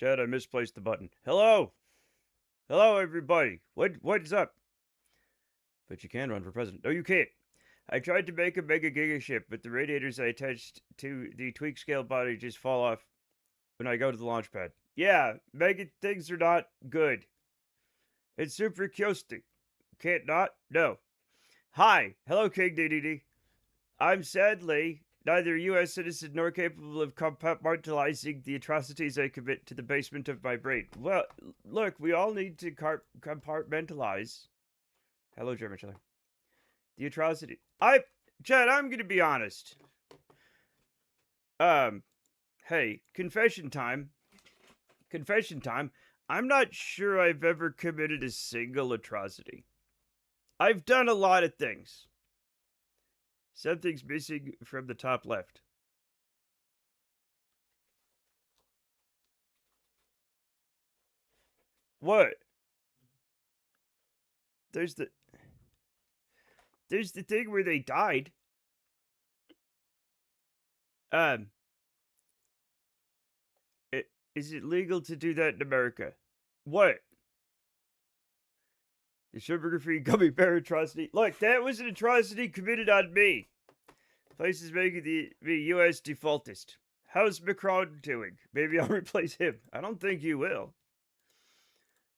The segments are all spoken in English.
Chad, I misplaced the button. Hello! Hello, everybody. What's up? But you can run for president. No, you can't. I tried to make a mega giga ship, but the radiators I attached to the tweak scale body just fall off when I go to the launch pad. Yeah, mega things are not good. It's super curiosity. Can't not? No. Hi. Hello, King DDD. I'm sadly neither a U.S. citizen nor capable of compartmentalizing the atrocities I commit to the basement of my brain. Well, look, we all need to compartmentalize. Hello, German Chiller. The atrocity. Chad, I'm gonna be honest. Hey, confession time. Confession time. I'm not sure I've ever committed a single atrocity. I've done a lot of things. Something's missing from the top left. What? There's the thing where they died. Is it legal to do that in America? What? The sugar-free gummy bear atrocity. Look, that was an atrocity committed on me. Place is making the U.S. defaultist. How's Macron doing? Maybe I'll replace him. I don't think you will.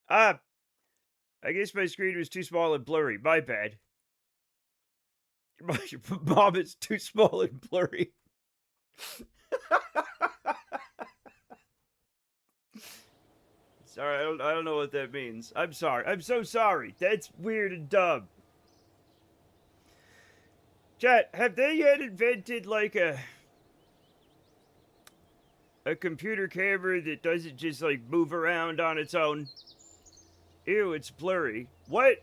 I guess my screen was too small and blurry. My bad. Your mom is too small and blurry. Sorry, I don't know what that means. I'm sorry. I'm so sorry. That's weird and dumb. Chat, have they yet invented like a computer camera that doesn't just like move around on its own? Ew, it's blurry. What?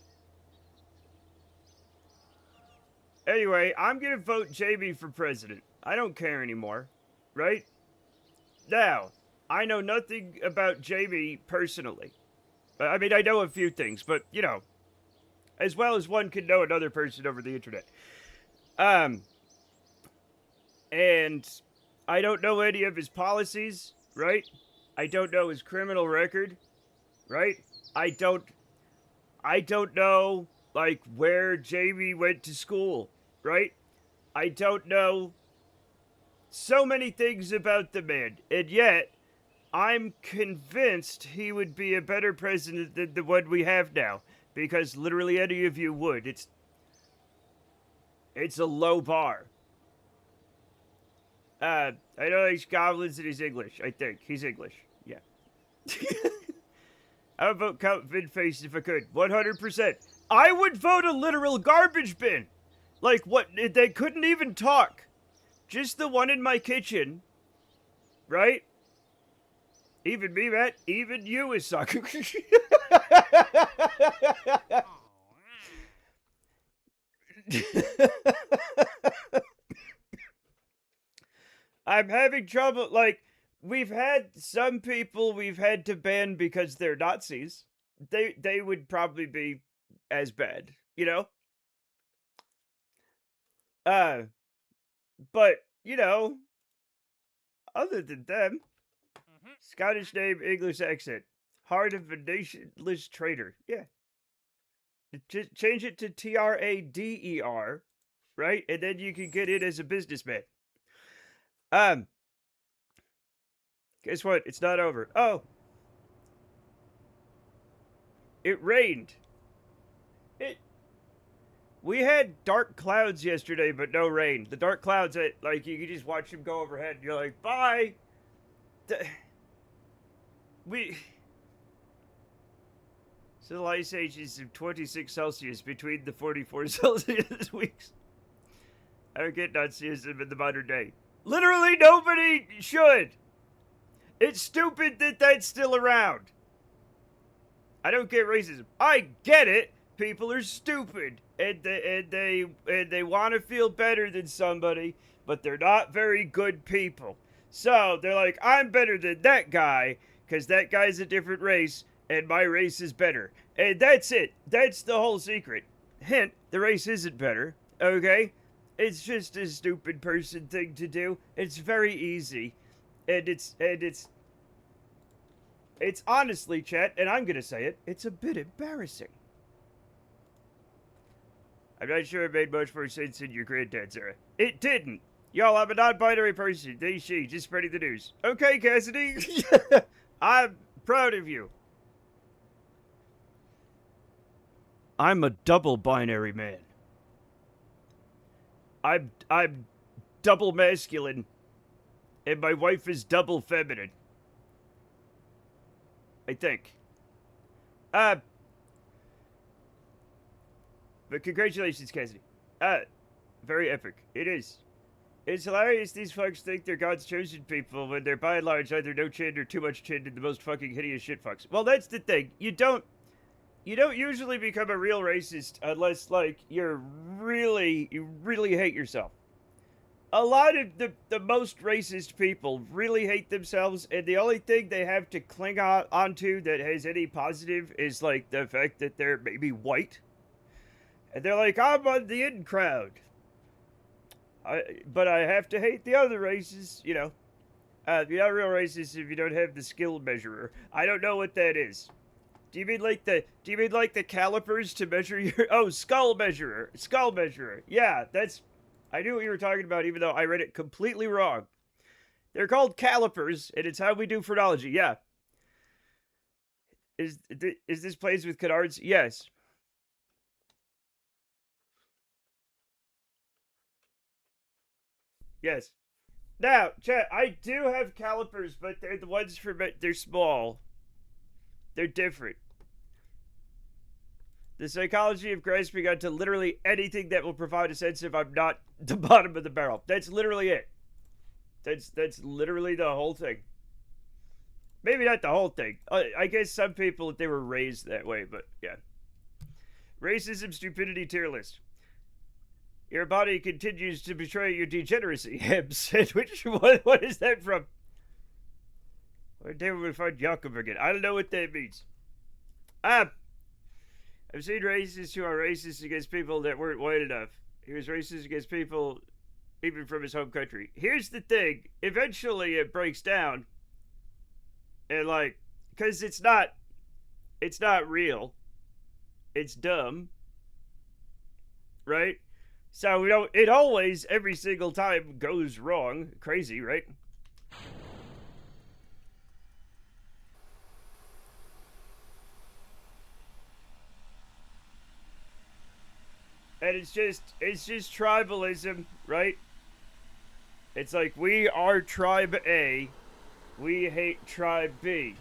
Anyway, I'm gonna vote Jamie for president. I don't care anymore. Right? Now, I know nothing about Jamie personally. I mean, I know a few things, but, you know, as well as one could know another person over the internet. And I don't know any of his policies, right? I don't know his criminal record, right? I don't know, like, where Jamie went to school, right? I don't know so many things about the man, and yet I'm convinced he would be a better president than the one we have now, because literally any of you would. It's a low bar. I know he's goblins and he's English. I think he's English. Yeah. I would vote Count Vidface if I could. 100%. I would vote a literal garbage bin. Like what? They couldn't even talk. Just the one in my kitchen, right? Even me, Matt. Even you is sucking. I'm having trouble. Like, we've had some people we've had to ban because they're Nazis. They would probably be as bad, you know? But, you know, other than them, Scottish name, English accent. Heart of a nationless traitor. Yeah. Just change it to Trader, right? And then you can get in as a businessman. Guess what? It's not over. Oh. It rained. We had dark clouds yesterday, but no rain. The dark clouds, like, you could just watch them go overhead, and you're like, bye! So the ice age is of 26 Celsius between the 44 Celsius weeks. I don't get Nazism in the modern day. Literally nobody should! It's stupid that that's still around. I don't get racism. I get it. People are stupid, and they want to feel better than somebody, but they're not very good people. So they're like, I'm better than that guy because that guy's a different race, and my race is better. And that's it. That's the whole secret. Hint: the race isn't better. Okay, it's just a stupid person thing to do. It's very easy, and it's It's honestly, chat, and I'm gonna say it, it's a bit embarrassing. I'm not sure it made much more sense in your granddad's era. It didn't. Y'all, I'm a non-binary person. They, she, just spreading the news. Okay, Cassidy. I'm proud of you. I'm a double binary man. I'm double masculine, and my wife is double feminine. I think. But congratulations, Cassidy. Very epic. It is. It's hilarious these fucks think they're God's chosen people when they're by and large either no chin or too much chin and the most fucking hideous shit fucks. Well, that's the thing. You don't usually become a real racist unless, like, you really hate yourself. A lot of the most racist people really hate themselves, and the only thing they have to cling onto that has any positive is, like, the fact that they're maybe white. And they're like, I'm on the in crowd. But I have to hate the other races, you know. You're not a real racist if you don't have the skill measurer. I don't know what that is. Do you mean like the calipers to measure your skull measurer? Skull measurer. Yeah, that's I knew what you were talking about, even though I read it completely wrong. They're called calipers, and it's how we do phrenology, yeah. Is this plays with canards? Yes. Yes. Now, chat, I do have calipers, but they're the ones they're small. They're different. The psychology of grasping onto literally anything that will provide a sense of I'm not the bottom of the barrel. That's literally it. That's literally the whole thing. Maybe not the whole thing. I guess some people, they were raised that way, but yeah. Racism, stupidity, tier list. Your body continues to betray your degeneracy. Hibbs. What is that from? Where David would find Jakob again? I don't know what that means. I've seen racists who are racist against people that weren't white enough. He was racist against people even from his home country. Here's the thing. Eventually it breaks down. And like, because it's not real. It's dumb. Right? So it always, every single time, goes wrong. Crazy, right? And it's just tribalism, right? It's like, we are tribe A, we hate tribe B.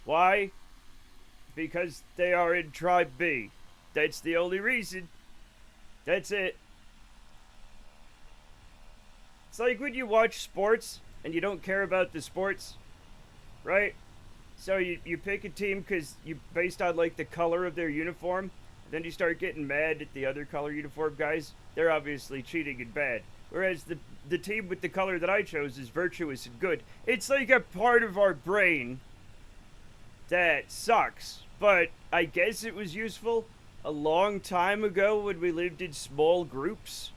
Why? Because they are in tribe B. That's the only reason. That's it. It's like when you watch sports and you don't care about the sports, right? So you pick a team because you based on like the color of their uniform. Then you start getting mad at the other color uniform guys. They're obviously cheating and bad. Whereas the team with the color that I chose is virtuous and good. It's like a part of our brain that sucks. But I guess it was useful a long time ago when we lived in small groups.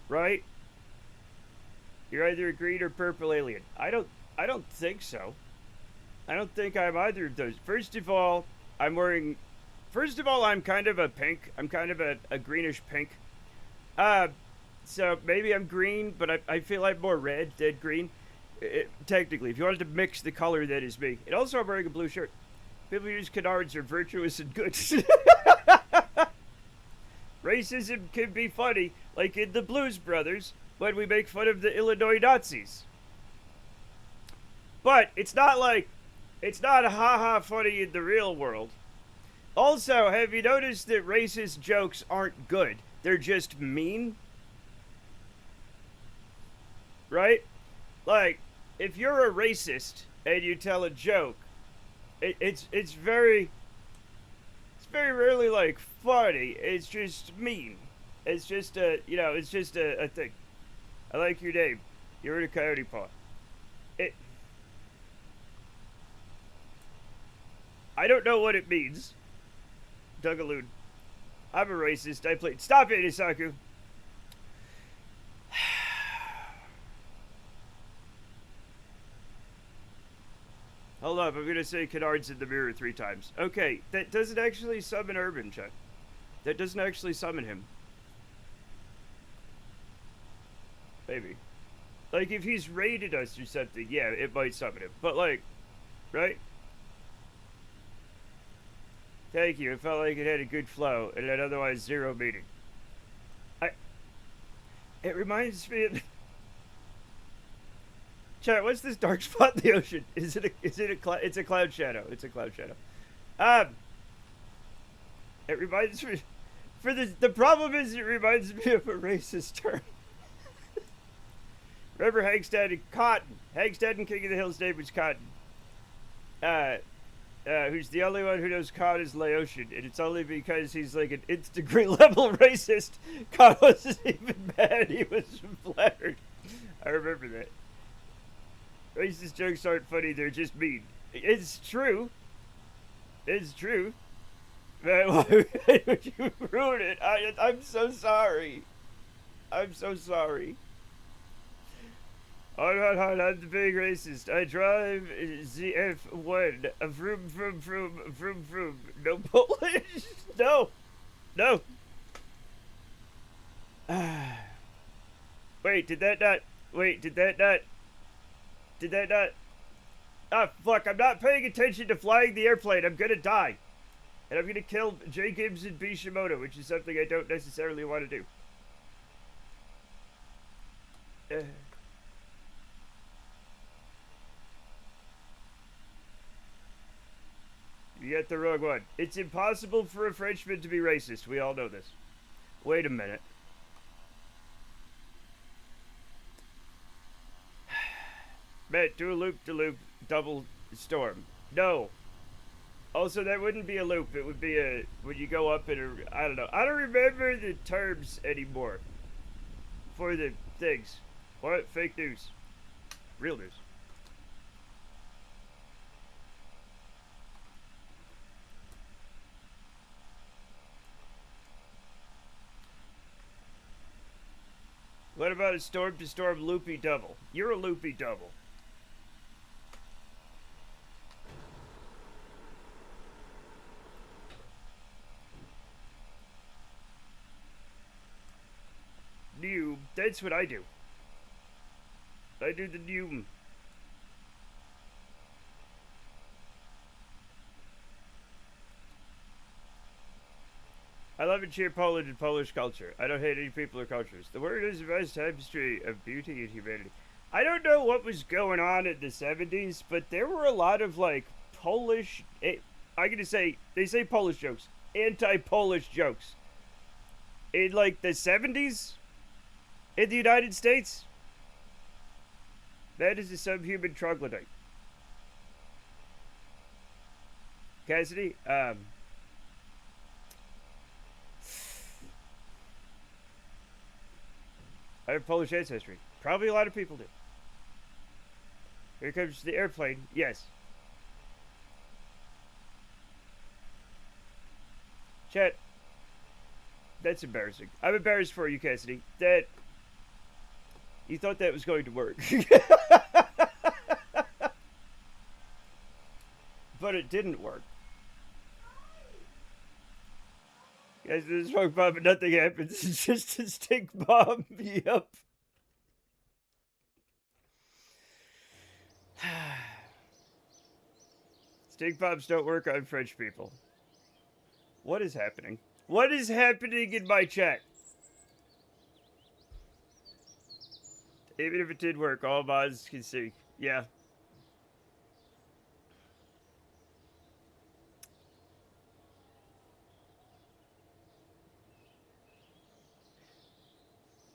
Right? You're either a green or purple alien. I don't think so. I don't think I'm either of those. First of all, I'm kind of a pink. I'm kind of a greenish pink. So maybe I'm green, but I feel I'm more red than green. Technically, if you wanted to mix the color, that is me. And also, I'm wearing a blue shirt. People who use canards are virtuous and good. Racism can be funny, like in the Blues Brothers, when we make fun of the Illinois Nazis. But it's not ha-ha funny in the real world. Also, have you noticed that racist jokes aren't good? They're just mean? Right? Like, if you're a racist and you tell a joke, it's very rarely like funny. It's just mean. It's just a thing. I like your name. You're in a coyote paw. I don't know what it means. Dugaloon. I'm a racist. I played. Stop it, Isaku. Hold up, I'm gonna say canards in the mirror 3 times. Okay, that doesn't actually summon Urban, chat. That doesn't actually summon him. Maybe. Like, if he's raided us or something, yeah, it might summon him. But, like, right? Thank you. It felt like it had a good flow and had otherwise 0 meaning. It reminds me of... Chat, what's this dark spot in the ocean? Is it a cloud? It's a cloud shadow. It's a cloud shadow. It reminds me... The problem is it reminds me of a racist term. Remember Hagstad and Cotton. Hagstad and King of the Hill's name was Cotton. Who's the only one who knows Khan is Laotian, and it's only because he's like an nth degree level racist. Khan wasn't even mad, he was flattered. I remember that. Racist jokes aren't funny, they're just mean. It's true. It's true. Man, why would you ruin it? I'm so sorry. I'm so sorry. I'm the big racist. I drive ZF1. Vroom. No Polish. No. No. Wait, did that not? Ah, fuck, I'm not paying attention to flying the airplane. I'm gonna die. And I'm gonna kill J. Gibbs and B. Shimoda, which is something I don't necessarily want to do. You got the wrong one. It's impossible for a Frenchman to be racist. We all know this. Wait a minute. Matt, do a loop-de-loop double storm. No. Also, that wouldn't be a loop. It would be a... When you go up in a... I don't know. I don't remember the terms anymore. For the things. What? Fake news. Real news. What about a storm-to-storm loopy double? You're a loopy double. New. That's what I do. I do the new. I love and cheer Poland and Polish culture. I don't hate any people or cultures. The word is the best tapestry of beauty and humanity. I don't know what was going on in the 70s, but there were a lot of, like, Polish... I'm gonna say... They say Polish jokes. Anti-Polish jokes. In, like, the 70s? In the United States? That is a subhuman troglodyte. Cassidy, I have Polish ancestry. Probably a lot of people do. Here comes the airplane. Yes. Chat. That's embarrassing. I'm embarrassed for you, Cassidy. That... You thought that was going to work. But it didn't work. Guys, this is smoke bomb and nothing happens. It's just a stink bomb. Yup. Stink bombs don't work on French people. What is happening? What is happening in my chat? Even if it did work, all mods can see. Yeah.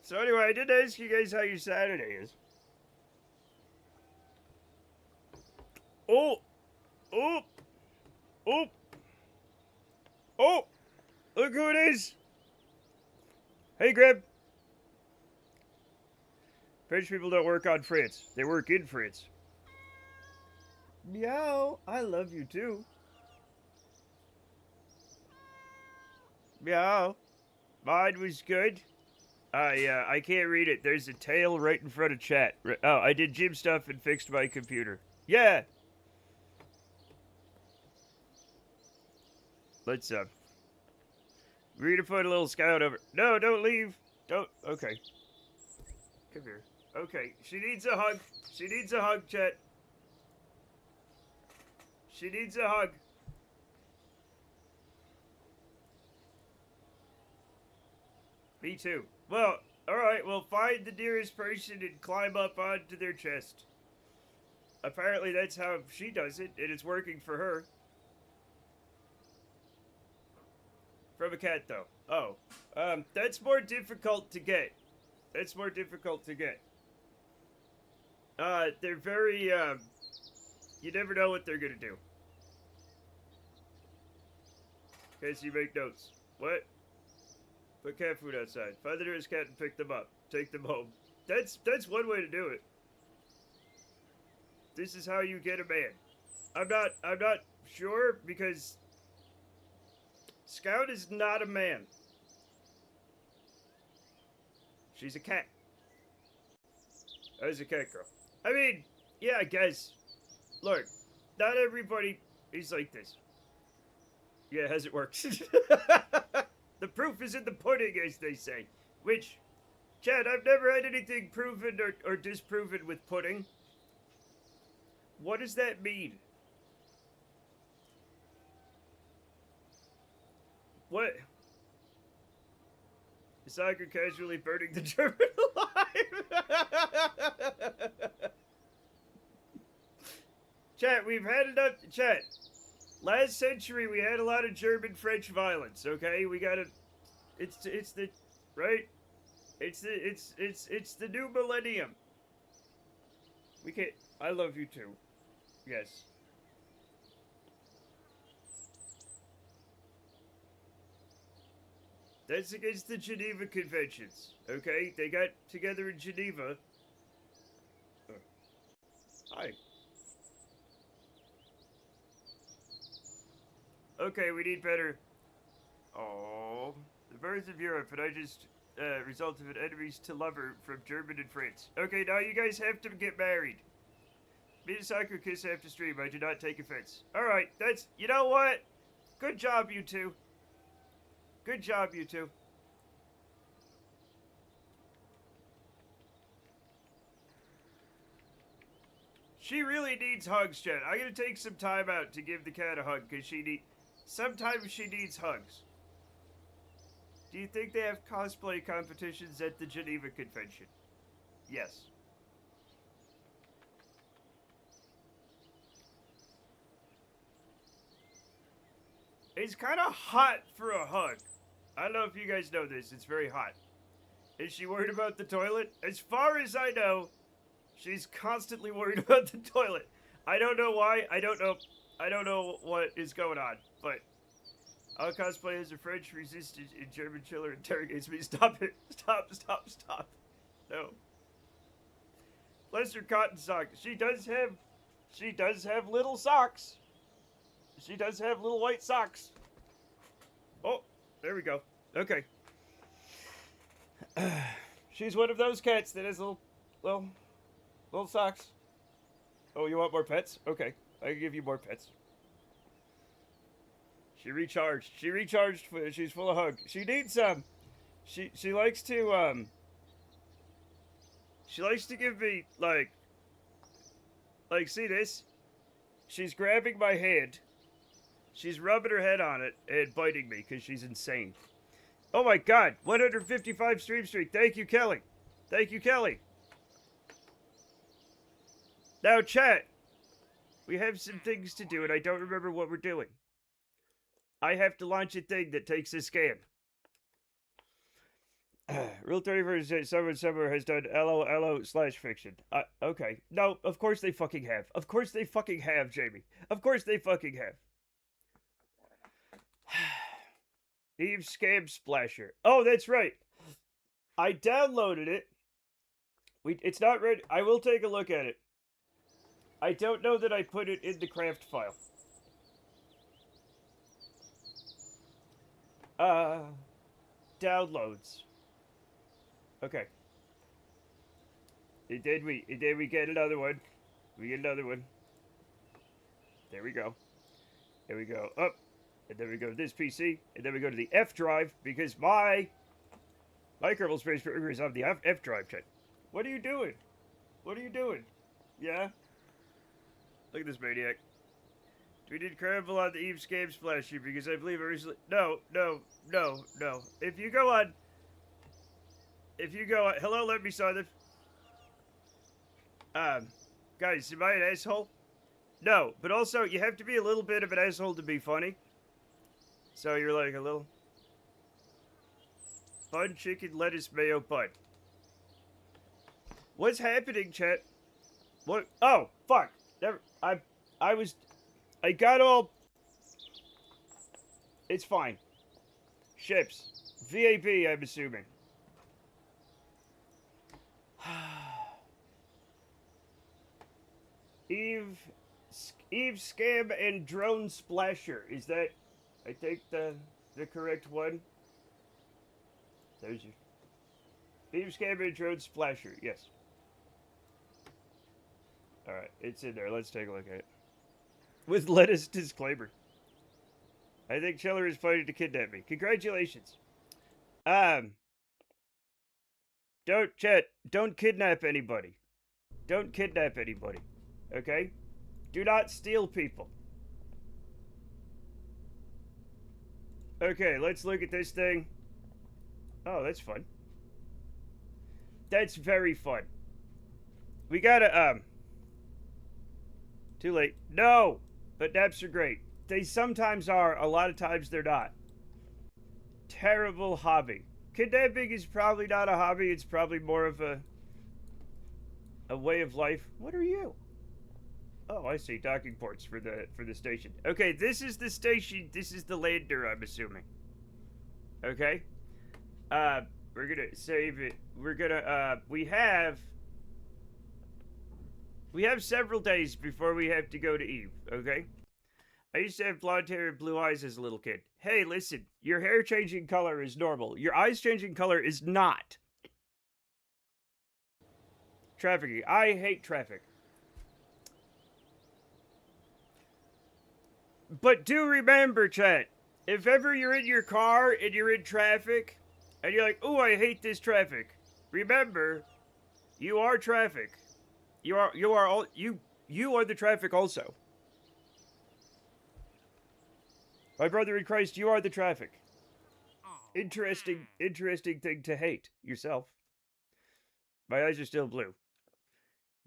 So anyway, I did ask you guys how your Saturday is. Oh! Oh! Oh! Oh! Look who it is! Hey, Grib! French people don't work on France. They work in France. Meow! I love you too. Meow! Mine was good. I can't read it. There's a tail right in front of chat. Oh, I did gym stuff and fixed my computer. Yeah! Let's we're gonna put a little scout over. No, don't leave. Don't. Okay. Come here. Okay. She needs a hug. She needs a hug, Chet. She needs a hug. Me too. Well, alright, well, find the nearest person and climb up onto their chest. Apparently that's how she does it, and it's working for her. From a cat, though. Oh. That's more difficult to get. That's more difficult to get. They're very, you never know what they're gonna do. In case you make notes. What? Put cat food outside. Find the nearest cat and pick them up. Take them home. That's one way to do it. This is how you get a man. I'm not sure because Scout is not a man. She's a cat. As a cat girl. I mean, yeah, I guess. Look, not everybody is like this. Yeah, has it worked? The proof is in the pudding, as they say. Which, Chad, I've never had anything proven or disproven with pudding. What does that mean? What? The soccer casually burning the German alive. Chat, we've had enough. Chat. Last century we had a lot of German-French violence. Okay, we gotta. It's the right. It's the new millennium. We can't. I love you too. Yes. That's against the Geneva Conventions, okay? They got together in Geneva. Hi. Okay, we need better. Oh, the birds of Europe, and I just resulted in enemies to lover from German and France. Okay, now you guys have to get married. Me and Soccer Kiss have to stream. I do not take offense. All right, that's. You know what? Good job, you two. Good job, you two. She really needs hugs, Jen. I'm gonna take some time out to give the cat a hug because sometimes she needs hugs. Do you think they have cosplay competitions at the Geneva Convention? Yes. It's kind of hot for a hug. I don't know if you guys know this. It's very hot. Is she worried about the toilet? As far as I know, she's constantly worried about the toilet. I don't know why. I don't know what is going on. But I'll cosplay as a French resistant in German chiller interrogates me. Stop it. Stop. No. Bless her cotton socks. She does have little socks. She does have little white socks. Oh, there we go. Okay. She's one of those cats that has little socks. Oh, you want more pets? Okay, I can give you more pets. She recharged. She's full of hug. She needs some. She likes to She likes to give me like see this? She's grabbing my hand. She's rubbing her head on it and biting me because she's insane. Oh my god, 155 stream streak. Thank you, Kelly. Thank you, Kelly. Now, chat. We have some things to do, and I don't remember what we're doing. I have to launch a thing that takes a scan. Rule 30 someone somewhere has done LO/fiction. Okay. No, of course they fucking have. Of course they fucking have, Jamie. Of course they fucking have. Eve Scam Splasher. Oh, that's right. I downloaded it. It's not ready. I will take a look at it. I don't know that I put it in the craft file. Downloads. Okay. Did we get another one? We get another one. There we go. There we go. Up. And then we go to this PC, and then we go to the F drive, because my Kerbal Space Program is on the F drive, chat. What are you doing? What are you doing? Yeah? Look at this maniac. We did Kerbal on the Eve Scam Splashy, because I believe I recently... No. If you go on... Hello, let me sign this. Guys, am I an asshole? No, but also, you have to be a little bit of an asshole to be funny. So you're like a little... Bun, chicken, lettuce, mayo, bun. What's happening, chat? What? Oh, fuck. Never... I got all... It's fine. Ships. VAB, I'm assuming. Eve, Scam, and Drone Splasher. Is that, I think, the correct one? There's your... Eve, Scam, and Drone Splasher. Yes. Alright, it's in there. Let's take a look at it. With lettuce disclaimer. I think Cheller is planning to kidnap me. Congratulations. Don't kidnap anybody. Don't kidnap anybody. Okay? Do not steal people. Okay, let's look at this thing. Oh, that's fun. That's very fun. We gotta, Too late. No! But naps are great. They sometimes are. A lot of times they're not. Terrible hobby. Kidnapping is probably not a hobby. It's probably more of a way of life. What are you? Oh, I see. Docking ports for the station. Okay, this is the station. This is the lander, I'm assuming. Okay? We're gonna save it. We're gonna, we have several days before we have to go to Eve, okay? I used to have blonde hair and blue eyes as a little kid. Hey, listen, your hair changing color is normal. Your eyes changing color is not. Trafficking. I hate traffic. But do remember, chat, if ever you're in your car and you're in traffic, and you're like, "Ooh, I hate this traffic," remember, you are traffic. You are the traffic also. My brother in Christ, you are the traffic. Interesting thing to hate yourself. My eyes are still blue.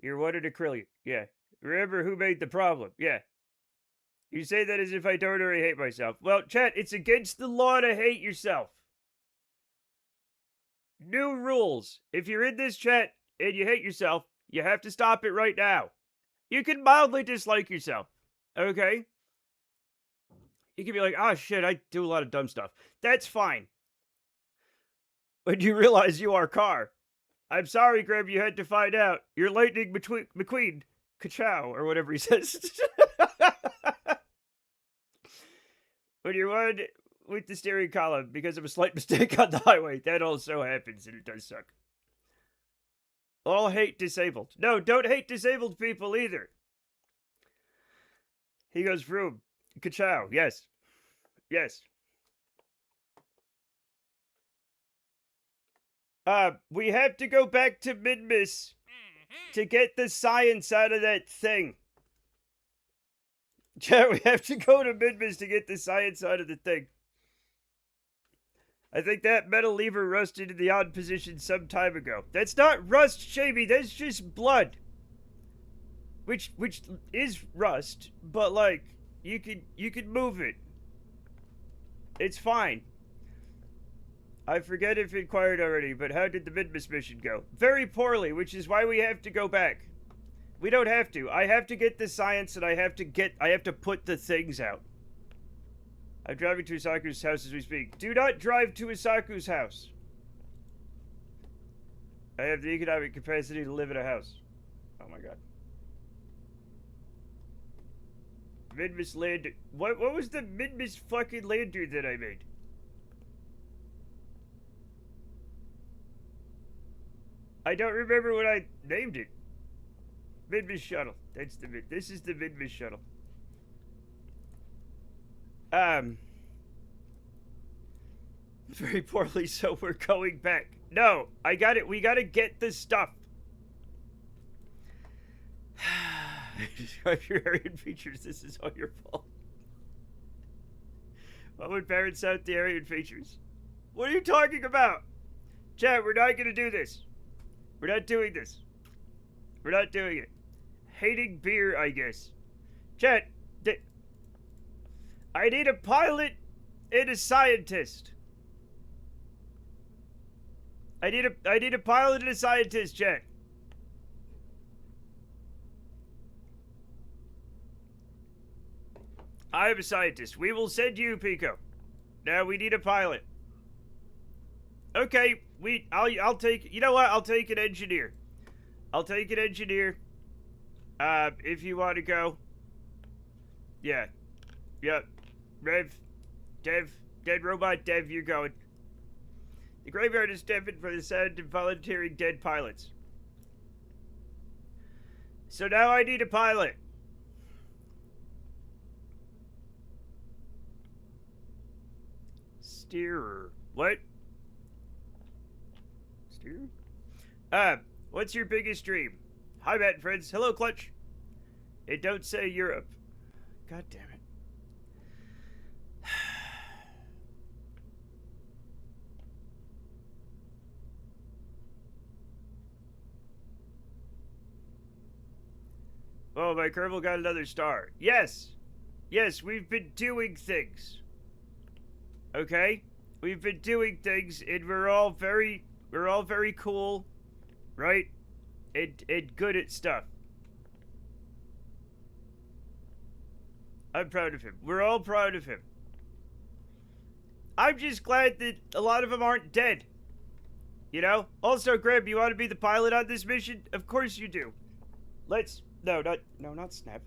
You're 1 in a trillion. Yeah. Remember who made the problem. Yeah. You say that as if I don't already hate myself. Well, chat, it's against the law to hate yourself. New rules. If you're in this chat and you hate yourself, you have to stop it right now. You can mildly dislike yourself. Okay? You can be like, "Oh shit, I do a lot of dumb stuff." That's fine. When you realize you are car. I'm sorry, Graham, you had to find out. You're Lightning McQueen. Ka-chow, or whatever he says. When you're one with the steering column because of a slight mistake on the highway, that also happens, and it does suck. All hate disabled. No, don't hate disabled people either. He goes, "Vroom. Ka-chow." Yes. Yes. We have to go back to Midmis to get the science out of that thing. Yeah, we have to go to Midmis to get the science out of the thing. I think that metal lever rusted in the odd position some time ago. That's not rust, Shavy. That's just blood. Which is rust, but like you can move it. It's fine. I forget if it inquired already, but how did the Midmis mission go? Very poorly, which is why we have to go back. We don't have to. I have to get the science, and I have to put the things out. I'm driving to Isaku's house as we speak. Do not drive to Isaku's house. I have the economic capacity to live in a house. Oh my god. Midmis lander. What was the Midmis fucking lander that I made? I don't remember what I named it. Midmis shuttle. This is the Midmis shuttle. Very poorly, so we're going back. No, I got it. We gotta get the stuff. Describe your area and features. This is all your fault. What would balance out the area and features? What are you talking about? Chat, we're not gonna do this. We're not doing this. We're not doing it. Hating beer, I guess. Chat, I need a pilot and a scientist. I need a pilot and a scientist, chat. I am a scientist. We will send you, Pico. Now we need a pilot. Okay, I'll take, you know what? I'll take an engineer. I'll take an engineer. If you want to go. Yeah. Yep. Rev. Dev. Dead robot Dev, you're going. The graveyard is deafened for the sound of volunteering dead pilots. So now I need a pilot. Steerer. What? Steerer? What's your biggest dream? Hi, Matt and friends. Hello, Clutch. It don't say Europe. God damn it. Oh, my Kerbal got another star. Yes. Yes, we've been doing things. Okay? We've been doing things, and we're all very cool, right? And good at stuff. I'm proud of him. We're all proud of him. I'm just glad that a lot of them aren't dead. You know? Also, Greb, you want to be the pilot on this mission? Of course you do. Let's... No, not Snap.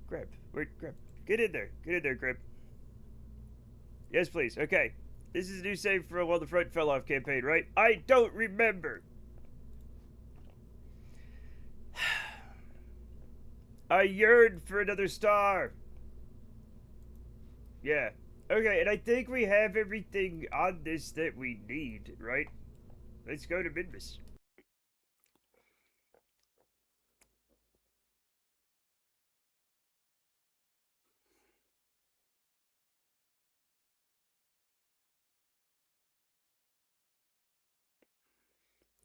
Greb. Greb. Get in there. Get in there, Greb. Yes, please. Okay. This is a new save for a While the Front Fell Off campaign, right? I don't remember. I yearn for another star. Yeah. Okay, and I think we have everything on this that we need, right? Let's go to Midmas.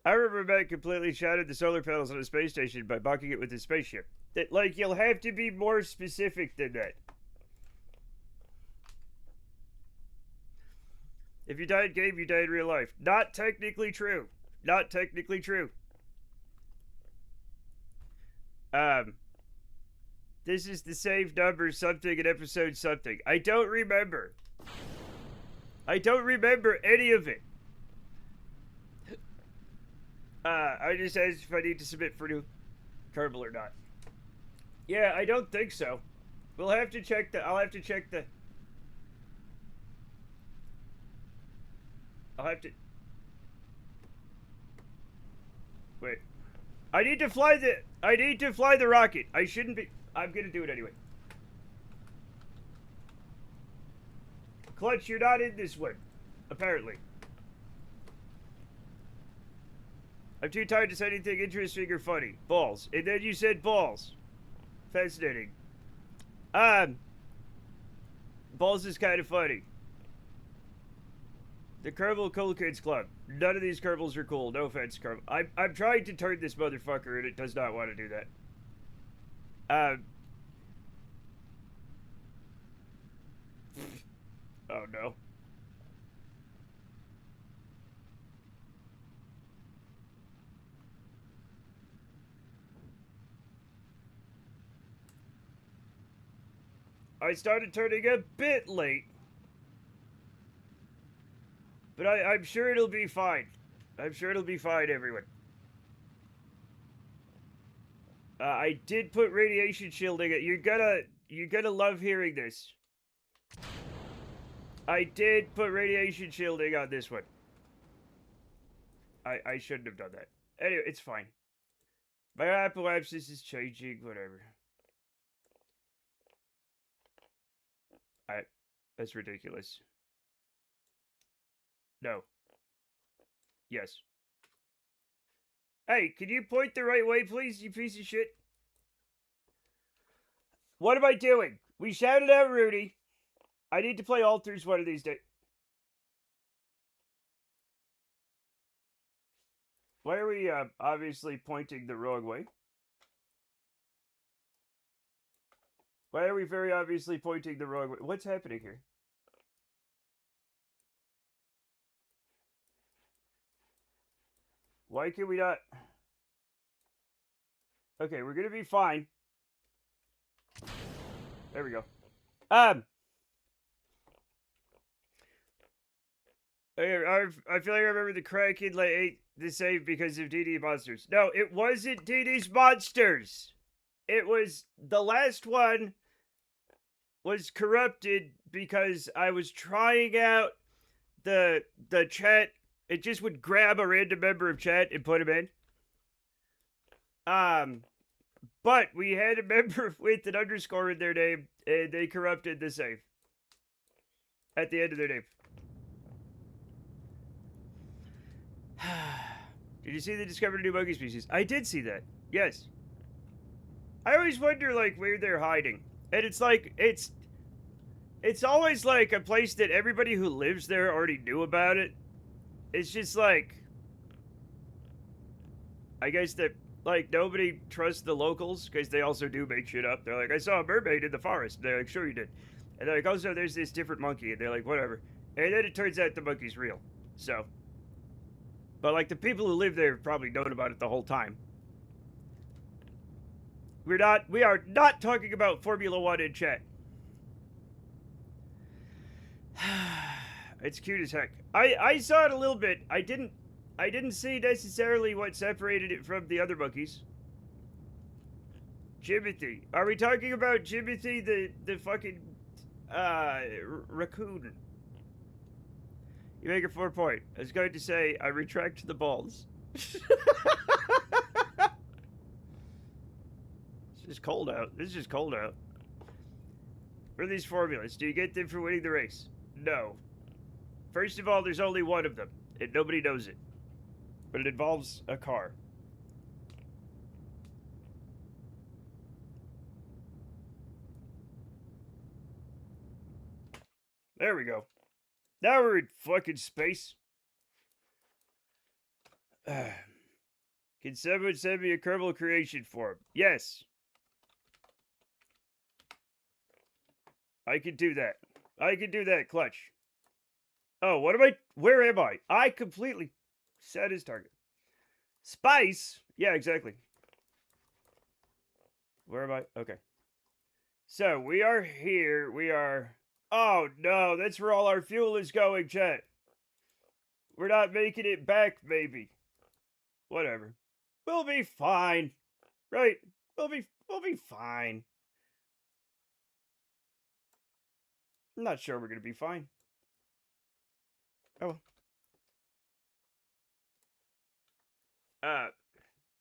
I remember Matt completely shattered the solar panels on a space station by bucking it with his spaceship. That, like, you'll have to be more specific than that. If you die in game, you die in real life. Not technically true. Not technically true. This is the save number something in episode something. I don't remember. I don't remember any of it. I just asked if I need to submit for new Kerbal or not. Yeah, I don't think so. We'll have to check the... I'll have to check the... I'll have to... Wait. I need to fly the rocket. I shouldn't be... I'm gonna do it anyway. Clutch, you're not in this one. Apparently. I'm too tired to say anything interesting or funny. Balls. And then you said balls. Fascinating. Balls is kind of funny. The Kerbal Cool Kids Club. None of these Kerbals are cool. No offense, Kerbal. I'm trying to turn this motherfucker and it does not want to do that. Oh no. I started turning a bit late. But I'm sure it'll be fine. I'm sure it'll be fine, everyone. I did put radiation shielding. You're gonna love hearing this. I did put radiation shielding on this one. I shouldn't have done that. Anyway, it's fine. My apoapsis is changing, whatever. That's ridiculous. No. Yes. Hey, can you point the right way, please, you piece of shit? What am I doing? We shouted out Rudy. I need to play alters one of these days. Why are we obviously pointing the wrong way? Why are we very obviously pointing the wrong way? What's happening here? Why can we not? Okay, we're gonna be fine. There we go. I feel like I remember the Kraken like ate the save because of DD monsters. No, it wasn't DD's monsters. It was the last one was corrupted because I was trying out the chat. It just would grab a random member of chat and put him in. But we had a member with an underscore in their name, and they corrupted the save at the end of their name. Did you see they discovered a new monkey species? I did see that. Yes. I always wonder, like, where they're hiding. And it's like, it's always like a place that everybody who lives there already knew about it. It's just like, I guess that, like, nobody trusts the locals because they also do make shit up. They're like, I saw a mermaid in the forest. They're like, sure you did. And they're like, also, there's this different monkey. And they're like, whatever. And then it turns out the monkey's real. So. But, like, the people who live there have probably known about it the whole time. We are not talking about Formula One in chat. It's cute as heck. I saw it a little bit. I didn't see necessarily what separated it from the other monkeys. Jimothy. Are we talking about Jimothy the fucking raccoon? You make a 4 point. I was going to say I retract the balls. It's just cold out. It's just cold out. What are these formulas? Do you get them for winning the race? No. First of all, there's only one of them, and nobody knows it. But it involves a car. There we go. Now we're in fucking space. Can someone send me a Kerbal creation form? Yes. I can do that. I can do that, Clutch. Oh, what am I? Where am I? I completely set his target. Spice? Yeah, exactly. Where am I? Okay. So, we are here. We are... Oh, no. That's where all our fuel is going, chat. We're not making it back, maybe. Whatever. We'll be fine. Right? We'll be fine. I'm not sure we're going to be fine. Oh.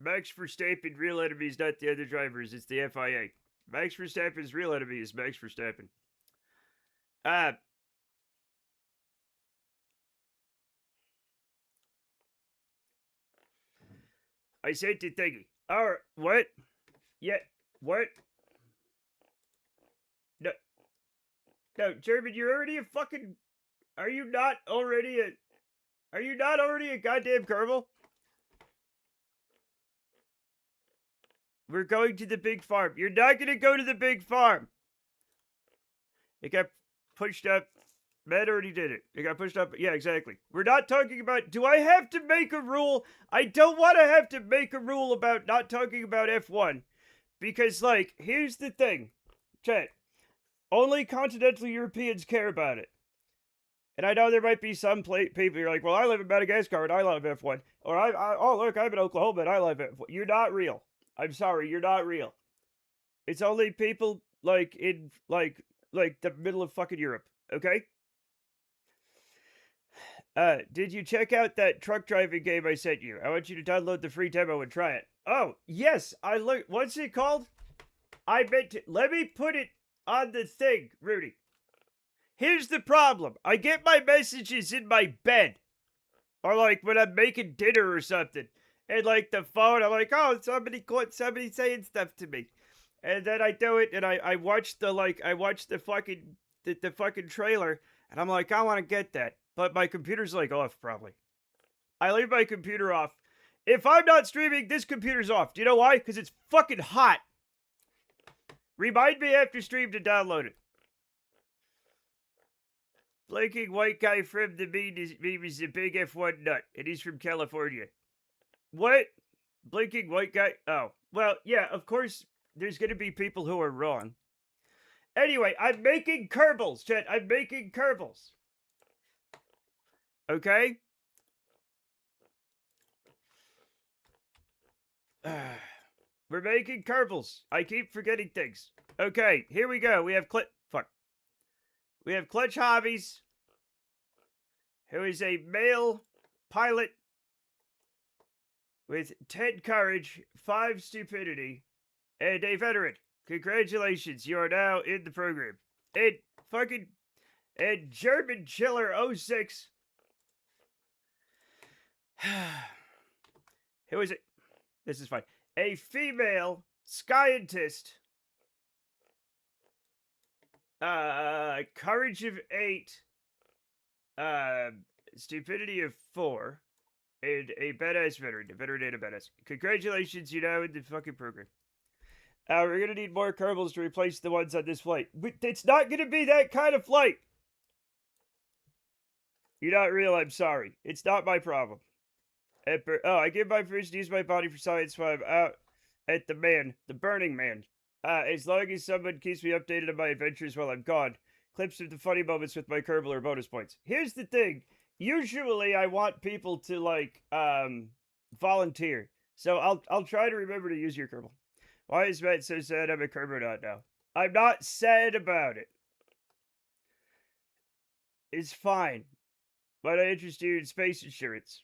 Max Verstappen, real enemy is not the other drivers, it's the FIA. Max Verstappen's real enemy is Max Verstappen. I sent the thingy. Alright, what? Yeah, what? No, German, you're already a fucking... Are you not already a goddamn Kerbal? We're going to the big farm. You're not gonna go to the big farm. It got pushed up. Matt already did it. It got pushed up. Yeah, exactly. We're not talking about... Do I have to make a rule? I don't want to have to make a rule about not talking about F1. Because, like, here's the thing. Chat. Only continental Europeans care about it. And I know there might be some people who are like, well, I live in Madagascar and I love F1. Or, oh, look, I'm in Oklahoma and I love F1. You're not real. I'm sorry, you're not real. It's only people, like, in, like the middle of fucking Europe. Okay? Did you check out that truck driving game I sent you? I want you to download the free demo and try it. Oh, yes, I looked. What's it called? I meant to. Let me put it on the thing, Rudy. Here's the problem. I get my messages in my bed. Or like when I'm making dinner or something. And like the phone, I'm like, oh, somebody saying stuff to me. And then I do it and I watch the fucking the fucking trailer and I'm like, I want to get that. But my computer's like off probably. I leave my computer off. If I'm not streaming, this computer's off. Do you know why? Because it's fucking hot. Remind me after stream to download it. Blinking white guy from the meme is a big F1 nut, and he's from California. What? Blinking white guy? Oh, well, yeah, of course, there's gonna be people who are wrong. Anyway, I'm making Kerbals, chat. I'm making Kerbals. Okay? We're making Kerbals. I keep forgetting things. Okay, here we go. We have We have Clutch Hobbies, who is a male pilot with 10 courage, 5 stupidity, and a veteran. Congratulations, you are now in the program. And German Chiller '06. Who is it? This is fine. A female scientist. Courage of 8. Stupidity of 4. And a badass veteran. A veteran and a badass. Congratulations, you know, in the fucking program. We're gonna need more Kerbals to replace the ones on this flight. But it's not gonna be that kind of flight. You're not real, I'm sorry. It's not my problem. I give my first to use my body for science while I'm out at the Burning Man. As long as someone keeps me updated on my adventures while I'm gone. Clips of the funny moments with my Kerbal are bonus points. Here's the thing. Usually I want people to like volunteer. So I'll try to remember to use your Kerbal. Why is Matt so sad I'm a Kerbonaut now? I'm not sad about it. It's fine. But I interest you in space insurance.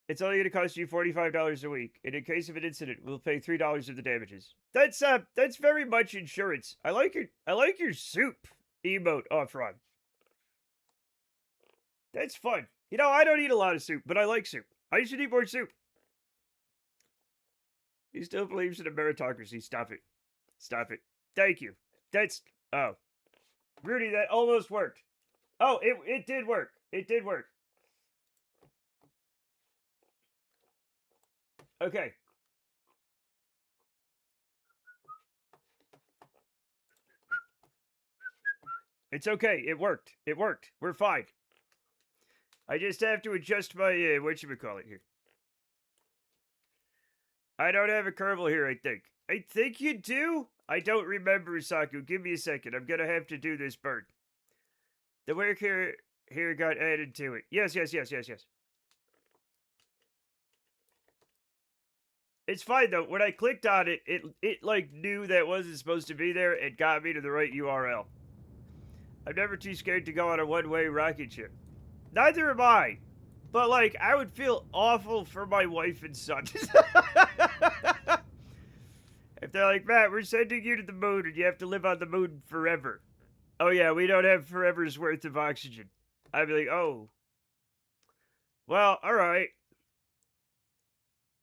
It's only going to cost you $45 a week, and in case of an incident, we'll pay $3 of the damages. That's very much insurance. I like your soup emote off run. That's fun. You know, I don't eat a lot of soup, but I like soup. I should eat more soup. He still believes in a meritocracy. Stop it. Stop it. Thank you. Oh. Rudy, that almost worked. Oh, it did work. It did work. Okay. It's okay. It worked. It worked. We're fine. I just have to adjust my, whatchamacallit here. I don't have a Kerbal here, I think. I think you do? I don't remember, Saku. Give me a second. I'm gonna have to do this bird. The work here got added to it. Yes. It's fine, though. When I clicked on it, it like, knew that wasn't supposed to be there and got me to the right URL. I'm never too scared to go on a one-way rocket ship. Neither am I. But, like, I would feel awful for my wife and son. If they're like, Matt, we're sending you to the moon and you have to live on the moon forever. Oh, yeah, we don't have forever's worth of oxygen. I'd be like, oh. Well, alright.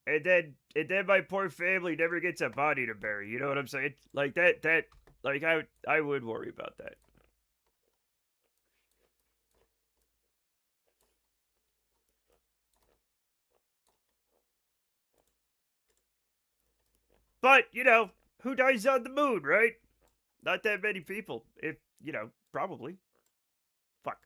And then my poor family never gets a body to bury. You know what I'm saying? Like, like, I would worry about that. But, you know, who dies on the moon, right? Not that many people. If, you know, probably. Fuck.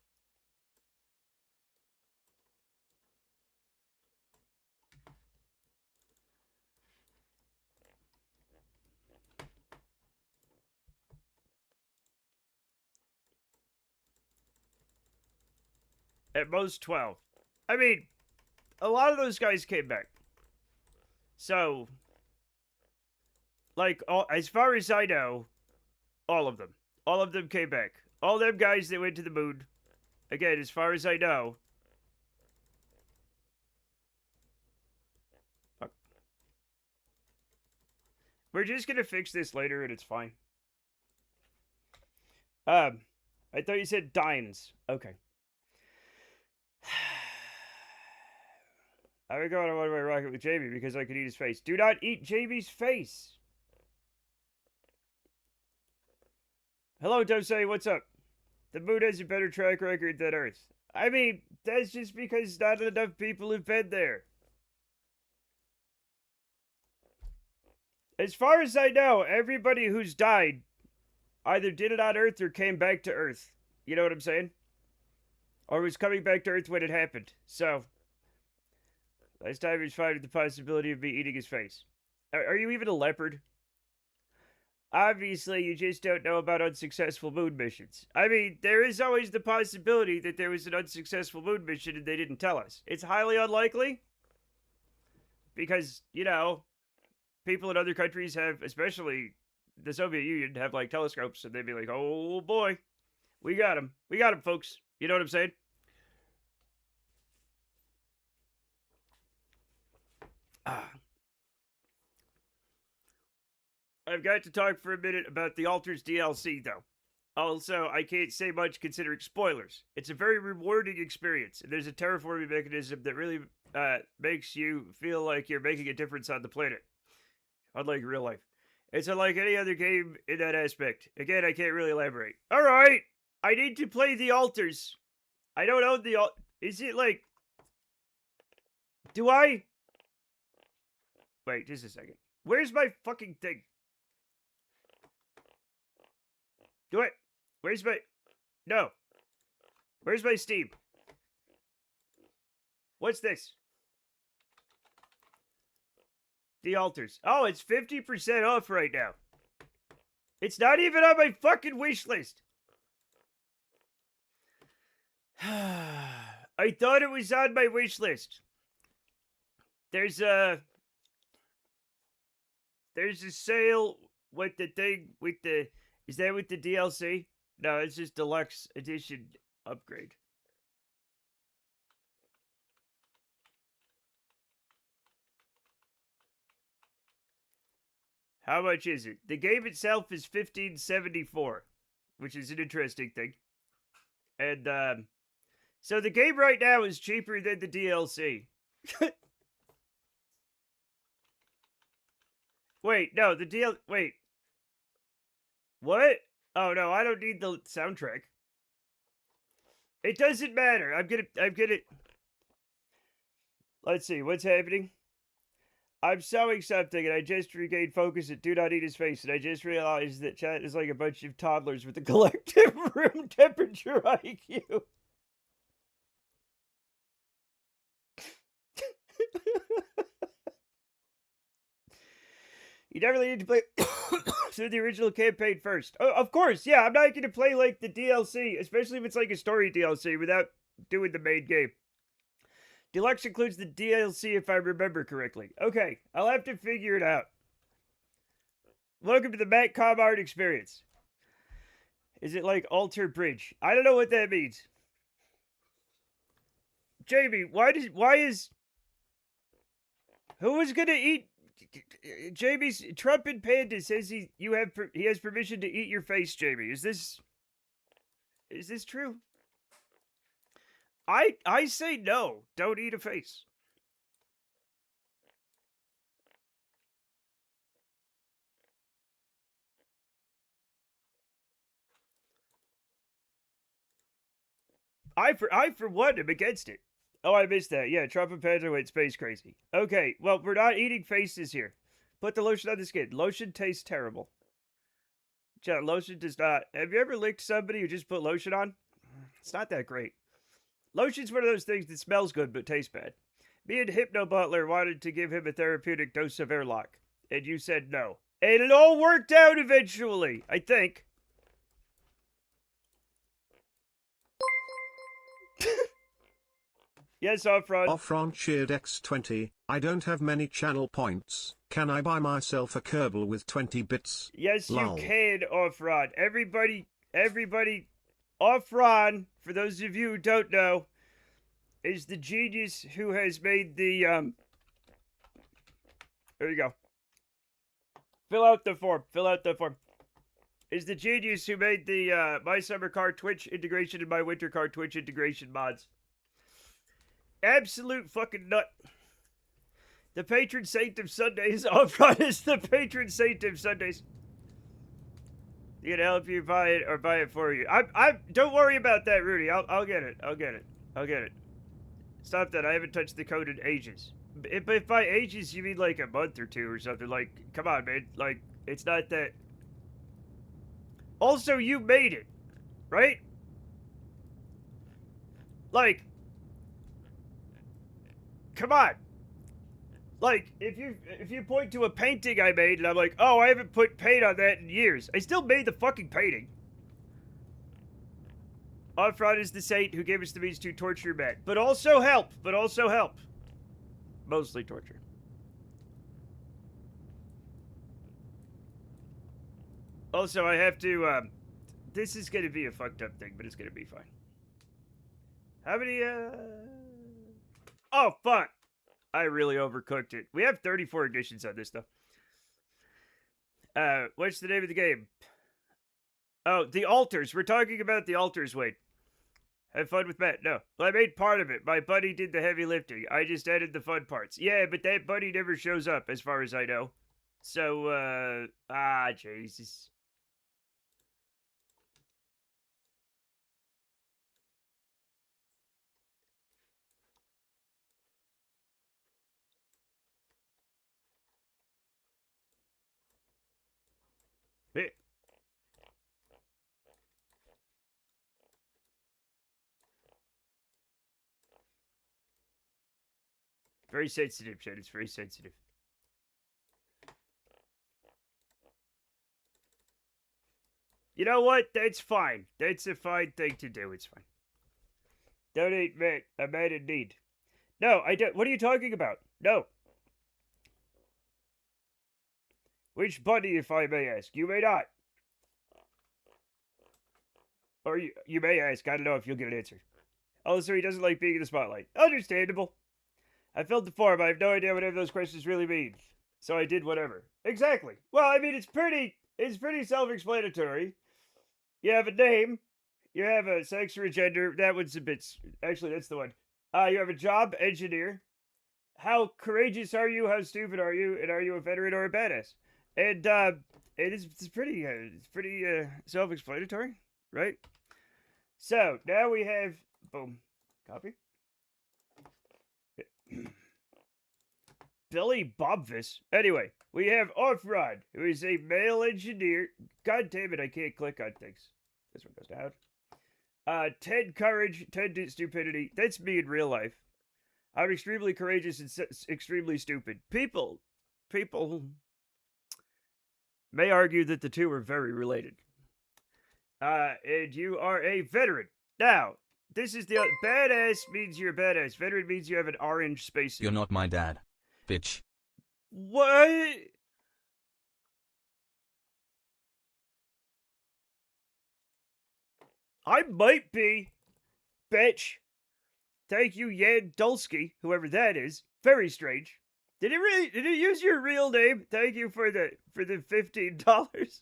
At most 12. I mean, a lot of those guys came back. So, like, as far as I know, all of them. All of them came back. All them guys that went to the moon. Again, as far as I know. Fuck. We're just gonna fix this later and it's fine. I thought you said Dines. Okay. I would go on a one-way rocket with Jamie because I could eat his face. Do not eat Jamie's face. Hello, Dosei, what's up? The moon has a better track record than Earth. I mean, that's just because not enough people have been there. As far as I know, everybody who's died either did it on Earth or came back to Earth. You know what I'm saying? Or was coming back to Earth when it happened. So, last time he was fine with the possibility of me eating his face. Are you even a leopard? Obviously, you just don't know about unsuccessful moon missions. I mean, there is always the possibility that there was an unsuccessful moon mission and they didn't tell us. It's highly unlikely. Because, you know, people in other countries have, especially the Soviet Union, have like telescopes and they'd be like, oh boy, we got him. We got him, folks. You know what I'm saying? I've got to talk for a minute about the Alters DLC, though. Also, I can't say much considering spoilers. It's a very rewarding experience, and there's a terraforming mechanism that really makes you feel like you're making a difference on the planet. Unlike real life. It's unlike any other game in that aspect. Again, I can't really elaborate. Alright! I need to play the Alters. I don't own the Is it like... Do I... Wait, just a second. Where's my fucking thing? Do it. Where's my... No. Where's my Steam? What's this? The Alters. Oh, it's 50% off right now. It's not even on my fucking wish list. I thought it was on my wish list. There's a sale with the thing with the... Is that with the DLC? No, it's just deluxe edition upgrade. How much is it? The game itself is $15.74, which is an interesting thing. And so the game right now is cheaper than the DLC. Wait, no, the DLC. Wait. What? Oh no, I don't need the soundtrack. It doesn't matter. I'm gonna. Let's see, what's happening? I'm sewing something and I just regained focus at Do Not Eat His Face, and I just realized that chat is like a bunch of toddlers with a collective room temperature IQ. You definitely need to play through the original campaign first. Oh, of course, yeah, I'm not going to play, like, the DLC, especially if it's, like, a story DLC, without doing the main game. Deluxe includes the DLC, if I remember correctly. Okay, I'll have to figure it out. Welcome to the Matt Comart experience. Is it, like, Alter Bridge? I don't know what that means. Jamie, why is... Who is going to eat... Jamie's Trump and Panda says he has permission to eat your face, Jamie. Is this true? I say no. Don't eat a face. I for one am against it. Oh, I missed that. Yeah, Trump and Panda went space crazy. Okay, well, we're not eating faces here. Put the lotion on the skin. Lotion tastes terrible. Chat, lotion does not. Have you ever licked somebody who just put lotion on? It's not that great. Lotion's one of those things that smells good but tastes bad. Me and Hypno Butler wanted to give him a therapeutic dose of airlock, and you said no. And it all worked out eventually, I think. Yes, Offrod. Offrod cheered X20. I don't have many channel points. Can I buy myself a Kerbal with 20 bits? Yes, Lol. you can, Offrod. Everybody, Offrod, for those of you who don't know, is the genius who has made the, there you go. Fill out the form. Is the genius who made the, My Summer Car Twitch integration and My Winter Car Twitch integration mods. Absolute fucking nut. The patron saint of Sundays. Off-Rod is the patron saint of Sundays. He can help you buy it or buy it for you. Don't worry about that, Rudy. I'll get it. I'll get it. Stop that. I haven't touched the code in ages. If by ages you mean like a month or two or something, like, come on, man. Like, it's not that. Also, you made it, right? Like, come on. Like, if you point to a painting I made and I'm like, oh, I haven't put paint on that in years. I still made the fucking painting. Off-Rod is the saint who gave us the means to torture men. But also help. Mostly torture. Also, I have to, this is gonna be a fucked up thing, but it's gonna be fine. How many, oh, fuck. I really overcooked it. We have 34 editions on this stuff. What's the name of the game? Oh, the altars. We're talking about the altars, Wade. Have fun with Matt. No. Well, I made part of it. My buddy did the heavy lifting. I just added the fun parts. Yeah, but that buddy never shows up, as far as I know. So, Jesus. Hey. Very sensitive, Chad. It's very sensitive. You know what? That's fine. That's a fine thing to do. It's fine. Donate, Matt. A man in need. No, I don't. What are you talking about? No. Which buddy, if I may ask? You may not. Or you may ask. I don't know if you'll get an answer. Also, he doesn't like being in the spotlight. Understandable. I filled the form. I have no idea what any of those questions really mean. So I did whatever. Exactly. Well, I mean, it's pretty self-explanatory. You have a name. You have a sex or a gender. That one's a bit... Actually, that's the one. You have a job, engineer. How courageous are you? How stupid are you? And are you a veteran or a badass? And it's pretty self-explanatory, right? So now we have boom, copy. Billy Bobvis. Anyway, we have Off-Rod, who is a male engineer. God damn it, I can't click on things. This one goes down. 10 courage, 10 stupidity. That's me in real life. I'm extremely courageous and extremely stupid. People may argue that the two are very related. And you are a veteran. Now, this is the badass means you're a badass. Veteran means you have an orange spacesuit. You're not my dad, bitch. What? I might be, bitch. Thank you, Yan Dulski, whoever that is. Very strange. Did it use your real name? Thank you for the $15.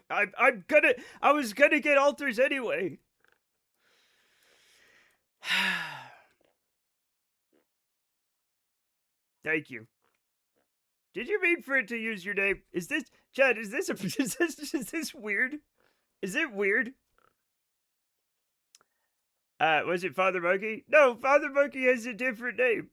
I was gonna get alters anyway. Thank you. Did you mean for it to use your name? Is this, Chad, is this weird? Is it weird? Was it Father Monkey? No, Father Monkey has a different name.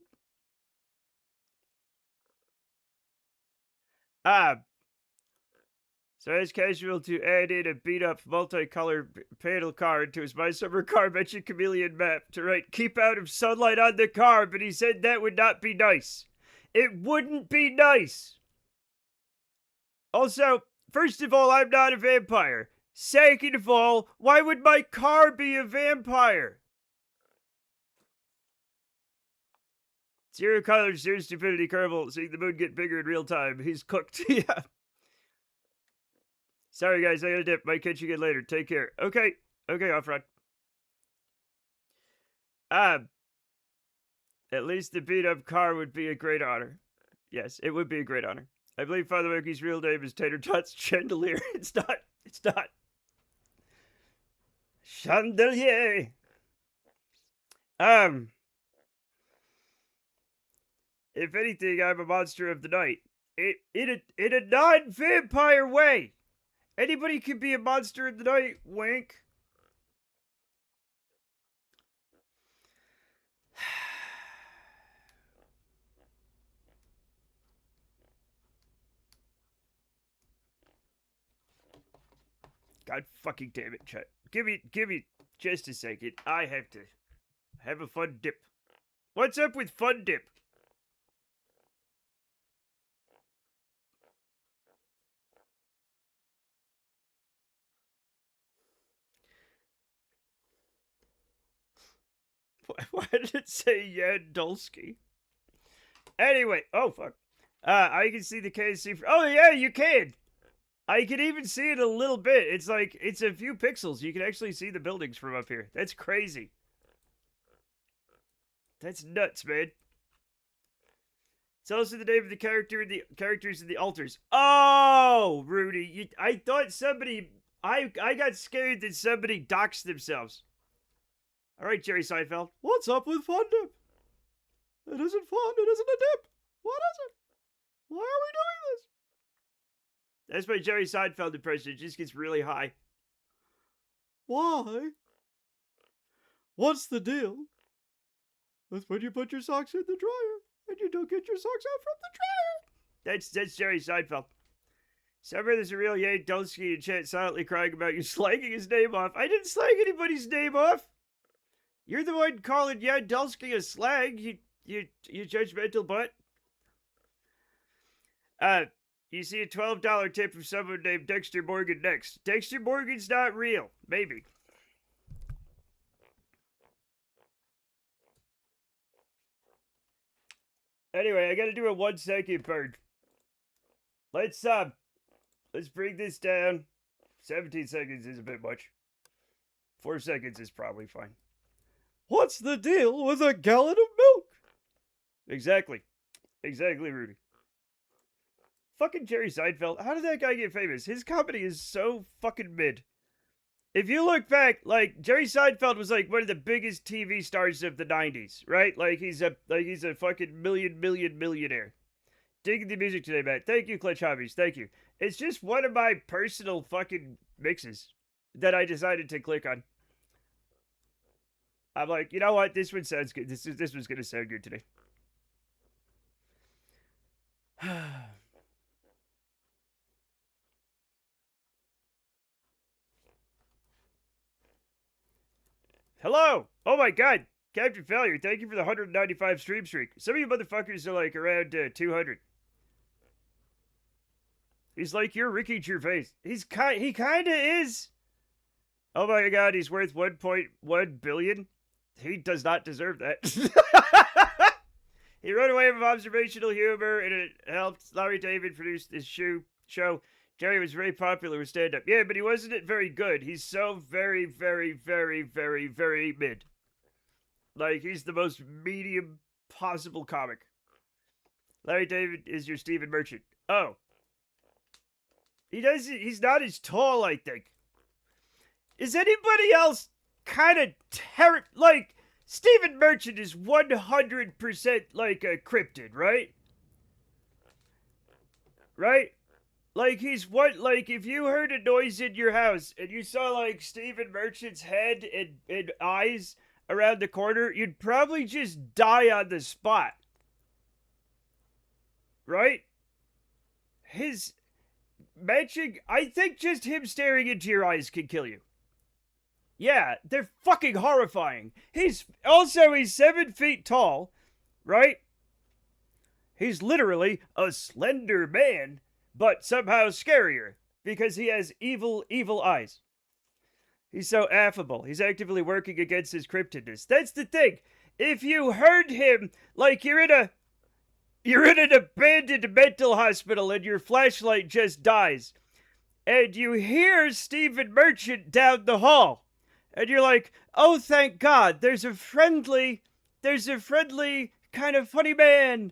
So as casual to add in a beat-up multicolored panel card to his My Summer Car Mention Chameleon map to write, keep out of sunlight on the car, but he said that would not be nice. It wouldn't be nice. Also, first of all, I'm not a vampire. Second of all, why would my car be a vampire? Zero colors, zero stupidity, Kerbal. Seeing the moon get bigger in real time. He's cooked. Yeah. Sorry, guys. I gotta dip. Might catch you again later. Take care. Okay. Okay, Off-Rod. At least the beat-up car would be a great honor. Yes, it would be a great honor. I believe Father Monkey's real name is Tater Tots Chandelier. It's not. It's not. Chandelier. If anything, I'm a monster of the night. In a non-vampire way. Anybody can be a monster of the night. Wink. God fucking damn it, Chet. Give me just a second. I have to have a fun dip. What's up with fun dip? Why did it say Yandolski? Anyway, oh fuck. I can see the KC. Oh yeah, you can. I can even see it a little bit. It's like, it's a few pixels. You can actually see the buildings from up here. That's crazy. That's nuts, man. It's also the name of the characters in the altars. Oh, Rudy, I thought somebody. I got scared that somebody doxed themselves. All right, Jerry Seinfeld. What's up with Fun Dip? It isn't fun. It isn't a dip. What is it? Why are we doing this? That's my Jerry Seinfeld impression. It just gets really high. Why? What's the deal with when you put your socks in the dryer and you don't get your socks out from the dryer? That's Jerry Seinfeld. Somewhere there's a real Yay Dulski in chat silently crying about you slanging his name off. I didn't slang anybody's name off. You're the one calling Yay Dulski a slang. You judgmental butt. You see a $12 tip from someone named Dexter Morgan next. Dexter Morgan's not real. Maybe. Anyway, I gotta do a 1 second burn. Let's bring this down. 17 seconds is a bit much. 4 seconds is probably fine. What's the deal with a gallon of milk? Exactly, Rudy. Fucking Jerry Seinfeld. How did that guy get famous? His comedy is so fucking mid. If you look back, like, Jerry Seinfeld was like one of the biggest TV stars of the 90s, right? Like he's a fucking millionaire. Digging the music today, Matt. Thank you, Clutch Hobbies. Thank you. It's just one of my personal fucking mixes that I decided to click on. I'm like, you know what? This one sounds good. This one's gonna sound good today. Hello! Oh my god! Captain Failure, thank you for the 195 stream streak. Some of you motherfuckers are like around 200. He's like your Ricky Gervais. He kinda is. Oh my god, he's worth 1.1 billion? He does not deserve that. He wrote away with observational humor, and it helped Larry David produce this show. Jerry was very popular with stand-up. Yeah, but he wasn't very good. He's so very, very, very, very, very mid. Like, he's the most medium possible comic. Larry David is your Stephen Merchant. Oh. He's not as tall, I think. Is anybody else kind of like, Stephen Merchant is 100% like a cryptid, right? Right? Like, he's what, like, if you heard a noise in your house and you saw, like, Stephen Merchant's head and eyes around the corner, you'd probably just die on the spot. Right? His matching, I think just him staring into your eyes can kill you. Yeah, they're fucking horrifying. He's 7 feet tall, right? He's literally a slender man, but somehow scarier because he has evil, evil eyes. He's so affable. He's actively working against his cryptidness. That's the thing. If you heard him, like you're in an abandoned mental hospital and your flashlight just dies, and you hear Stephen Merchant down the hall, and you're like, oh, thank God, there's a friendly kind of funny man,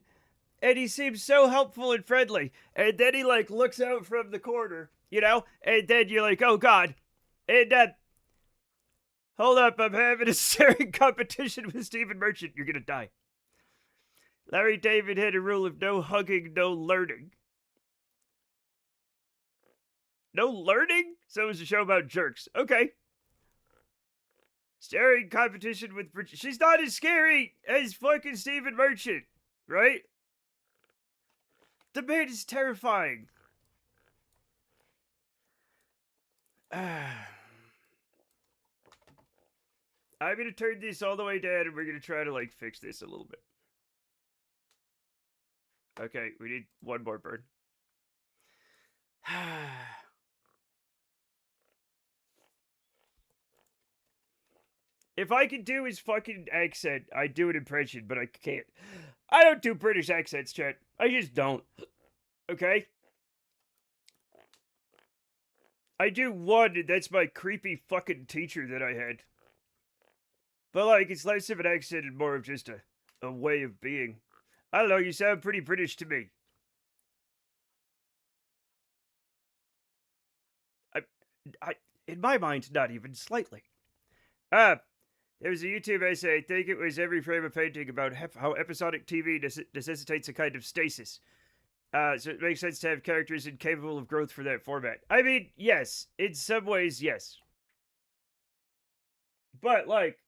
and he seems so helpful and friendly, and then he, like, looks out from the corner, you know, and then you're like, oh, God, and, hold up, I'm having a staring competition with Stephen Merchant, you're gonna die. Larry David had a rule of no hugging, no learning. No learning? So it was a show about jerks. Okay. Staring competition with... She's not as scary as fucking Stephen Merchant, right? The man is terrifying. I'm going to turn this all the way down and we're going to try to, like, fix this a little bit. Okay, we need one more burn. If I could do his fucking accent, I'd do an impression, but I can't. I don't do British accents, chat. I just don't. Okay? I do one, and that's my creepy fucking teacher that I had. But, like, it's less of an accent and more of just a way of being. I don't know, you sound pretty British to me. I in my mind, not even slightly. There was a YouTube essay, I think it was Every Frame of Painting, about how episodic TV necessitates a kind of stasis. So it makes sense to have characters incapable of growth for that format. I mean, yes. In some ways, yes. But, like,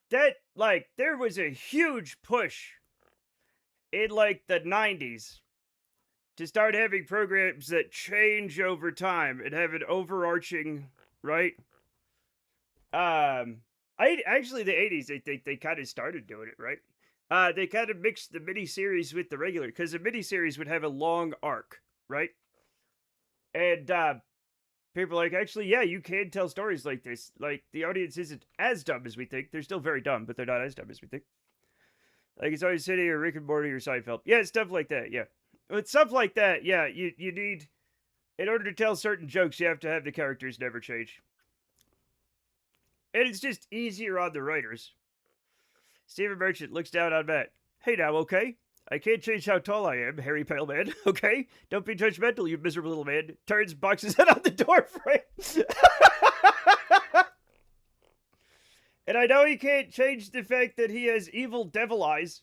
there was a huge push in, like, the 90s to start having programs that change over time and have an overarching, right? Actually, the 80s, I think they kind of started doing it, right? They kind of mixed the miniseries with the regular, because the miniseries would have a long arc, right? And people are like, actually, yeah, you can tell stories like this. Like, the audience isn't as dumb as we think. They're still very dumb, but they're not as dumb as we think. Like, it's always City or Rick and Morty or Seinfeld. Yeah, stuff like that, yeah. With stuff like that, yeah, you need, in order to tell certain jokes, you have to have the characters never change. And it's just easier on the writers. Stephen Merchant looks down on Matt. Hey now, okay? I can't change how tall I am, hairy pale man, okay? Don't be judgmental, you miserable little man. Turns, boxes head on the door frame. And I know he can't change the fact that he has evil devil eyes.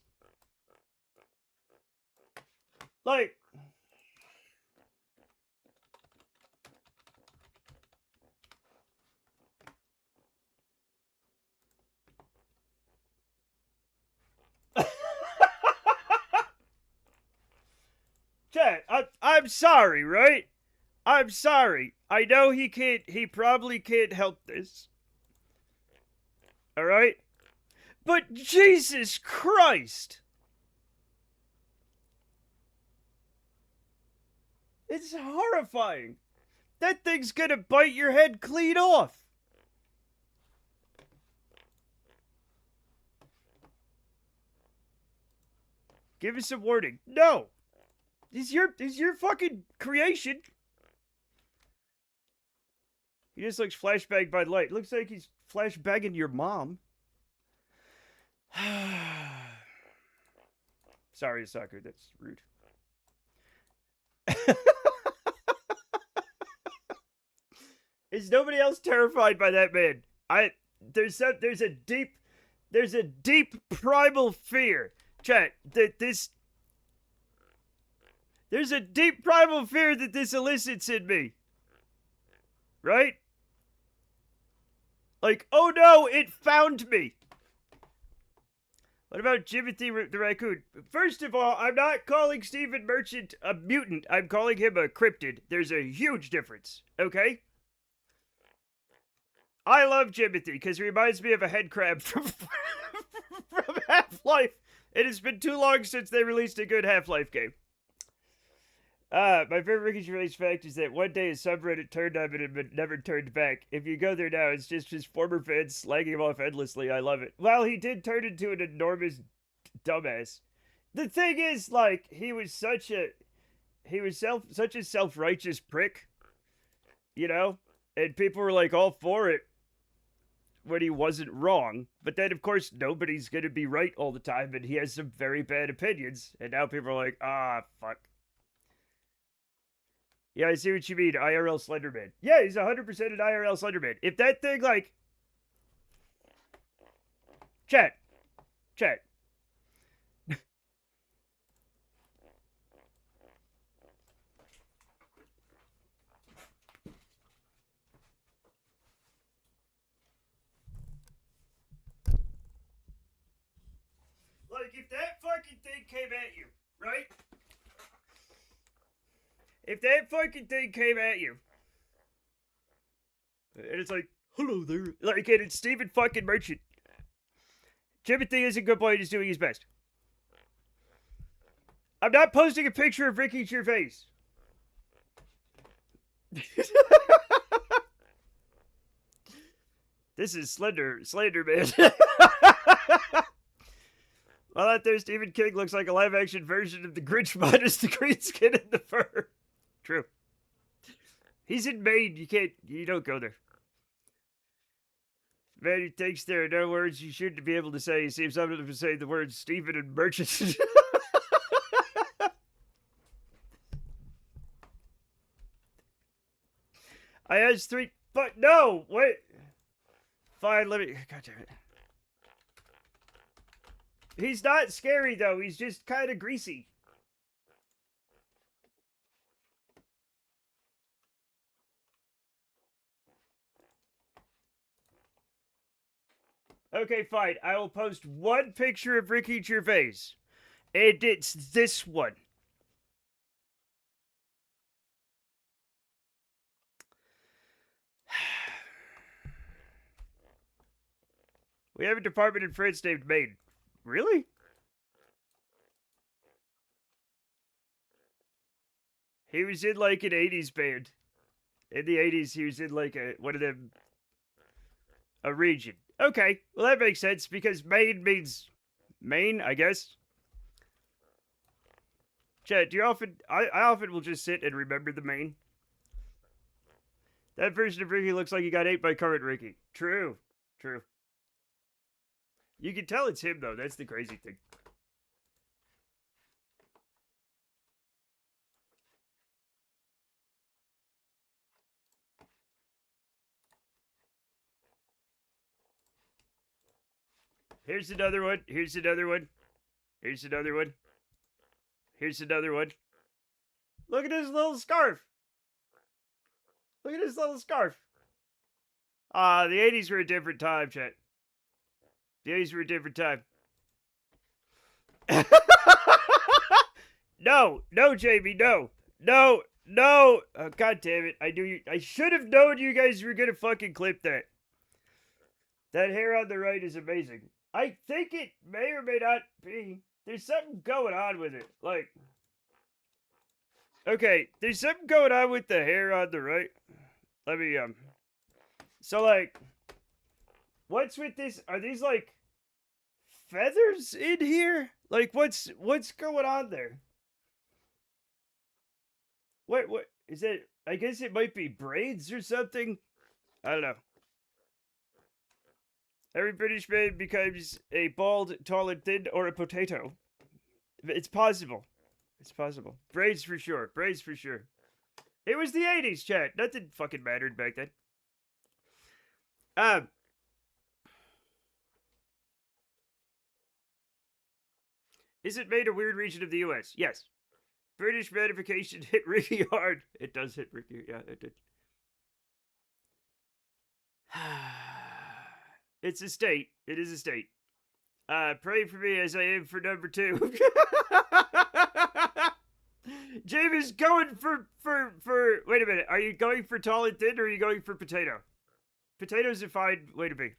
Like... Chat, I'm sorry, right? I'm sorry. I know he probably can't help this. Alright? But Jesus Christ! It's horrifying. That thing's gonna bite your head clean off. Give us some warning. No! He's your fucking creation. He just looks flashbanged by light. Looks like he's flashbanging your mom. Sorry, sucker. That's rude. Is nobody else terrified by that man? There's a deep primal fear. Chat, there's a deep primal fear that this elicits in me. Right? Like, oh no, it found me. What about Jimothy the Raccoon? First of all, I'm not calling Stephen Merchant a mutant. I'm calling him a cryptid. There's a huge difference, okay? I love Jimothy because he reminds me of a head crab from Half-Life. It has been too long since they released a good Half-Life game. My favorite Ricky Gervais fact is that one day his subreddit turned on him and never turned back. If you go there now, it's just his former fans slagging him off endlessly. I love it. Well, he did turn into an enormous dumbass. The thing is, like, he was such a self-righteous prick, you know? And people were, like, all for it when he wasn't wrong. But then, of course, nobody's gonna be right all the time, and he has some very bad opinions. And now people are like, fuck. Yeah, I see what you mean. IRL Slenderman. Yeah, he's 100% an IRL Slenderman. If that thing, like... Chat. like, if that fucking thing came at you, right? If that fucking thing came at you, and it's like, hello there, like, and it's Stephen fucking Merchant. Timothy is a good boy and is doing his best. I'm not posting a picture of Ricky Gervais. This is Slender Man. Well, out there, Stephen King looks like a live-action version of the Grinch minus the green skin and the fur. True. He's in Maine. You don't go there. Man, he thinks there are no words you shouldn't be able to say. He seems unable to say the words Stephen and Merchant. I asked 3, but no, wait. Fine, let me, god damn it. He's not scary, though. He's just kind of greasy. Okay, fine. I will post one picture of Ricky Gervais. And it's this one. We have a department in France named Maine. Really? He was in like an 80s band. In the 80s, he was in like one of them. A region. Okay, well that makes sense because Maine means Maine, I guess. Chat, do you often... I often will just sit and remember the Maine. That version of Ricky looks like he got ate by current Ricky. True. True. You can tell it's him, though. That's the crazy thing. Here's another one. Here's another one. Here's another one. Here's another one. Look at his little scarf. Look at his little scarf. The 80s were a different time, chat. The 80s were a different time. No, Jamie, no. No. Oh, god damn it. I should have known you guys were gonna fucking clip that. That hair on the right is amazing. I think it may or may not be. There's something going on with it. Like, okay, there's something going on with the hair on the right. Let me, so, like, what's with this? Are these, like, feathers in here? Like, what's going on there? What is it? I guess it might be braids or something. I don't know. Every British man becomes a bald, tall, and thin, or a potato. It's possible. It's possible. Braids for sure. Braids for sure. It was the 80s, chat. Nothing fucking mattered back then. Is it made a weird region of the U.S.? Yes. British ratification hit Ricky hard. It does hit Ricky. Yeah, it did. It's a state. It is a state. Pray for me as I am for number 2. Jamie's going for wait a minute. Are you going for tall and thin or are you going for potato? Potatoes are fine. Wait a minute.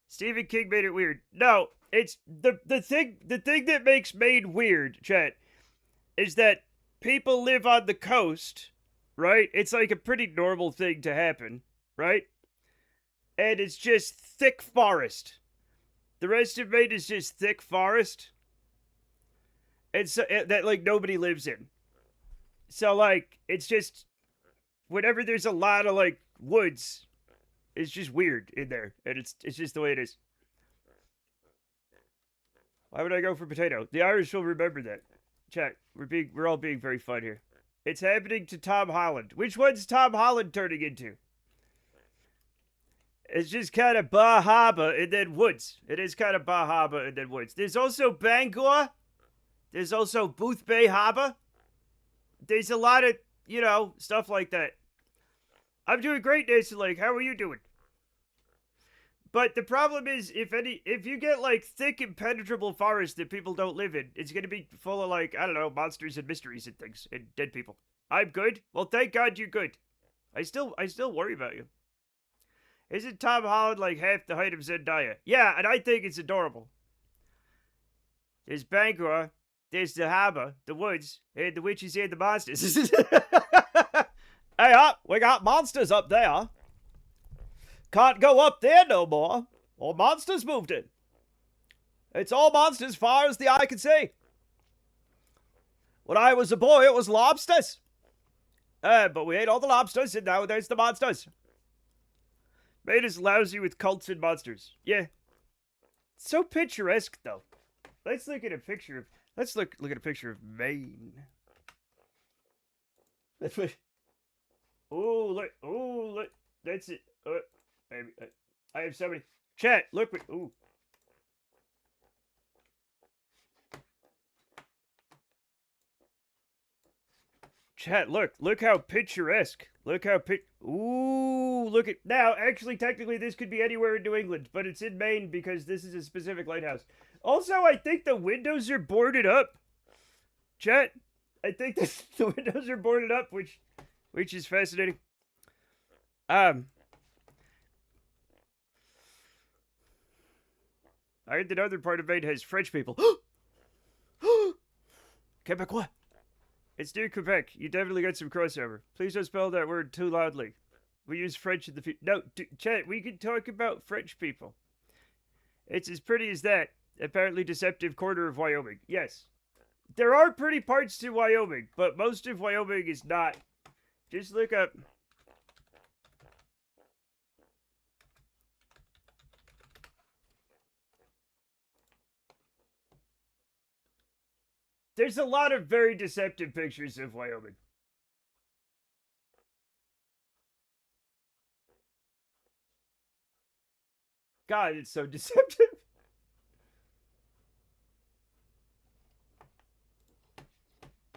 Stephen King made it weird. No, it's the thing that makes Maine weird, chat, is that people live on the coast, right? It's like a pretty normal thing to happen, right? And it's just thick forest. The rest of Maine is just thick forest. And so that like nobody lives in. So like it's just whenever there's a lot of like woods, it's just weird in there. And it's just the way it is. Why would I go for potato? The Irish will remember that. Chat, we're all being very fun here. It's happening to Tom Holland. Which one's Tom Holland turning into? It's just kind of Bahaba and then woods. It is kind of Bahaba and then woods. There's also Bangor. There's also Booth Bay Harbor. There's a lot of, stuff like that. I'm doing great, Nathan Lake. How are you doing? But the problem is, if you get like thick, impenetrable forest that people don't live in, it's gonna be full of like, I don't know, monsters and mysteries and things and dead people. I'm good. Well, thank God you're good. I still worry about you. Isn't Tom Holland like half the height of Zendaya? Yeah, and I think it's adorable. There's Bangor, there's the harbor, the woods, and the witches and the monsters. Hey, we got monsters up there. Can't go up there no more. All monsters moved in. It's all monsters as far as the eye can see. When I was a boy, it was lobsters. But we ate all the lobsters, and now there's the monsters. Made us lousy with cults and monsters. Yeah. So picturesque, though. Let's look at a picture of... Let's look at a picture of Maine. Ooh, look. Ooh, look. That's it. Baby, I have somebody. Chat, look. Ooh. Chat, look how picturesque. Look how Ooh, look at... Now, actually, technically, this could be anywhere in New England, but it's in Maine because this is a specific lighthouse. Also, I think the windows are boarded up. Chat, I think the windows are boarded up, which is fascinating. I heard the northern part of Maine has French people. Quebecois. It's near Quebec. You definitely got some crossover. Please don't spell that word too loudly. We use French in the future. No, chat, we can talk about French people. It's as pretty as that. Apparently deceptive corner of Wyoming. Yes. There are pretty parts to Wyoming, but most of Wyoming is not. Just look up... There's a lot of very deceptive pictures of Wyoming. God, it's so deceptive.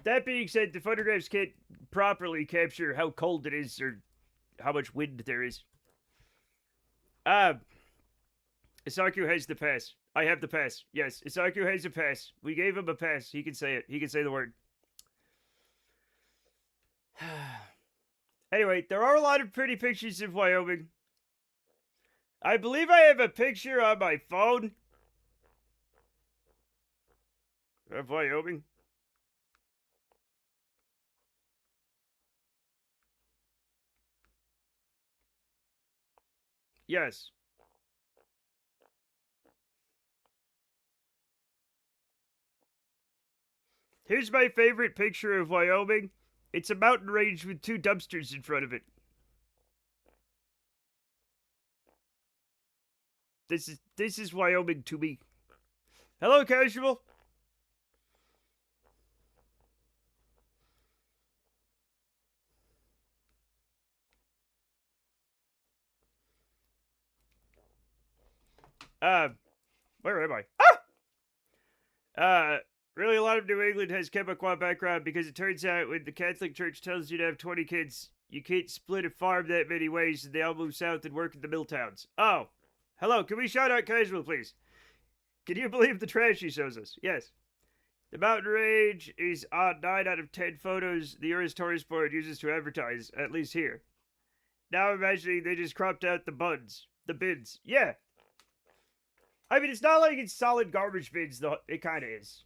That being said, the photographs can't properly capture how cold it is or how much wind there is. Isaku has the pass. I have the pass. Yes, Isaku has a pass. We gave him a pass. He can say it. He can say the word. Anyway, there are a lot of pretty pictures of Wyoming. I believe I have a picture on my phone of Wyoming. Yes. Here's my favorite picture of Wyoming. It's a mountain range with 2 dumpsters in front of it. This is Wyoming to me. Hello, Casual. Where am I? Really, a lot of New England has Quebecois background because it turns out when the Catholic Church tells you to have 20 kids, you can't split a farm that many ways, and they all move south and work in the mill towns. Oh. Hello, can we shout out Casual, please? Can you believe the trash he shows us? Yes. The mountain range is on 9 out of 10 photos the Earth's Tourist Board uses to advertise, at least here. Now I'm imagining they just cropped out the bins. Yeah. I mean, it's not like it's solid garbage bins, though. It kind of is.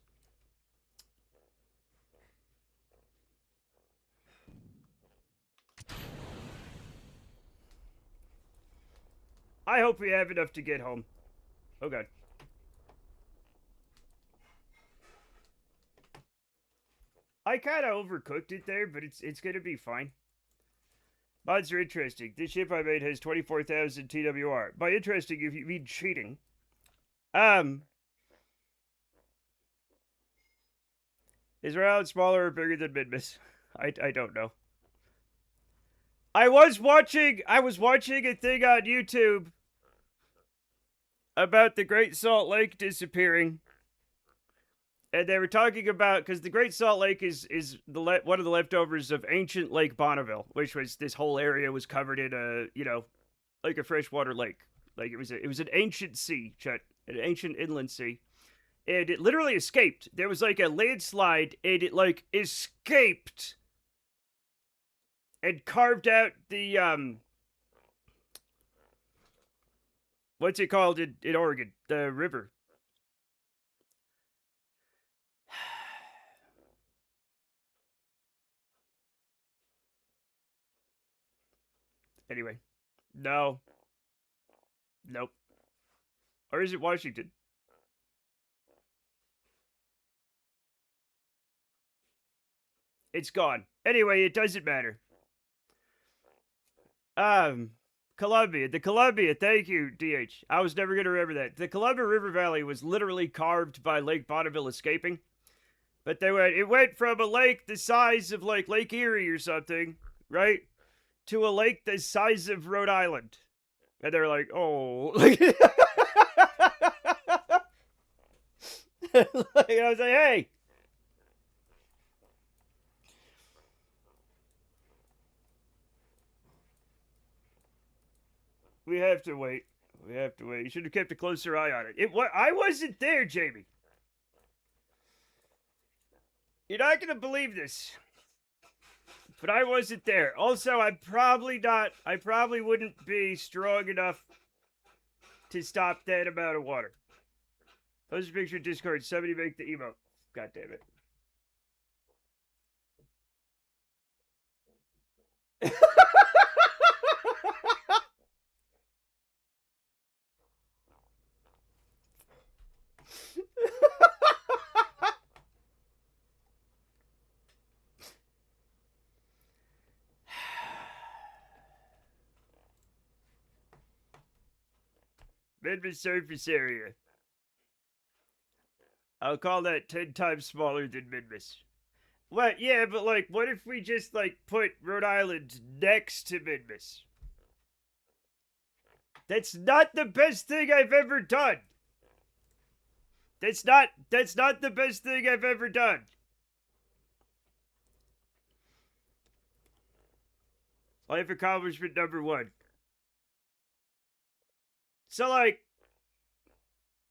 I hope we have enough to get home. Oh, God. I kind of overcooked it there, but it's going to be fine. Mods are interesting. This ship I made has 24,000 TWR. By interesting, if you mean cheating. Is Round smaller or bigger than Midmas? I don't know. I was watching a thing on YouTube about the Great Salt Lake disappearing. And they were talking about, because the Great Salt Lake is one of the leftovers of ancient Lake Bonneville, which was, this whole area was covered in a, like a freshwater lake. Like it was an ancient sea, Chet, an ancient inland sea, and it literally escaped. There was like a landslide, and it like escaped and carved out the what's it called in Oregon? The river. Anyway, no, nope. Or is it Washington? It's gone. Anyway, it doesn't matter. Um, Columbia. The Columbia. Thank you, DH. I was never going to remember that. The Columbia River Valley was literally carved by Lake Bonneville escaping. But it went from a lake the size of like Lake Erie or something, right? To a lake the size of Rhode Island. And they're like, oh. Like, I was like, hey. We have to wait. We have to wait. You should have kept a closer eye on it. I wasn't there, Jamie. You're not going to believe this. But I wasn't there. Also, I probably wouldn't be strong enough to stop that amount of water. Post a picture of Discord. Somebody make the emote. God damn it. Memphis surface area. I'll call that 10 times smaller than Memphis. What? Yeah, but like, what if we just like put Rhode Island next to Memphis? That's not the best thing I've ever done. That's not the best thing I've ever done. Life accomplishment number 1. So like,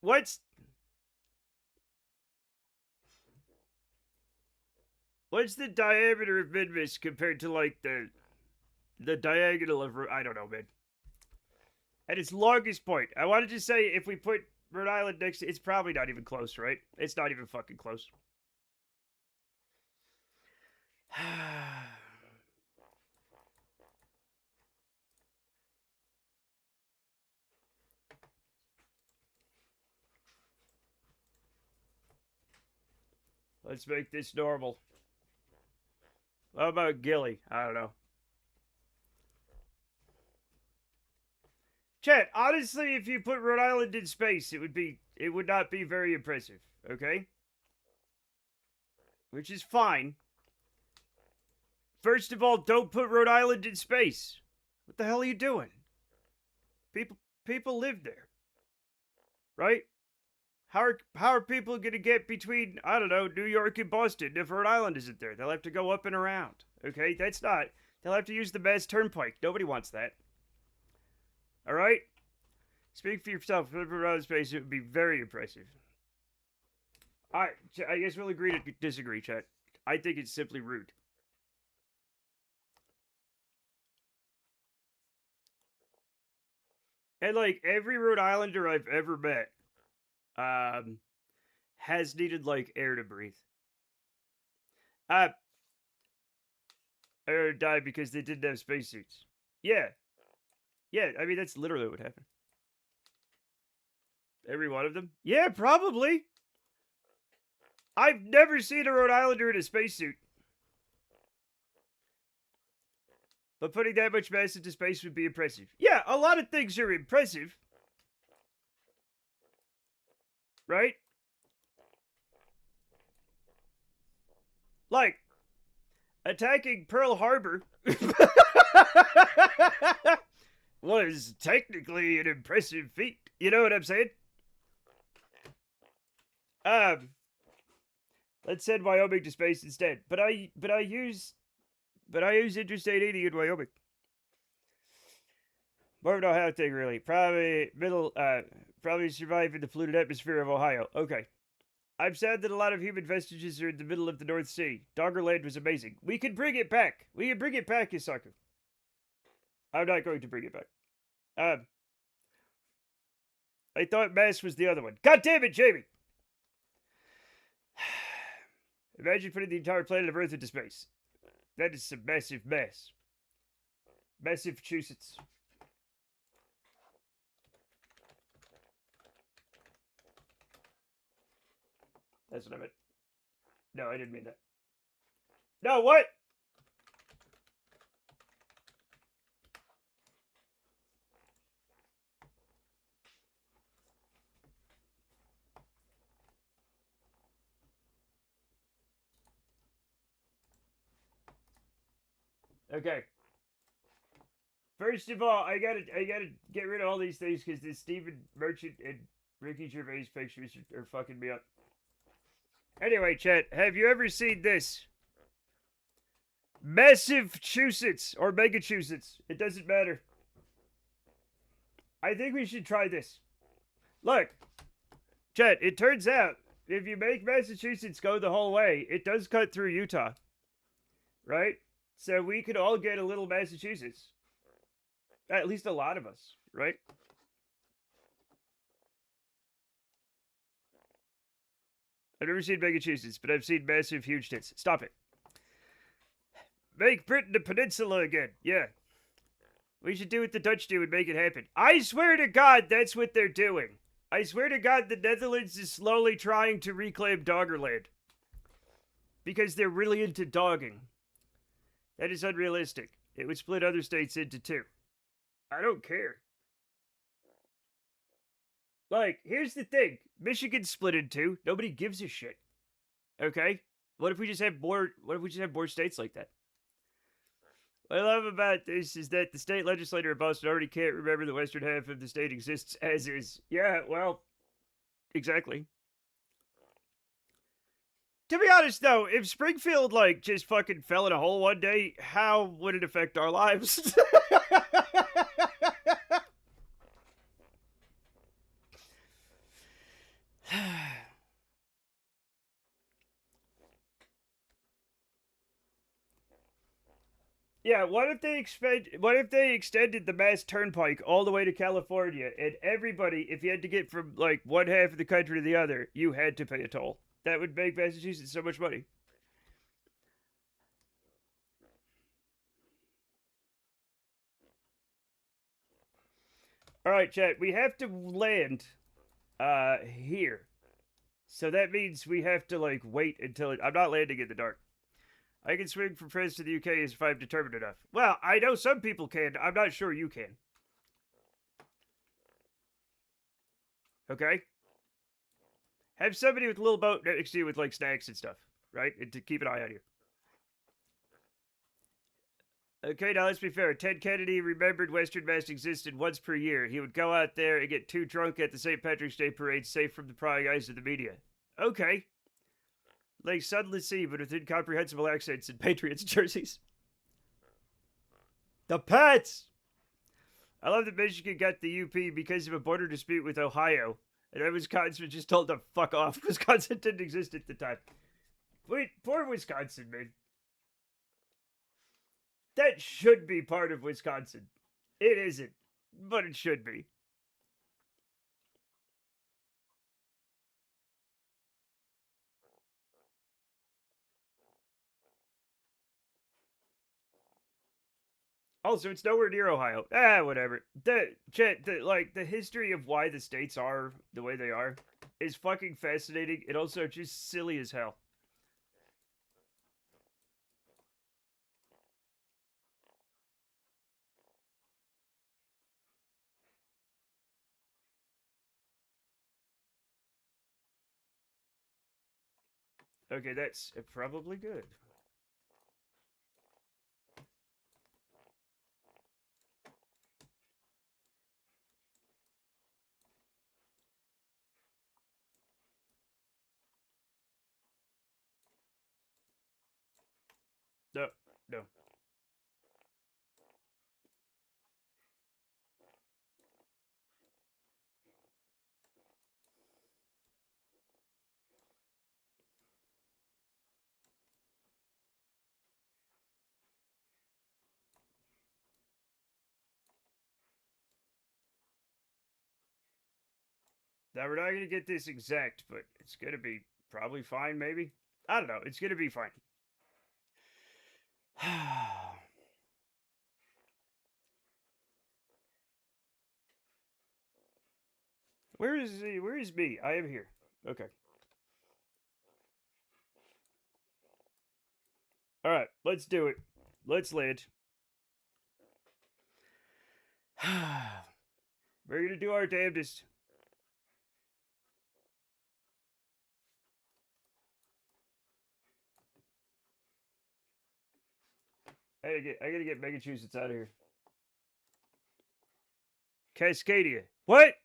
what's the diameter of Memphis compared to like the diagonal of I don't know, man. At its longest point, I wanted to say if we put Rhode Island next to it's probably not even close, right? It's not even fucking close. Let's make this normal. How about Gilly? I don't know. Chat, honestly, if you put Rhode Island in space, it would not be very impressive, okay? Which is fine. First of all, don't put Rhode Island in space. What the hell are you doing? People live there. Right? How are people going to get between, I don't know, New York and Boston if Rhode Island isn't there? They'll have to go up and around. Okay? They'll have to use the Mass Turnpike. Nobody wants that. All right? Speak for yourself. If you Rhode Island space, it would be very impressive. All right. I guess we'll agree to disagree, chat. I think it's simply rude. And like every Rhode Islander I've ever met, has needed like air to breathe. Or died because they didn't have spacesuits. Yeah. Yeah, I mean that's literally what happened. Every one of them? Yeah, probably. I've never seen a Rhode Islander in a spacesuit. But putting that much mass into space would be impressive. Yeah, a lot of things are impressive. Right? Like, attacking Pearl Harbor was technically an impressive feat. You know what I'm saying? Let's send Wyoming to space instead. But I use Interstate 80 in Wyoming. More of an Ohio thing, really. Probably survive in the polluted atmosphere of Ohio. Okay. I'm sad that a lot of human vestiges are in the middle of the North Sea. Doggerland was amazing. We can bring it back. We can bring it back, Isaku. I'm not going to bring it back. Um, I thought Mass was the other one. God damn it, Jamie! Imagine putting the entire planet of Earth into space. That is some massive mess. Massachusetts. That's what I meant. No, I didn't mean that. No, what? Okay. First of all, I gotta get rid of all these things because this Stephen Merchant and Ricky Gervais pictures are fucking me up. Anyway, chat, have you ever seen this? Massachusetts or Megachusetts. It doesn't matter. I think we should try this. Look, chat, it turns out if you make Massachusetts go the whole way, it does cut through Utah. Right? So we could all get a little Massachusetts. At least a lot of us, right? I've never seen Megachusetts, but I've seen massive, huge tits. Stop it. Make Britain a peninsula again. Yeah. We should do what the Dutch do and make it happen. I swear to God, that's what they're doing. I swear to God, the Netherlands is slowly trying to reclaim Doggerland. Because they're really into dogging. That is unrealistic. It would split other states into two. I don't care. Like, here's the thing. Michigan's split in two. Nobody gives a shit. Okay? What if we just have more states like that? What I love about this is that the state legislator in Boston already can't remember the western half of the state exists as is. Yeah, well, exactly. To be honest, though, if Springfield, like, just fucking fell in a hole one day, how would it affect our lives? Yeah, what if they extended the Mass Turnpike all the way to California and everybody, if you had to get from like one half of the country to the other, you had to pay a toll. That would make Massachusetts so much money. All right, chat, we have to land here. So that means we have to like wait until I'm not landing in the dark. I can swing from France to the UK if I'm determined enough. Well, I know some people can. I'm not sure you can. Okay? Have somebody with a little boat next to you with like snacks and stuff, right? And to keep an eye on you. Okay, now let's be fair. Ted Kennedy remembered Western Mass existed once per year. He would go out there and get too drunk at the St. Patrick's Day parade, safe from the prying eyes of the media. Okay. Like Sunless Sea, but with incomprehensible accents and Patriots jerseys. The Pats! I love that Michigan got the UP because of a border dispute with Ohio. And then Wisconsin was just told to fuck off. Wisconsin didn't exist at the time. Wait, poor Wisconsin, man. That should be part of Wisconsin. It isn't, but it should be. Also, it's nowhere near Ohio. Whatever. The history of why the states are the way they are is fucking fascinating and also just silly as hell. Okay, that's probably good. No, no. that we're not going to get this exact, but it's going to be probably fine, maybe. I don't know. It's going to be fine. Where is he? Where is me? I am here. Okay. All right, let's do it. Let's land. We're going to do our damnedest. I gotta get Massachusetts out of here. Cascadia. What?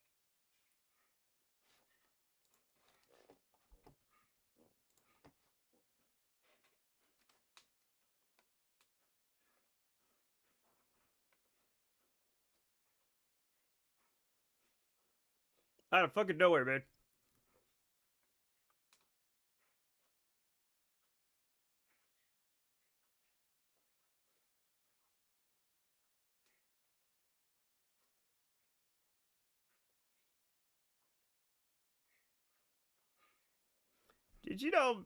Out of fucking nowhere, man. Did you know,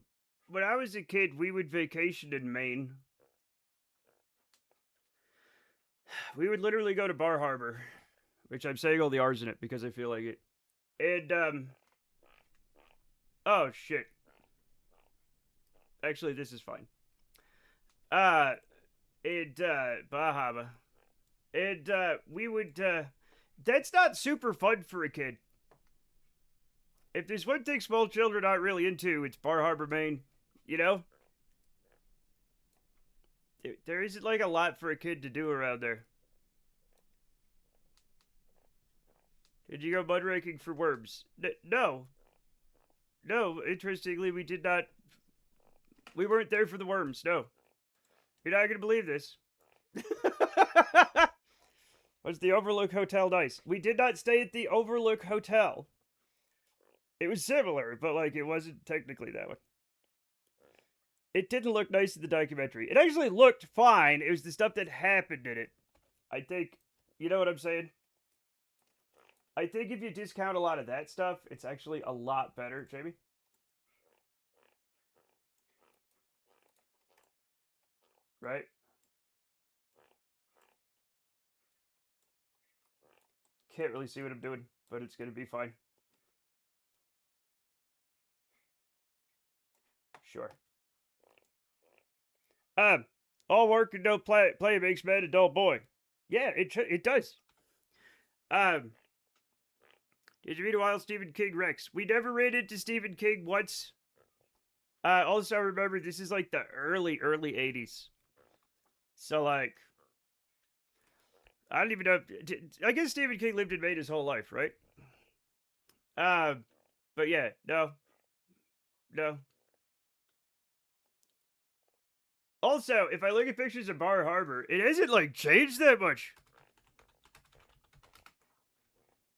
when I was a kid, we would vacation in Maine? We would literally go to Bar Harbor, which I'm saying all the R's in it because I feel like it. And, oh shit. Actually, this is fine. Bar Harbor. And, we would, that's not super fun for a kid. If there's one thing small children aren't really into, it's Bar Harbor, Maine. You know? There isn't like a lot for a kid to do around there. Did you go mudraking for worms? No. No, interestingly, we did not. We weren't there for the worms, no. You're not going to believe this. Was the Overlook Hotel nice? We did not stay at the Overlook Hotel. It was similar, but like it wasn't technically that one. It didn't look nice in the documentary. It actually looked fine. It was the stuff that happened in it. I think, you know what I'm saying? I think if you discount a lot of that stuff, it's actually a lot better, Jamie. Right? Can't really see what I'm doing, but it's going to be fine. Sure. All work and no play makes man a dull boy. Yeah, it does. Did you read a while Stephen King Rex? We never ran into Stephen King once. Also remember this is like the early 80s. So like, I don't even know. I guess Stephen King lived in Maine his whole life, right? But yeah, no. Also, if I look at pictures of Bar Harbor, it hasn't like changed that much.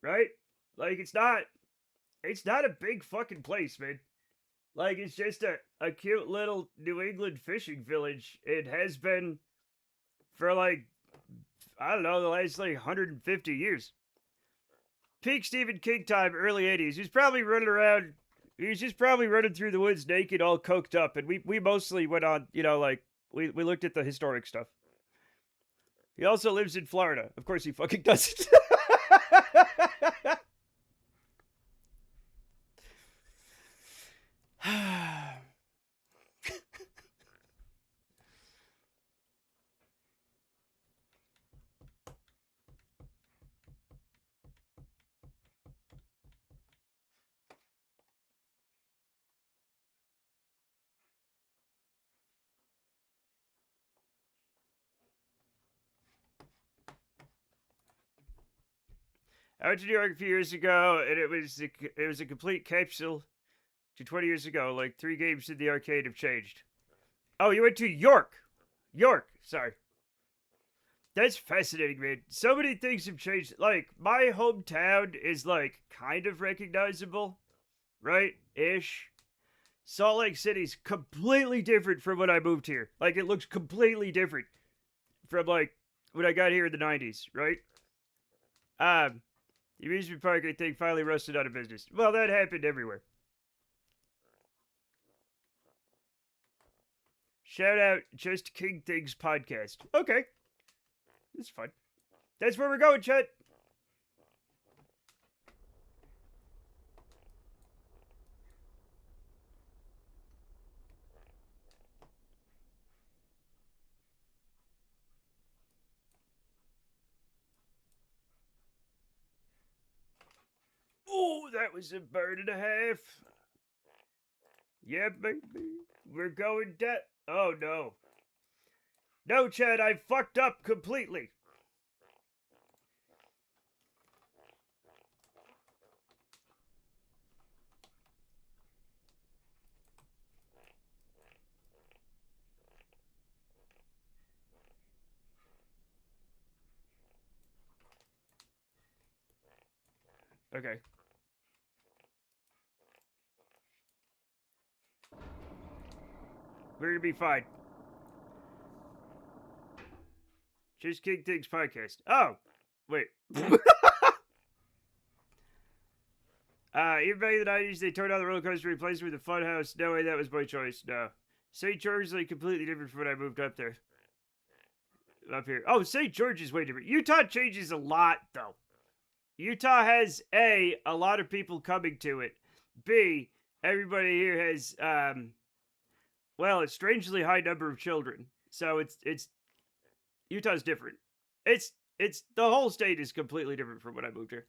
Right? Like it's not a big fucking place, man. Like it's just a cute little New England fishing village. It has been for like, I don't know, the last like 150 years. Peak Stephen King time, early 80s. He's probably running around. He's just probably running through the woods naked, all coked up. And we mostly went on, you know, like, we looked at the historic stuff. He also lives in Florida. Of course he fucking doesn't. I went to New York a few years ago, and it was a complete capsule to 20 years ago. Like 3 games in the arcade have changed. Oh, you went to York. York, sorry. That's fascinating, man. So many things have changed. Like, my hometown is, like, kind of recognizable, right? Ish. Salt Lake City's completely different from when I moved here. Like, it looks completely different from, like, when I got here in the 90s, right? The amusement park, I think, finally rusted out of business. Well, that happened everywhere. Shout out Just King Things podcast. Okay. That's fun. That's where we're going, Chet. Oh, that was a bird and a half. Yeah, baby. We're going down. Oh, no. No, Chad, I fucked up completely. Okay. We're gonna be fine. Just King Things podcast. Oh, wait. Even back in the 90s, they turned on the roller coaster, replaced it with a fun house. No way, that was my choice. No. St. George is like completely different from when I moved up there. Up here. Oh, St. George is way different. Utah changes a lot, though. Utah has a lot of people coming to it. B, everybody here has well, a strangely high number of children. So it's Utah's different. It's the whole state is completely different from when I moved here.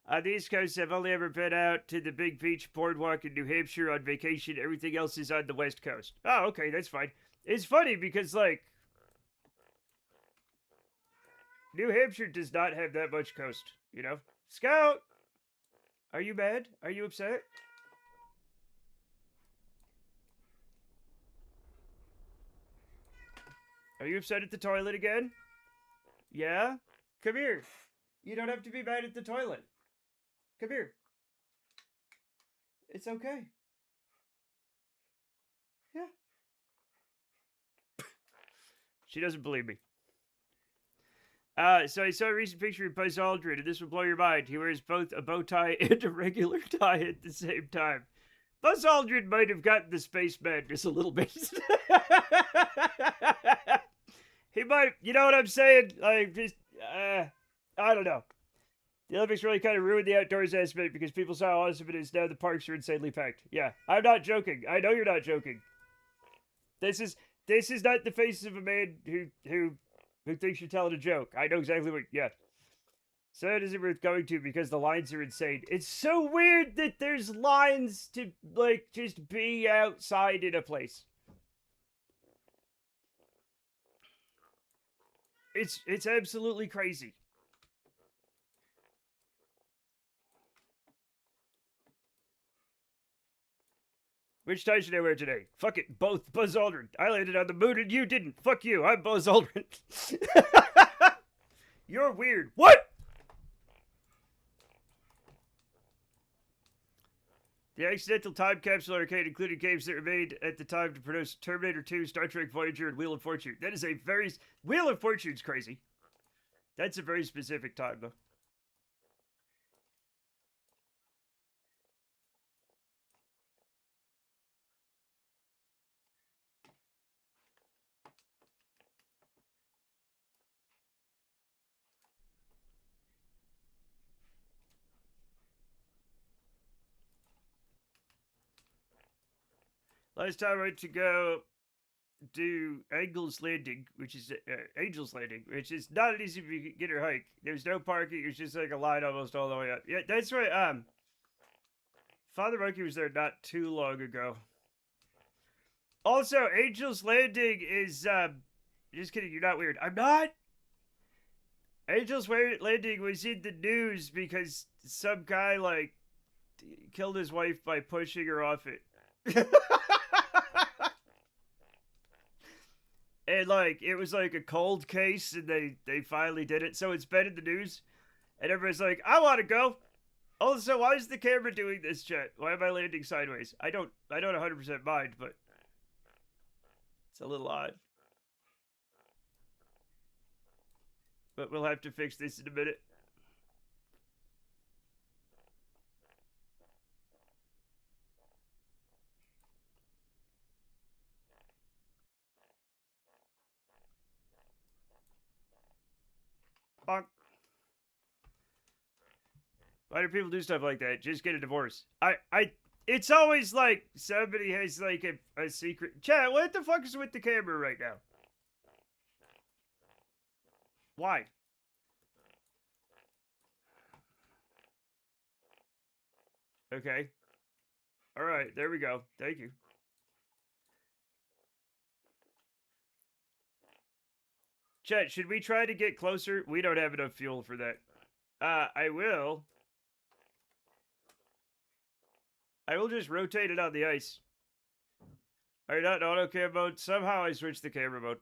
The East Coast, I've only ever been out to the Big Beach Boardwalk in New Hampshire on vacation. Everything else is on the West Coast. Oh, okay, that's fine. It's funny because, like, New Hampshire does not have that much coast, you know? Scout! Are you mad? Are you upset? Are you upset at the toilet again? Yeah? Come here. You don't have to be mad at the toilet. Come here. It's okay. Yeah. She doesn't believe me. So I saw a recent picture of Buzz Aldrin, and this will blow your mind. He wears both a bow tie and a regular tie at the same time. Buzz Aldrin might have gotten the space madness a little bit. He might, you know what I'm saying? Like, just, I don't know. The Olympics really kind of ruined the outdoors aspect because people saw how awesome it is. Now the parks are insanely packed. Yeah, I'm not joking. I know you're not joking. This is not the face of a man who thinks you're telling a joke. I know exactly what. Yeah. So it isn't worth going to because the lines are insane. It's so weird that there's lines to like just be outside in a place. It's absolutely crazy. Which tie should I wear today? Fuck it, both. Buzz Aldrin. I landed on the moon and you didn't. Fuck you. I'm Buzz Aldrin. You're weird. What? The accidental time capsule arcade included games that were made at the time to produce Terminator 2, Star Trek Voyager, and Wheel of Fortune. That is a very... Wheel of Fortune's crazy. That's a very specific time, though. Last time I went to go do Angel's Landing, which is Angel's Landing, which is not an easy beginner hike. There's no parking. It's just like a line almost all the way up. Yeah, that's right. Father Monkey was there not too long ago. Also, Angel's Landing is just kidding. You're not weird. I'm not. Angel's Landing was in the news because some guy like killed his wife by pushing her off it. And like it was like a cold case and they finally did it. So it's been in the news and everybody's like, I want to go. Also, why is the camera doing this, Chet? Why am I landing sideways? I don't 100% mind, but it's a little odd. But we'll have to fix this in a minute. Bonk. Why do people do stuff like that? Just get a divorce. It's always like somebody has like a secret. Chat, what the fuck is with the camera right now? Why? Okay. All right, there we go. Thank you. Chat, should we try to get closer? We don't have enough fuel for that. I will. I will just rotate it on the ice. Are you not in auto cam mode? Somehow I switched the camera mode.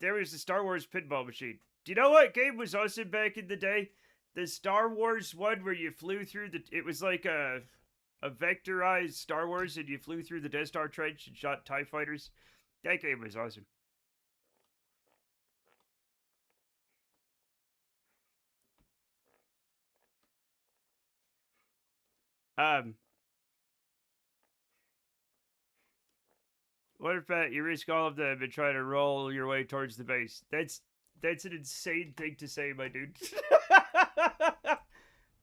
There was the Star Wars pinball machine. Do you know what game was awesome back in the day? The Star Wars one where you flew through the... It was like a vectorized Star Wars and you flew through the Death Star trench and shot TIE fighters. That game was awesome. What if you risk all of them and try to roll your way towards the base? That's an insane thing to say, my dude.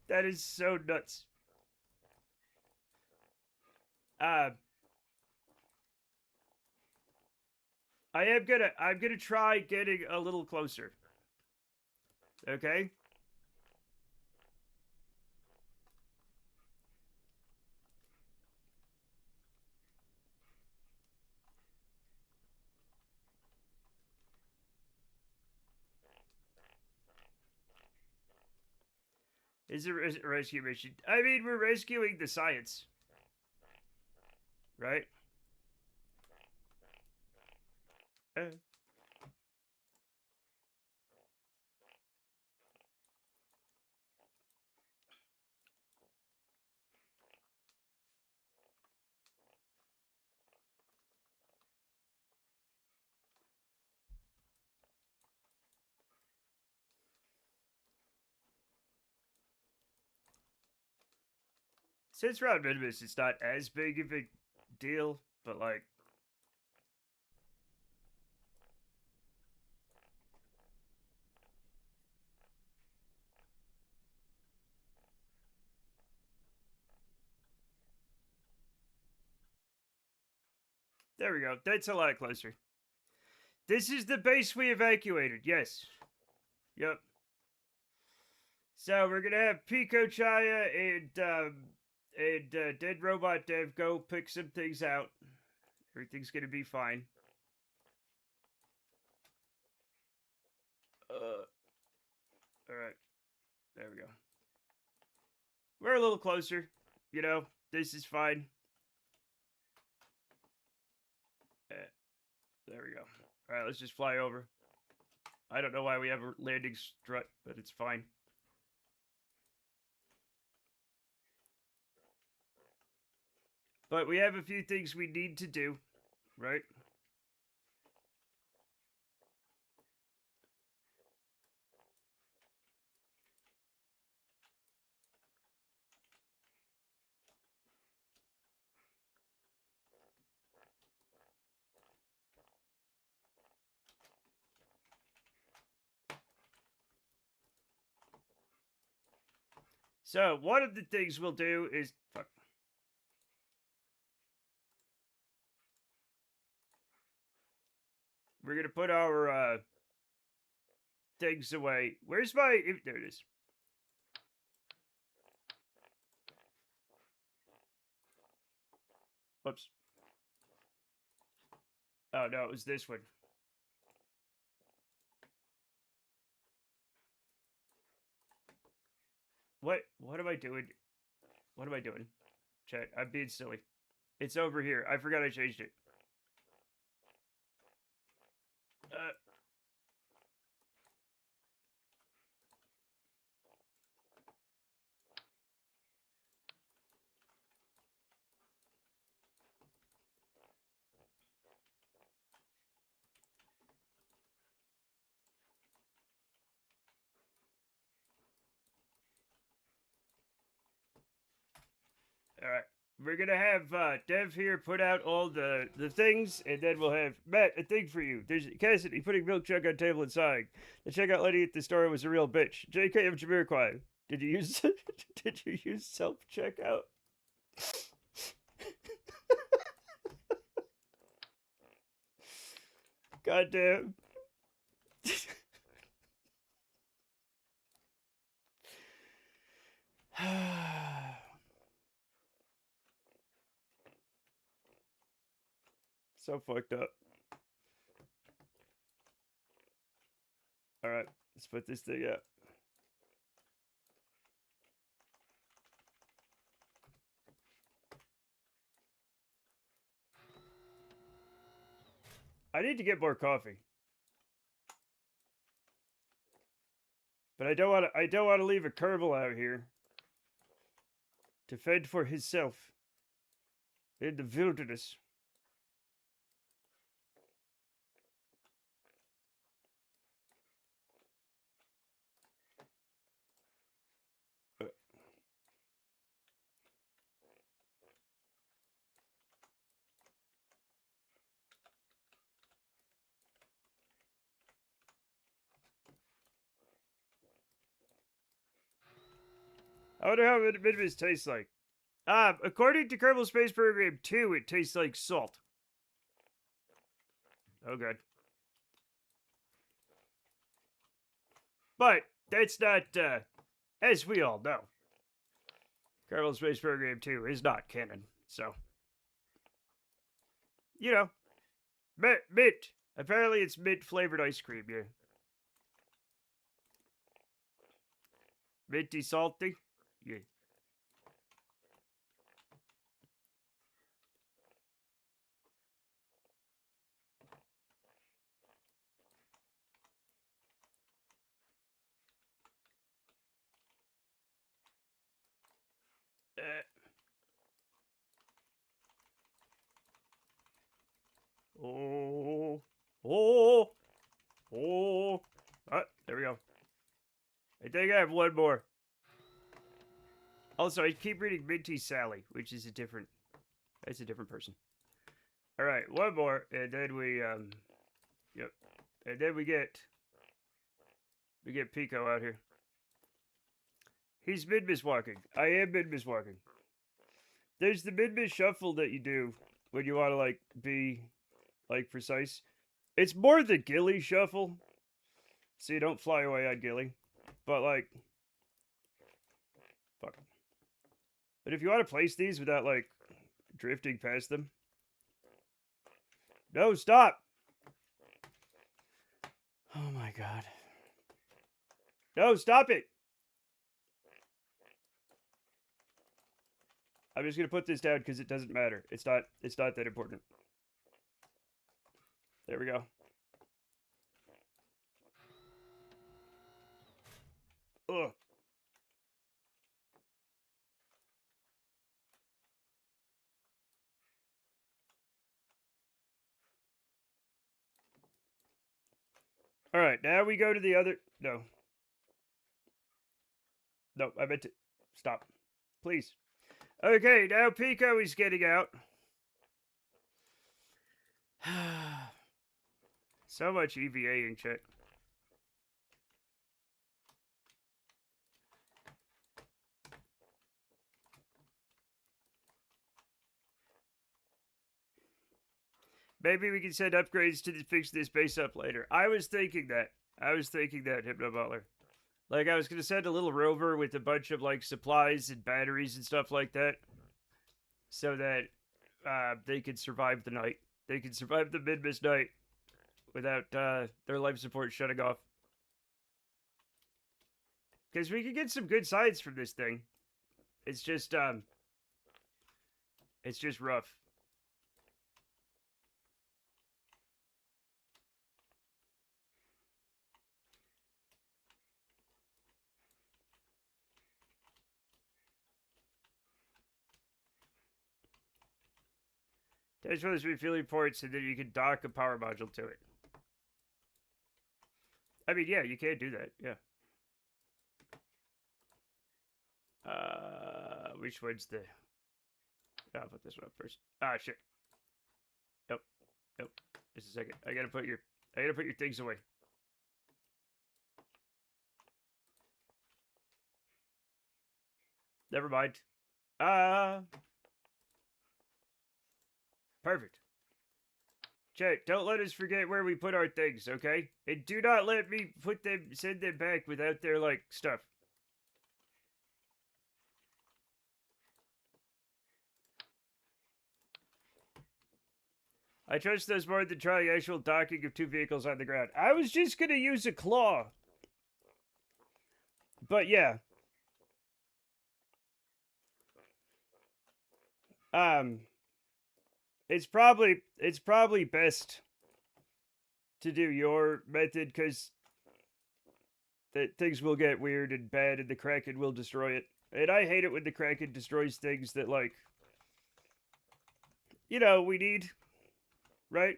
That is so nuts. I'm gonna try getting a little closer. Okay? It's a rescue mission. I mean, we're rescuing the science. Right? Since we're on Minimus, it's not as big of a deal, but like... There we go. That's a lot closer. This is the base we evacuated. Yes. Yep. So we're gonna have Pico Chaya and Dead Robot Dev go pick some things out. Everything's gonna be fine. All right. There we go. We're a little closer. You know, this is fine. There we go. All right, let's just fly over. I don't know why we have a landing strut, but it's fine. But we have a few things we need to do, right? So, one of the things we'll do is... Fuck. We're gonna put our, things away. Where's my... There it is. Whoops. Oh, no, it was this one. What am I doing? What am I doing? Chat, I'm being silly. It's over here. I forgot I changed it. Alright. we're gonna have Dev here put out all the things, and then we'll have Matt a thing for you. There's Cassidy putting milk jug on table inside. The checkout lady at the store was a real bitch. JK of Jamiroquai. Did you use did you use self checkout? Goddamn. So fucked up. Alright, let's put this thing up. I need to get more coffee. But I don't want to leave a Kerbal out here to fend for himself in the wilderness. I wonder how Midwest tastes like. According to Kerbal Space Program 2, it tastes like salt. Oh, God. But that's not, as we all know, Kerbal Space Program 2 is not canon, so. You know, mint. Apparently it's mint flavored ice cream, yeah. Minty salty? Yeah. Oh, oh, oh. There we go. I think I have one more. Also, I keep reading Minty Sally, which is that's a different person. All right, one more, and then yep. And then we get Pico out here. He's mid-miss walking. I am mid-miss walking. There's the mid-miss shuffle that you do when you want to, like, be, like, precise. It's more the ghillie shuffle, so you don't fly away on ghillie. But, like, fuck. But if you want to place these without, like, drifting past them. No, stop! Oh my god. No, stop it! I'm just gonna put this down because it doesn't matter. It's not that important. There we go. Ugh. Alright, now we go to the other... No. No, I meant to... Stop. Please. Okay, now Pico is getting out. So much EVA-ing shit. Maybe we can send upgrades to fix this base up later. I was thinking that, Hypno Butler. Like, I was going to send a little rover with a bunch of, like, supplies and batteries and stuff like that. So that they could survive the night. They could survive the mid-miss night without their life support shutting off. Because we could get some good science from this thing. It's just rough. That's for those refueling ports, and then you can dock a power module to it. I mean, yeah, you can do that, yeah. Which one's the... I'll put this one up first. Ah, shit. Nope. Nope. Just a second. I gotta put your things away. Never mind. Perfect. Chat, don't let us forget where we put our things, okay? And do not let me send them back without their, like, stuff. I trust those more than trying actual docking of two vehicles on the ground. I was just gonna use a claw. But yeah. It's probably best to do your method, because things will get weird and bad and the Kraken will destroy it. And I hate it when the Kraken destroys things that, like, you know, we need, right?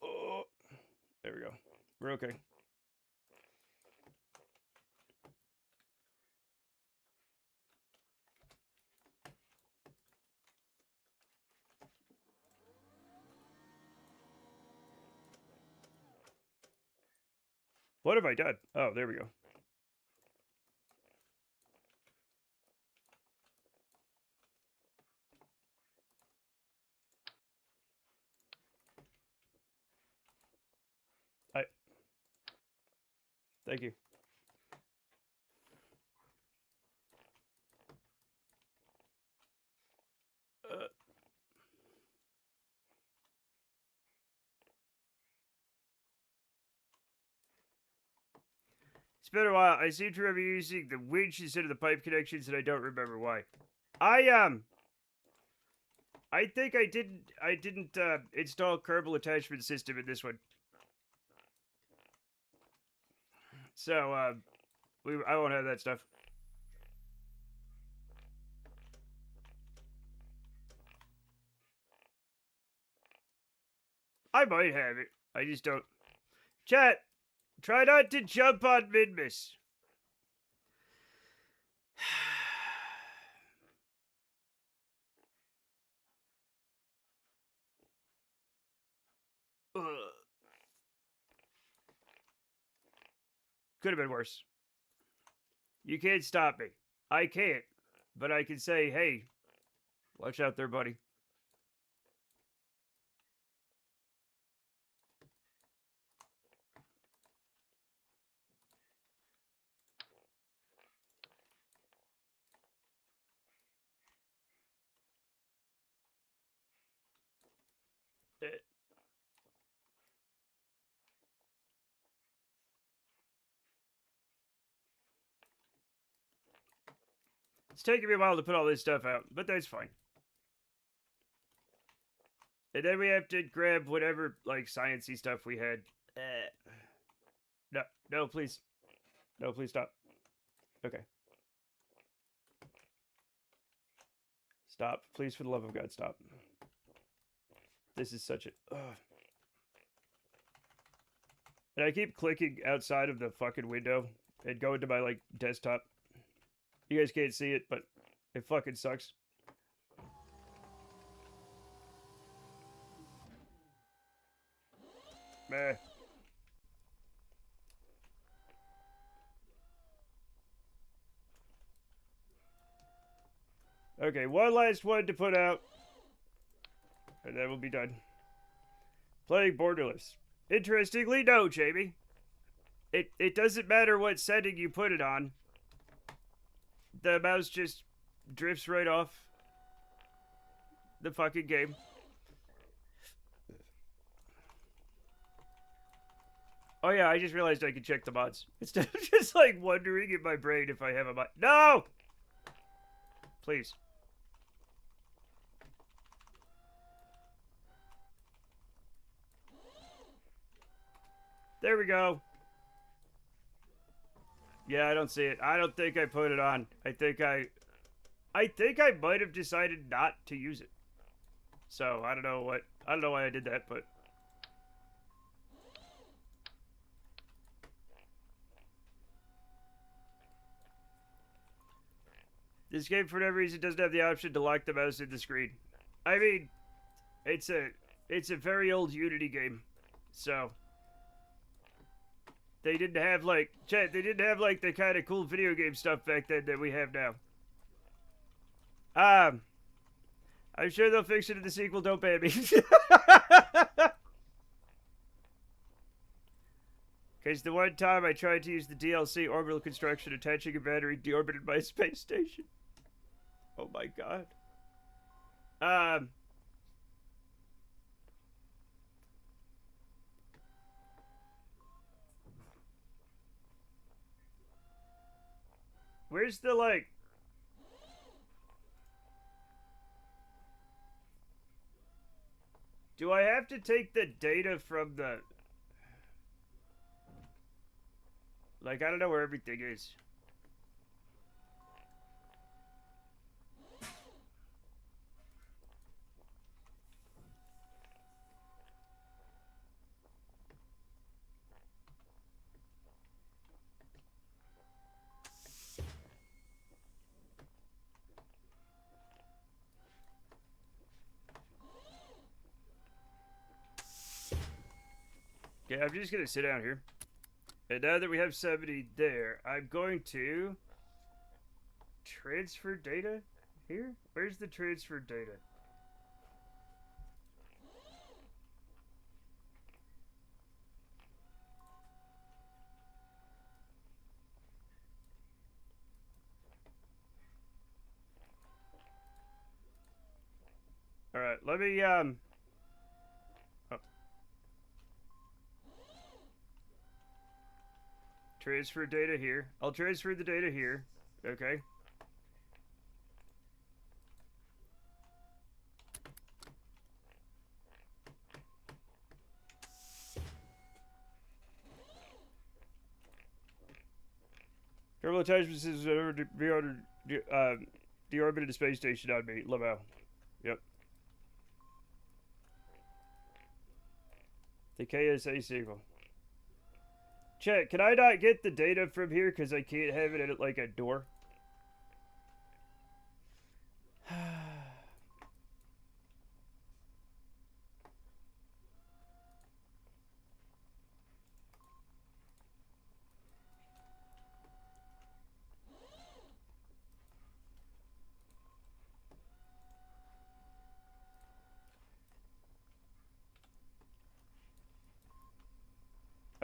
Oh, there we go. We're okay. What have I done? Oh, there we go. Thank you. It's been a while. I seem to remember using the winch instead of the pipe connections, and I don't remember why. I think I didn't install Kerbal attachment system in this one. So, I won't have that stuff. I might have it. I just don't. Chat, try not to jump on Minmus. Could have been worse. You can't stop me. I can't. But I can say, hey, watch out there, buddy. It's taking me a while to put all this stuff out, but that's fine. And then we have to grab whatever, like, sciencey stuff we had. No, please. No, please stop. Okay. Stop. Please, for the love of God, stop. This is such a... And I keep clicking outside of the fucking window and going to my, like, desktop. You guys can't see it, but it fucking sucks. Meh. Okay, one last one to put out. And then we'll be done. Playing Borderless. Interestingly, no, Jamie. It doesn't matter what setting you put it on. The mouse just drifts right off the fucking game. Oh yeah, I just realized I could check the mods. Instead of just like wondering in my brain if I have a mod. No! Please. There we go. Yeah, I don't see it. I don't think I put it on. I think I might have decided not to use it. So I don't know why I did that, but this game for whatever reason doesn't have the option to lock the mouse in the screen. I mean, it's a very old Unity game, so they didn't have like the kind of cool video game stuff back then that we have now. I'm sure they'll fix it in the sequel. Don't ban me. Because the one time I tried to use the DLC orbital construction attaching a battery deorbited my space station. Oh my god. Where's the like... Do I have to take the data from the... Like, I don't know where everything is. Okay, I'm just gonna sit down here. And now that we have 70 there, I'm going to transfer data here? Where's the transfer data? Alright, let me, oh. Transfer data here. I'll transfer the data here. Okay. Kerbal attachments is deorbited a space station on me. Lamau. Yep. The KSA sequel. Chat, can I not get the data from here because I can't have it at like a door?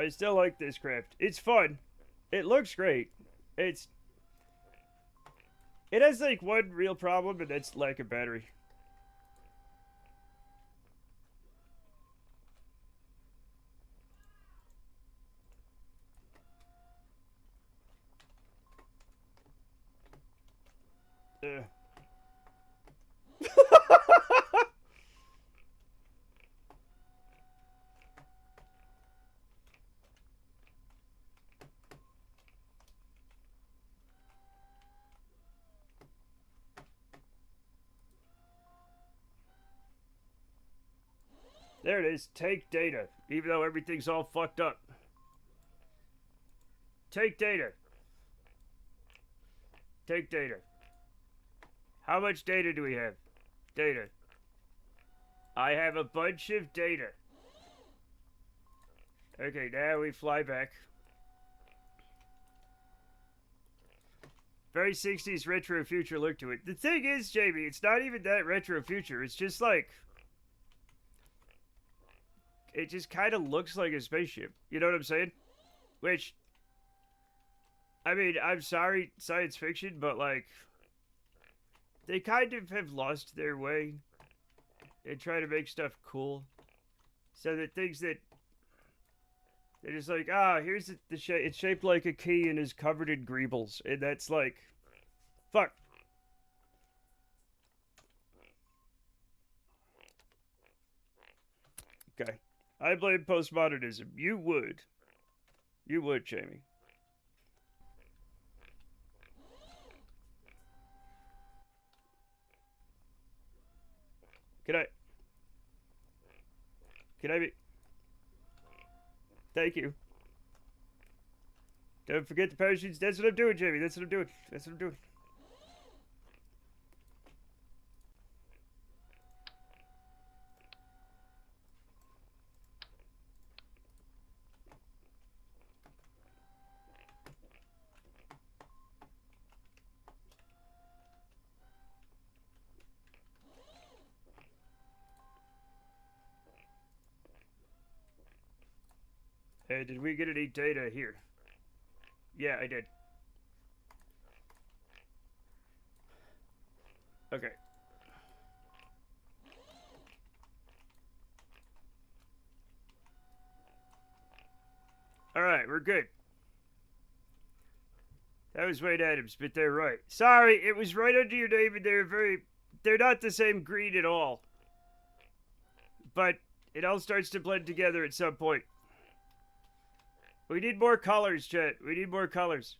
I still like this craft. It's fun. It looks great. It has like one real problem, and that's lack of battery. Ugh. There it is. Take data. Even though everything's all fucked up. Take data. Take data. How much data do we have? Data. I have a bunch of data. Okay, now we fly back. Very 60s retro future look to it. The thing is, Jamie, it's not even that retro future. It's just like... It just kind of looks like a spaceship. You know what I'm saying? Which... I mean, I'm sorry, science fiction, but like... They kind of have lost their way. They try to make stuff cool. So that things that... They're just like, here's the shape. It's shaped like a key and is covered in greebles. And that's like... Fuck. Okay. I blame postmodernism. You would. You would, Jamie. Can I be... Thank you. Don't forget the parachutes. That's what I'm doing, Jamie. That's what I'm doing. That's what I'm doing. Hey, did we get any data here? Yeah, I did. Okay. Alright, we're good. That was Wayne Adams, but they're right. Sorry, it was right under your name and they're not the same green at all. But it all starts to blend together at some point. We need more colors, chat. We need more colors.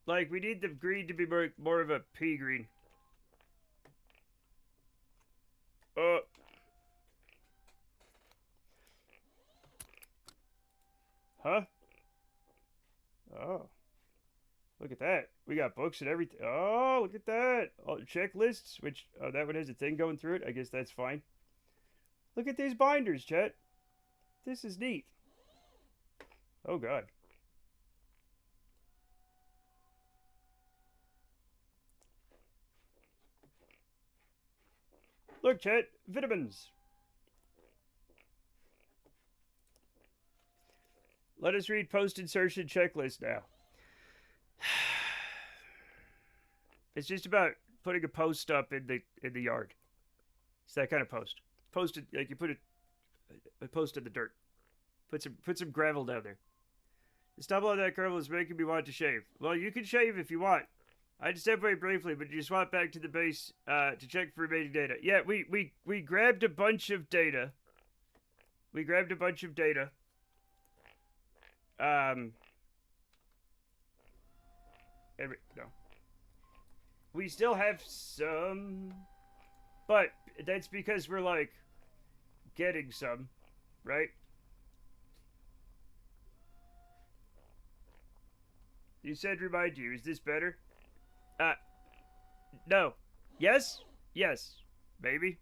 Like, we need the green to be more of a pea green. Huh? Oh. Look at that. We got books and everything. Oh, look at that. Oh, checklists, which, oh, that one has a thing going through it. I guess that's fine. Look at these binders, chat. This is neat. Oh, God. Look, chat. Vitamins. Let us read post-insertion checklist now. It's just about putting a post up in the yard. It's that kind of post. Post it like you put a post in the dirt. Put some gravel down there. The stumble on that Kerbal is making me want to shave. Well, you can shave if you want. I just separate briefly, but you swap back to the base to check for remaining data. Yeah, we grabbed a bunch of data. We grabbed a bunch of data. No. We still have some, but that's because we're like getting some, right? You said remind you. Is this better? No. Yes? Yes. Maybe?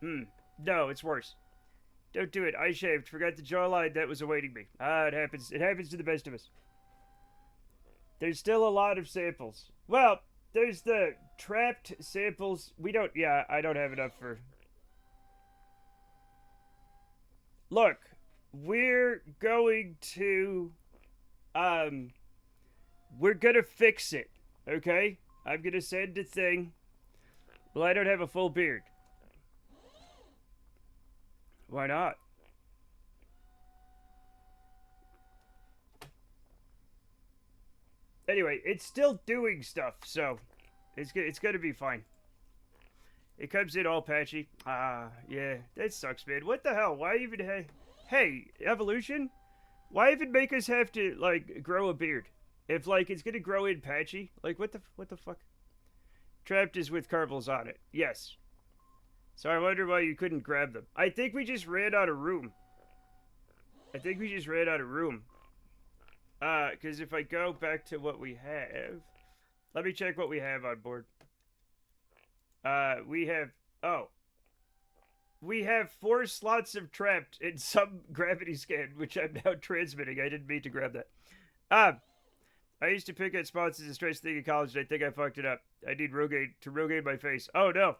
No, it's worse. Don't do it. I shaved. Forgot the jawline that was awaiting me. It happens. It happens to the best of us. There's still a lot of samples. Well, there's the trapped samples. I don't have enough for... Look, we're going to... We're gonna fix it, okay? I'm gonna send a thing. Well, I don't have a full beard. Why not? Anyway, it's still doing stuff, so it's gonna be fine. It comes in all patchy. Yeah, that sucks, man. What the hell? Why even hey, evolution? Why even make us have to like grow a beard? If like it's gonna grow in patchy? Like what the fuck? Trapped is with Kerbals on it. Yes. So I wonder why you couldn't grab them. I think we just ran out of room. Because if I go back to what we have... Let me check what we have on board. We have 4 slots of trapped in some gravity scan, which I'm now transmitting. I didn't mean to grab that. I used to pick at spots as a stress thing in college, and I think I fucked it up. I need Rogaine to Rogaine my face. Oh, no.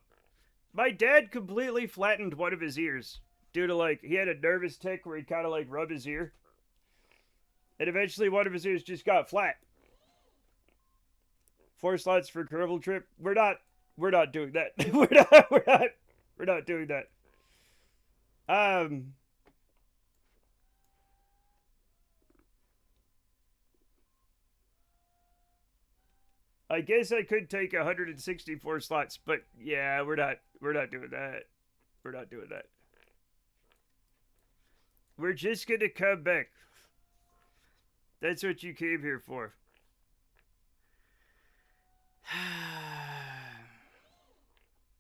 My dad completely flattened one of his ears. Due to, like, he had a nervous tick where he'd kind of, like, rub his ear. And eventually one of his ears just got flat. 4 slots for Kerbal trip. We're not doing that. we're not doing that. Um, I guess I could take 164 slots, but yeah, we're not doing that. We're not doing that. We're just gonna come back. That's what you came here for.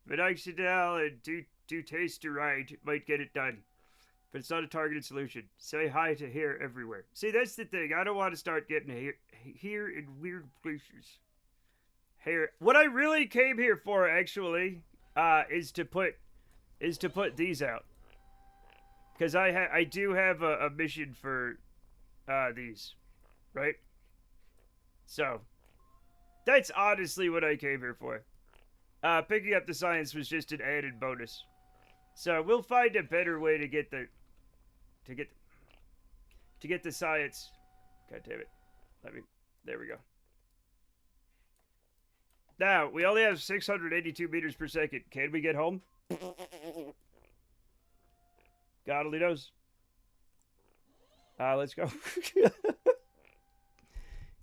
Minoxidil and do taste to ride might get it done, but it's not a targeted solution. Say hi to hair everywhere. See, that's the thing. I don't want to start getting hair in weird places. Hair. What I really came here for, actually, is to put these out, because I do have a mission for these, right? So that's honestly what I came here for. Picking up the science was just an added bonus. So we'll find a better way to get the to get to get the science. God damn it. There we go. Now, we only have 682 meters per second. Can we get home? God only knows. Let's go.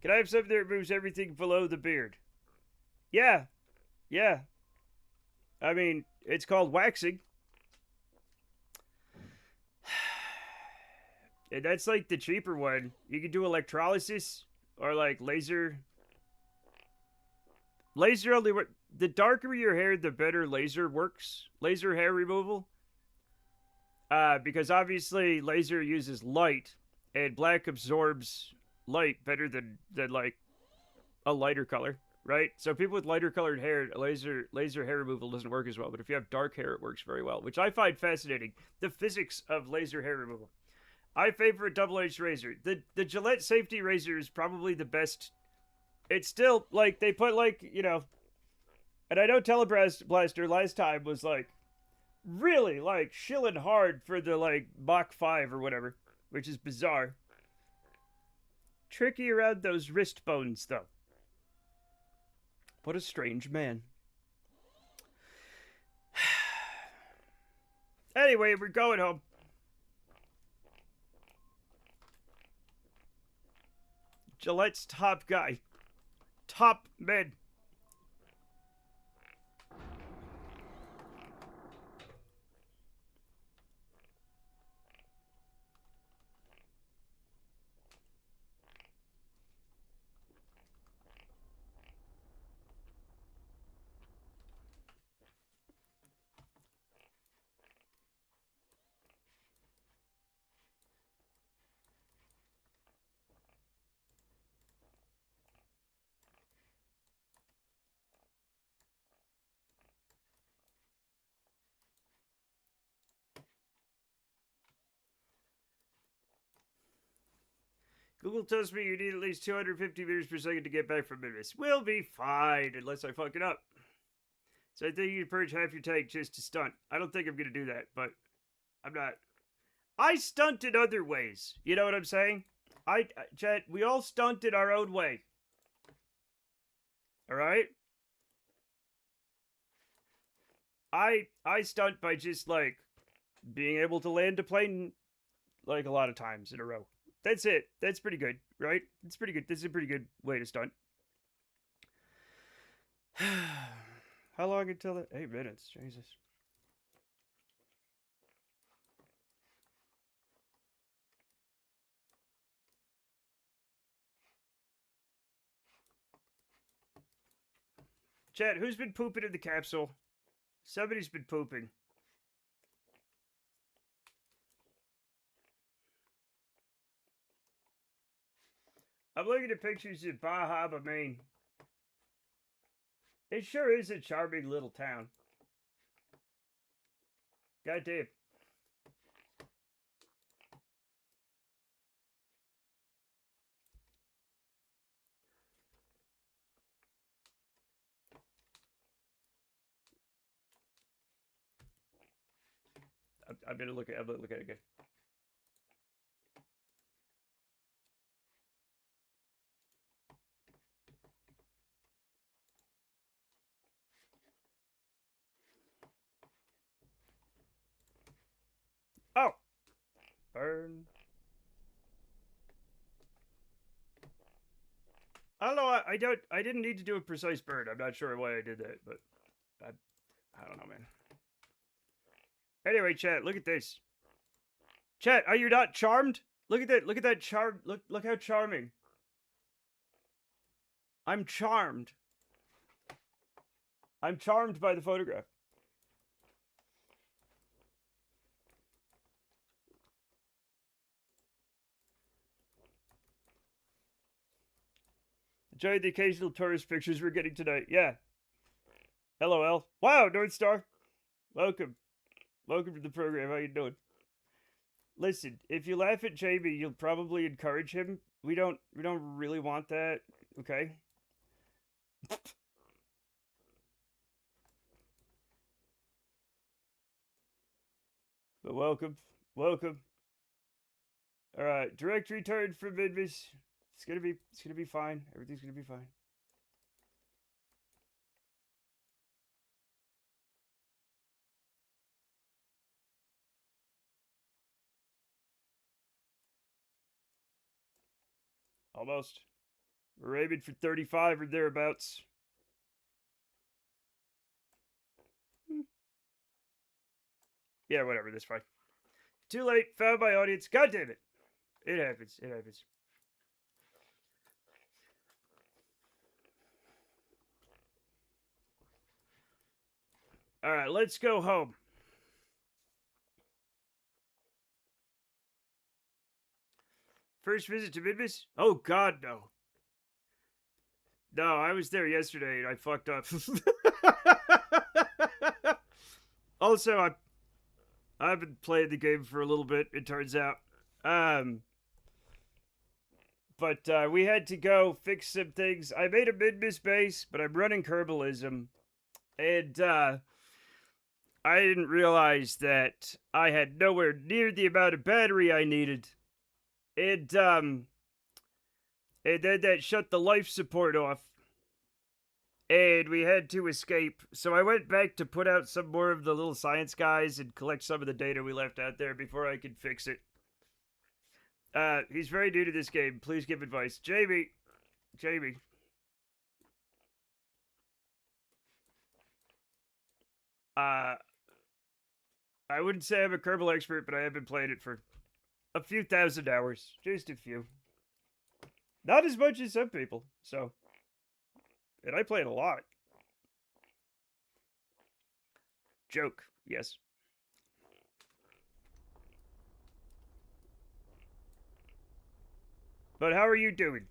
Can I have something that removes everything below the beard? Yeah. Yeah. I mean, it's called waxing. And that's like the cheaper one. You can do electrolysis or like laser. Laser only work. The darker your hair, the better laser works. Laser hair removal. Because obviously laser uses light, and black absorbs light better than like a lighter color, right? So people with lighter colored hair, laser hair removal doesn't work as well. But if you have dark hair, it works very well, which I find fascinating. The physics of laser hair removal. I favor a double-edged razor. The Gillette safety razor is probably the best. It's still like they put like, you know, and I know Teleblaster last time was like really like shilling hard for the like Mach 5 or whatever, which is bizarre. Tricky around those wrist bones though. What a strange man. Anyway, we're going home. Gillette's top guy. Top men. Google tells me you need at least 250 meters per second to get back from Memphis. We'll be fine unless I fuck it up. So I think you purge half your tank just to stunt. I don't think I'm gonna do that, but I'm not. I stunt in other ways. You know what I'm saying? Chat, we all stunt in our own way. All right? I stunt by just like being able to land a plane like a lot of times in a row. That's it. That's pretty good, right? It's pretty good. This is a pretty good way to stunt. How long until it? 8 minutes. Jesus. Chat, who's been pooping in the capsule? Somebody's been pooping. I'm looking at pictures of Bahama, Maine. It sure is a charming little town. God damn. I'm gonna look at it again. Burn. I don't know. I didn't need to do a precise burn. I'm not sure why I did that, but I don't know, man. Anyway, chat, look at this. Chat, are you not charmed? Look at that. Look at that charm. Look how charming. I'm charmed. I'm charmed by the photograph. Enjoy the occasional tourist pictures we're getting tonight. Yeah. LOL. Wow, North Star. Welcome. Welcome to the program. How you doing? Listen, if you laugh at JB, you'll probably encourage him. We don't really want that, okay? But welcome. Welcome. Alright, direct return from Midmis. It's gonna be fine. Everything's gonna be fine. Almost. We're aiming for 35 or thereabouts. Yeah, whatever, that's fine. Too late, found my audience. God damn it. It happens, it happens. Alright, let's go home. First visit to Midmis? Oh god, no. No, I was there yesterday and I fucked up. Also, I've been playing the game for a little bit, it turns out. But we had to go fix some things. I made a Midmis base, but I'm running Kerbalism. And I didn't realize that I had nowhere near the amount of battery I needed. And then that shut the life support off. And we had to escape. So I went back to put out some more of the little science guys and collect some of the data we left out there before I could fix it. He's very new to this game. Please give advice. Jamie. I wouldn't say I'm a Kerbal expert, but I have been playing it for a few thousand hours. Just a few. Not as much as some people, so. And I play it a lot. Joke, yes. But how are you doing?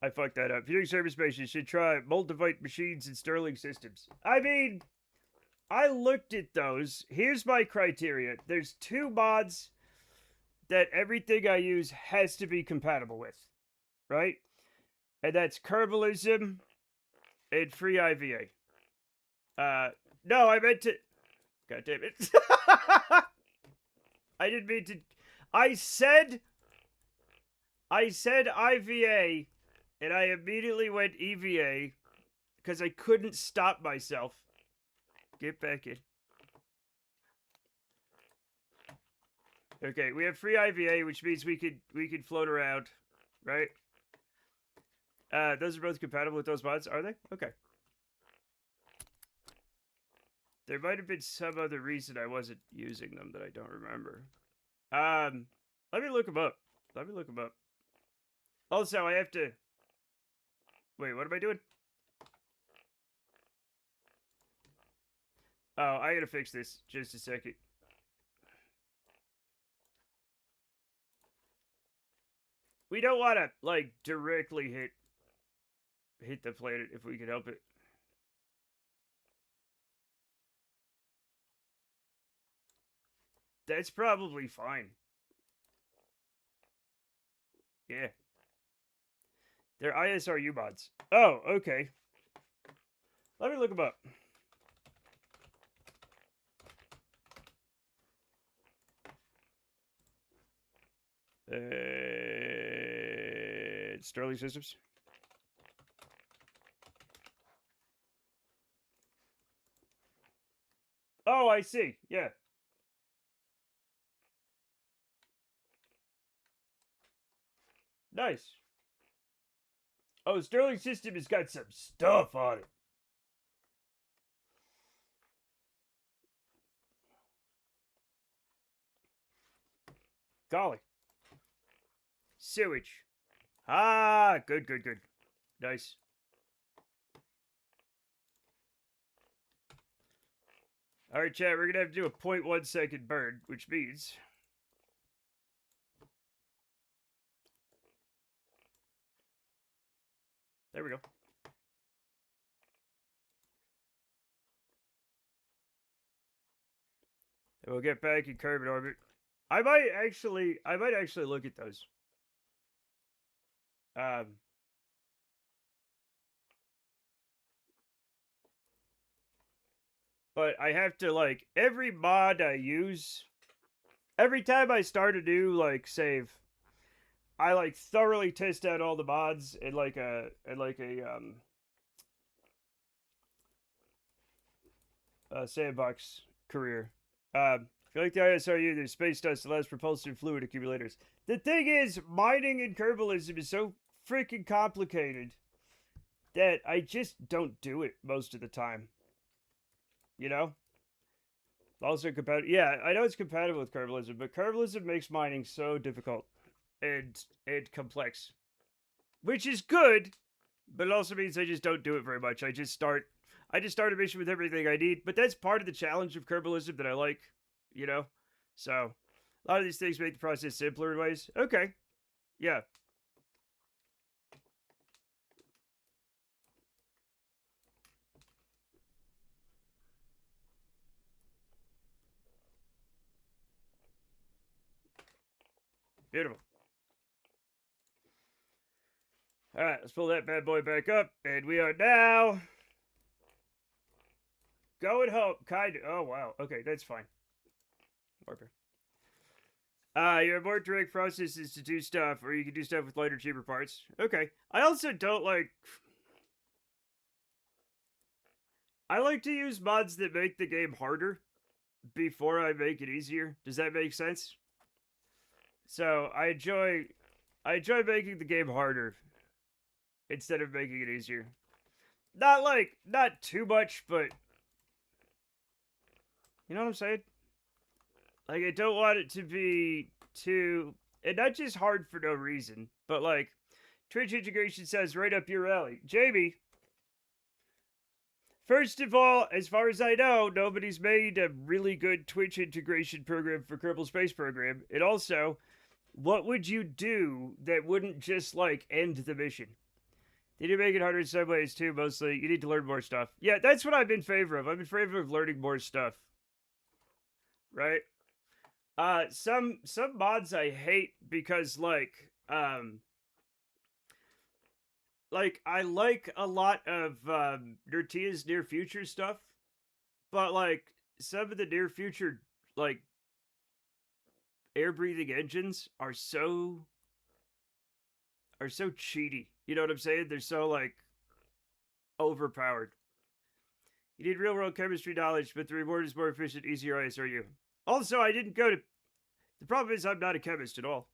I fucked that up. Viewing service bases should try Moldavite machines and Sterling systems. I mean, I looked at those. Here's my criteria. There's 2 mods that everything I use has to be compatible with, right? And that's Kerbalism and Free IVA. No, I meant to. God damn it. I didn't mean to. I said IVA, and I immediately went EVA because I couldn't stop myself. Get back in. Okay, we have free IVA, which means we could float around, right? Those are both compatible with those mods, are they? Okay. There might have been some other reason I wasn't using them that I don't remember. Let me look them up. Also, I have to... Wait, what am I doing? Oh, I gotta fix this. Just a second. We don't want to, like, directly hit the planet if we can help it. That's probably fine. Yeah. They're ISRU mods. Oh, okay. Let me look them up. Sterling Systems. Oh, I see. Yeah. Nice. Oh, Sterling System has got some stuff on it. Golly. Sewage. Ah, good, good, good. Nice. All right, chat, we're going to have to do a 0.1 second burn, which means... There we go. And we'll get back in Kerbal orbit. I might actually look at those. But I have to, like, every mod I use, every time I start a new, like, save, I, like, thoroughly test out all the mods in, like, a sandbox career. I feel like the ISRU, there's space dust allows propulsive fluid accumulators. The thing is, mining in Kerbalism is so freaking complicated that I just don't do it most of the time. You know? Also compatible. Yeah, I know it's compatible with Kerbalism, but Kerbalism makes mining so difficult and complex, which is good, but it also means I just don't do it very much. I just start a mission with everything I need, but that's part of the challenge of Kerbalism that I like, you know? So, a lot of these things make the process simpler in ways. Okay. Yeah. Beautiful. All right, let's pull that bad boy back up, and we are now going home. Kind of. Oh, wow. Okay, that's fine. Warper. You have more direct processes to do stuff, or you can do stuff with lighter, cheaper parts. Okay. I also don't like... I like to use mods that make the game harder before I make it easier. Does that make sense? So, I enjoy making the game harder instead of making it easier. Not too much, but... You know what I'm saying? Like, I don't want it to be too... And not just hard for no reason, but like... Twitch integration says right up your alley. Jamie, first of all, as far as I know, nobody's made a really good Twitch integration program for Kerbal Space Program. And also, what would you do that wouldn't just, like, end the mission? They do make it harder in some ways, too, mostly. You need to learn more stuff. Yeah, that's what I'm in favor of. I'm in favor of learning more stuff. Right? Some mods I hate because, like I like a lot of Nertia's near future stuff, but like some of the near future like air breathing engines are so cheaty. You know what I'm saying? They're so like overpowered. You need real world chemistry knowledge, but the reward is more efficient, easier ISRU. Also, I didn't go to. The problem is I'm not a chemist at all.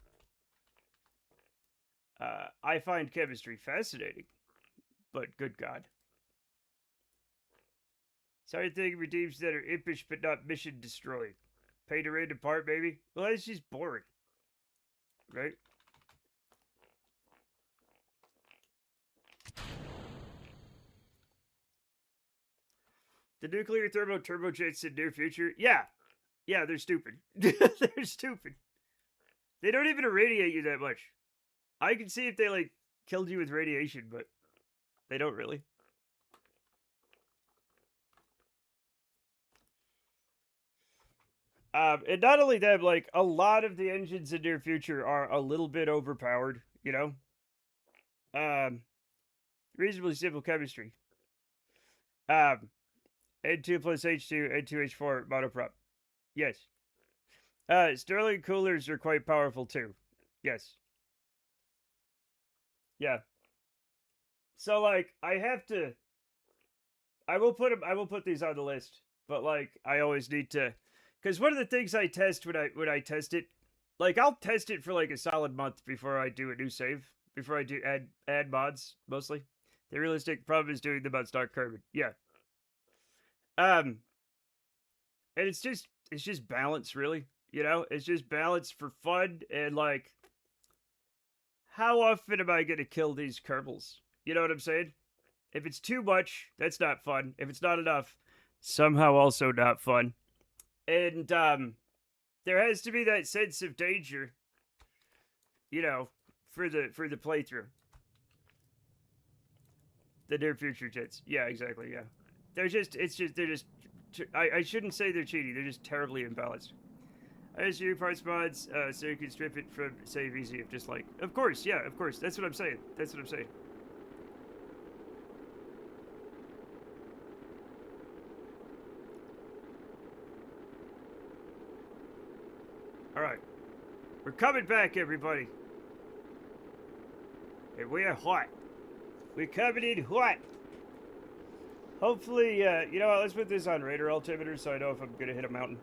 I find chemistry fascinating, but good God. Sorry thing redeems that are impish but not mission destroying. Pay to random part, maybe? Well, that's just boring. Right? The nuclear thermo turbojets in near future? Yeah. Yeah, they're stupid. They're stupid. They don't even irradiate you that much. I can see if they, like, killed you with radiation, but they don't really. And not only that, like, a lot of the engines in near future are a little bit overpowered, you know? Reasonably simple chemistry. N2 plus H2, N2H4 monoprop. Yes. Stirling coolers are quite powerful too. Yes. Yeah. So like I will put these on the list. but like I always need to, because one of the things I test when I test it, like I'll test it for like a solid month before I do a new save, before I do add mods mostly. The realistic problem is doing them on stock carbon. Yeah. Um, and it's just balance, really. You know, it's just balance for fun and like how often am I gonna kill these Kerbals? You know what I'm saying? If it's too much, that's not fun. If it's not enough, somehow also not fun. And there has to be that sense of danger, you know, for the playthrough. The near future tits. Yeah, exactly. Yeah, they're just. I shouldn't say they're cheating. They're just terribly imbalanced. I just use parts mods so you can strip it from save easy if just like. Of course, yeah, of course. That's what I'm saying. That's what I'm saying. All right, we're coming back, everybody. And we are hot. We're coming in hot. Hopefully, you know what? Let's put this on radar altimeter so I know if I'm gonna hit a mountain.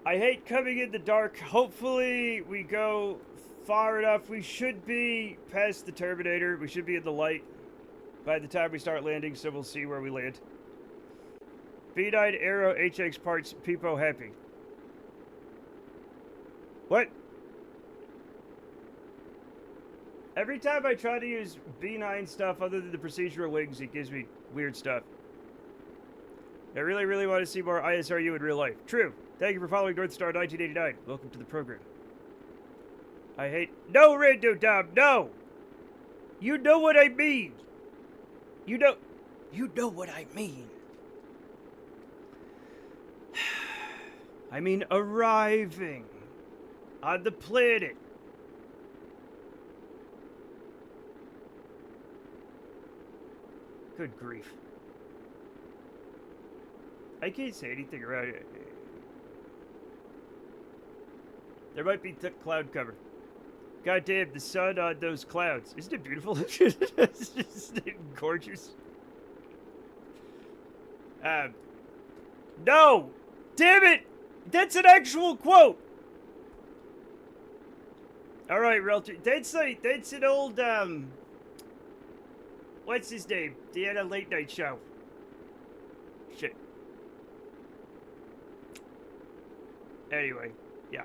I hate coming in the dark. Hopefully, we go far enough. We should be past the Terminator. We should be in the light by the time we start landing, so we'll see where we land. B9 Aero HX parts, Peepo happy. What? Every time I try to use B9 stuff other than the procedural wings, it gives me weird stuff. I really, really want to see more ISRU in real life. True. Thank you for following Northstar 1989. Welcome to the program. I hate... No, Rando Dom, no! You know what I mean! You know what I mean. I mean arriving on the planet. Good grief. I can't say anything around it. There might be cloud cover. God damn, the sun on those clouds. Isn't it beautiful? It's just gorgeous. No! Damn it! That's an actual quote! Alright, Realtor. That's an old, what's his name? He had a late night show. Shit. Anyway, yeah.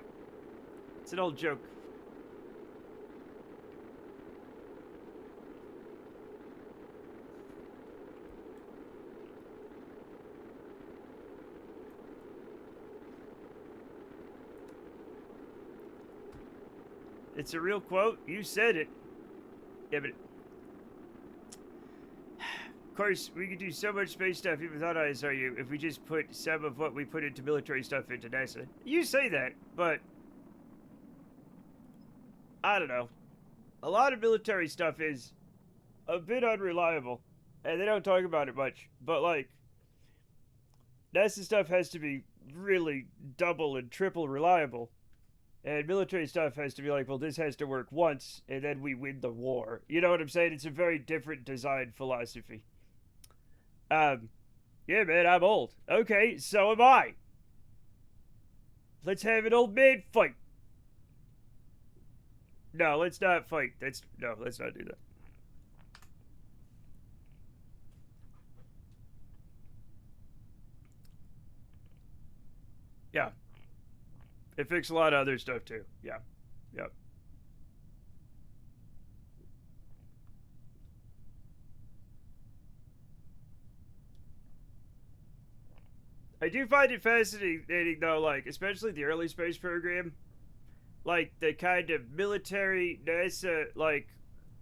It's an old joke. It's a real quote. You said it. Yeah, but... Of course, we could do so much space stuff even without ISRU if we just put some of what we put into military stuff into NASA. You say that, but... I don't know. A lot of military stuff is a bit unreliable, and they don't talk about it much, but like... NASA stuff has to be really double and triple reliable. And military stuff has to be like, well, this has to work once, and then we win the war. You know what I'm saying? It's a very different design philosophy. Yeah, man, I'm old. Okay, so am I. Let's have an old man fight. No, let's not fight. No, let's not do that. Yeah. It fixed a lot of other stuff too. Yeah. Yep. I do find it fascinating though, like, especially the early space program. Like the kind of military NASA, like,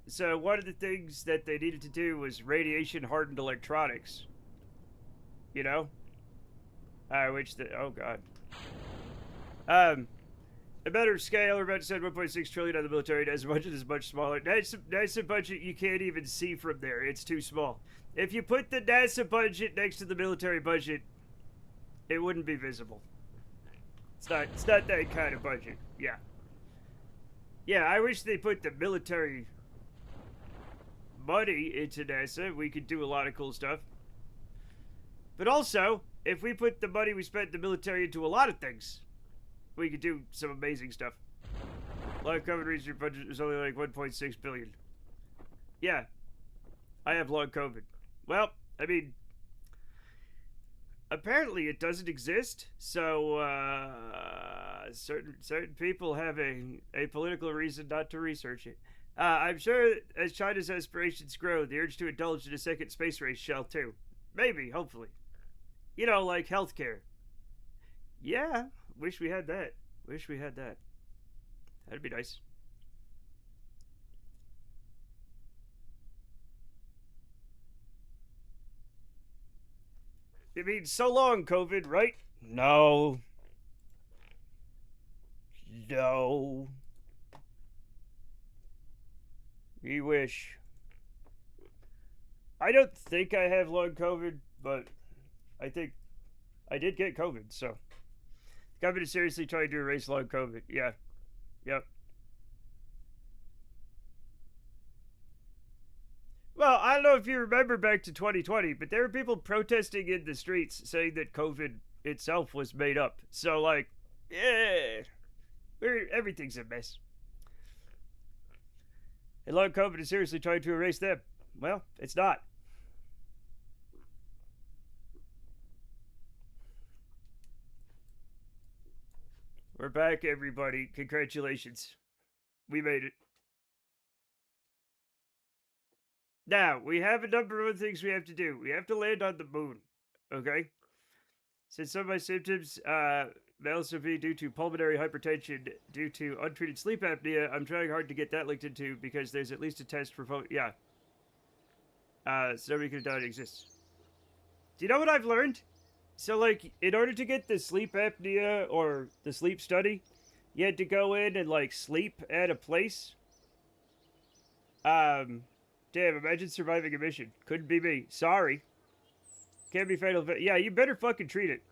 so one of the things that they needed to do was radiation hardened electronics. You know? Oh god. A better scale, we're about to spend 1.6 trillion on the military. NASA budget is much smaller. NASA budget you can't even see from there. It's too small. If you put the NASA budget next to the military budget, it wouldn't be visible. It's not that kind of budget. Yeah. Yeah, I wish they put the military money into NASA. We could do a lot of cool stuff. But also, if we put the money we spent in the military into a lot of things, we could do some amazing stuff. Long COVID research budget is only like 1.6 billion. Yeah, I have long COVID. Well, I mean, apparently it doesn't exist. So certain people have a political reason not to research it. I'm sure as China's aspirations grow, the urge to indulge in a second space race shall too. Maybe, hopefully. You know, like healthcare. Yeah, wish we had that. Wish we had that. That'd be nice. It means so long, COVID, right? No. No. We wish. I don't think I have long COVID, but I think I did get COVID, so. The government is seriously trying to erase long COVID. Yeah. Yep. Well, I don't know if you remember back to 2020, but there were people protesting in the streets saying that COVID itself was made up. So, like, yeah, everything's a mess. And long COVID is seriously trying to erase them. Well, it's not. We're back, everybody. Congratulations. We made it. Now, we have a number of things we have to do. We have to land on the moon. Okay? Since some of my symptoms may also be due to pulmonary hypertension due to untreated sleep apnea, I'm trying hard to get that linked into because there's at least a test for yeah. So nobody could have done it exists. Do you know what I've learned? So, like, in order to get the sleep apnea or the sleep study, you had to go in and, like, sleep at a place. Damn, imagine surviving a mission. Couldn't be me. Sorry. Can't be fatal. Yeah, you better fucking treat it.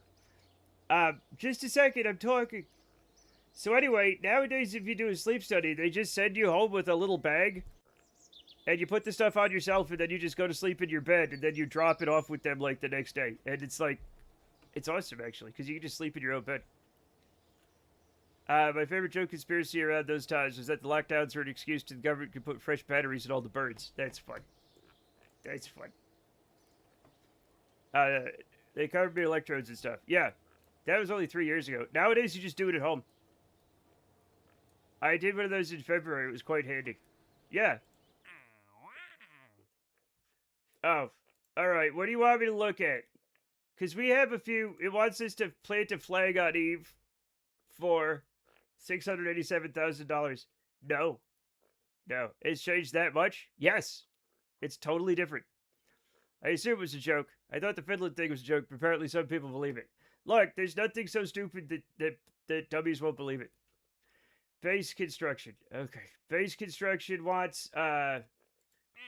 Just a second, I'm talking. So anyway, nowadays if you do a sleep study, they just send you home with a little bag. And you put the stuff on yourself, and then you just go to sleep in your bed, and then you drop it off with them, like, the next day. And it's like, it's awesome, actually, because you can just sleep in your own bed. My favorite joke conspiracy around those times was that the lockdowns were an excuse to the government could put fresh batteries in all the birds. That's fun. That's fun. They covered me electrodes and stuff. Yeah, that was only 3 years ago. Nowadays, you just do it at home. I did one of those in February. It was quite handy. Yeah. Oh, all right. What do you want me to look at? Because we have a few. It wants us to plant a flag on Eve for $687,000. No. No. It's changed that much? Yes. It's totally different. I assume it was a joke. I thought the Finland thing was a joke, but apparently some people believe it. Look, there's nothing so stupid that dummies won't believe it. Base construction. Okay. Base construction wants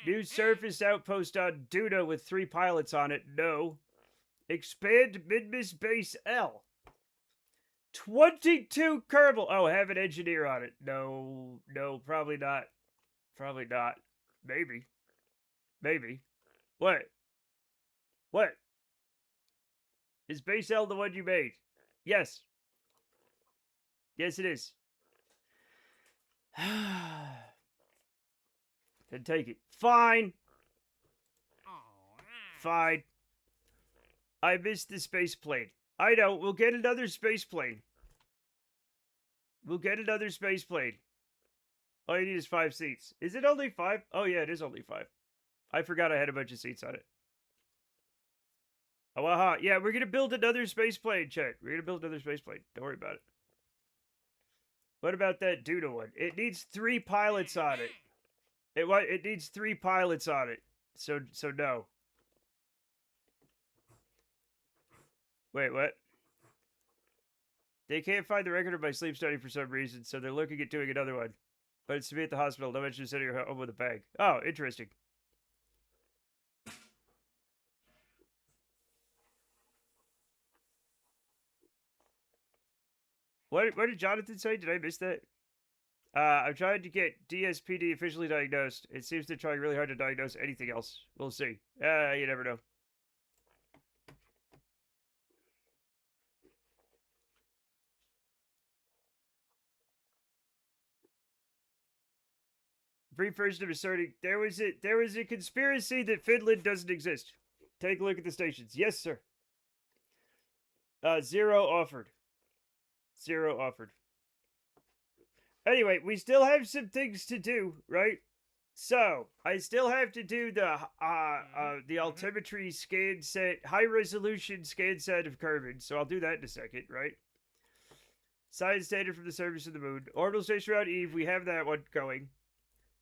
new surface outpost on Duna with 3 pilots on it. No. Expand Midmis Base L. 22 Kerbal. Oh, have an engineer on it. No, probably not. Probably not. Maybe. Maybe. What? What? Is Base L the one you made? Yes. Yes, it is. Then take it. Fine. Fine. I missed the space plane. I know. We'll get another space plane. We'll get another space plane. All you need is 5 seats. Is it only 5? Oh, yeah, it is only 5. I forgot I had a bunch of seats on it. Oh, aha. Yeah, we're going to build another space plane, Chet. We're going to build another space plane. Don't worry about it. What about that Duna one? It needs 3 pilots on it. It needs 3 pilots on it. So no. Wait, what? They can't find the record of my sleep study for some reason, so they're looking at doing another one. But it's to be at the hospital. No mention of sending her home with a bag. Oh, interesting. What did Jonathan say? Did I miss that? I'm trying to get DSPD officially diagnosed. It seems they're trying really hard to diagnose anything else. We'll see. You never know. brief version of asserting there was a conspiracy that Finland doesn't exist. Take a look at the stations. Yes, sir. 0 offered. 0 offered. Anyway, we still have some things to do, right? So, I still have to do the altimetry scan set, high resolution scan set of Kerbal, so I'll do that in a second, right? Science data from the surface of the moon. Orbital station around Eve, we have that one going.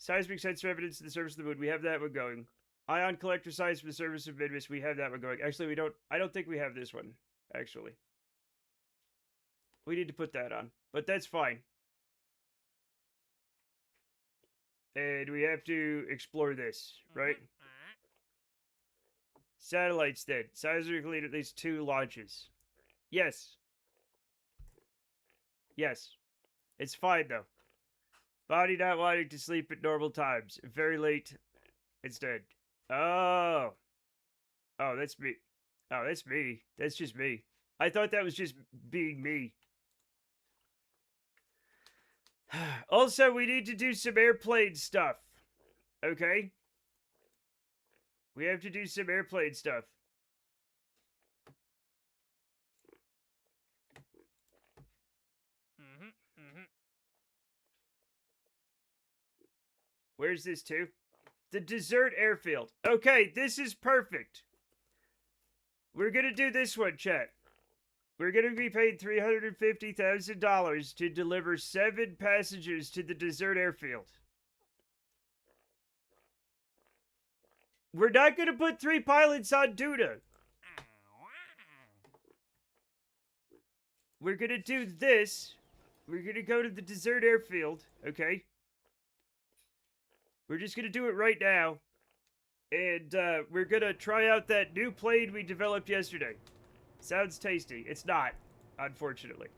Seismic sensor evidence of the surface of the moon, we have that one going. Ion collector science from the surface of Midwest, we have that one going. Actually, I don't think we have this one, actually. We need to put that on, but that's fine. And we have to explore this, right? Satellites then. Seismically at least 2 launches. Yes. Yes. It's fine, though. Body not wanting to sleep at normal times. Very late instead. Oh. Oh, that's me. Oh, that's me. That's just me. I thought that was just being me. Also, we need to do some airplane stuff. Okay? We have to do some airplane stuff. Where's this to? The desert airfield. Okay, this is perfect. We're gonna do this one, chat. We're gonna be paid $350,000 to deliver 7 passengers to the desert airfield. We're not gonna put 3 pilots on Duna. We're gonna do this. We're gonna go to the desert airfield, okay? We're just gonna do it right now. And we're gonna try out that new plane we developed yesterday. Sounds tasty. It's not, unfortunately.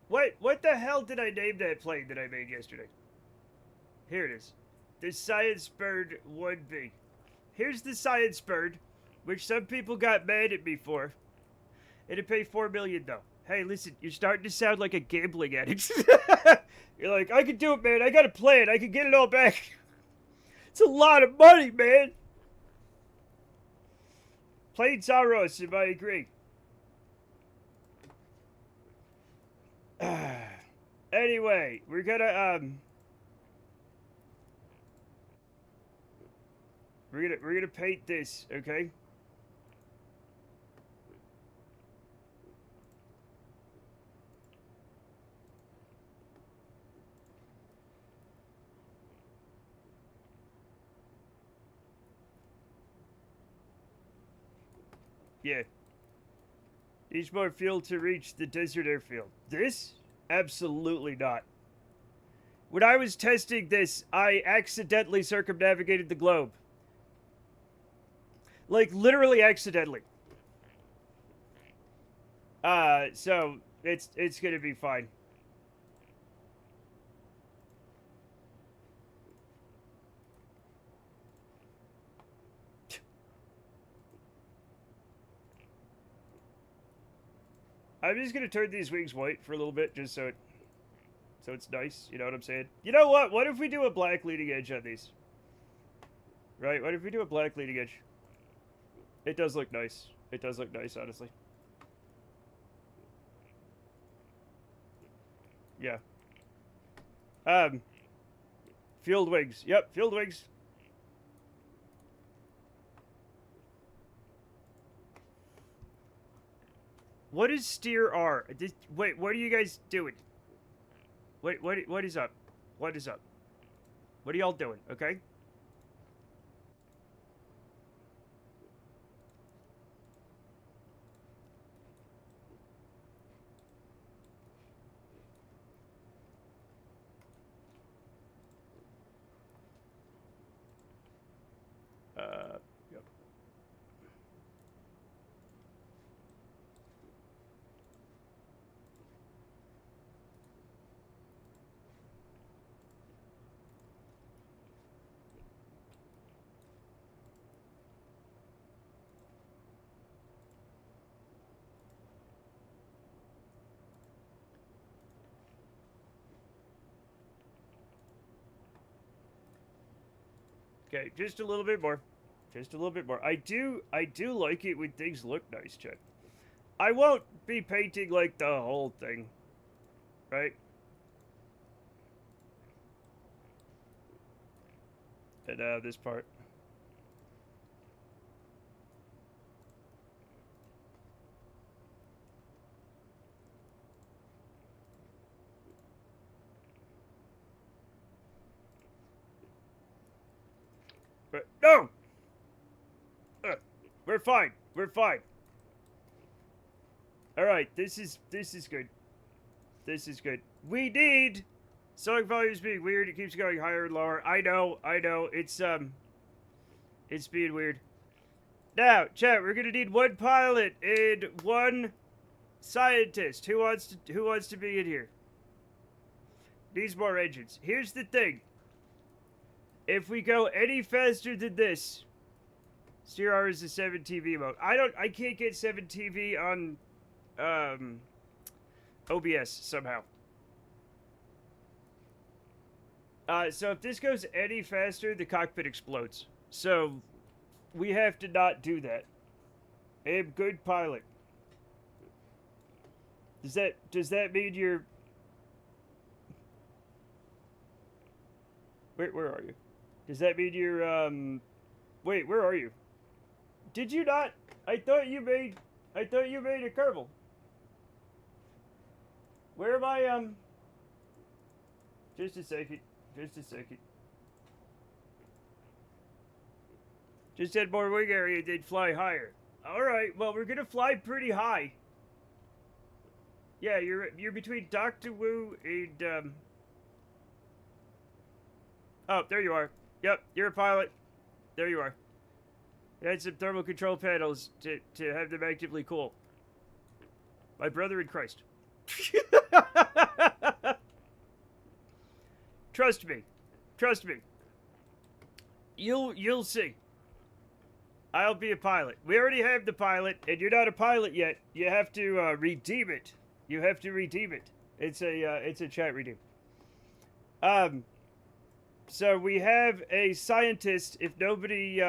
What the hell did I name that plane that I made yesterday? Here it is. The Science Bird 1B. Here's the Science Bird, which some people got mad at me for. It'd pay $4 million though. Hey, listen, you're starting to sound like a gambling addict. You're like, I can do it, man. I got a plan. I can get it all back. It's a lot of money, man. Plain Saros, if I agree. Anyway, we're gonna we're gonna paint this, okay? Yeah. Needs more fuel to reach the desert airfield. This? Absolutely not. When I was testing this, I accidentally circumnavigated the globe. Like, literally accidentally. So, it's gonna be fine. I'm just gonna turn these wings white for a little bit, just so it's nice. You know what I'm saying? You know what? What if we do a black leading edge on these? Right? What if we do a black leading edge? It does look nice. It does look nice, honestly. Yeah. Fueled wings. Yep, fueled wings. What is steer R? Wait, what are you guys doing? Wait, what is up? What is up? What are y'all doing, okay? Yep. Okay, just a little bit more. Just a little bit more. I do like it when things look nice, Chet. I won't be painting like the whole thing, right? And this part. But no, we're fine. We're fine. All right, this is good. This is good. We need song volume's being weird. It keeps going higher and lower. I know. It's being weird. Now, chat, we're gonna need one pilot and one scientist. Who wants to be in here? Needs more engines. Here's the thing. If we go any faster than this, steer R is a 7 TV mode. I can't get 7 TV on OBS somehow. So if this goes any faster, the cockpit explodes. So we have to not do that. I'm good pilot. Does that mean you're... Where are you? Does that mean you're wait, where are you? Did you not? I thought you made a Kerbal. Where am I just a second. Just a second. Just had more wing area, they'd fly higher. Alright, well we're gonna fly pretty high. Yeah, you're between Dr. Wu and oh, there you are. Yep, you're a pilot. There you are. I had some thermal control panels to have them actively cool. My brother in Christ. Trust me. Trust me. You'll see. I'll be a pilot. We already have the pilot, and you're not a pilot yet. You have to redeem it. You have to redeem it. It's a chat redeem. So we have a scientist. If nobody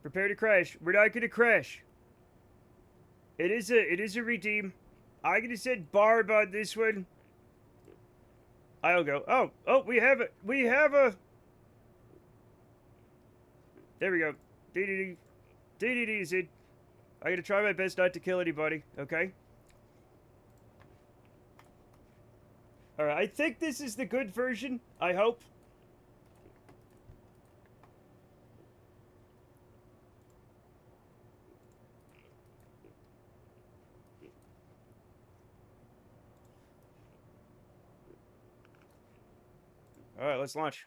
prepare to crash. We're not gonna crash. It is a redeem. I'm gonna send Barb on this one. I'll go. Oh, we have a. There we go. DDD is in. I'm gonna try my best not to kill anybody. Okay. All right. I think this is the good version. I hope. All right, let's launch.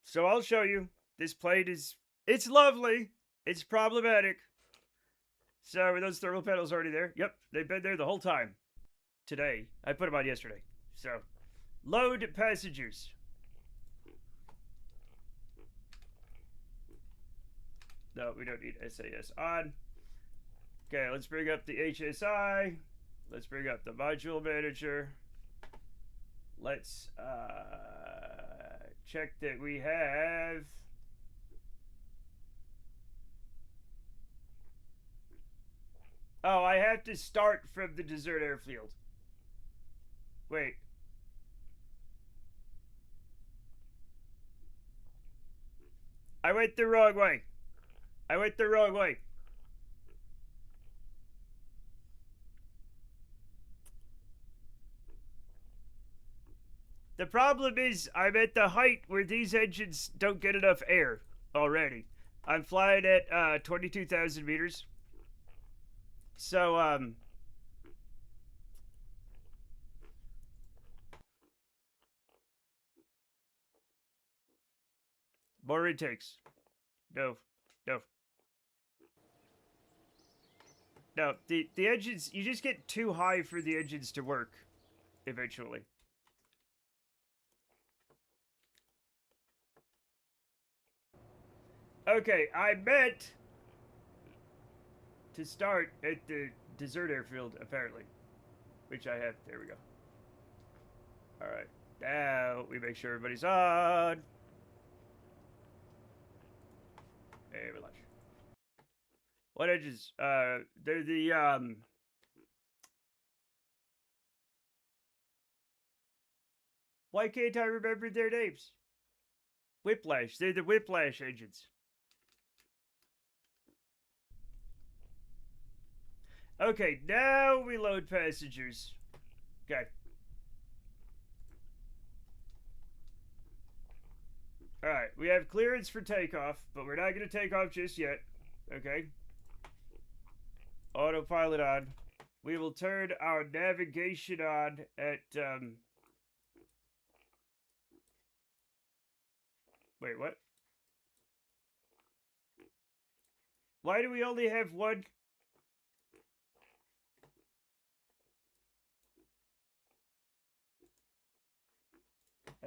So I'll show you. This plate is... It's lovely. It's problematic. So are those thermal panels already there? Yep, they've been there the whole time. Today. I put them on yesterday. So, load passengers. No, we don't need SAS on. Okay, let's bring up the HSI. Let's bring up the module manager. Let's check that we have... Oh, I have to start from the desert airfield. Wait. I went the wrong way. I went the wrong way. The problem is I'm at the height where these engines don't get enough air already. I'm flying at 22,000 meters. So, more intakes. No. No, the engines, you just get too high for the engines to work, eventually. Okay, I meant to start at the desert airfield, apparently. Which I have. There we go. Alright. Now we make sure everybody's on. Hey, relax. What edges? They're the, why can't I remember their names? Whiplash. They're the Whiplash engines. Okay, now we load passengers. Okay. Alright, we have clearance for takeoff, but we're not going to take off just yet. Okay. Autopilot on. We will turn our navigation on at, wait, what? Why do we only have one?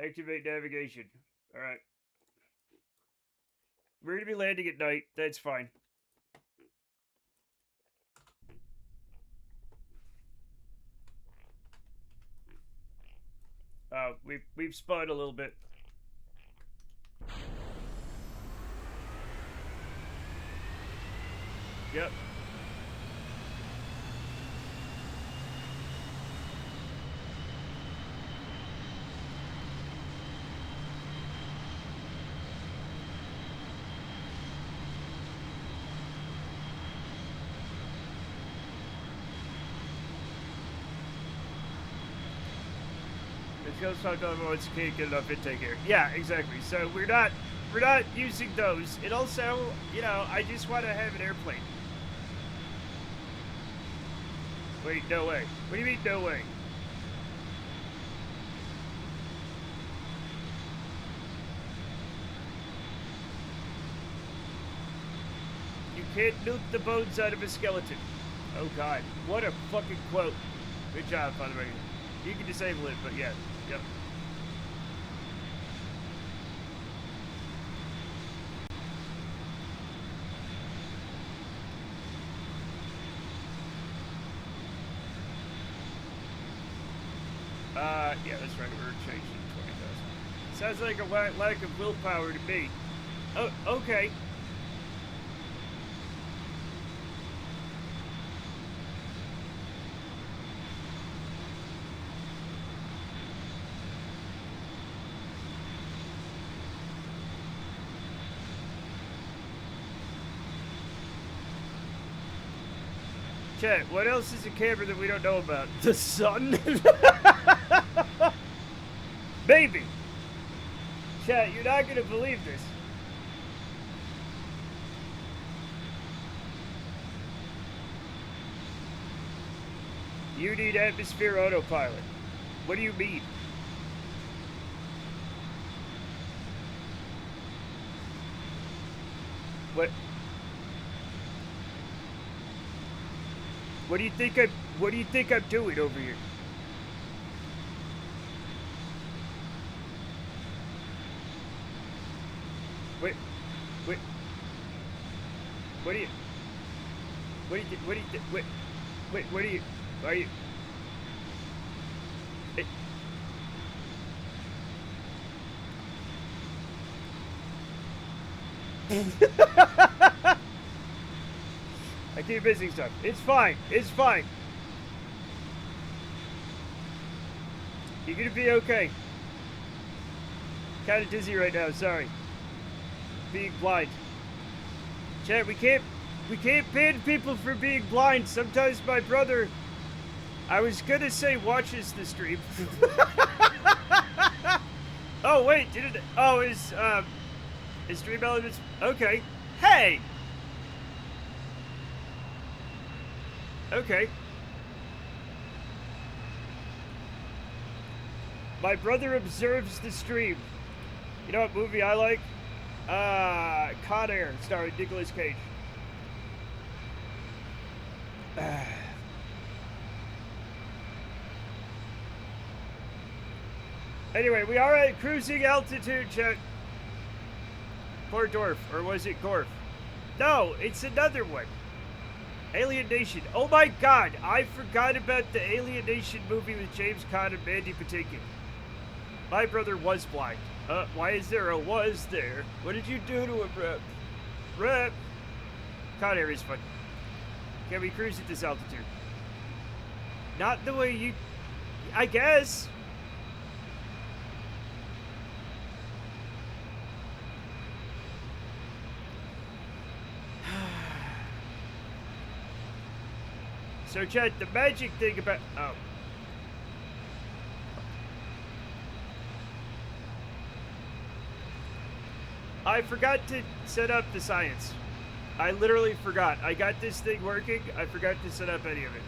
Activate navigation. Alright. We're going to be landing at night. That's fine. We've spun a little bit. Yep. It feels sometimes it's can't get enough intake here. Yeah, exactly. So we're not using those. And also, you know, I just want to have an airplane. Wait, no way. What do you mean, no way? You can't nuke the bones out of a skeleton. Oh god, what a fucking quote. Good job, by the way. You can disable it, but yeah, yep. Yeah, that's right, we're changing 20,000. Sounds like a lack of willpower to me. Oh, okay. Chat, what else is a camera that we don't know about? The sun? Baby! Chat, you're not gonna believe this. You need atmosphere autopilot. What do you mean? What? What do you think I'm doing over here? Wait. What do you wait, what are you, Hey. I keep missing stuff. It's fine. It's fine. You're gonna be okay. Kind of dizzy right now. Sorry. Being blind. Chat, we can't ban people for being blind. Sometimes my brother, I was gonna say watches the stream. Oh wait, did it? Oh, is stream elements? Okay. Hey. Okay. My brother observes the stream. You know what movie I like? Con Air, starring Nicolas Cage. Anyway, we are at cruising altitude, chat. Port Dorf, or was it Gorf? No, it's another one. Alien Nation. Oh my god, I forgot about the Alien Nation movie with James Caan and Mandy Patinkin. My brother was blind. Why is there a was there? What did you do to him, Rep? Rep! Con Air is fun. Can we cruise at this altitude? Not the way you... I guess. So, Chad, the magic thing about... Oh. I forgot to set up the science. I literally forgot. I got this thing working. I forgot to set up any of it.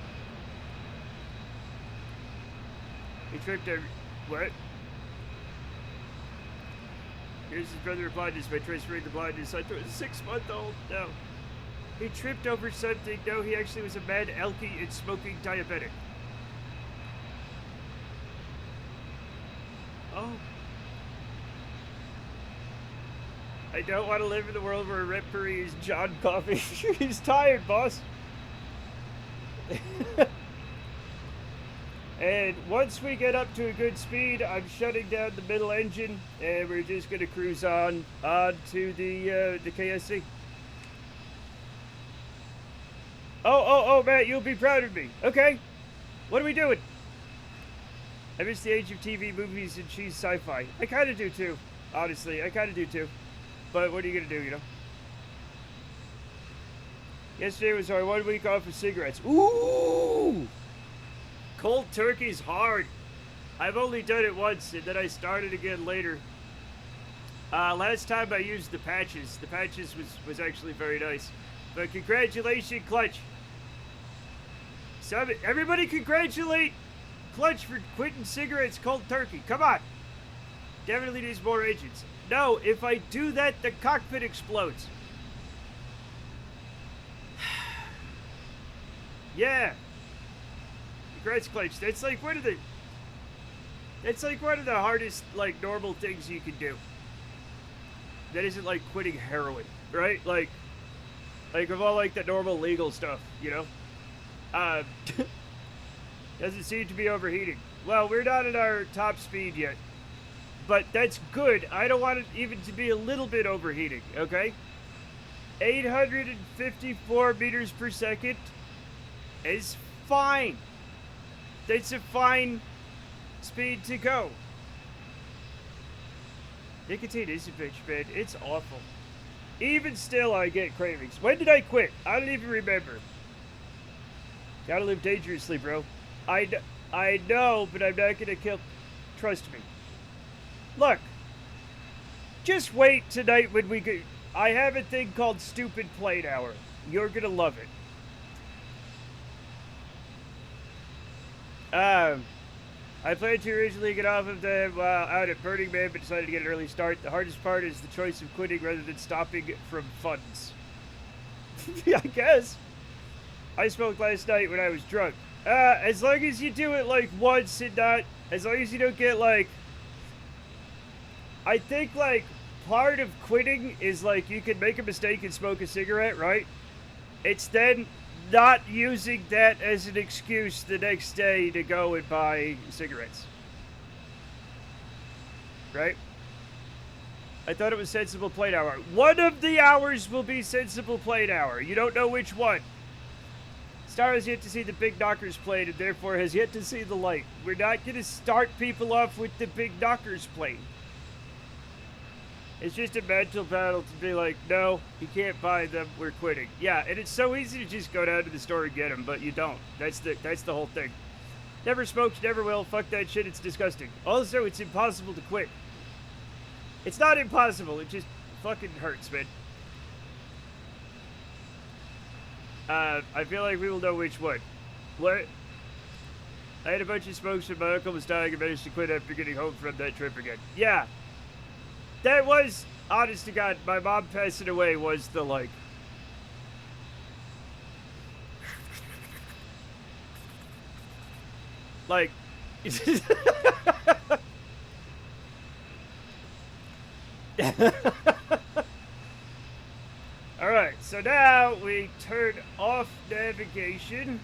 He tripped over... What? Here's his brother with blindness by transferring the blindness onto a 6-month-old. No. He tripped over something. No, he actually was a mad elky and smoking diabetic. Oh. I don't want to live in the world where Reverie is John Coffee. He's tired, boss. And once we get up to a good speed, I'm shutting down the middle engine, and we're just gonna cruise on to the KSC. Oh, Matt, you'll be proud of me. Okay, what are we doing? I miss the age of TV, movies, and cheese sci-fi. I kind of do too, honestly. I kind of do too. But what are you gonna do, you know? Yesterday was our 1 week off of cigarettes. Ooh! Cold turkey's hard. I've only done it once, and then I started again later. Last time I used the patches. The patches was actually very nice. But congratulations, Clutch. Everybody congratulate Clutch for quitting cigarettes cold turkey. Come on. Definitely needs more engines. No, if I do that, the cockpit explodes. Yeah. Congrats, Clutch. That's like one of the hardest, like, normal things you can do. That isn't like quitting heroin, right? Like of all, like, the normal legal stuff, you know? Doesn't seem to be overheating. Well, we're not at our top speed yet. But that's good. I don't want it even to be a little bit overheating, okay? 854 meters per second is fine. That's a fine speed to go. Nicotine is a bitch, man. It's awful. Even still, I get cravings. When did I quit? I don't even remember. Gotta live dangerously, bro. I know, but I'm not gonna kill... Trust me. Look. Just wait tonight when we go... I have a thing called Stupid Plane Hour. You're gonna love it. I planned to originally get off of them out at Burning Man, but decided to get an early start. The hardest part is the choice of quitting rather than stopping from funds. I guess. I smoked last night when I was drunk. As long as you do it, like, once and not... As long as you don't get, like... I think, like, part of quitting is, like, you can make a mistake and smoke a cigarette, right? It's then not using that as an excuse the next day to go and buy cigarettes. Right? I thought it was Sensible Plane Hour. One of the hours will be Sensible Plane Hour. You don't know which one. Star has yet to see the big knockers plane and therefore has yet to see the light. We're not going to start people off with the big knockers plane. It's just a mental battle to be like, no, you can't buy them, we're quitting. Yeah, and it's so easy to just go down to the store and get them, but you don't. That's the whole thing. Never smoked, never will, fuck that shit, it's disgusting. Also, it's impossible to quit. It's not impossible, it just fucking hurts, man. I feel like we will know which one. What? I had a bunch of smokes when my uncle was dying and managed to quit after getting home from that trip again. Yeah. That was, honest to God, my mom passing away was the, like... Like... Alright, so now we turn off navigation.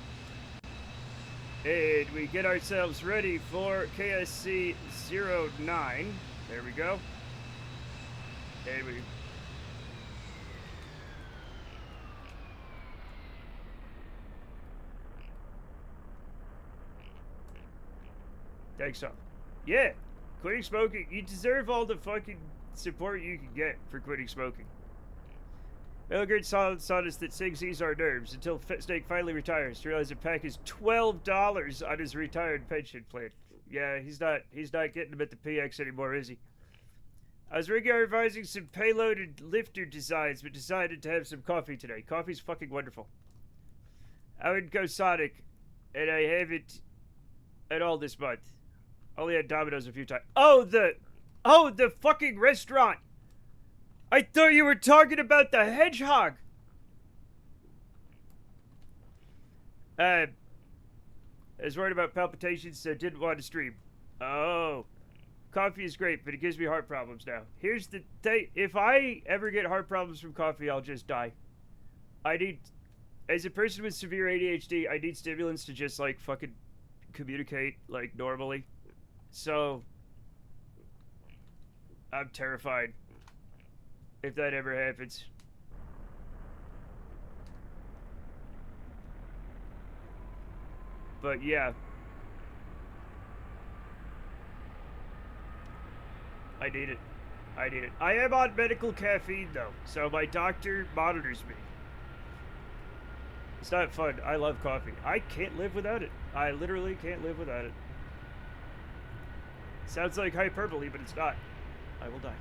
And we get ourselves ready for KSC09. There we go. And we... Thanks, so. Yeah, quitting smoking. You deserve all the fucking support you can get for quitting smoking. Elgert saw us that sings ease our nerves until Snake finally retires to realize the pack is $12 on his retired pension plan. Yeah, he's not getting them at the PX anymore, is he? I was revising some payloaded lifter designs, but decided to have some coffee today. Coffee's fucking wonderful. I would go Sonic, and I haven't at all this month. Only had Domino's a few times. Oh, the fucking restaurant! I thought you were talking about the hedgehog! I was worried about palpitations, so didn't want to stream. Oh. Coffee is great, but it gives me heart problems now. Here's the thing. If I ever get heart problems from coffee, I'll just die. As a person with severe ADHD, I need stimulants to just, like, fucking communicate, like, normally. So, I'm terrified if that ever happens. But yeah. I need it. I am on medical caffeine though, so my doctor monitors me. It's not fun. I love coffee. I can't live without it. I literally can't live without it. Sounds like hyperbole, but it's not. I will die.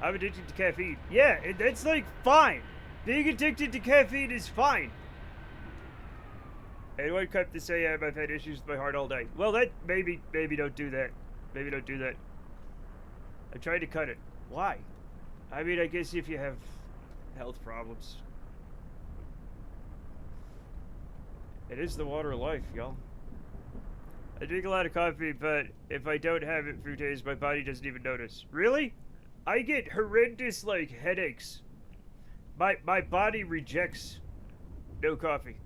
I'm addicted to caffeine. Yeah, that's like fine. Being addicted to caffeine is fine. Anyone cut this AM? I've had issues with my heart all day. Well, that maybe don't do that. Maybe don't do that. I tried to cut it. Why? I mean, I guess if you have health problems. It is the water of life, y'all. I drink a lot of coffee, but if I don't have it for days, my body doesn't even notice. Really? I get horrendous, like, headaches. My body rejects no coffee.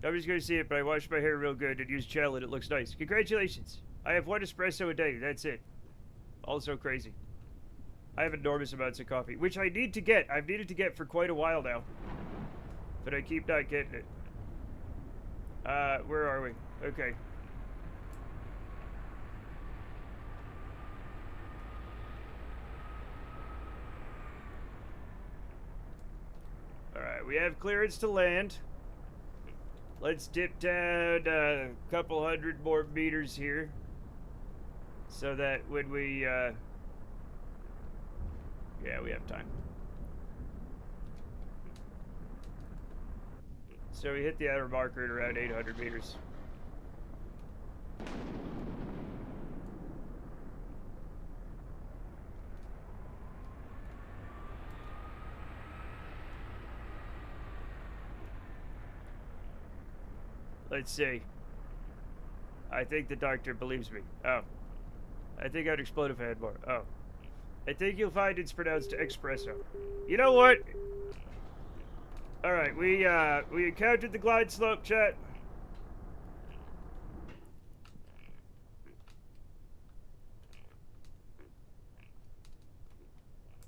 Nobody's gonna see it, but I wash my hair real good and use gel and it looks nice. Congratulations. I have 1 espresso a day, that's it. Also crazy. I have enormous amounts of coffee, which I need to get. I've needed to get for quite a while now. But I keep not getting it. Where are we? Okay. Alright, we have clearance to land. Let's dip down a couple hundred more meters here. So that when we, yeah, we have time. So we hit the outer marker at around 800 meters. Let's see. I think the doctor believes me. Oh. I think I'd explode if I had more. Oh. I think you'll find it's pronounced espresso. You know what? Alright, we encountered the glide slope, chat.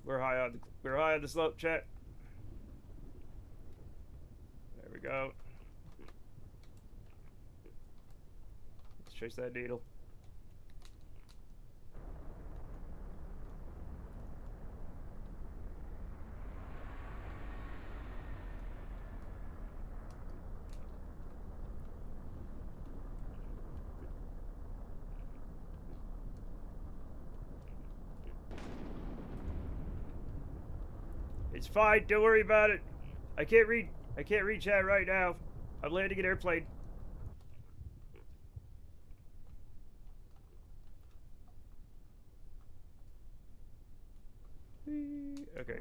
We're high on the slope, chat. There we go. Let's trace that needle. It's fine, don't worry about it. I can't read chat right now. I'm landing an airplane. Okay.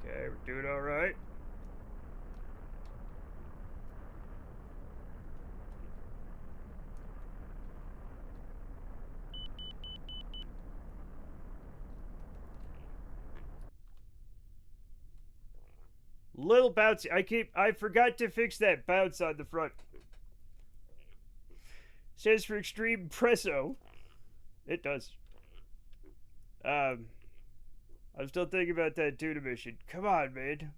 Okay, we're doing all right. Little bouncy. I forgot to fix that bounce on the front. Says for extreme presso. It does. I'm still thinking about that tuna mission. Come on, man.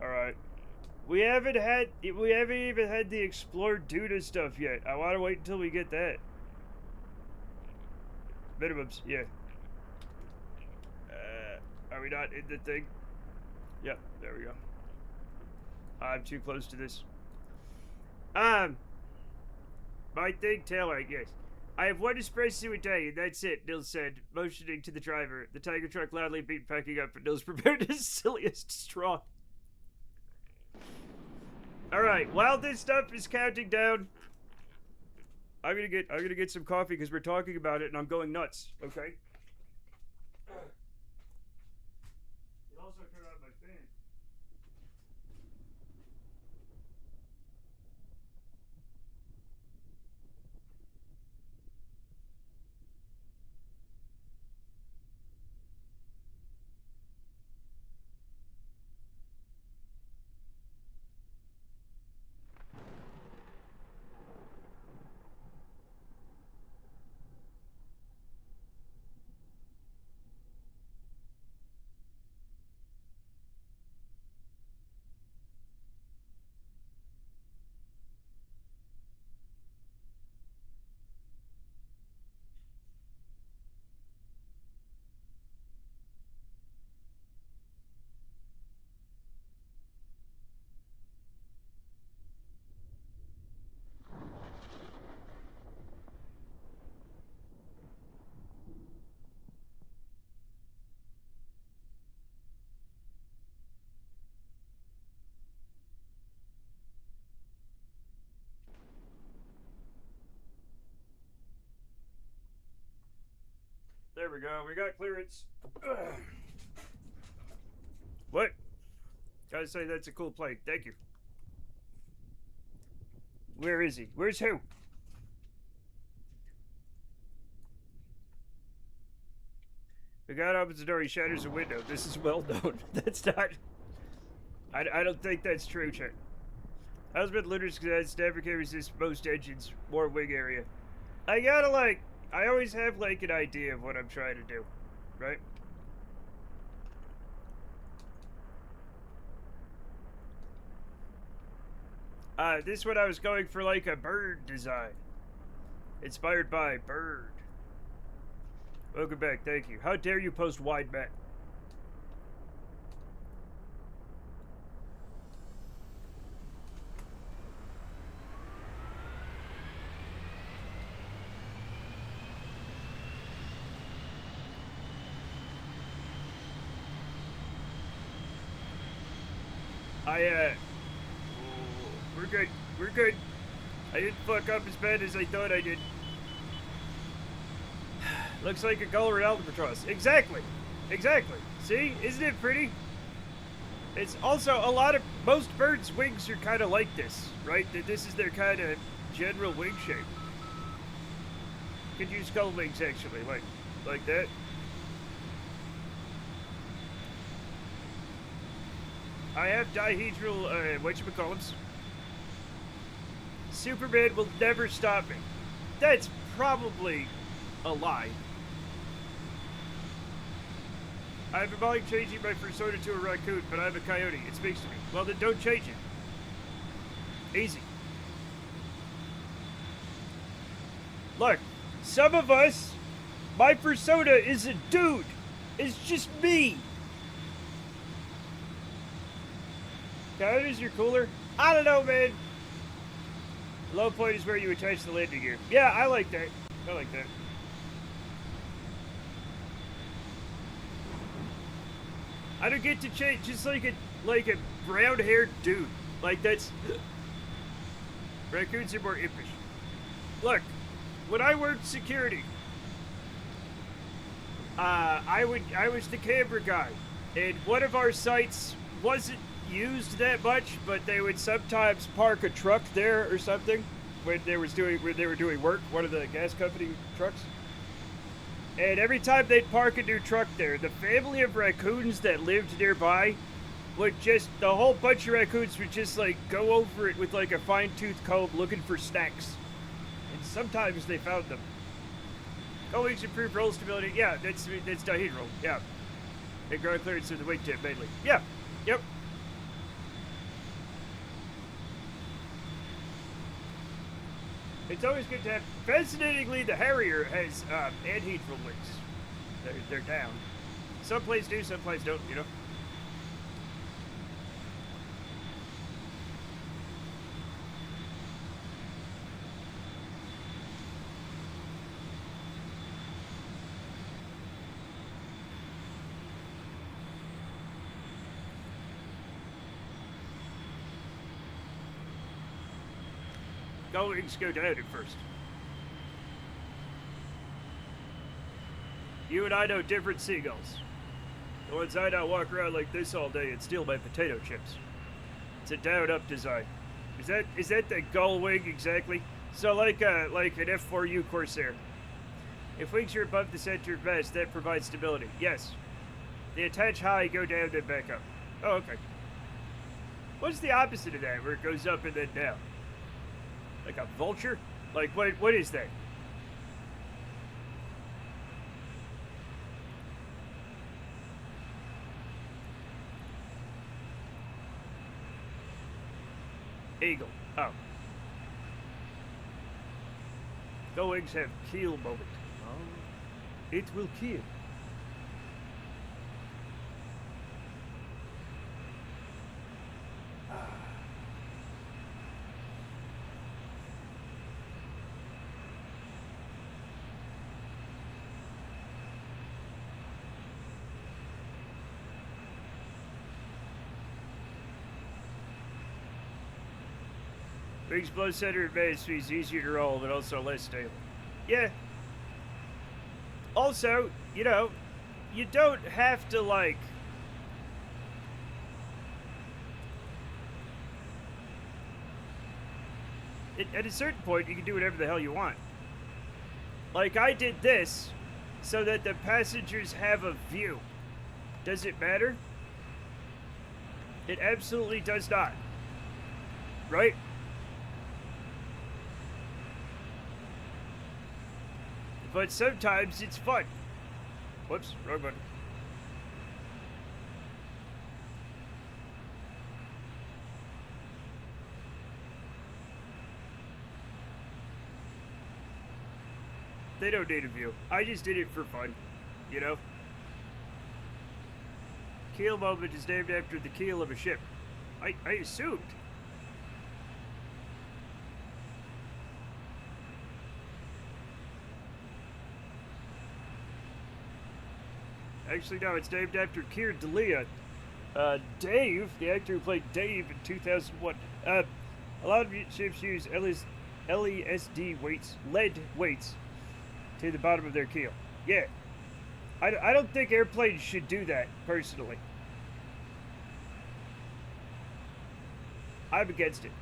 Alright. We haven't even had the explore tuna stuff yet. I want to wait until we get that. Minimums, yeah. Are we not in the thing? Yep, there we go. I'm too close to this. My thing, taillight, yes. I have one espresso a day, and that's it, Nils said, motioning to the driver. The Tiger truck loudly beat packing up, and Nils prepared his silliest straw. Alright, while this stuff is counting down, I'm gonna get some coffee because we're talking about it and I'm going nuts, okay? You also turn on my fan. There we go. We got clearance. Ugh. What? Gotta say that's a cool plane. Thank you. Where is he? Where's who? The guy opens the door. He shatters a window. This is well known. That's not. I don't think that's true, Chet. Husband looters because never can resist most engines. More wing area. I gotta like. I always have like an idea of what I'm trying to do, right? This one I was going for like a bird design. Inspired by bird. Welcome back, thank you. How dare you post wide mat? We're good. We're good. I didn't fuck up as bad as I thought I did. Looks like a Guller albatross. Exactly. Exactly. See? Isn't it pretty? It's also most birds' wings are kind of like this, right? This is their kind of general wing shape. Could use skull wings actually, like that. I have dihedral, whatchamacallits. Superman will never stop me. That's probably a lie. I've been mind changing my persona to a raccoon, but I'm a coyote. It speaks to me. Well, then don't change it. Easy. Look, some of us, my persona is a dude. It's just me. Coyotes are cooler? I don't know, man. The low point is where you attach the landing gear. Yeah, I like that. I like that. I don't get to change, just like a brown-haired dude. Like that's. Raccoons are more impish. Look, when I worked security, I was the camera guy, and one of our sites wasn't used that much, but they would sometimes park a truck there or something. when they were doing work, one of the gas company trucks. And every time they'd park a new truck there, the family of raccoons that lived nearby would just, the whole bunch of raccoons would just like go over it with like a fine-tooth comb looking for snacks. And sometimes they found them. Always improve roll stability. Yeah, that's dihedral. Yeah. And ground clearance of the wingtip mainly. Yeah. Yep. It's always good to have. Fascinatingly, the Harrier has anhedral wings. They're down. Some planes do, some planes don't, you know? Gull wings go down at first. You and I know different seagulls. The ones I know walk around like this all day and steal my potato chips. It's a down-up design. Is that the gull wing exactly? So like an F4U Corsair. If wings are above the center of mass, that provides stability. Yes. They attach high, go down, then back up. Oh, okay. What's the opposite of that, where it goes up and then down? Like a vulture? Like, what is that? Eagle. Oh. Gull wings have keel moment. Oh. It will keel. Wings below center of mass means easier to roll, but also less stable. Yeah. Also, you know, you don't have to, like... At a certain point, you can do whatever the hell you want. Like, I did this so that the passengers have a view. Does it matter? It absolutely does not. Right? But sometimes it's fun. Whoops, wrong button. They don't need a view. I just did it for fun, you know? Keel moment is named after the keel of a ship. I assumed. Actually, no, it's named after Keir Dalia. Dave, the actor who played Dave in 2001. A lot of ships use LESD weights, lead weights, to the bottom of their keel. Yeah. I don't think airplanes should do that, personally. I'm against it.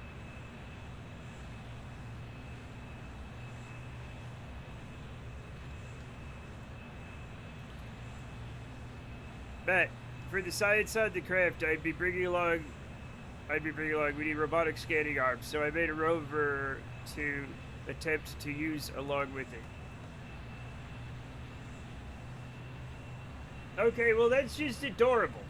Matt, for the science side of the craft, I'd be bringing along, we need robotic scanning arms, so I made a rover to attempt to use along with it. Okay, well that's just adorable.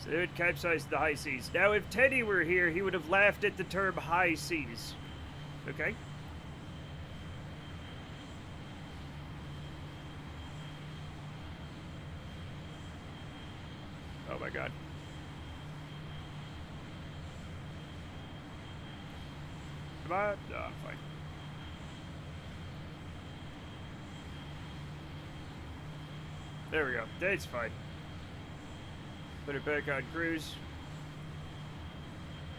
So they would capsize the high seas. Now if Teddy were here, he would have laughed at the term high seas. Okay? Oh my god. Come on. No, I'm fine. There we go. That's fine. Put it back on cruise.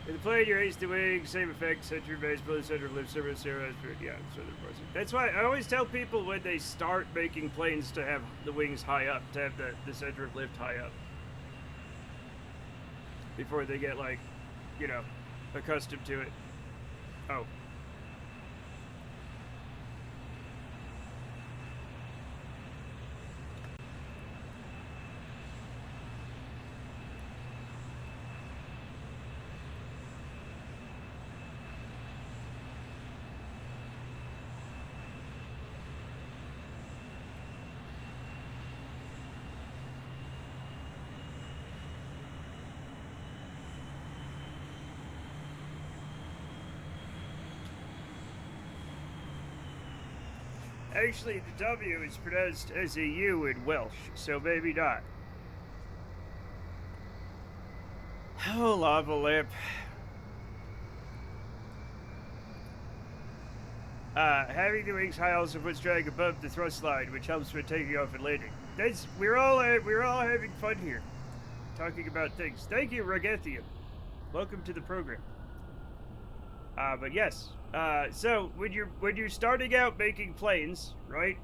In the plane, you raise the wings, same effect, center of base, below center of lift, center of zero, yeah, that's why I always tell people when they start making planes to have the wings high up, to have the center of lift high up. Before they get, like, you know, accustomed to it. Oh. Actually, the W is pronounced as a U in Welsh, so maybe not. Oh, lava lamp. Having the wings high also puts drag above the thrust line, which helps with taking off and landing. We're all having fun here, talking about things. Thank you, Rogethian. Welcome to the program. But yes. So when you're starting out making planes, right?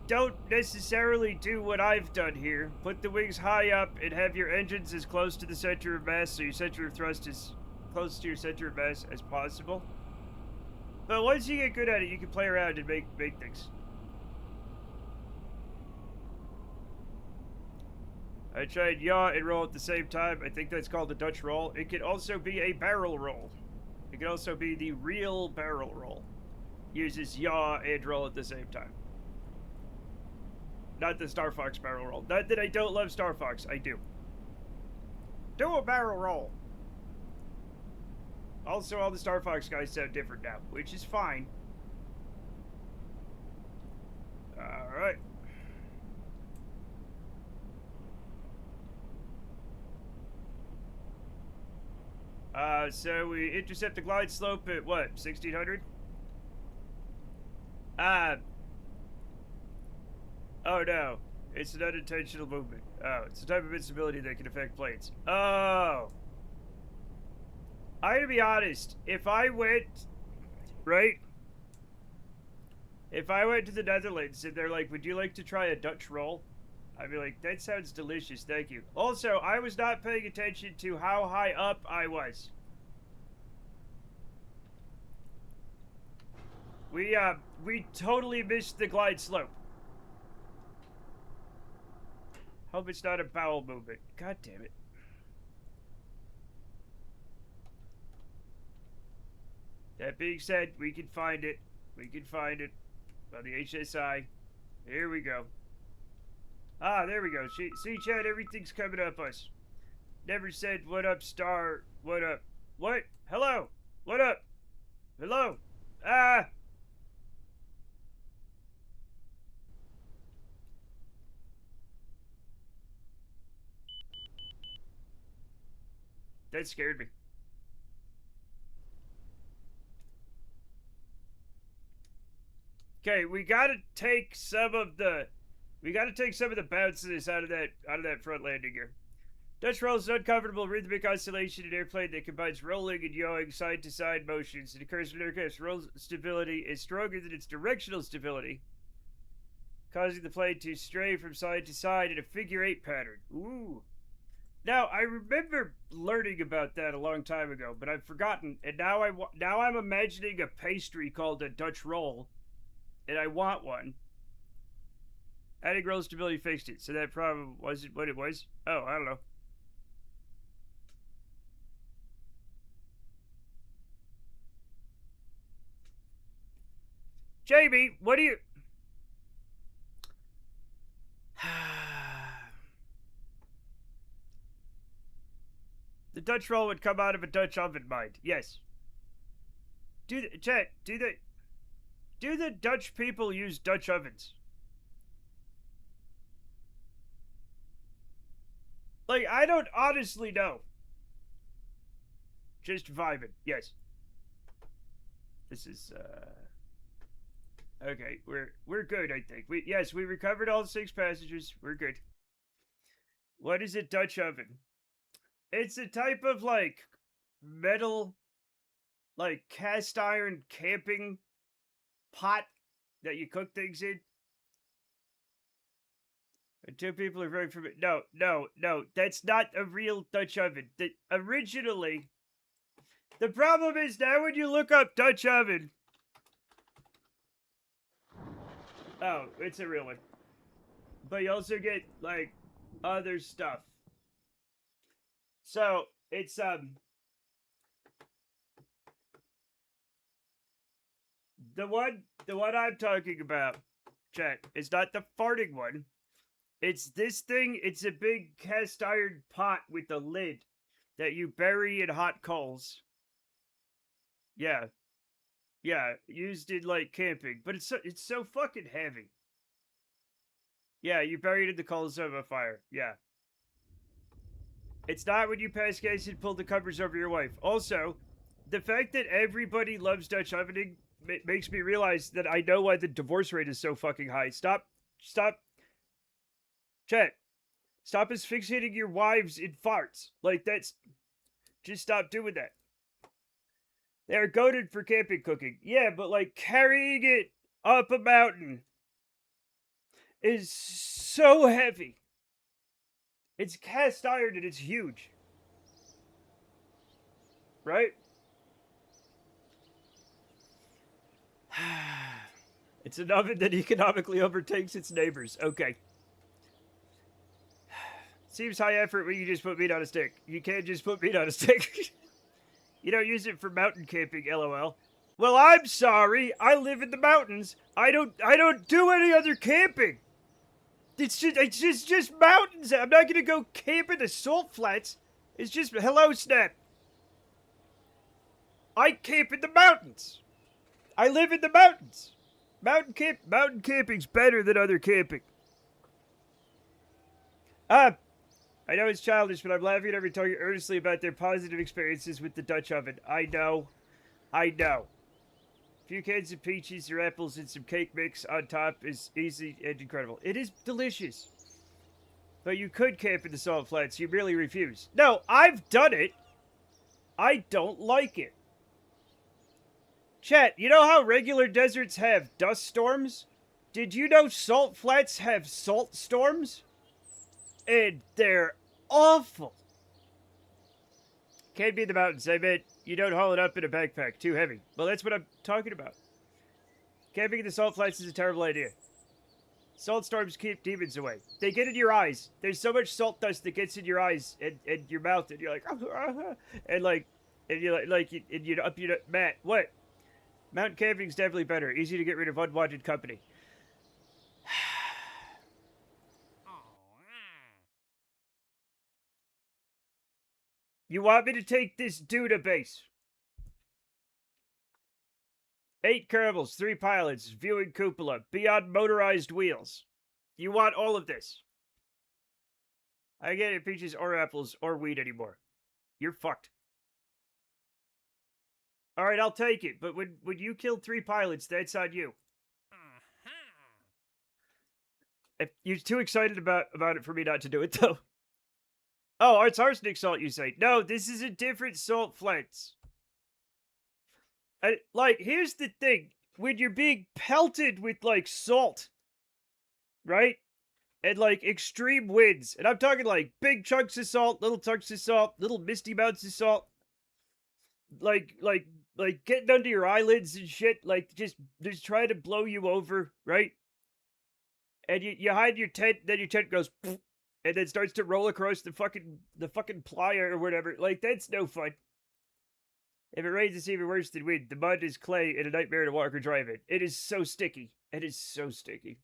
Don't necessarily do what I've done here. Put the wings high up and have your engines as close to the center of mass, so your center of thrust is close to your center of mass as possible. But once you get good at it, you can play around and make things. I tried yaw and roll at the same time. I think that's called a Dutch roll. It can also be a barrel roll. It can also be the real barrel roll. Uses yaw and roll at the same time. Not the Star Fox barrel roll. Not that I don't love Star Fox. I do. Do a barrel roll. Also, all the Star Fox guys sound different now, which is fine. Alright. So we intercept the glide slope at what, 1600? Oh no. It's an unintentional movement. Oh, it's a type of instability that can affect planes. Oh. I gotta be honest, if I went, right? If I went to the Netherlands and they're like, would you like to try a Dutch roll? I'd be like, that sounds delicious, thank you. Also, I was not paying attention to how high up I was. We totally missed the glide slope. Hope it's not a bowel movement. God damn it. That being said, we can find it. We can find it on the HSI. Here we go. Ah, there we go. See, Chad, everything's coming up us. Never said, what up, star? What up? What? Hello? What up? Hello? Ah! That scared me. Okay, we gotta take some of the bounces out of that front landing gear. Dutch roll is an uncomfortable rhythmic oscillation in airplane that combines rolling and yawing side-to-side motions. It occurs when aircraft's roll stability is stronger than its directional stability, causing the plane to stray from side to side in a figure-8 pattern. Ooh. Now, I remember learning about that a long time ago, but I've forgotten, and now I'm imagining a pastry called a Dutch roll, and I want one. Adding roll stability fixed it, so that probably wasn't what it was. Oh, I don't know. Jamie, what do you... The Dutch roll would come out of a Dutch oven, mind. Yes. Chat, do the Dutch people use Dutch ovens? Like, I don't honestly know. Just vibing. Yes. This is, okay, we're good, I think. Yes, we recovered all 6 passengers. We're good. What is a Dutch oven? It's a type of, like, metal, like cast iron camping pot that you cook things in. And two people are very familiar. No. That's not a real Dutch oven. Originally, the problem is now when you look up Dutch oven. Oh, it's a real one. But you also get, like, other stuff. So, it's, the one I'm talking about, chat, is not the farting one. It's this thing. It's a big cast iron pot with a lid that you bury in hot coals. Yeah. Yeah, used in, like, camping. But it's so fucking heavy. Yeah, you bury it in the coals of a fire. Yeah. It's not when you pass gas and pull the covers over your wife. Also, the fact that everybody loves Dutch ovening makes me realize that I know why the divorce rate is so fucking high. Stop. Chat. Stop asphyxiating your wives in farts. Like, that's... Just stop doing that. They're goaded for camping cooking. Yeah, but, like, carrying it up a mountain is so heavy. It's cast iron and it's huge. Right? It's an oven that economically overtakes its neighbors. Okay. Seems high effort when you just put meat on a stick. You can't just put meat on a stick. You don't use it for mountain camping, lol. Well, I'm sorry. I live in the mountains. I don't do any other camping. It's just mountains. I'm not gonna go camp in the salt flats. It's just hello, Snap. I camp in the mountains. I live in the mountains. Mountain camping's better than other camping. I know it's childish, but I'm laughing at every talking earnestly about their positive experiences with the Dutch oven. I know. A few cans of peaches or apples and some cake mix on top is easy and incredible. It is delicious. But you could camp in the salt flats. You merely refuse. No, I've done it. I don't like it. Chat, you know how regular deserts have dust storms? Did you know salt flats have salt storms? And they're awful. Can't be in the mountains. I meant you don't haul it up in a backpack. Too heavy. Well, that's what I'm talking about. Camping in the salt flats is a terrible idea. Salt storms keep demons away. They get in your eyes. There's so much salt dust that gets in your eyes and your mouth, and you're like, Matt, what? Mountain camping's definitely better. Easy to get rid of unwanted company. You want me to take this dude a base? 8 Kerbals, 3 pilots, viewing cupola, beyond motorized wheels. You want all of this. I can't eat peaches or apples or weed anymore. You're fucked. Alright, I'll take it, but when you killed 3 pilots, that's on you. If you're too excited about it for me not to do it, though. Oh, it's arsenic salt, you say. No, this is a different salt flats. Like, here's the thing. When you're being pelted with, like, salt, right? And, like, extreme winds. And I'm talking, like, big chunks of salt, little chunks of salt, little misty amounts of salt. Like getting under your eyelids and shit. Like, just trying to blow you over, right? And you hide your tent, then your tent goes, and then starts to roll across the fucking playa or whatever. Like, that's no fun. If it rains, it's even worse than wind. The mud is clay and a nightmare to walk or drive in. It is so sticky. It is so sticky.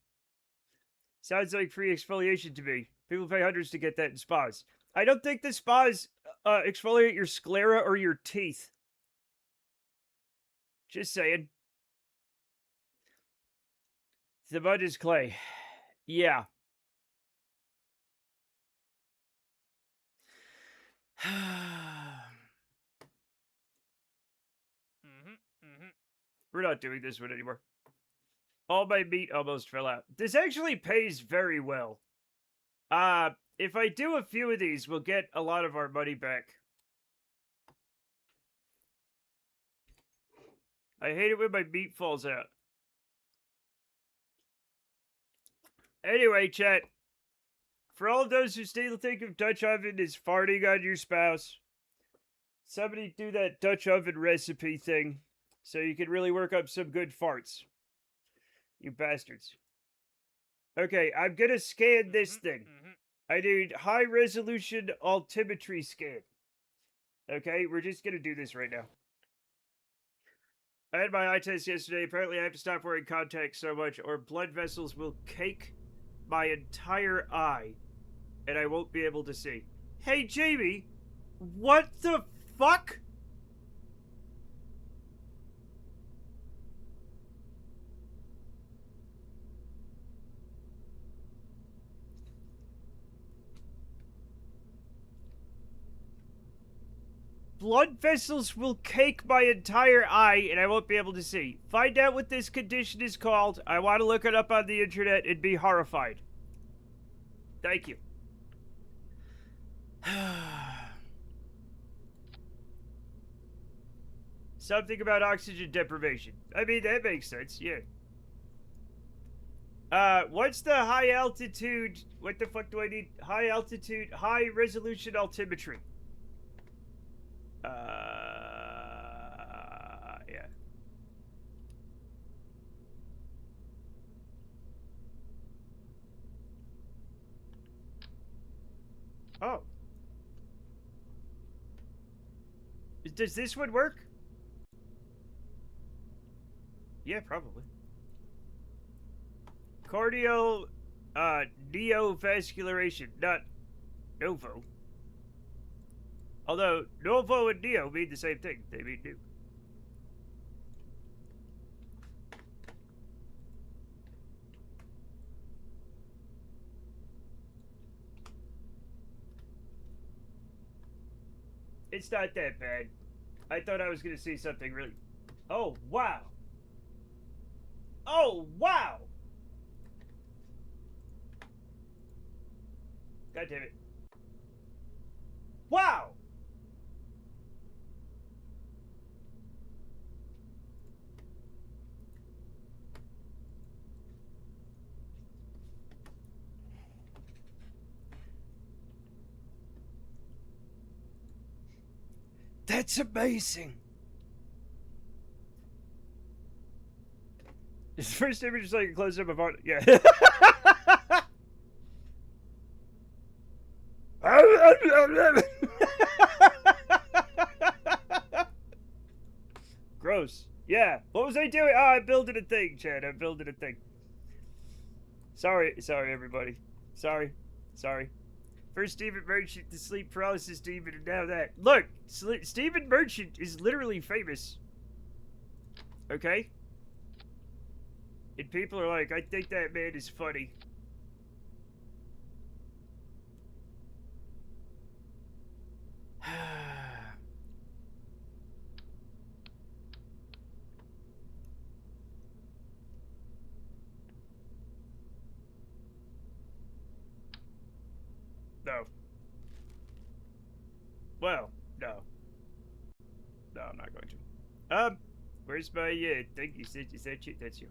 Sounds like free exfoliation to me. People pay hundreds to get that in spas. I don't think the spas exfoliate your sclera or your teeth. Just saying. The mud is clay. Yeah. We're not doing this one anymore. All my meat almost fell out. This actually pays very well. If I do a few of these, we'll get a lot of our money back. I hate it when my meat falls out. Anyway, chat. For all of those who still think of Dutch oven as farting on your spouse, somebody do that Dutch oven recipe thing so you can really work up some good farts. You bastards. Okay, I'm gonna scan this thing. I need high resolution altimetry scan. Okay, we're just gonna do this right now. I had my eye test yesterday. Apparently, I have to stop wearing contacts so much, or blood vessels will cake my entire eye, and I won't be able to see. Hey, Jamie, what the fuck? Blood vessels will cake my entire eye, and I won't be able to see. Find out what this condition is called. I want to look it up on the internet and be horrified. Thank you. Something about oxygen deprivation. I mean, that makes sense, yeah. What's the high altitude? What the fuck do I need? High altitude, high resolution altimetry. Yeah. Oh. Does this one work? Yeah, probably. Cardio, neovascularation, not novo. Although, novo and neo mean the same thing. They mean new. It's not that bad. I thought I was going to see something really... Oh, wow. Oh, wow! God damn it. Wow! That's amazing. His first image is like a close up of art. Yeah. Gross. Yeah. What was I doing? Oh, I'm building a thing, Chad. I'm building a thing. Sorry, everybody. Sorry. First Stephen Merchant, the sleep paralysis demon, and now that. Look, Stephen Merchant is literally famous. Okay? And people are like, I think that man is funny. No. Well, no. No, I'm not going to. Where's my, thing? Is that you? That's you.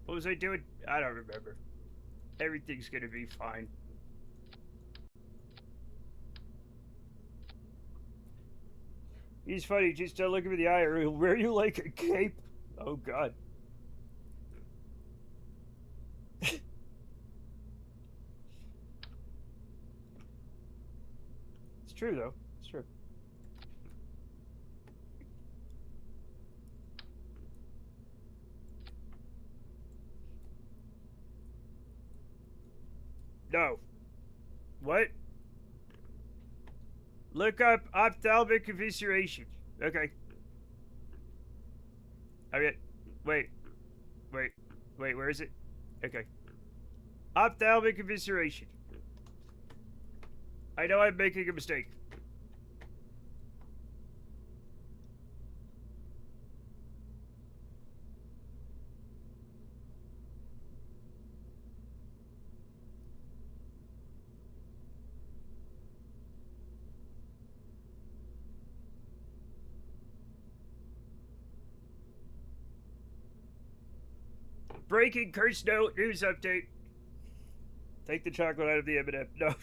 What was I doing? I don't remember. Everything's gonna be fine. He's funny, just don't look him in the eye or he'll wear you like a cape. Oh, God. It's true, though. It's true. No. What? Look up ophthalmic evisceration. Okay. I mean, wait. Wait, where is it? Okay. Ophthalmic evisceration. I know I'm making a mistake. Breaking curse note news update. Take the chocolate out of the M&M. No.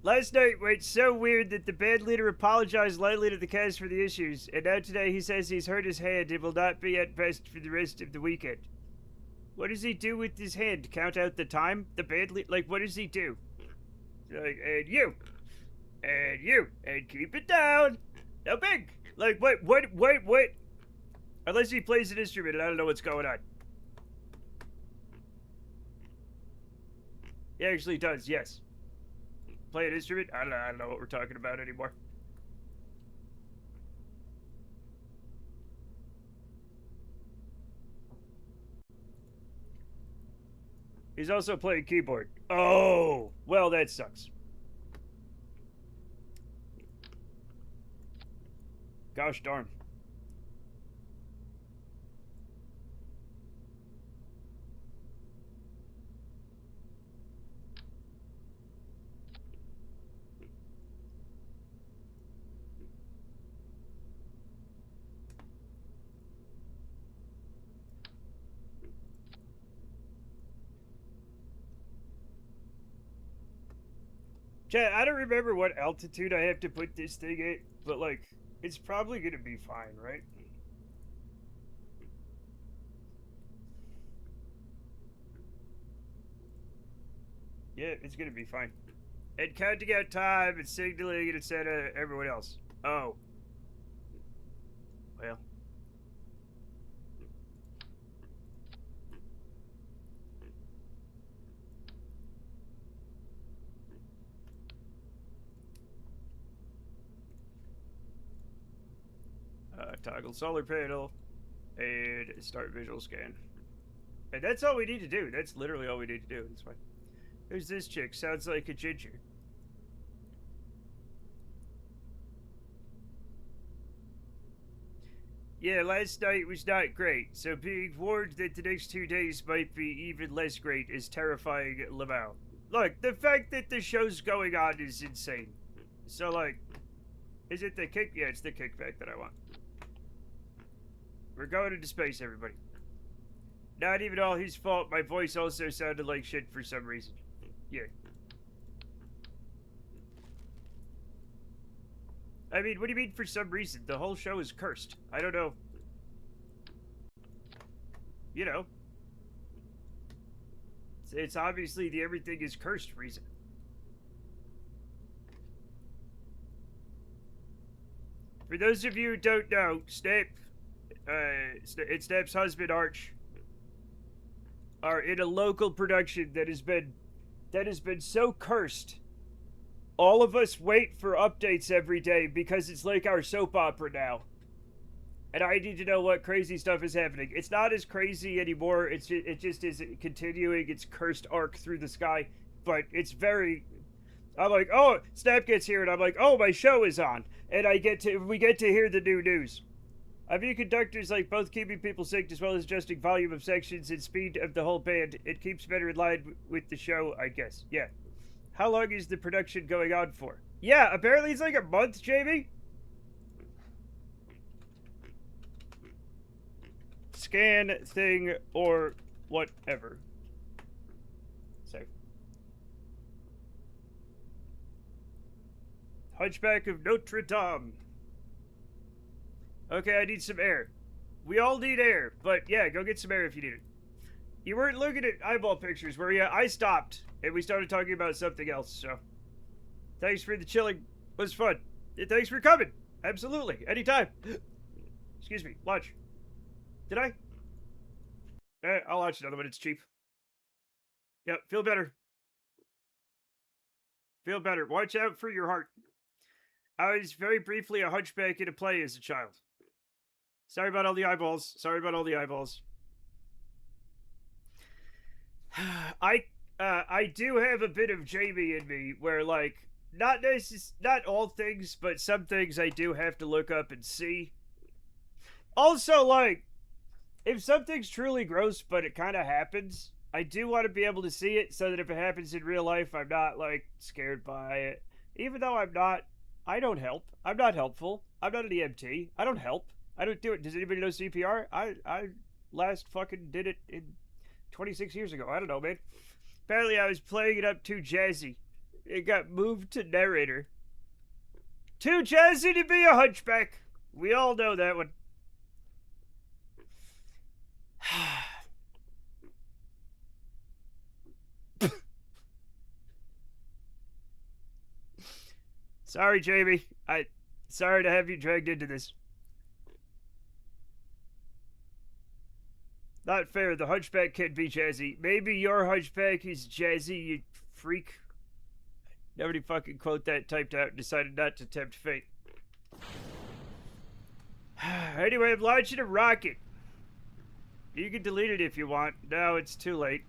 Last night went so weird that the band leader apologized lightly to the cast for the issues, and now today he says he's hurt his hand and will not be at best for the rest of the weekend. What does he do with his hand? Count out the time? The band leader, like, what does he do? Like, and you, and keep it down. Now big. Like, what? Unless he plays an instrument and I don't know what's going on. He actually does, yes. Play an instrument? I don't know what we're talking about anymore. He's also playing keyboard. Oh, well, that sucks. Gosh darn. Chat, I don't remember what altitude I have to put this thing at, but, like, it's probably gonna be fine, right? Yeah, it's gonna be fine. And counting out time and signaling and instead of everyone else. Oh. Well. Toggle solar panel and start visual scan. And that's all we need to do. That's literally all we need to do. That's fine. Who's this chick? Sounds like a ginger. Yeah, last night was not great, so being warned that the next 2 days might be even less great is terrifying Lamau. Look, the fact that the show's going on is insane. So, like, is it the kick? Yeah, it's the kickback that I want. We're going into space, everybody. Not even all his fault, my voice also sounded like shit for some reason. Yeah. I mean, what do you mean for some reason? The whole show is cursed. I don't know. You know. It's obviously the everything is cursed reason. For those of you who don't know, Snape, and Snape's husband Arch are in a local production that has been so cursed. All of us wait for updates every day because it's like our soap opera now. And I need to know what crazy stuff is happening. It's not as crazy anymore. It just is continuing its cursed arc through the sky. But it's very. I'm like, oh, Snap gets here, and I'm like, oh, my show is on, and we get to hear the new news. I view conductors like both keeping people synced as well as adjusting volume of sections and speed of the whole band. It keeps better in line with the show, I guess. Yeah. How long is the production going on for? Yeah, apparently it's like a month, Jamie. Scan thing or whatever. Save. Hunchback of Notre Dame. Okay, I need some air. We all need air, but yeah, go get some air if you need it. You weren't looking at eyeball pictures, were you? I stopped, and we started talking about something else, so. Thanks for the chilling. It was fun. And thanks for coming. Absolutely. Anytime. Excuse me. Lunch. Did I? I'll watch another one. It's cheap. Yep. Feel better. Feel better. Watch out for your heart. I was very briefly a hunchback in a play as a child. Sorry about all the eyeballs. Sorry about all the eyeballs. I do have a bit of Jamie in me where like not all things, but some things I do have to look up and see. Also, like if something's truly gross but it kind of happens, I do want to be able to see it so that if it happens in real life, I'm not like scared by it. Even though I'm not, I don't help. I'm not helpful. I'm not an EMT. I don't help. I don't do it. Does anybody know CPR? I last fucking did it in 26 years ago. I don't know, man. Apparently, I was playing it up too jazzy. It got moved to narrator. Too jazzy to be a hunchback. We all know that one. Sorry, Jamie. Sorry to have you dragged into this. Not fair. The hunchback can't be jazzy. Maybe your hunchback is jazzy, you freak. Nobody fucking quote that typed out and decided not to tempt fate. Anyway, I'm launching a rocket. You can delete it if you want. No, it's too late.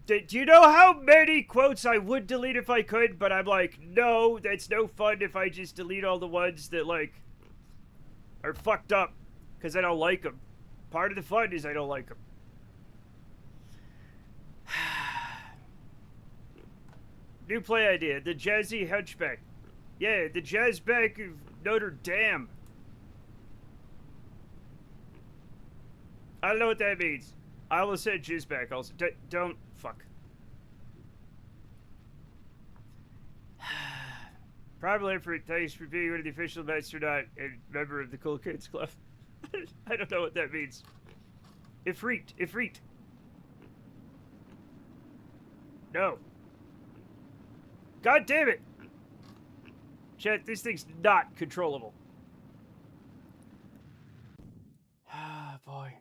Do you know how many quotes I would delete if I could? But I'm like, no, that's no fun if I just delete all the ones that, like, are fucked up. Because I don't like them. Part of the fun is I don't like them. New play idea. The Jazzy Hunchback. Yeah, the Jazzback of Notre Dame. I don't know what that means. I almost said Jizzback also. Don't. Fuck. Probably for thanks for being one of the official astronaut and member of the Cool Kids Club. I don't know what that means. Ifrit. No. God damn it! Chat, this thing's not controllable. Ah, boy.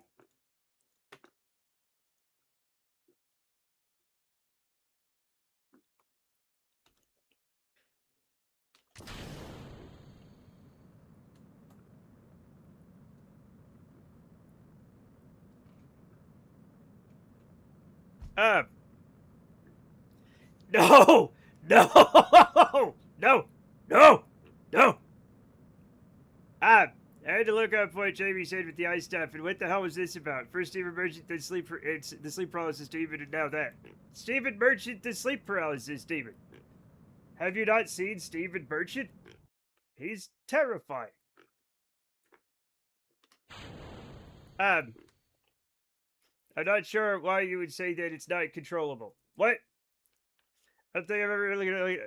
No! No! No! No! No! I had to look up what Jamie said with the eye stuff, and what the hell was this about? First Stephen Merchant, then the sleep paralysis demon, and now that. Stephen Merchant, the sleep paralysis demon. Have you not seen Stephen Merchant? He's terrifying. I'm not sure why you would say that it's not controllable. What? I don't think I've ever really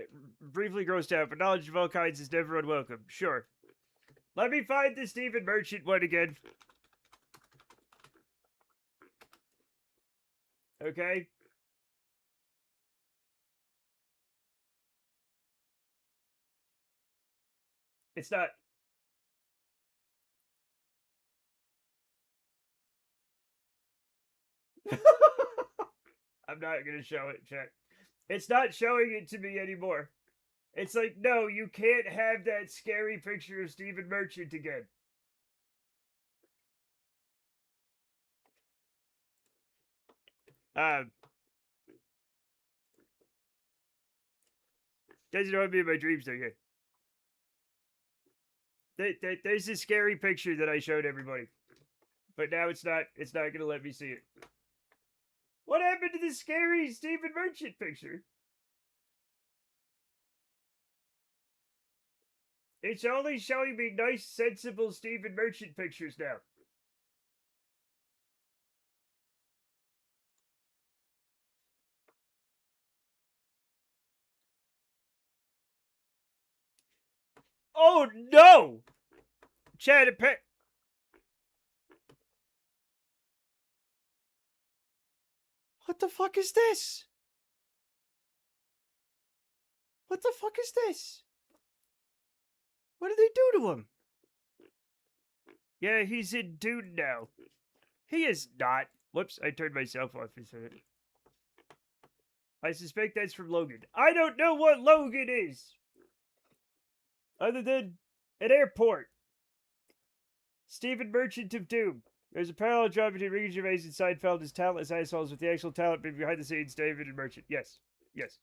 briefly grossed out, but knowledge of all kinds is never unwelcome. Sure. Let me find the Stephen Merchant one again. Okay. It's not. I'm not going to show it, chat. It's not showing it to me anymore. It's like, no, you can't have that scary picture of Stephen Merchant again. Doesn't know me in my dreams again. There's this scary picture that I showed everybody. But now it's not going to let me see it. What happened to the scary Stephen Merchant picture? It's only showing me nice, sensible Stephen Merchant pictures now. Oh no! Chad, what the fuck is this? What the fuck is this? What did they do to him? Yeah, he's in Dune now. He is not. Whoops, I turned myself off. I suspect that's from Logan. I don't know what Logan is. Other than an airport. Stephen Merchant of Doom. There's a parallel drama between Ricky Gervais and Seinfeld as talentless assholes with the actual talent being behind the scenes, David and Merchant. Yes. Yes.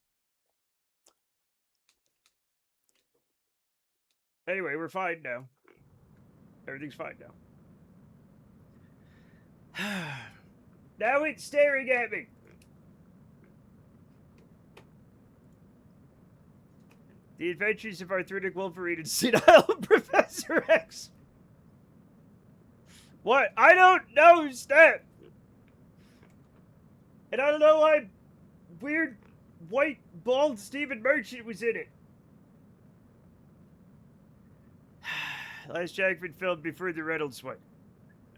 Anyway, we're fine now. Everything's fine now. Now it's staring at me. The Adventures of Arthritic Wolverine and Senile Professor X. What? I don't know, Snap. And I don't know why weird white bald Stephen Merchant was in it. Last Jackman film before the Reynolds one.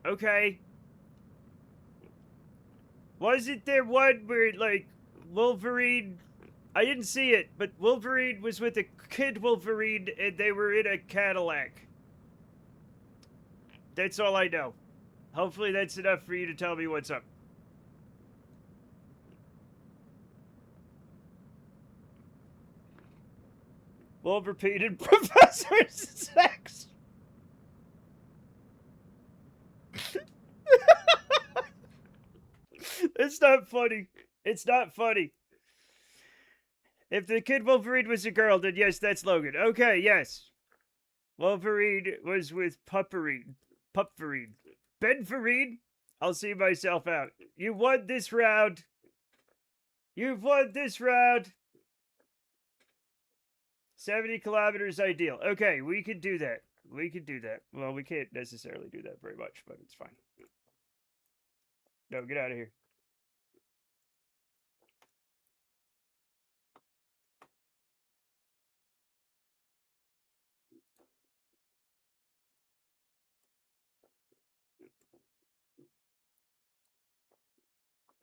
Okay. Wasn't there one where, like, Wolverine... I didn't see it, but Wolverine was with a kid Wolverine and they were in a Cadillac. That's all I know. Hopefully that's enough for you to tell me what's up. Wolverine and Professor Sex. It's not funny. It's not funny. If the kid Wolverine was a girl, then yes, that's Logan. Okay, yes. Wolverine was with Pupverine. Ben Vereen? I'll see myself out. You won this round. You've won this round. 70 kilometers ideal. Okay, we can do that. We can do that. Well, we can't necessarily do that very much, but it's fine. No, get out of here.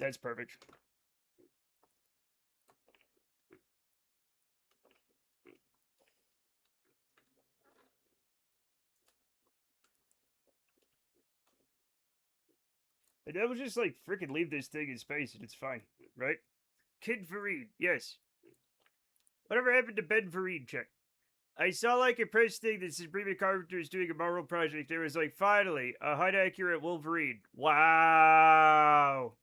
That's perfect. And then we'll just, like, freaking leave this thing in space and it's fine, right? Kid Vereen, yes. Whatever happened to Ben Vereen, check. I saw, like, a press thing that says Sabrina Carpenter is doing a Marvel project. There was, like, finally, a height-accurate Wolverine. Wow.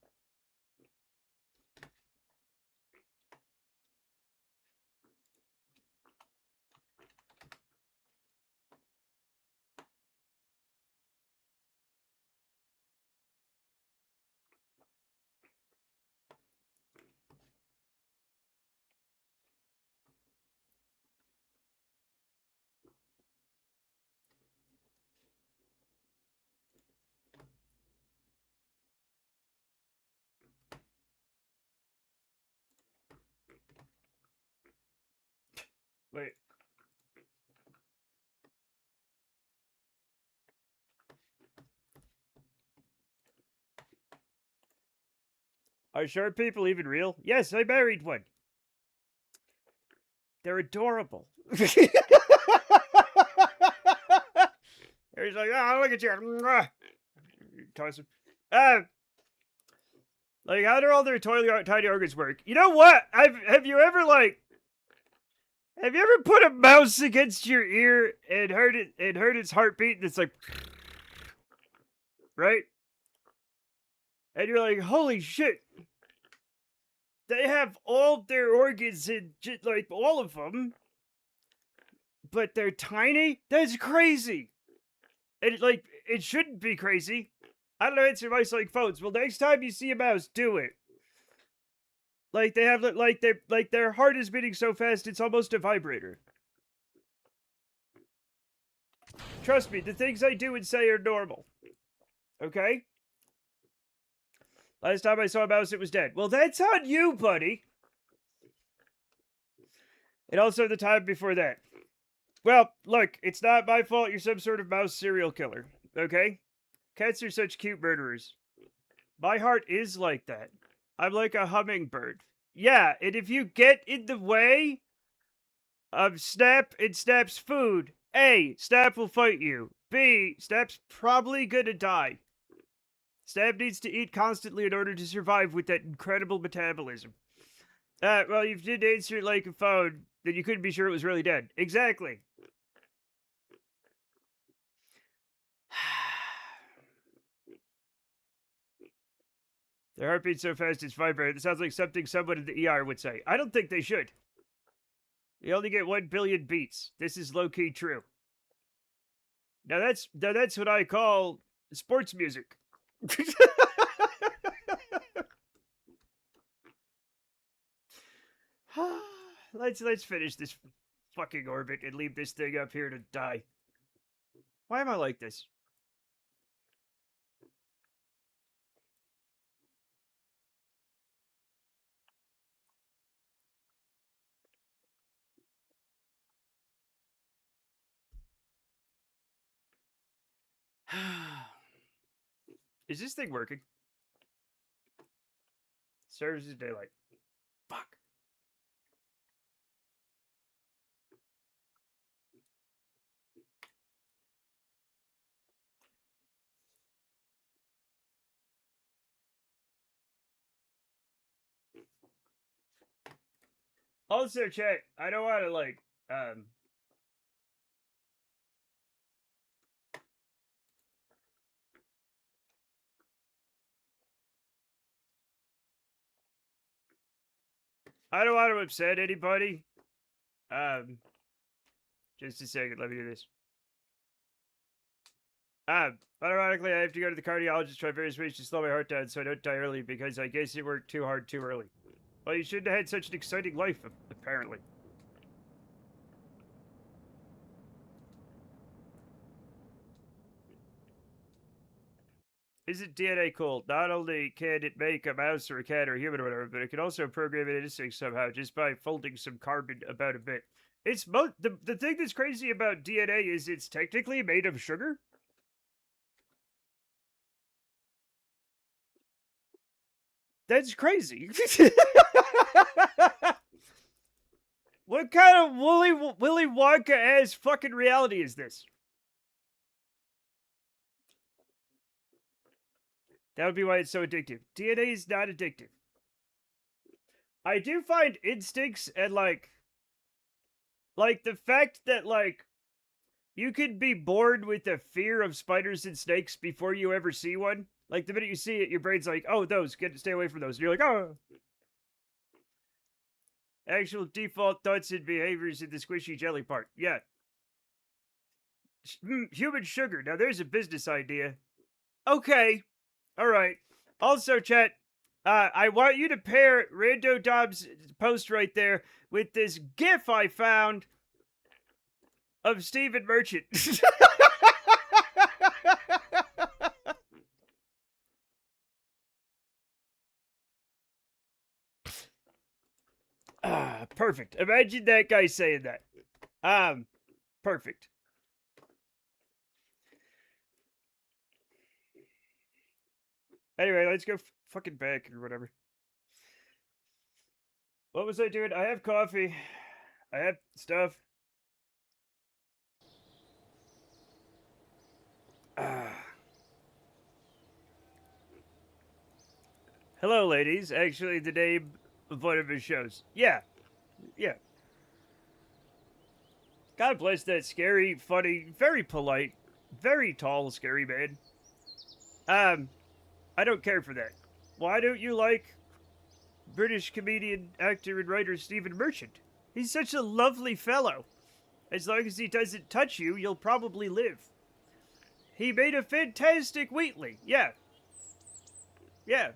Wait. Are short people even real? Yes, I married one. They're adorable. He's like, oh, look at you. Toss him. Like, how do all their tiny organs work? You know what? Have you ever put a mouse against your ear and heard its heartbeat and it's like, right? And you're like, holy shit. They have all their organs in, like, all of them. But they're tiny? That's crazy. And, like, it shouldn't be crazy. I don't know, answer mice like phones. Well, next time you see a mouse, do it. Like, they have, like, their heart is beating so fast, it's almost a vibrator. Trust me, the things I do and say are normal. Okay? Last time I saw a mouse, it was dead. Well, that's on you, buddy. And also the time before that. Well, look, it's not my fault you're some sort of mouse serial killer. Okay? Cats are such cute murderers. My heart is like that. I'm like a hummingbird. Yeah, and if you get in the way of Snap and Snap's food, A, Snap will fight you. B, Snap's probably gonna die. Snap needs to eat constantly in order to survive with that incredible metabolism. Well, if you did answer it like a phone, then you couldn't be sure it was really dead. Exactly. Their heartbeat's so fast it's vibrating. It sounds like something someone in the ER would say. I don't think they should. You only get 1 billion beats. This is low-key true. Now that's what I call sports music. let's finish this fucking orbit and leave this thing up here to die. Why am I like this? Is this thing working? Serves as daylight. Fuck. Also, chat, I don't want to, like, I don't want to upset anybody. Just a second, let me do this. Ironically, I have to go to the cardiologist, try various ways to slow my heart down so I don't die early because I guess it worked too hard too early. Well, you shouldn't have had such an exciting life, apparently. Isn't DNA cool? Not only can it make a mouse or a cat or a human or whatever, but it can also program it into somehow just by folding some carbon about a bit. It's the thing that's crazy about DNA is it's technically made of sugar. That's crazy. What kind of Willy Wonka ass fucking reality is this? That would be why it's so addictive. DNA is not addictive. I do find instincts and like the fact that like you could be born with a fear of spiders and snakes before you ever see one. Like the minute you see it, your brain's like, "Oh, those, stay away from those." And you're like, "Oh." Actual default thoughts and behaviors in the squishy jelly part. Yeah. Human sugar. Now there's a business idea. Okay. All right. Also, chat, I want you to pair Rando Dobbs' post right there with this GIF I found of Stephen Merchant. Perfect. Imagine that guy saying that. Perfect. Anyway, let's go fucking back or whatever. What was I doing? I have coffee. I have stuff. Hello, ladies. Actually, the name of one of his shows. Yeah. Yeah. God bless that scary, funny, very polite, very tall, scary man. I don't care for that. Why don't you like British comedian, actor, and writer Stephen Merchant? He's such a lovely fellow. As long as he doesn't touch you, you'll probably live. He made a fantastic Wheatley. Yeah. Yeah.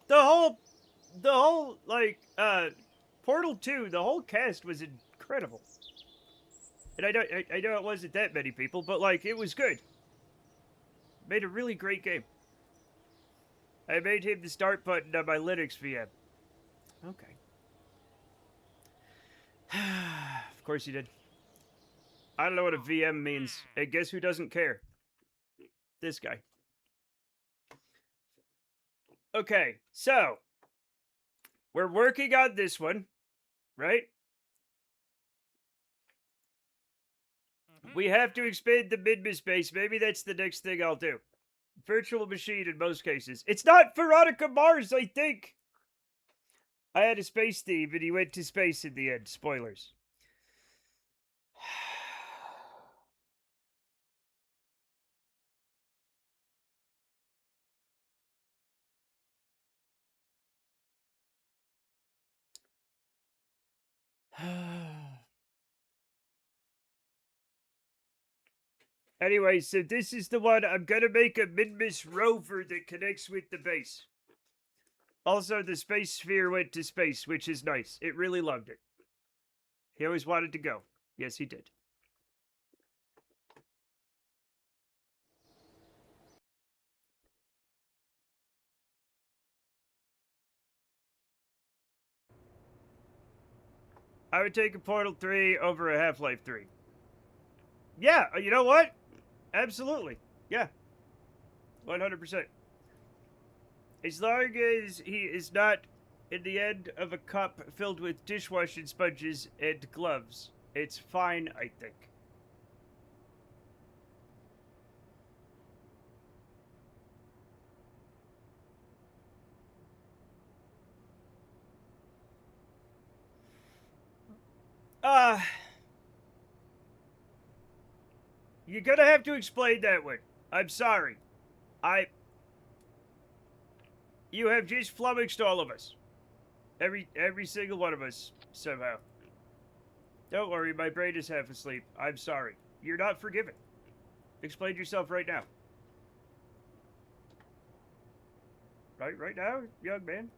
The whole, like, Portal 2, the whole cast was incredible. And I know it wasn't that many people, but, like, it was good. Made a really great game. I made him the start button on my Linux VM. Okay. Of course you did. I don't know what a VM means. And guess who doesn't care? This guy. Okay, so we're working on this one, right? We have to expand the Midma space. Maybe that's the next thing I'll do. Virtual machine in most cases. It's not Veronica Mars, I think. I had a space theme and he went to space in the end. Spoilers. Anyway, so this is the one. I'm gonna make a Minmus rover that connects with the base. Also, the space sphere went to space, which is nice. It really loved it. He always wanted to go. Yes, he did. I would take a Portal 3 over a Half-Life 3. Yeah, you know what? Absolutely. Yeah. 100%. As long as he is not in the end of a cup filled with dishwashing sponges and gloves, it's fine, I think. Uh, you're gonna have to explain that one. I'm sorry. You have just flummoxed all of us. Every single one of us, somehow. Don't worry, my brain is half asleep. I'm sorry. You're not forgiven. Explain yourself right now. Right now, young man?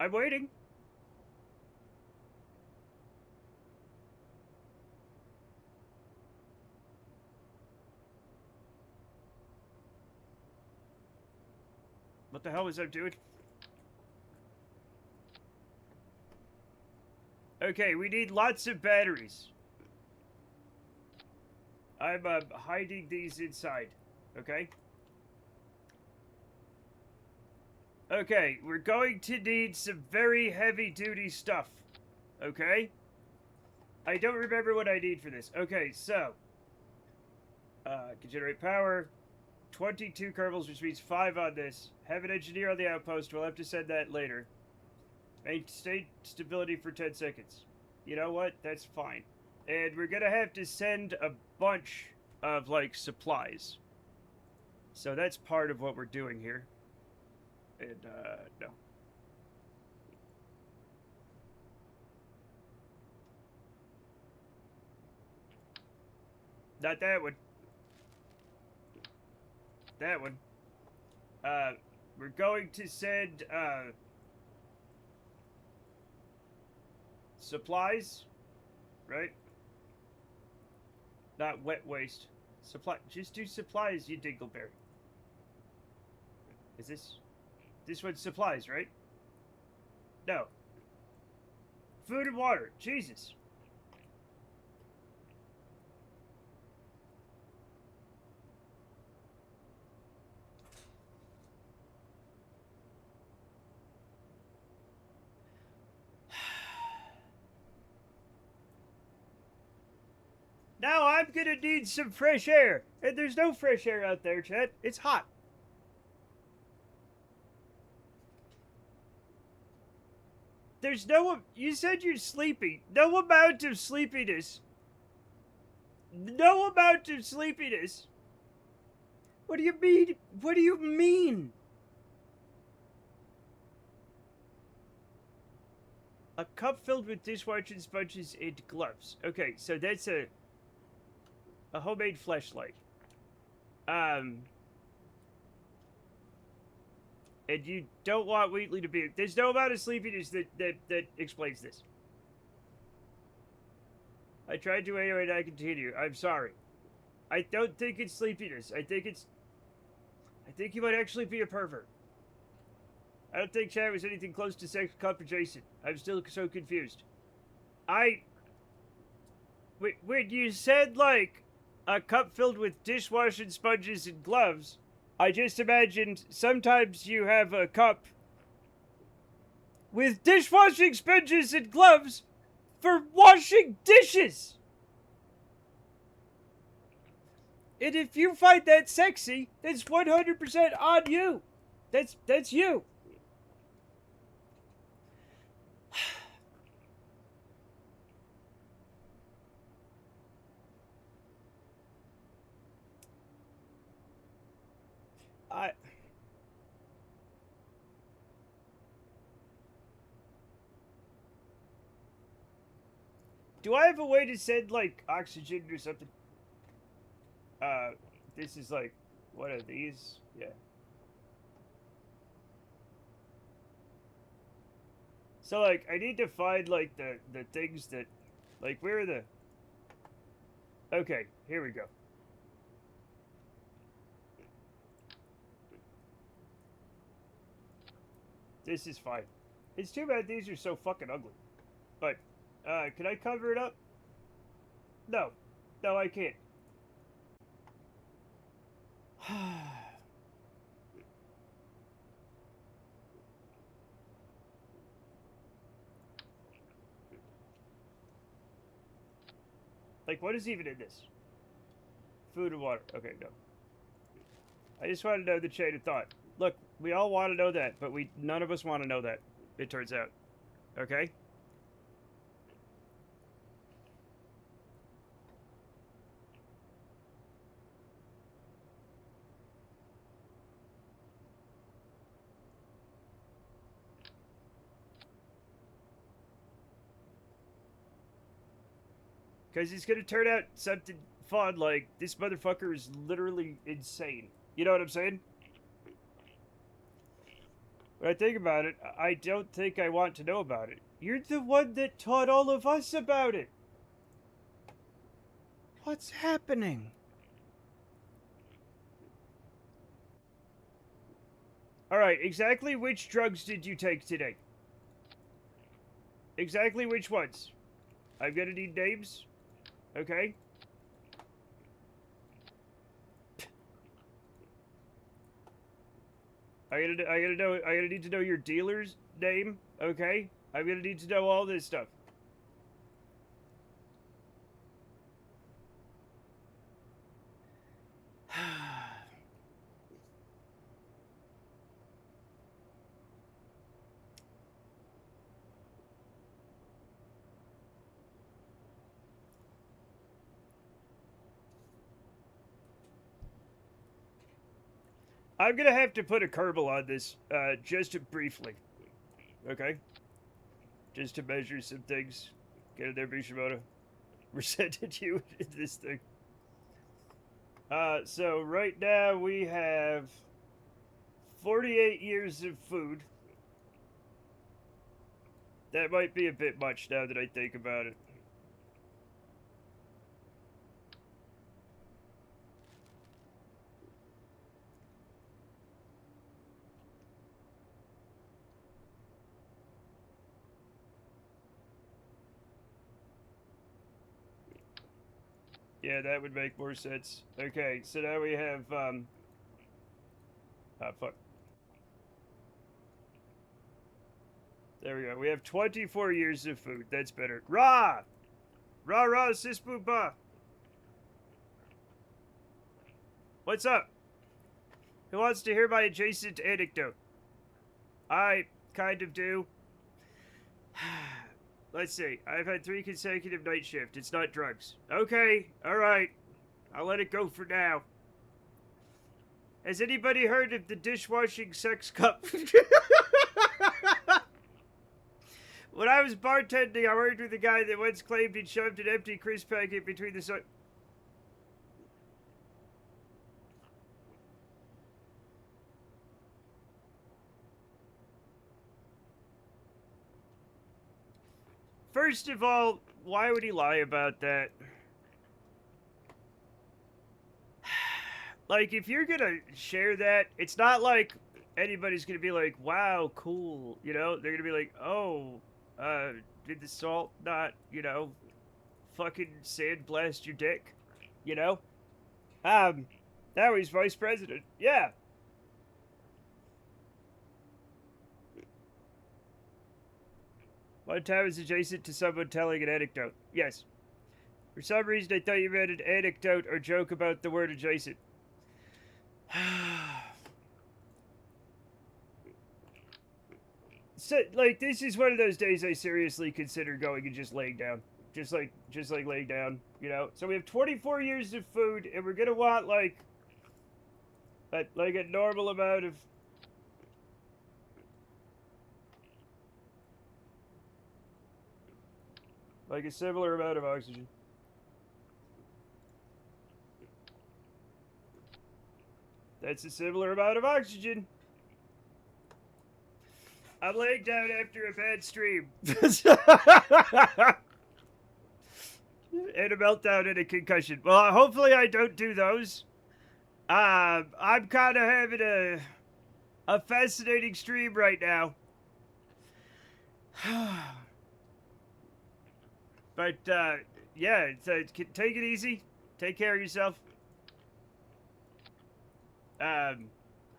I'm waiting. What the hell was I doing? Okay, we need lots of batteries. I'm hiding these inside. Okay? Okay, we're going to need some very heavy-duty stuff. Okay? I don't remember what I need for this. Okay, so... can generate power. 22 Kerbals, which means 5 on this. Have an engineer on the outpost. We'll have to send that later. Maintain stability for 10 seconds. You know what? That's fine. And we're gonna have to send a bunch of, like, supplies. So that's part of what we're doing here. And, no. Not that one. That one. We're going to send, supplies, right? Not wet waste. Just do supplies, you dingleberry. Is this one's supplies, right? No. Food and water. Jesus. Now I'm gonna need some fresh air. And there's no fresh air out there, Chet. It's hot. There's no... You said you're sleepy. No amount of sleepiness. No amount of sleepiness. What do you mean? What do you mean? A cup filled with dishwashing sponges and gloves. Okay, so that's a homemade fleshlight. And you don't want Wheatley to be... There's no amount of sleepiness that explains this. I tried to anyway and I continue. I'm sorry. I don't think it's sleepiness. I think you might actually be a pervert. I don't think Chad was anything close to sex cup adjacent. I'm still so confused. When you said, like, a cup filled with dishwashing sponges and gloves, I just imagined sometimes you have a cup with dishwashing sponges and gloves for washing dishes. And if you find that sexy, that's 100% on you. That's you. Do I have a way to send, like, oxygen or something? This is like, what are these? Yeah. So, like, I need to find, like, the things that, like, where are the... Okay, here we go. This is fine. It's too bad these are so fucking ugly. But, can I cover it up? No. No, I can't. Like, what is even in this? Food and water. Okay, no. I just want to know the chain of thought. Look, we all want to know that, but none of us want to know that, it turns out. Okay? Because it's going to turn out something fun like this motherfucker is literally insane. You know what I'm saying? When I think about it, I don't think I want to know about it. You're the one that taught all of us about it. What's happening? Alright, exactly which drugs did you take today? Exactly which ones? I'm gonna need names. Okay? I'm gonna need to know your dealer's name. Okay? I'm gonna need to know all this stuff. I'm gonna have to put a Kerbal on this, just briefly. Okay? Just to measure some things. Get in there, Bishimoto. We're sending you this thing. So right now we have 48 years of food. That might be a bit much now that I think about it. Yeah, that would make more sense. Okay, so now we have, fuck. There we go. We have 24 years of food. That's better. Rah! Rah rah sis boo ba. What's up? Who wants to hear my adjacent anecdote? I kind of do. Let's see. I've had 3 consecutive night shift. It's not drugs. Okay, alright. I'll let it go for now. Has anybody heard of the dishwashing sex cup? When I was bartending, I worked with a guy that once claimed he'd shoved an empty crisp packet between the... First of all, why would he lie about that? Like, if you're gonna share that, it's not like anybody's gonna be like, wow, cool, you know? They're gonna be like, oh, did the salt not, you know, fucking sandblast your dick? You know? Now he's vice president. Yeah. One time is adjacent to someone telling an anecdote. Yes. For some reason, I thought you meant an anecdote or joke about the word adjacent. So, like, this is one of those days I seriously consider going and just laying down. Just like laying down, you know? So we have 24 years of food, and we're gonna want, like a normal amount of... Like a similar amount of oxygen. That's a similar amount of oxygen. I'm laying down after a bad stream. And a meltdown and a concussion. Well, hopefully I don't do those. I'm kind of having a fascinating stream right now. But, yeah, take it easy. Take care of yourself.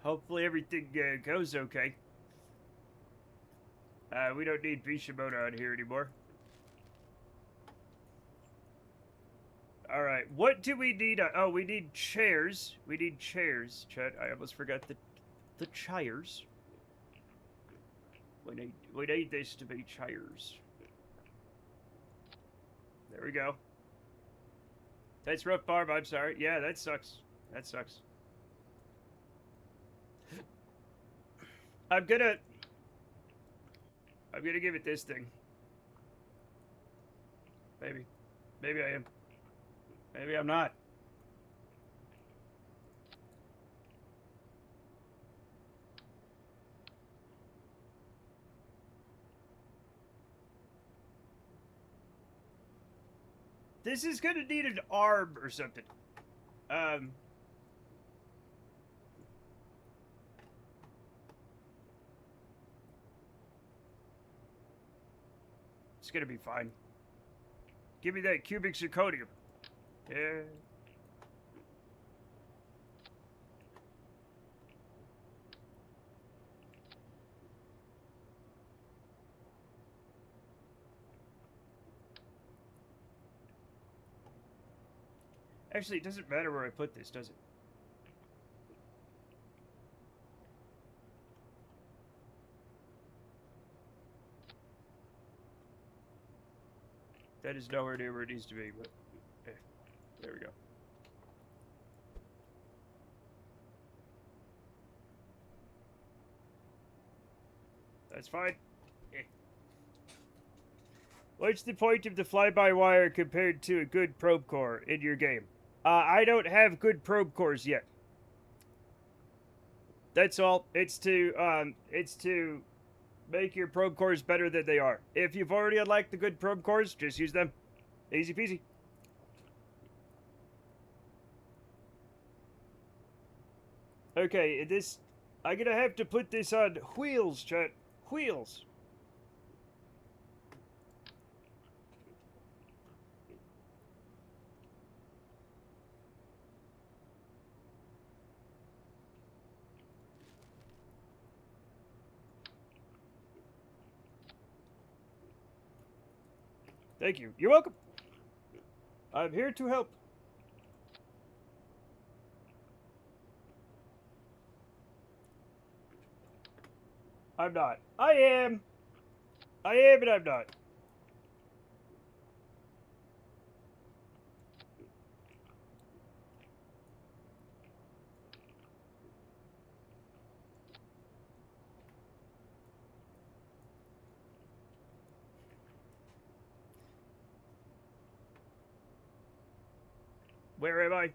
Hopefully everything goes okay. We don't need Bishimoto out here anymore. Alright, what do we need? Oh, we need chairs. We need chairs. Chat, I almost forgot the chairs. We need this to be chairs. There we go. That's rough farm, I'm sorry. Yeah, that sucks. That sucks. I'm gonna give it this thing. Maybe. Maybe I am. Maybe I'm not. This is gonna need an arm or something. It's gonna be fine. Give me that cubic zirconium. Yeah. Actually, it doesn't matter where I put this, does it? That is nowhere near where it needs to be, but there we go. That's fine. What's the point of the fly-by-wire compared to a good probe core in your game? I don't have good probe cores yet. That's all. It's to make your probe cores better than they are. If you've already unlocked the good probe cores, just use them. Easy peasy. Okay, I'm gonna have to put this on wheels, chat. Wheels. Thank you. You're welcome. I'm here to help. I'm not. I am. I am, and I'm not. Where am I?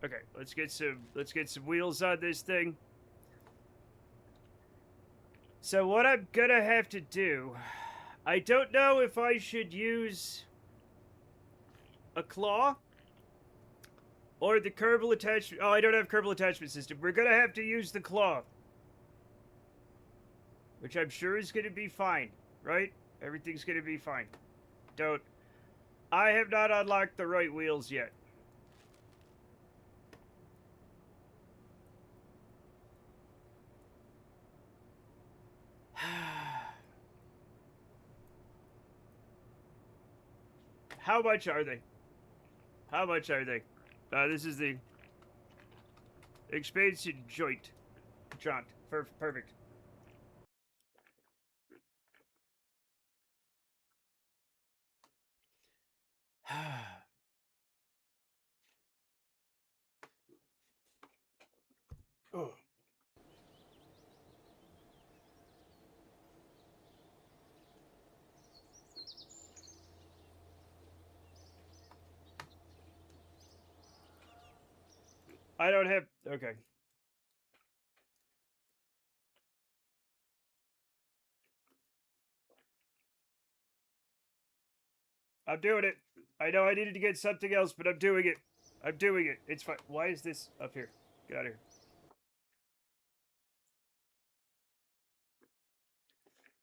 Okay, let's get some wheels on this thing. So what I'm gonna have to do, I don't know if I should use a claw or the Kerbal attachment. Oh, I don't have Kerbal attachment system. We're gonna have to use the claw, which I'm sure is gonna be fine, right? Everything's gonna be fine. I have not unlocked the right wheels yet. How much are they? How much are they? This is the expansion joint. Jaunt. Perfect. I don't have... Okay. I'm doing it. I know I needed to get something else, but I'm doing it. I'm doing it. It's fine. Why is this up here? Get out of here.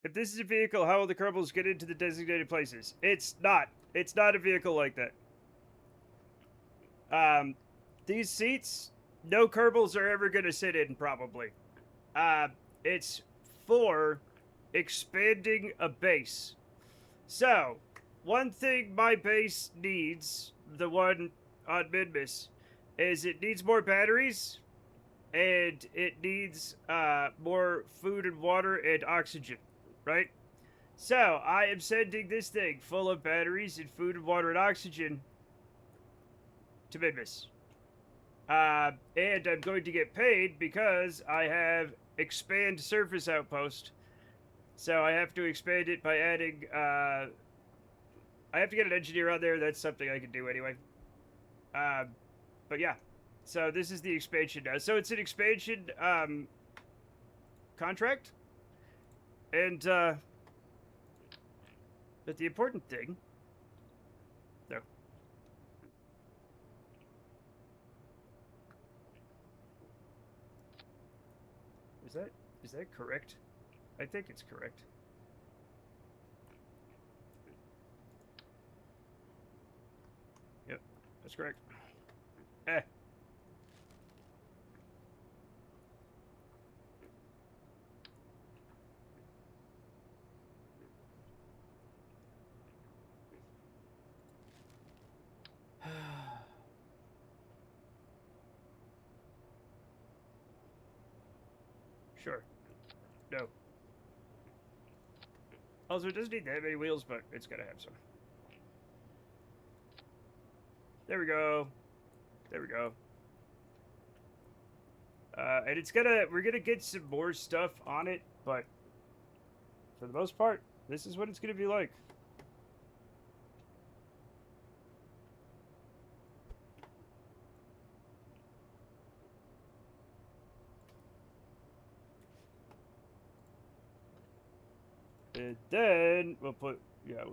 If this is a vehicle, how will the Kerbals get into the designated places? It's not. It's not a vehicle like that. These seats, no Kerbals are ever going to sit in, probably. It's for expanding a base. So, one thing my base needs, the one on Minmus, is it needs more batteries, and it needs more food and water and oxygen, right? So, I am sending this thing full of batteries and food and water and oxygen to Minmus. And I'm going to get paid because I have expand surface outpost. So I have to expand it by adding. I have to get an engineer on there. That's something I can do anyway. But yeah. So this is the expansion now. So it's an expansion contract. And but the important thing. No. Is that correct? I think it's correct. Yep, that's correct. Eh. Sure. No. Also, it doesn't need that many wheels, but it's gotta have some. There we go. There we go. And we're gonna get some more stuff on it, but for the most part, this is what it's gonna be like. And then we'll we'll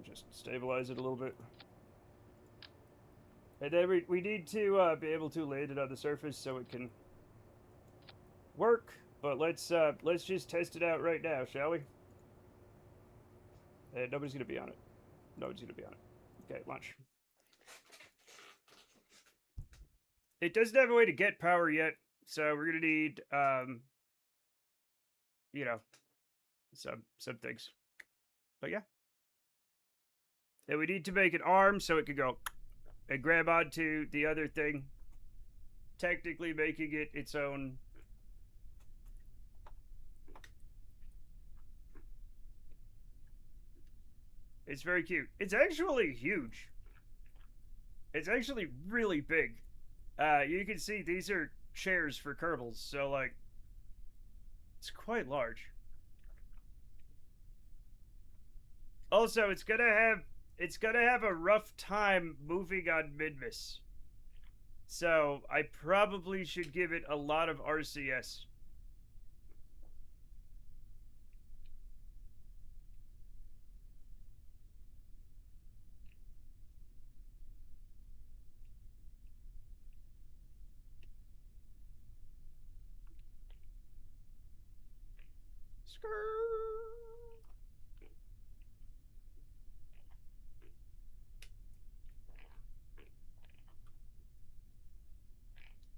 just stabilize it a little bit. And then we need to be able to land it on the surface so it can work. But let's just test it out right now, shall we? And nobody's gonna be on it. Nobody's gonna be on it. Okay, launch. It doesn't have a way to get power yet, so we're gonna need you know, some things. But yeah. And we need to make an arm so it can go and grab onto the other thing, technically making it its own. It's very cute. It's actually huge. It's actually really big. You can see these are chairs for Kerbals, so like, it's quite large. Also, it's gonna have a rough time moving on Minmus. So I probably should give it a lot of RCS.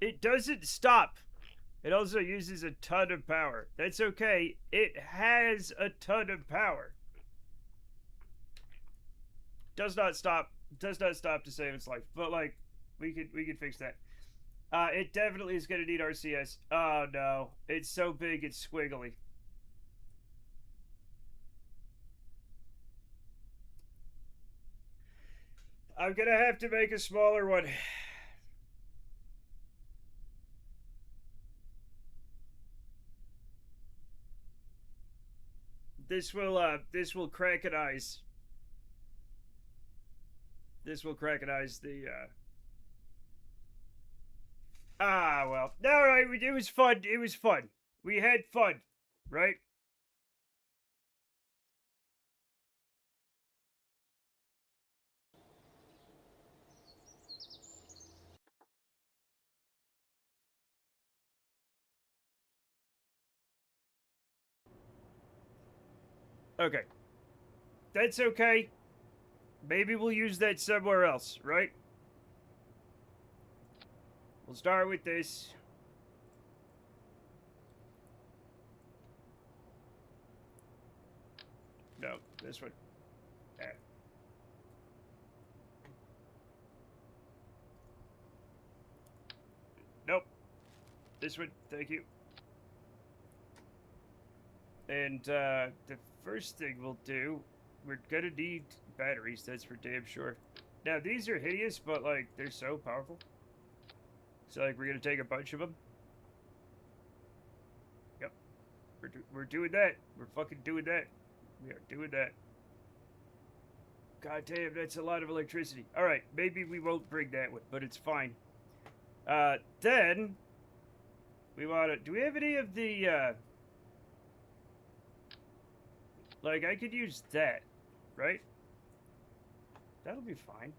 It doesn't stop. It also uses a ton of power. That's okay. It has a ton of power. Does not stop. Does not stop to save its life. But like, we could fix that. It definitely is going to need RCS. Oh no, it's so big. It's squiggly. I'm gonna have to make a smaller one. This will Krakenize. This will Krakenize the Ah, well. All right, it was fun. It was fun. We had fun, right? Okay. That's okay. Maybe we'll use that somewhere else, right? We'll start with this. No, this one. Ah. Nope. This one. Thank you. And the first thing we'll do, we're gonna need batteries. That's for damn sure. Now these are hideous, but like they're so powerful. So like we're gonna take a bunch of them. Yep. We're doing that. We're fucking doing that. We are doing that. God damn, that's a lot of electricity. All right, maybe we won't bring that one, but it's fine. Then we want to. Do we have any of the? Like I could use that, right? That'll be fine.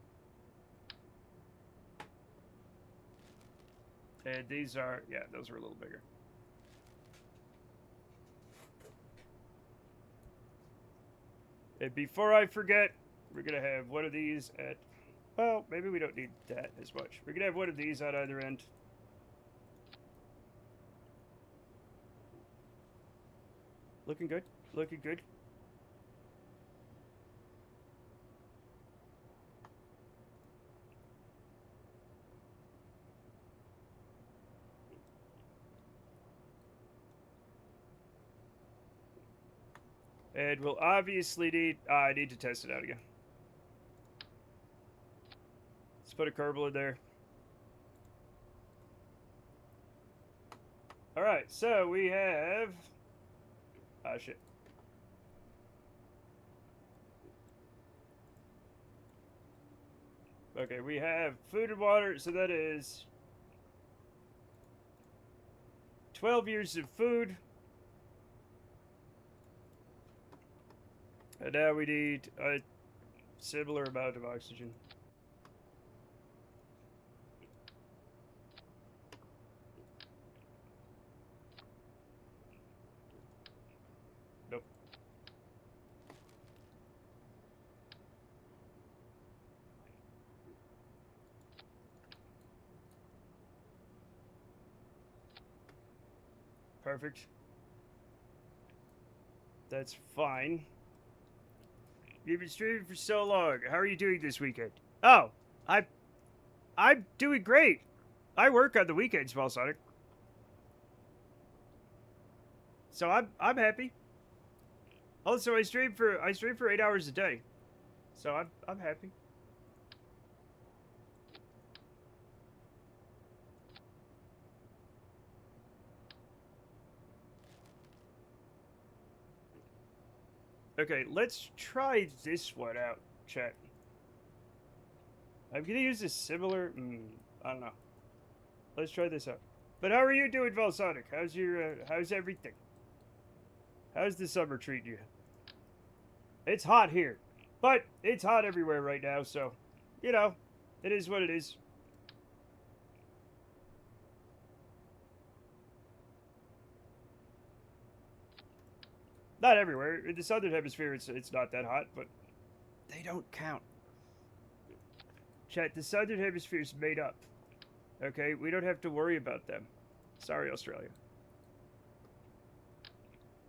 And these are, yeah, those are a little bigger. And before I forget, we're gonna have one of these at. Well, maybe we don't need that as much. We're gonna have one of these on either end. Looking good. Looking good. And we'll obviously need. I need to test it out again. Let's put a Kerbal in there. All right, so we have. Ah, shit. Okay, we have food and water, so that is 12 years of food. And now we need a similar amount of oxygen. Nope. Perfect. That's fine. You've been streaming for so long. How are you doing this weekend? Oh, I, I'm doing great. I work on the weekends, Small Sonic. So I'm happy. Also, I stream for 8 hours a day. So I'm happy. Okay, let's try this one out, chat. I'm gonna use a similar. I don't know. Let's try this out. But how are you doing, Volsonic? How's your? How's everything? How's the summer treating you? It's hot here, but it's hot everywhere right now. So, you know, it is what it is. Not everywhere. In the southern hemisphere, it's not that hot, but they don't count. Chat. The southern hemisphere's made up. Okay, we don't have to worry about them. Sorry, Australia.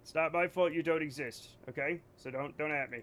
It's not my fault you don't exist. Okay, so don't at me.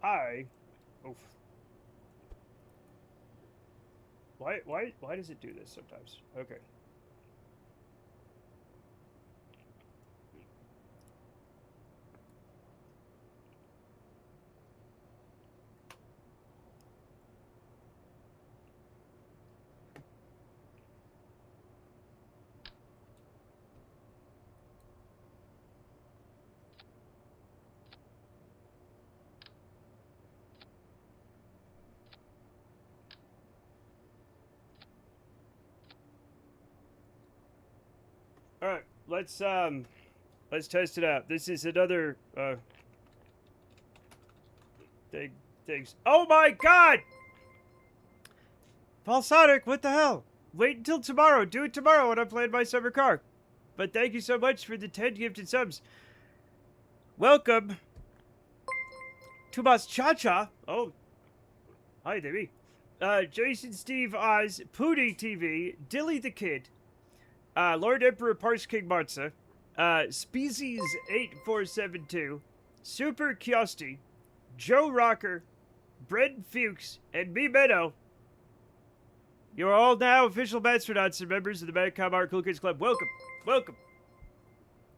I. Oof. Why does it do this sometimes? Okay. All right, let's test it out. This is another things. Oh my God! Falsonic, what the hell? Wait until tomorrow. Do it tomorrow when I'm playing my summer car. But thank you so much for the 10 gifted subs. Welcome to Mas Cha-Cha. Oh, hi, Debbie. Jason Steve Oz, Pootie TV, Dilly the Kid, Lord Emperor Parse King Martha, Species 8472, Super Kiosti, Joe Rocker, Brent Fuchs, and me, Meadow. You are all now official Mastronauts and members of the Mad Cow Art Cool Kids Club. Welcome. Welcome.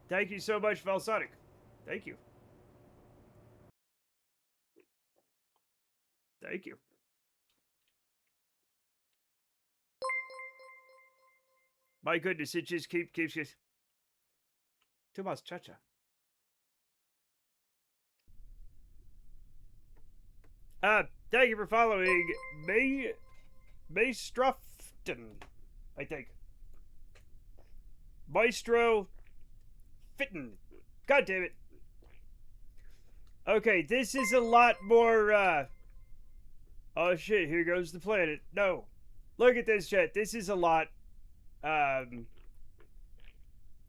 Thank you so much, Valsonic. Thank you. Thank you. My goodness, it just keeps just. Tomas Chacha. Thank you for following Maestrofton, I think. Maestro Fitten. God damn it. Okay, this is a lot more, oh shit, here goes the planet. No. Look at this shit. This is a lot,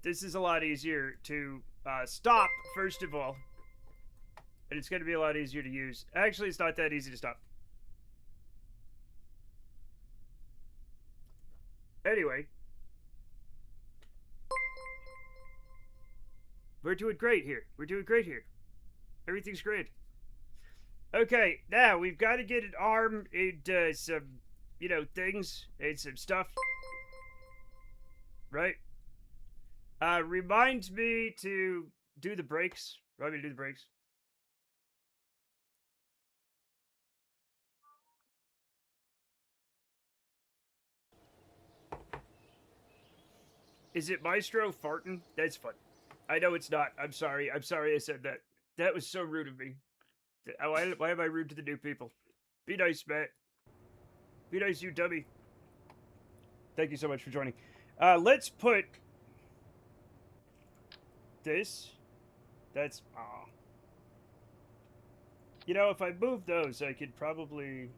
this is a lot easier to, stop, first of all. And it's gonna be a lot easier to use. Actually, it's not that easy to stop. Anyway. We're doing great here. We're doing great here. Everything's great. Okay, now we've got to get an arm and some, things and some stuff. Right? Remind me to do the brakes. Remind me to do the brakes. Is it Maestro farting? That's fun. I know it's not. I'm sorry. I'm sorry I said that. That was so rude of me. Why am I rude to the new people? Be nice, Matt. Be nice, you dummy. Thank you so much for joining. Let's put this. That's if I move those, I could probably.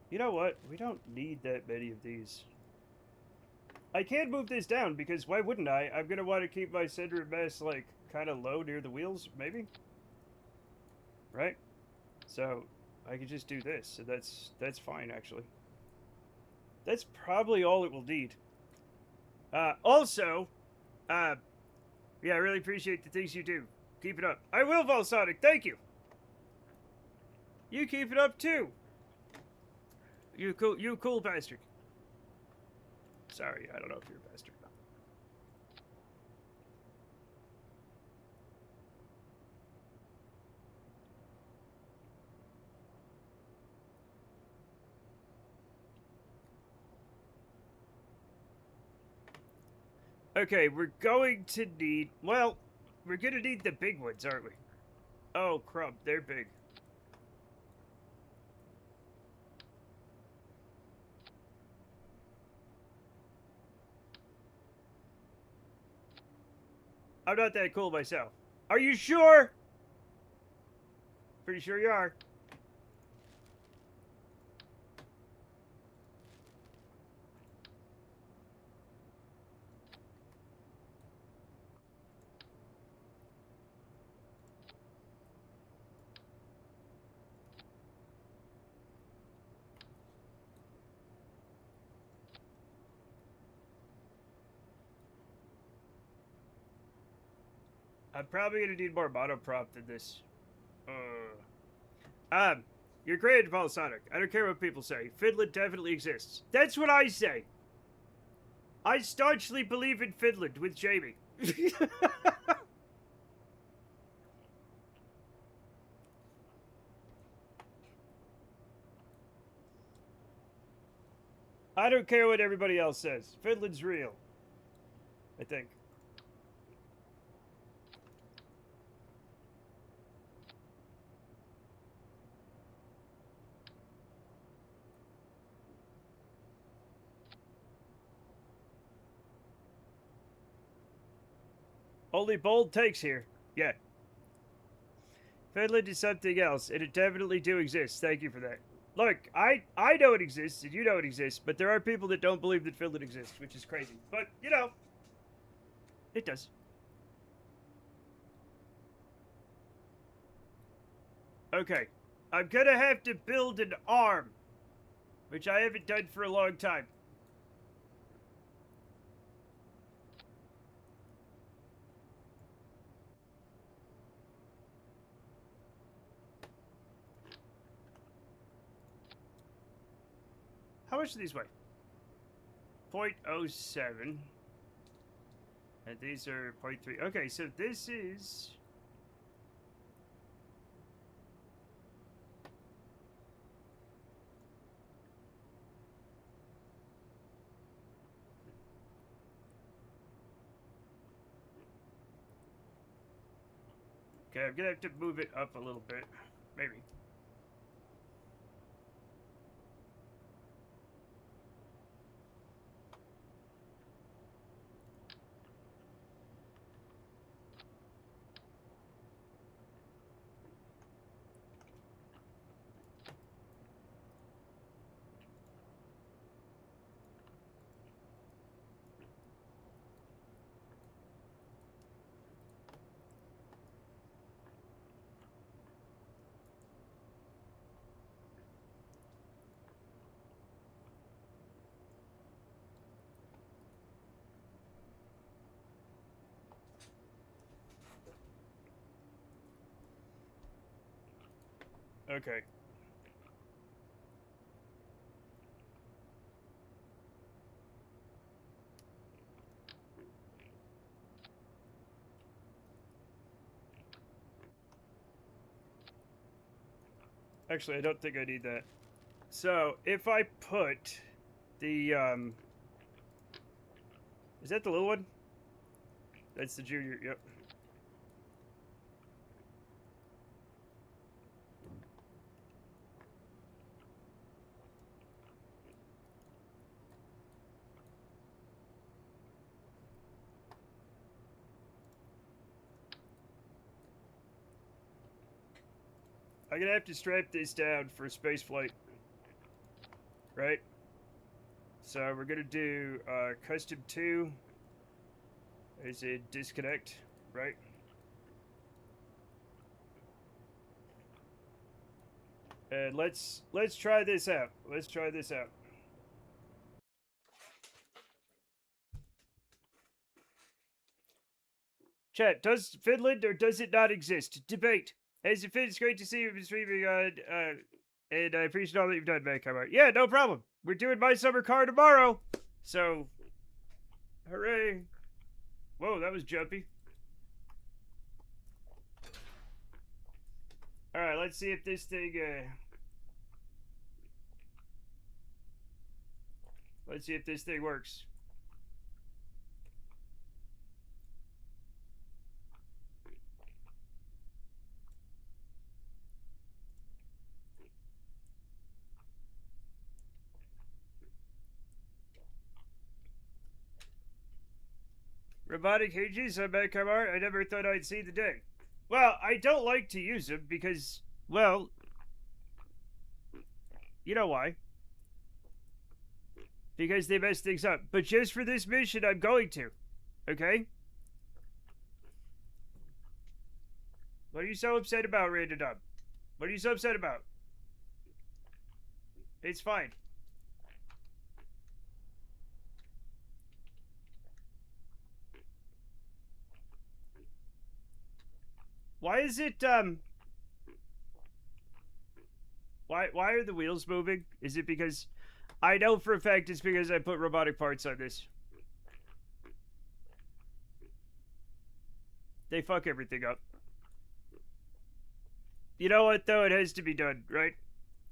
You know what? We don't need that many of these. I can move this down because why wouldn't I? I'm gonna want to keep my center of mass like kind of low near the wheels, maybe. Right? So I could just do this. So that's fine actually. That's probably all it will need. Also, yeah, I really appreciate the things you do. Keep it up. I will, Volsonic. Thank you. You keep it up too. You cool bastard. Sorry, I don't know if you're a bastard or not. Okay, we're going to need. Well, we're gonna need the big ones, aren't we? Oh, crumb, they're big. I'm not that cool myself. Are you sure? Pretty sure you are. I'm probably gonna need more monoprop than this. You're great, Volsonic. I don't care what people say. Finland definitely exists. That's what I say. I staunchly believe in Finland with Jamie. I don't care what everybody else says. Finland's real. I think. Only bold takes here. Yeah. Finland is something else, and it definitely do exist. Thank you for that. Look, I know it exists, and you know it exists, but there are people that don't believe that Finland exists, which is crazy. But, you know, it does. Okay. I'm gonna have to build an arm, which I haven't done for a long time. How much do these weigh? 0.07. And these are 0.3. Okay, so this is... Okay, I'm gonna have to move it up a little bit. Maybe. Okay. Actually, I don't think I need that. So, if I put the, is that the little one? That's the junior, yep. I'm gonna have to strap this down for space flight. Right? So we're gonna do custom 2 as a disconnect, right? And let's try this out. Let's try this out. Chat, does Finland or does it not exist? Debate. As it it's great to see you streaming and I appreciate all that you've done, man. Come on. Yeah, no problem. We're doing my summer car tomorrow. So, hooray. Whoa, that was jumpy. Alright, let's see if this thing, let's see if this thing works. Robotic hinges on my car, I never thought I'd see the day. Well, I don't like to use them because, well, you know why. Because they mess things up. But just for this mission, I'm going to. Okay? What are you so upset about, Random Dub? What are you so upset about? It's fine. Why is it, Why are the wheels moving? Is it because... I know for a fact it's because I put robotic parts on this. They fuck everything up. You know what, though? It has to be done, right?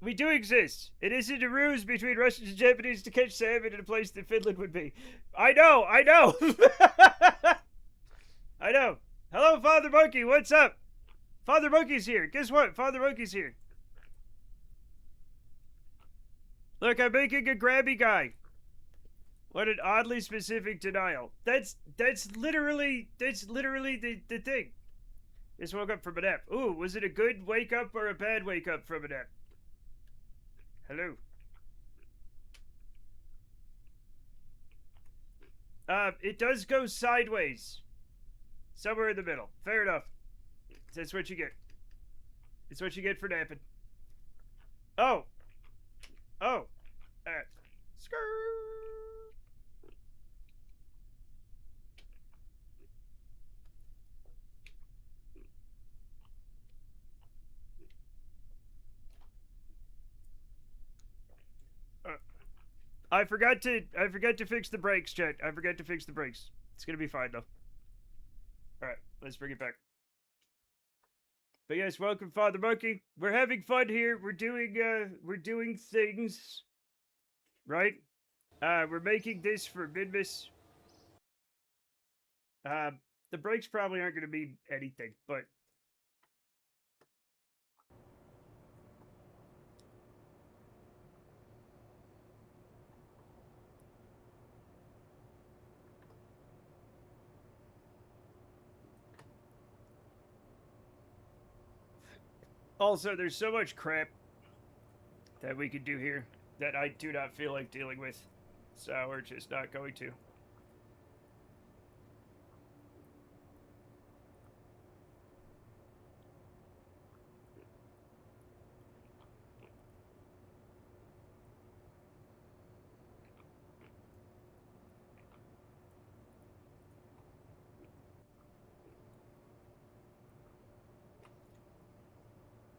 We do exist. It isn't a ruse between Russians and Japanese to catch salmon in a place that Finland would be. I know! I know! I know. Hello, Father Monkey. What's up? Father Monkey's here. Guess what? Father Monkey's here. Look, I'm making a grabby guy. What an oddly specific denial. That's literally the thing. Just woke up from a nap. Ooh, was it a good wake up or a bad wake up from a nap? Hello. It does go sideways. Somewhere in the middle. Fair enough. That's what you get. It's what you get for napping. Oh. Oh. Skirt. I forgot to fix the brakes, Chet. I forgot to fix the brakes. It's gonna be fine though. Alright, let's bring it back. But yes, welcome Father Monkey. We're having fun here. We're doing things. Right? We're making this for Midmas. The brakes probably aren't gonna mean anything, but also there's so much crap that we could do here that I do not feel like dealing with. So we're just not going to.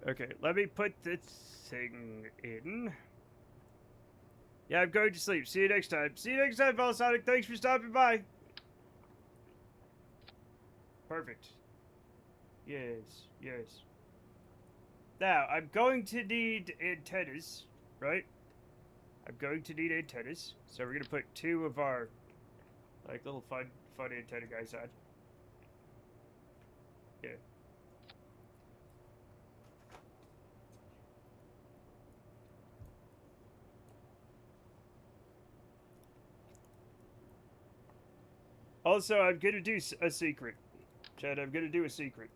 Okay, let me put this thing in. Yeah, I'm going to sleep. See you next time. See you next time, Sonic. Thanks for stopping by. Perfect. Yes, yes. Now, I'm going to need antennas, right? I'm going to need antennas. So we're going to put two of our, like, little fun antenna guys on. Yeah. Also, I'm going to do a secret. Chad, I'm going to do a secret.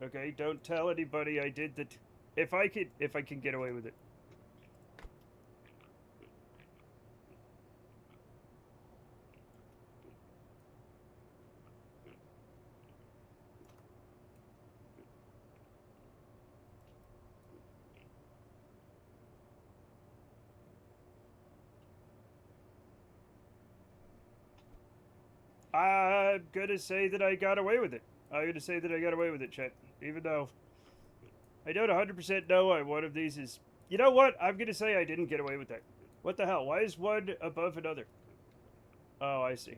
Okay, don't tell anybody I did that. If I can get away with it. I'm gonna say that I got away with it. I'm gonna say that I got away with it, Chet. Even though I don't 100% know why one of these is. You know what? I'm gonna say I didn't get away with that. What the hell? Why is one above another? Oh, I see.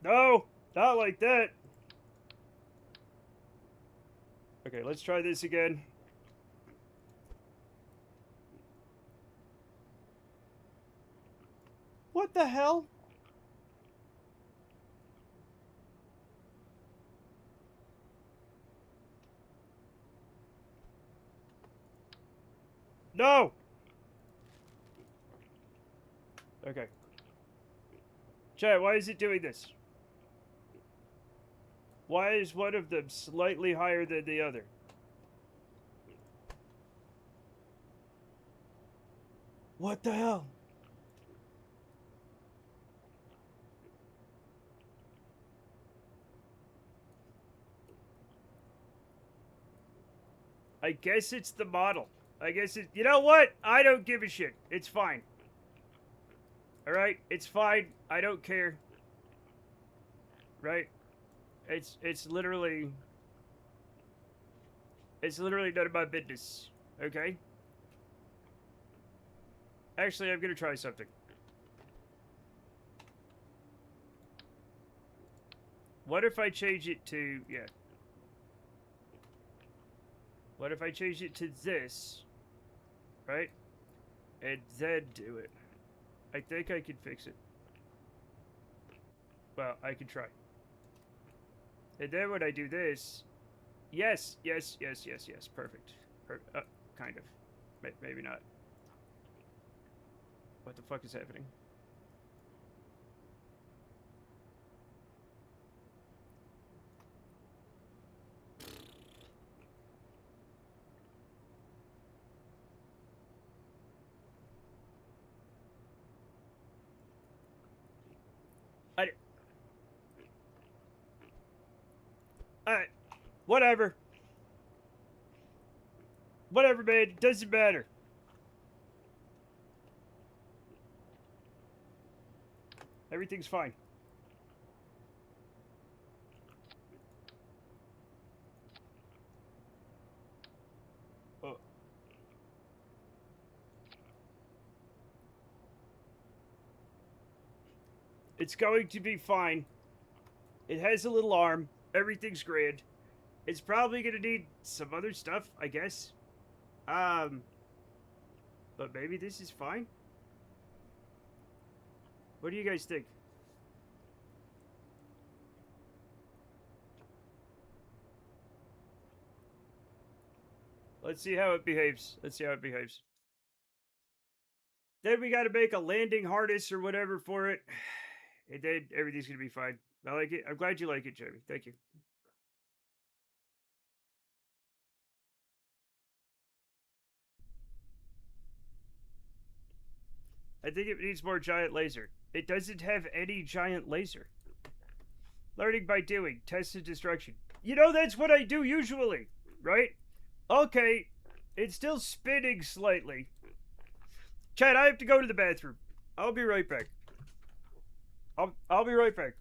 No! Not like that! Okay, let's try this again. What the hell? No! Okay. Chat, why is it doing this? Why is one of them slightly higher than the other? What the hell? I guess it's the model. I guess it. You know what? I don't give a shit. It's fine. Alright? It's fine. I don't care. Right? It's literally. It's literally none of my business. Okay? Actually, I'm gonna try something. What if I change it to. Yeah. What if I change it to this? Right? And then do it. I think I can fix it. Well, I can try. And then when I do this. Yes, yes, yes, yes, yes. Perfect. Kind of. Maybe not. What the fuck is happening? Alright. Whatever. Whatever, man. It doesn't matter. Everything's fine. Oh. It's going to be fine. It has a little arm. Everything's grand. It's probably gonna need some other stuff, I guess. But maybe this is fine. What do you guys think? Let's see how it behaves. Let's see how it behaves. Then we gotta make a landing harness or whatever for it. And then everything's gonna be fine. I like it. I'm glad you like it, Jeremy. Thank you. I think it needs more giant laser. It doesn't have any giant laser. Learning by doing. Test and destruction. You know, that's what I do usually, right? Okay. It's still spinning slightly. Chad, I have to go to the bathroom. I'll be right back. I'll be right back.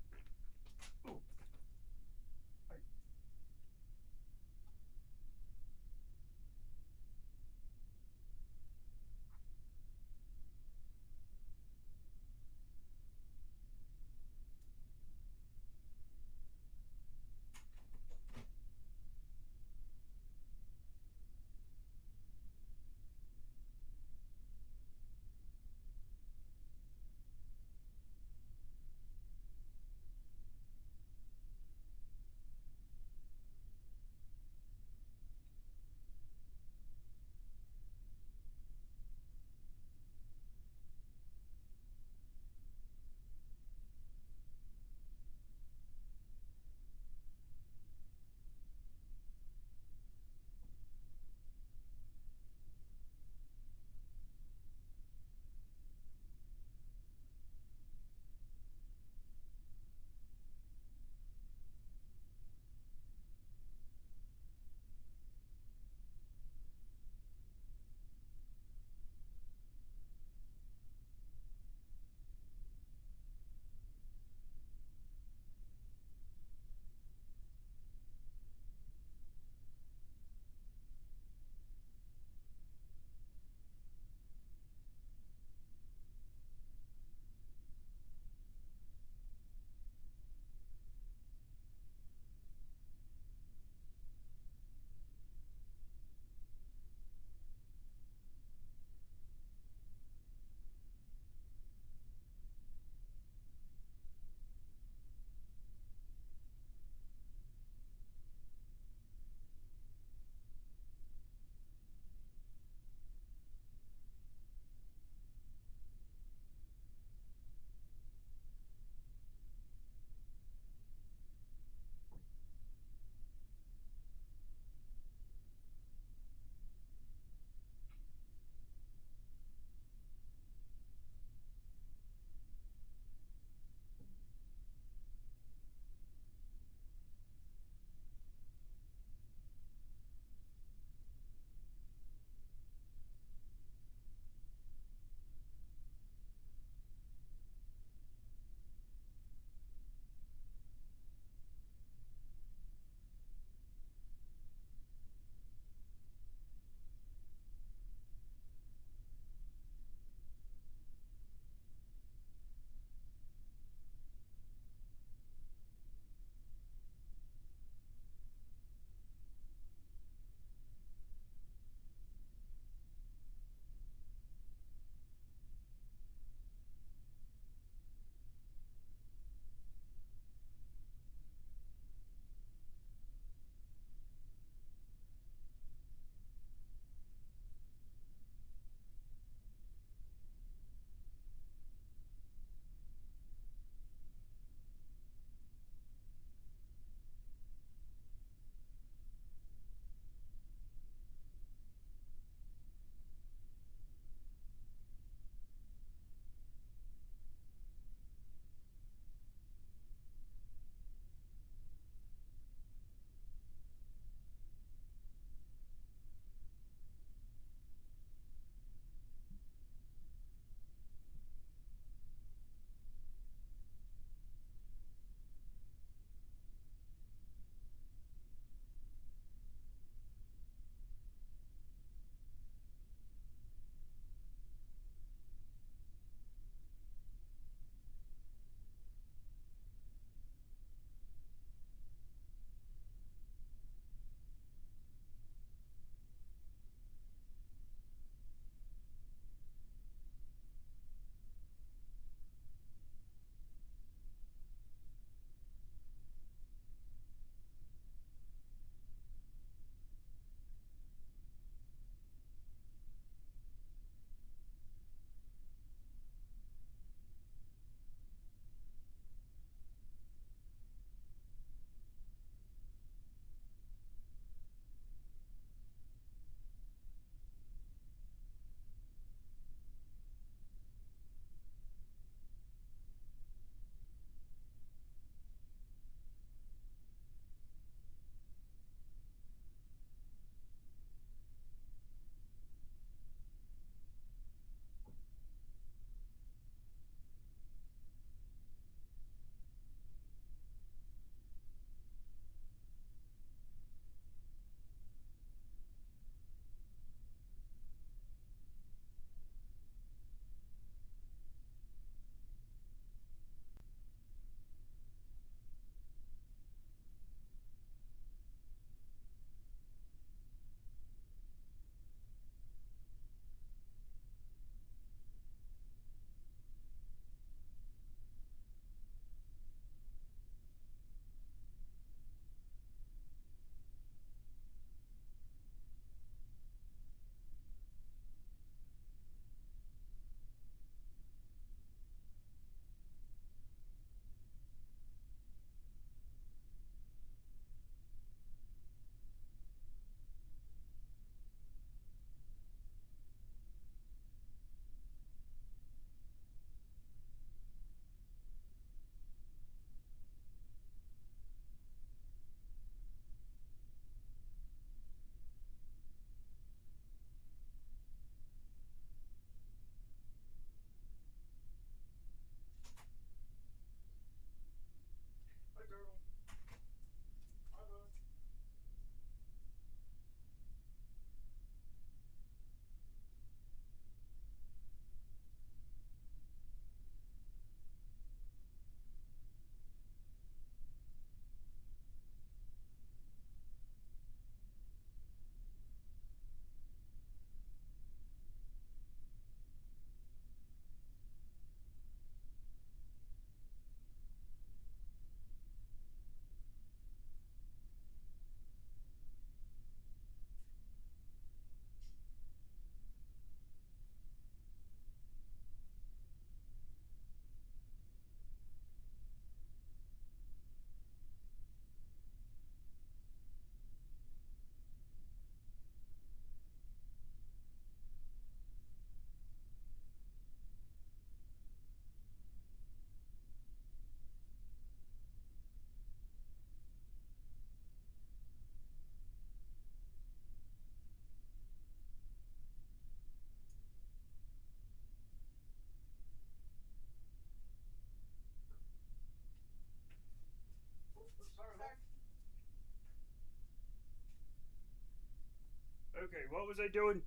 Okay, what was I doing?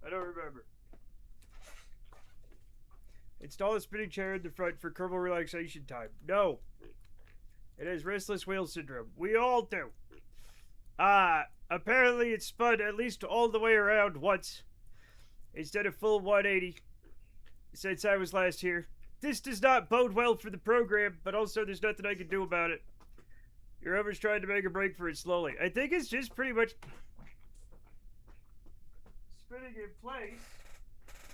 I don't remember. Install a spinning chair in the front for Kerbal relaxation time. No. It has restless wheel syndrome. We all do. Apparently it spun at least all the way around once, instead of full 180, since I was last here. This does not bode well for the program, but also there's nothing I can do about it. Your rover's trying to make a break for it slowly. I think it's just pretty much spinning in place.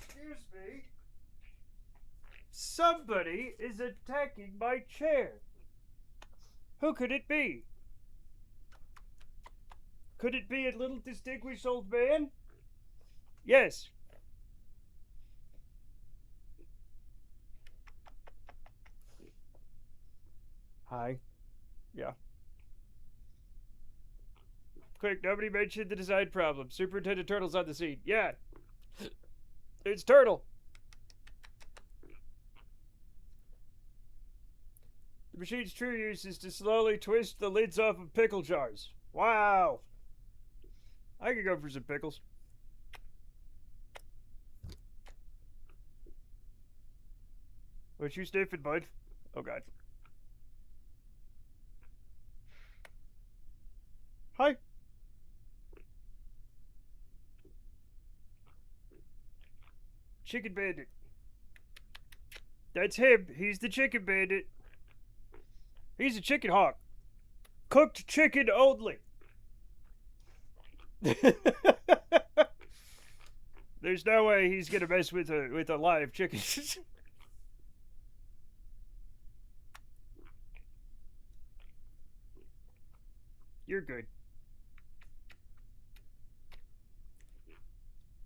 Excuse me. Somebody is attacking my chair. Who could it be? Could it be a little distinguished old man? Yes. Hi. Yeah. Quick, nobody mentioned the design problem. Superintendent Turtle's on the scene. Yeah. It's Turtle. The machine's true use is to slowly twist the lids off of pickle jars. Wow. I could go for some pickles. What you sniffing, bud? Oh, God. Hi. Chicken Bandit. That's him. He's the Chicken Bandit. He's a chicken hawk. Cooked chicken only. There's no way he's gonna mess with a live chicken. You're good.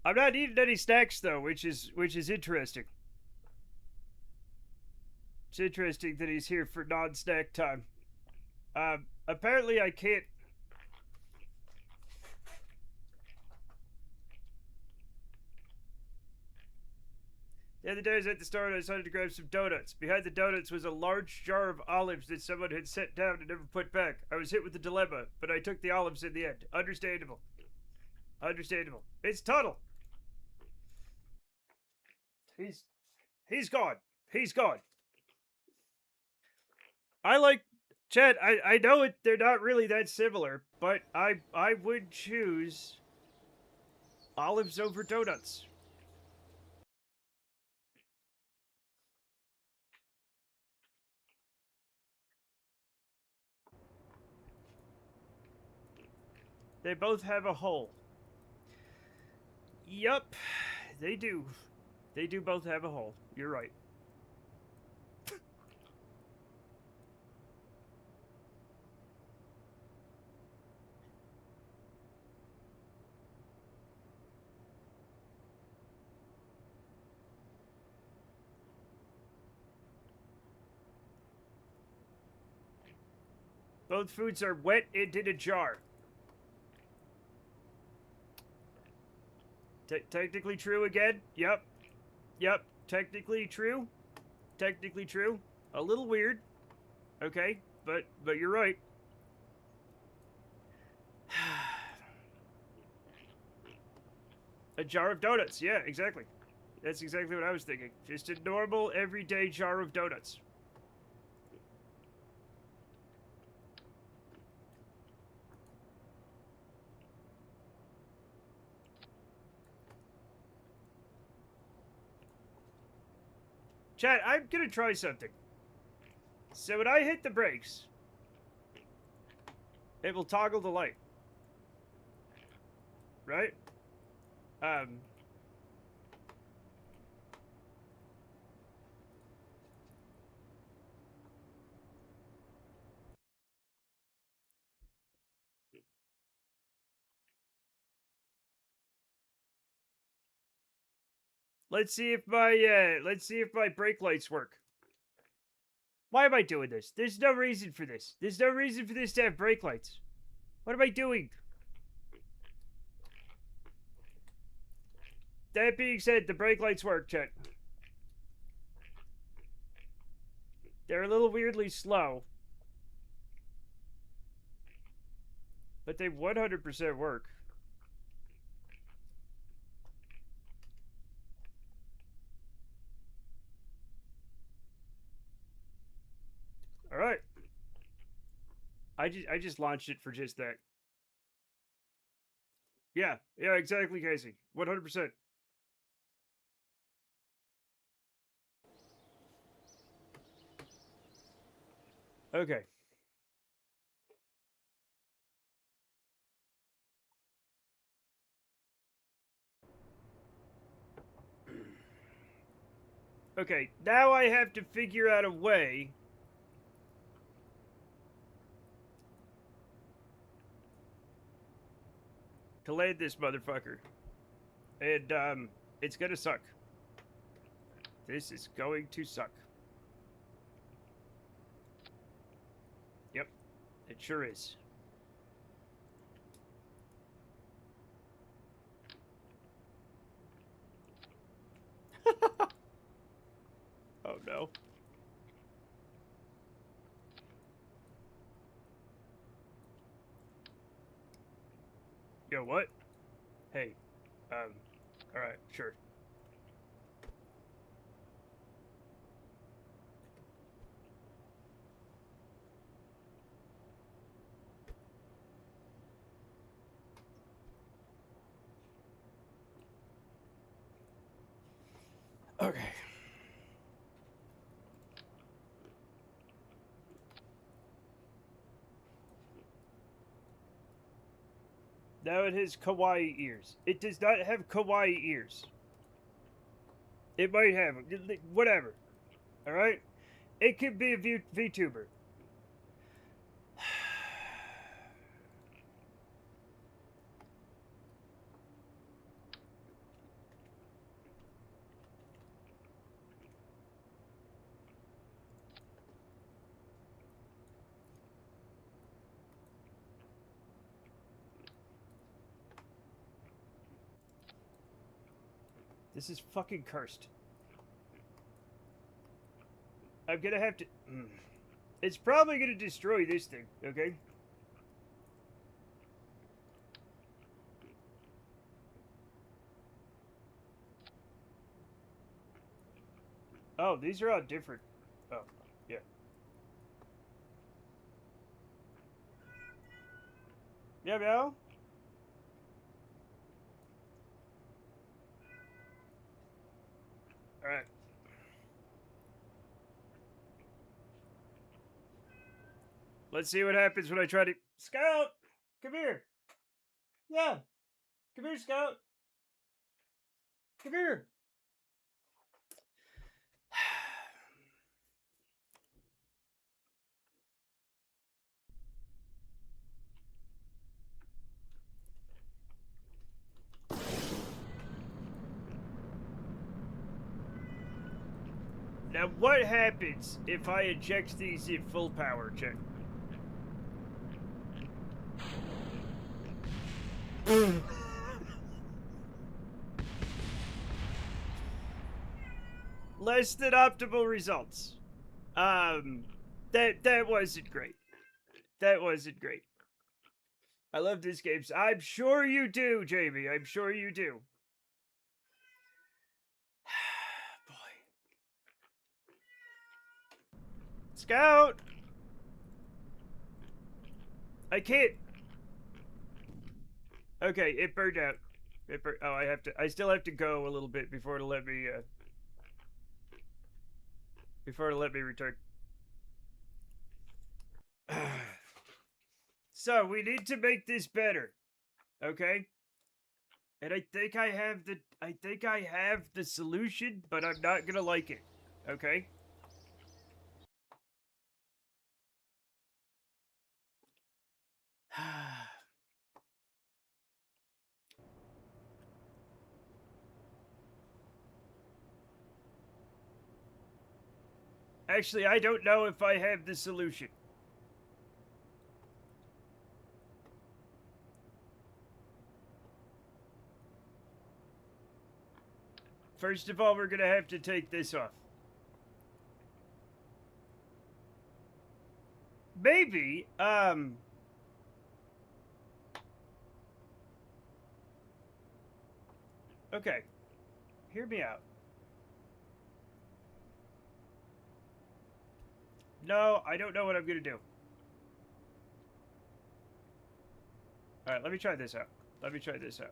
I'm not eating any snacks though, which is interesting. It's interesting that he's here for non-snack time. Apparently I can't. The other day I was at the store and I decided to grab some donuts. Behind the donuts was a large jar of olives that someone had set down and never put back. I was hit with a dilemma, but I took the olives in the end. Understandable. Understandable. It's Tuttle. He's gone. He's gone. I like Chad, I know they're not really that similar, but I would choose olives over donuts. They both have a hole. Yup, they do. They do both have a hole. You're right. Both foods are wet and in a jar. Technically true again? Yep. Yep. Technically true. Technically true. A little weird. Okay, but you're right. A jar of donuts. Yeah, exactly. That's exactly what I was thinking. Just a normal, everyday jar of donuts. Chat, I'm gonna try something. So when I hit the brakes, it will toggle the light. Right? Let's see if my brake lights work. Why am I doing this? There's no reason for this. There's no reason for this to have brake lights. What am I doing? That being said, the brake lights work, chat. They're a little weirdly slow. But they 100% work. All right. I just launched it for just that. Yeah, exactly, Casey. 100%. Okay. Okay, now I have to figure out a way to land this motherfucker. And, it's gonna suck. This is going to suck. Yep, it sure is. Oh no. Yo, what? Hey, alright, sure. Okay. Now it has kawaii ears. It does not have kawaii ears. It might have whatever. All right. It could be a VTuber. This is fucking cursed. I'm gonna have to. It's probably gonna destroy this thing. Okay. Oh, these are all different. Oh, yeah. Yeah, meow. All right. Let's see what happens when I try to. Scout, come here. Yeah, come here, Scout. Come here. Now, what happens if I eject these in full power? Check. Less than optimal results. That wasn't great. That wasn't great. I love this game. I'm sure you do, Jamie. I'm sure you do. Boy. Scout! I can't. Okay, it burned out. Oh, I have to. I still have to go a little bit before it'll let me. Before it'll let me return. So we need to make this better, okay? And I think I have the. I think I have the solution, but I'm not gonna like it, okay? Actually, I don't know if I have the solution. First of all, we're gonna have to take this off. Maybe, okay. Hear me out. No, I don't know what I'm gonna do. Alright, let me try this out. Let me try this out.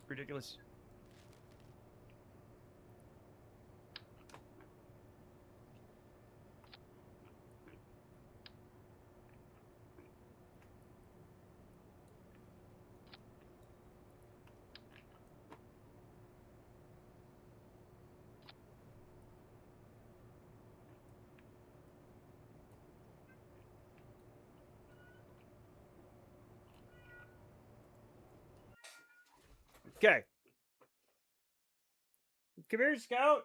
Ridiculous. Okay. Come here, Scout.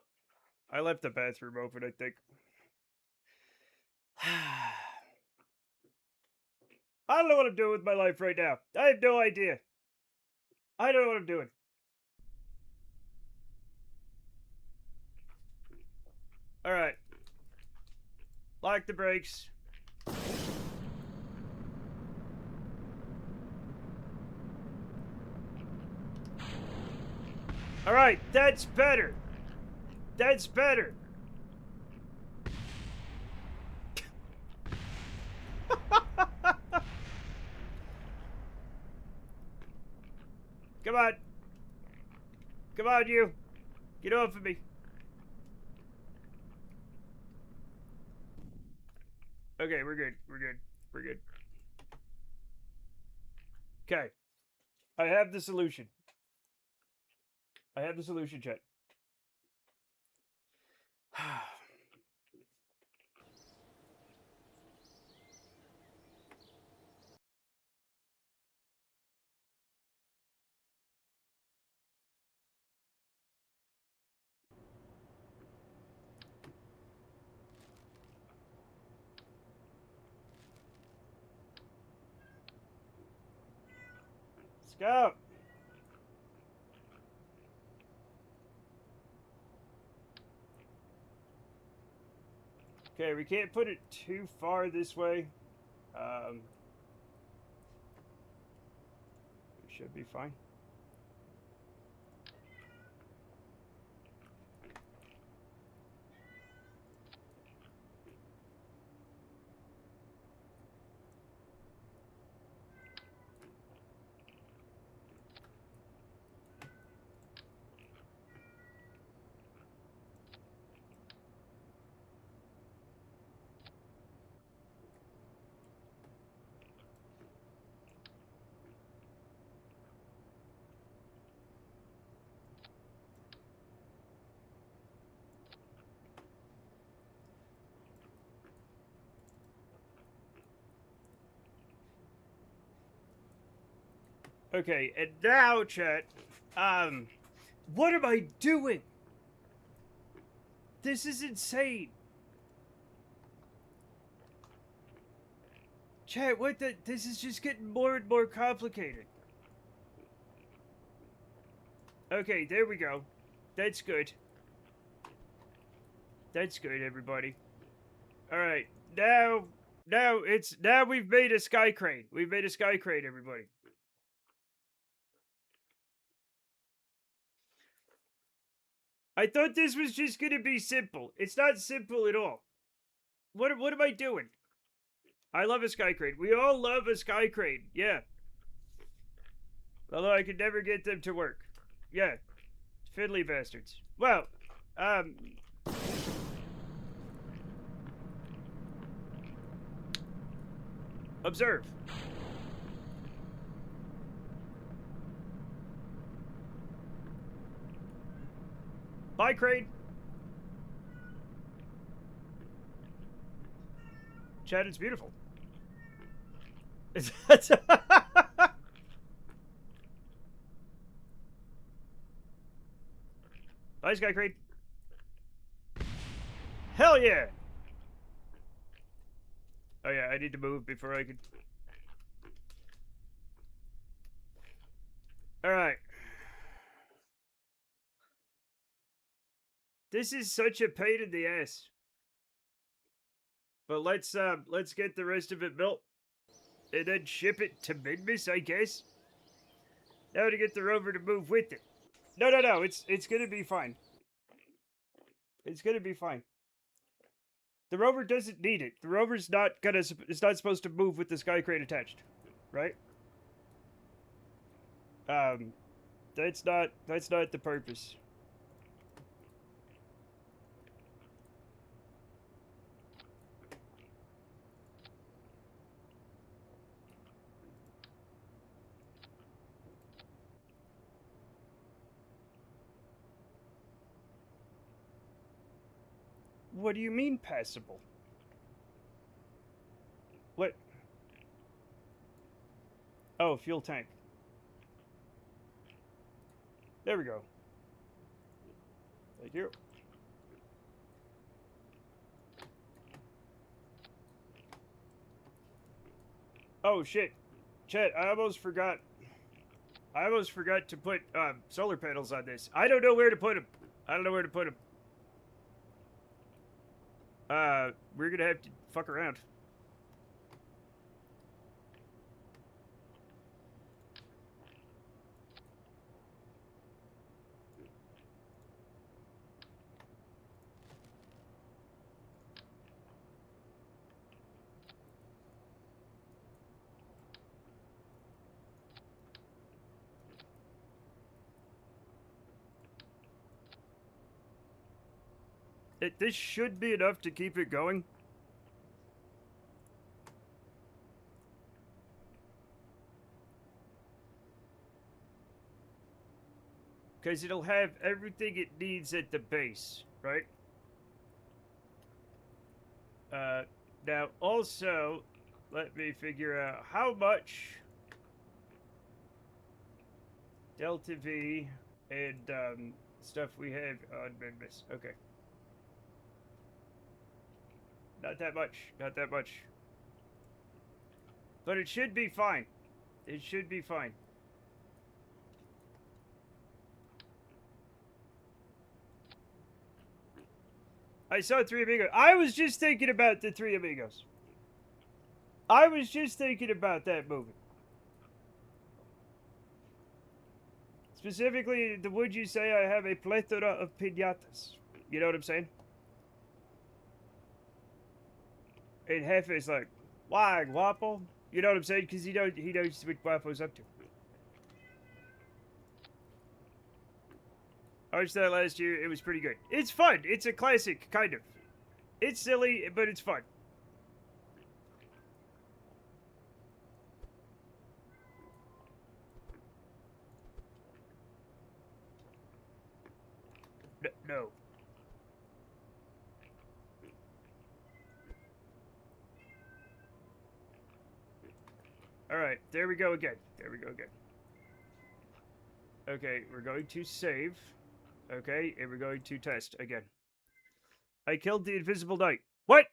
I left the bathroom open, I think. I don't know what I'm doing with my life right now. I have no idea. I don't know what I'm doing. Alright. Lock the brakes. Alright, that's better. That's better. Come on. Come on, you. Get off of me. Okay, we're good. We're good. We're good. Okay. I have the solution. I have the solution, chat. Scout. Okay, we can't put it too far this way. We should be fine. Okay, and now, chat, what am I doing? This is insane. Chat, what the? This is just getting more and more complicated. Okay, there we go. That's good. That's good, everybody. Alright, now we've made a sky crane. We've made a sky crane, everybody. I thought this was just gonna be simple. It's not simple at all. What am I doing? I love a sky crane. We all love a sky crane. Yeah. Although I could never get them to work. Yeah. Fiddly bastards. Well, observe. Bye, crane. Chad, it's beautiful. Bye, Sky Crane. Hell yeah! Oh yeah, I need to move before I can... Alright. This is such a pain in the ass. But let's get the rest of it built. And then ship it to Minmus, I guess. Now to get the rover to move with it. No, it's gonna be fine. It's gonna be fine. The rover doesn't need it. The rover's not gonna. It's not supposed to move with the sky crane attached, right? That's not the purpose. What do you mean passable? What? Oh, fuel tank. There we go. Thank you. Oh shit, Chet, I almost forgot to put solar panels on this. I don't know where to put them. We're gonna have to fuck around. This should be enough to keep it going. Because it'll have everything it needs at the base, right? Now, also, let me figure out how much Delta V and stuff we have on Minmus. Okay. Not that much. But it should be fine. It should be fine. I saw Three Amigos. I was just thinking about the Three Amigos. I was just thinking about that movie. Specifically, the would you say I have a plethora of pinatas? You know what I'm saying? And Hefe's like, why, Guapo? You know what I'm saying? Because he knows what Guapo's up to. I watched that last year. It was pretty good. It's fun. It's a classic, kind of. It's silly, but it's fun. No. Alright, there we go again. Okay, we're going to save. Okay, and we're going to test again. I killed the invisible knight. What?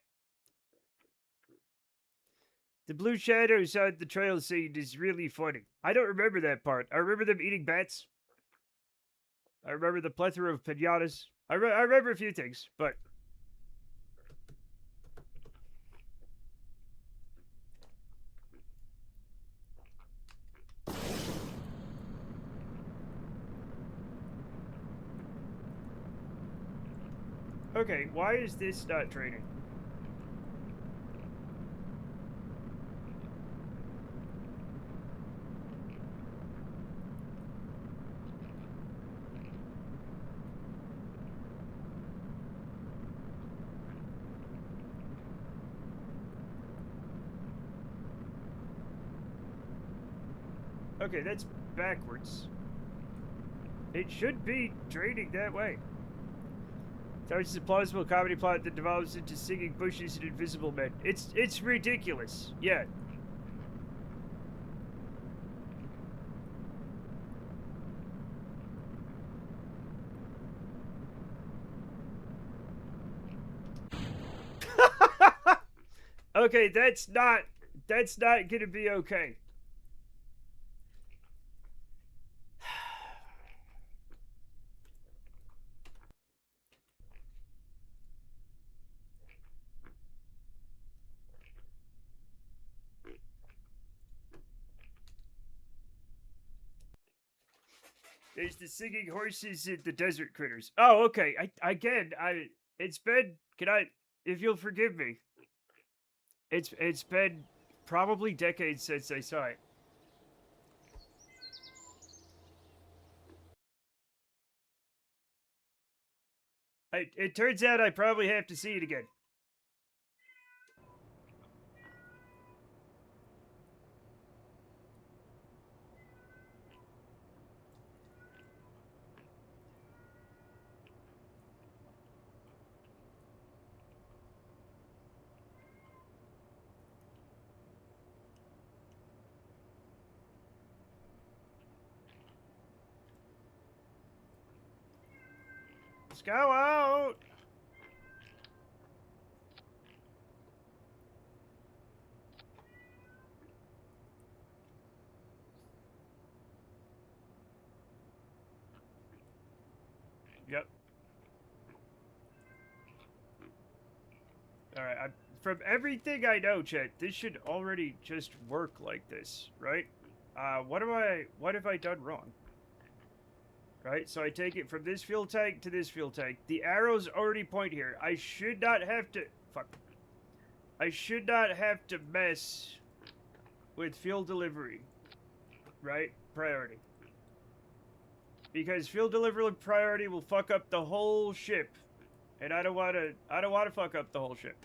The blue shadows on the trail scene is really funny. I don't remember that part. I remember them eating bats. I remember the plethora of pinatas. I remember a few things, but... Okay, why is this not training? Okay, that's backwards. It should be training that way. It's a plausible comedy plot that develops into singing bushes and invisible men. It's ridiculous. Yeah. Okay, that's not gonna be okay. There's the singing horses and the desert critters. Oh, okay. It's been, if you'll forgive me, it's been probably decades since I saw it. It turns out I probably have to see it again. Let's go out. Yep. All right. From everything I know, Chet, this should already just work like this, right? What have I done wrong? Right, so I take it from this fuel tank to this fuel tank. The arrows already point here. I should not have to... Fuck. I should not have to mess with fuel delivery. Right? Priority. Because fuel delivery priority will fuck up the whole ship. And I don't want to fuck up the whole ship.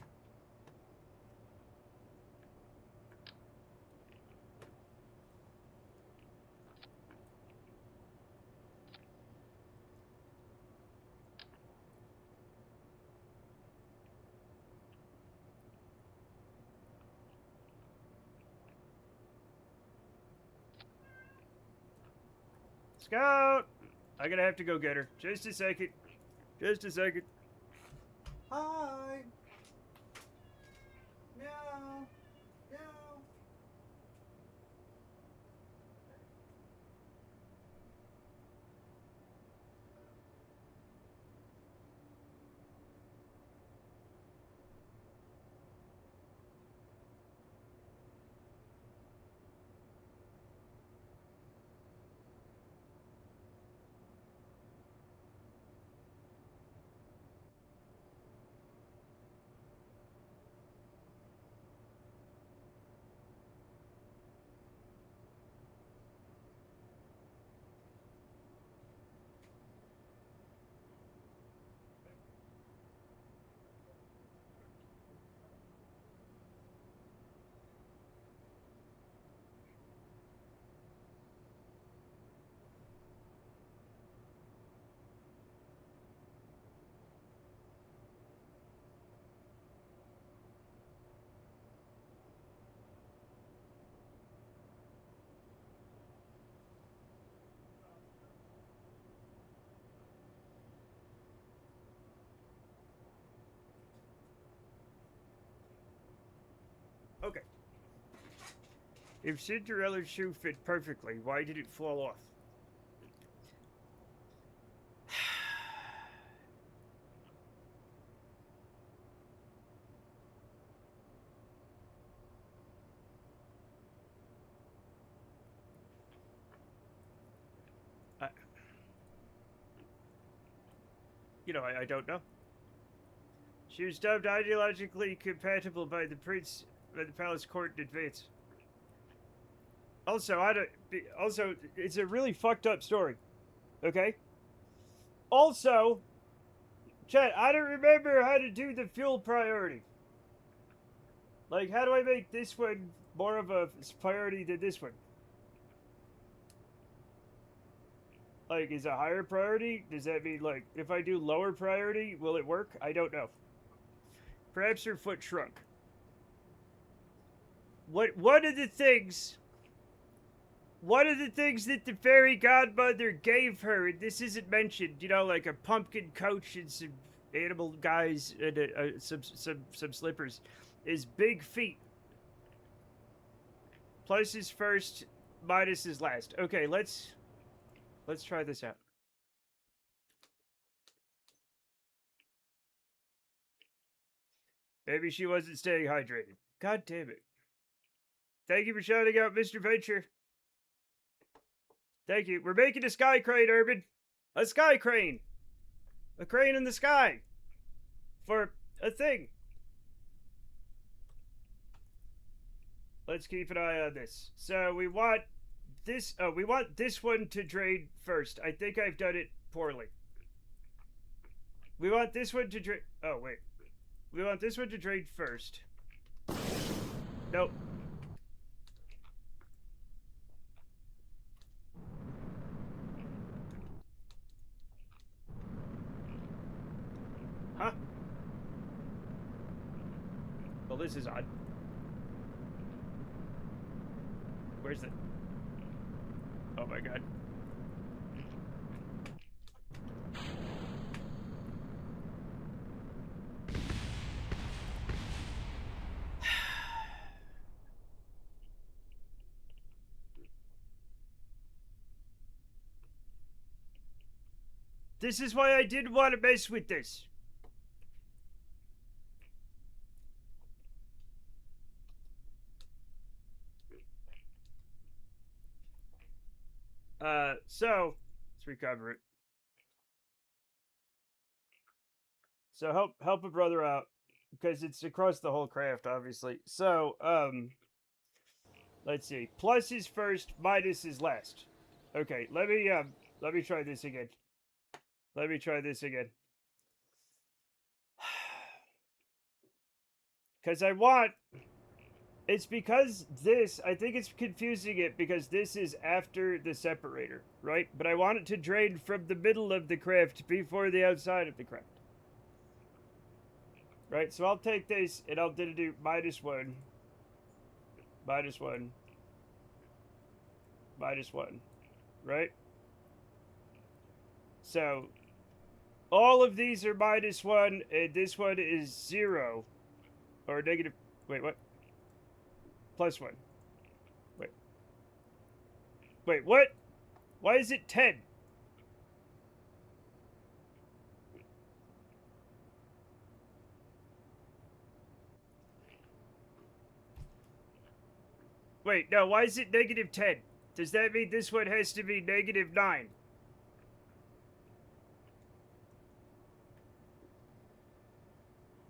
Scout! I'm gonna have to go get her. Just a second. Just a second. Hi. Meow. Meow. Okay. If Cinderella's shoe fit perfectly, why did it fall off? I, I don't know. She was dubbed ideologically compatible by the palace court in advance. Also, it's a really fucked up story. Okay? Also, Chat, I don't remember how to do the fuel priority. Like, how do I make this one more of a priority than this one? Like, is a higher priority? Does that mean, like, if I do lower priority, will it work? I don't know. Perhaps her foot shrunk. One of the things that the fairy godmother gave her, and this isn't mentioned, like a pumpkin coach and some animal guys and some slippers, is big feet. Plus is first, minus is last. Okay, let's try this out. Maybe she wasn't staying hydrated. God damn it. Thank you for shouting out, Mr. Venture. Thank you. We're making a sky crane, Urban. A sky crane. A crane in the sky. For a thing. Let's keep an eye on this. So we want this. Oh, we want this one to drain first. I think I've done it poorly. We want this one to drain. Oh wait. We want this one to drain first. Nope. Huh? Well, this is odd. Where's the... Oh my god. This is why I didn't want to mess with this. So let's recover it. So help a brother out because it's across the whole craft, obviously. So let's see. Plus is first, minus is last. Okay, let me try this again. Let me try this again. Because I want... It's because this... I think it's confusing it because this is after the separator, right? But I want it to drain from the middle of the craft before the outside of the craft. Right, so I'll take this and I'll do minus 1. Minus 1. Minus 1. Right? So... all of these are minus 1, and this one is 0. Or negative... Wait, what? Plus 1. Wait. Wait, what? Why is it 10? Wait, no, why is it negative 10? Does that mean this one has to be negative 9?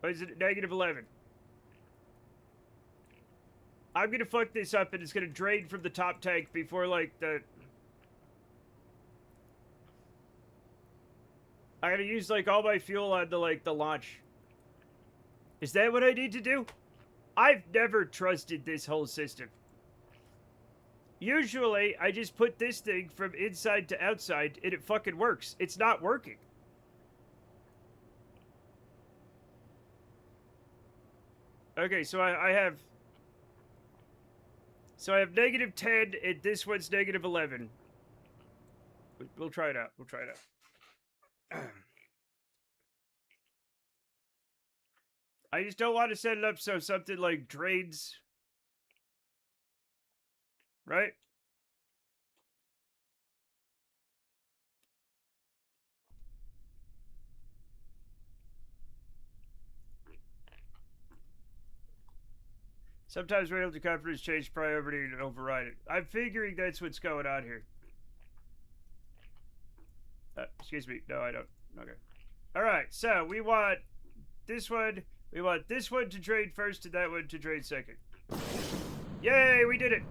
Or is it negative 11? I'm gonna fuck this up and it's gonna drain from the top tank before, like, the... I gotta use, like, all my fuel on the, like, the launch. Is that what I need to do? I've never trusted this whole system. Usually, I just put this thing from inside to outside and it fucking works. It's not working. Okay, so I have... So I have negative 10, and this one's negative 11. We'll try it out. We'll try it out. I just don't want to set it up so something like drains. Right? Sometimes rail decouplers change priority and override it. I'm figuring that's what's going on here. Excuse me. No, I don't. Okay. Alright, so we want this one. We want this one to drain first and that one to drain second. Yay, we did it!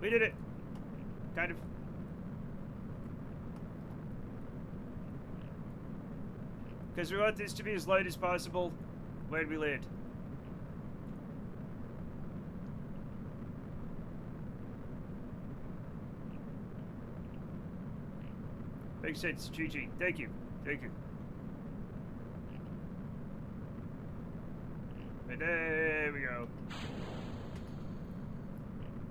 We did it. Kind of. Because we want this to be as light as possible when we land. Makes sense, GG. Thank you. Thank you. And there we go.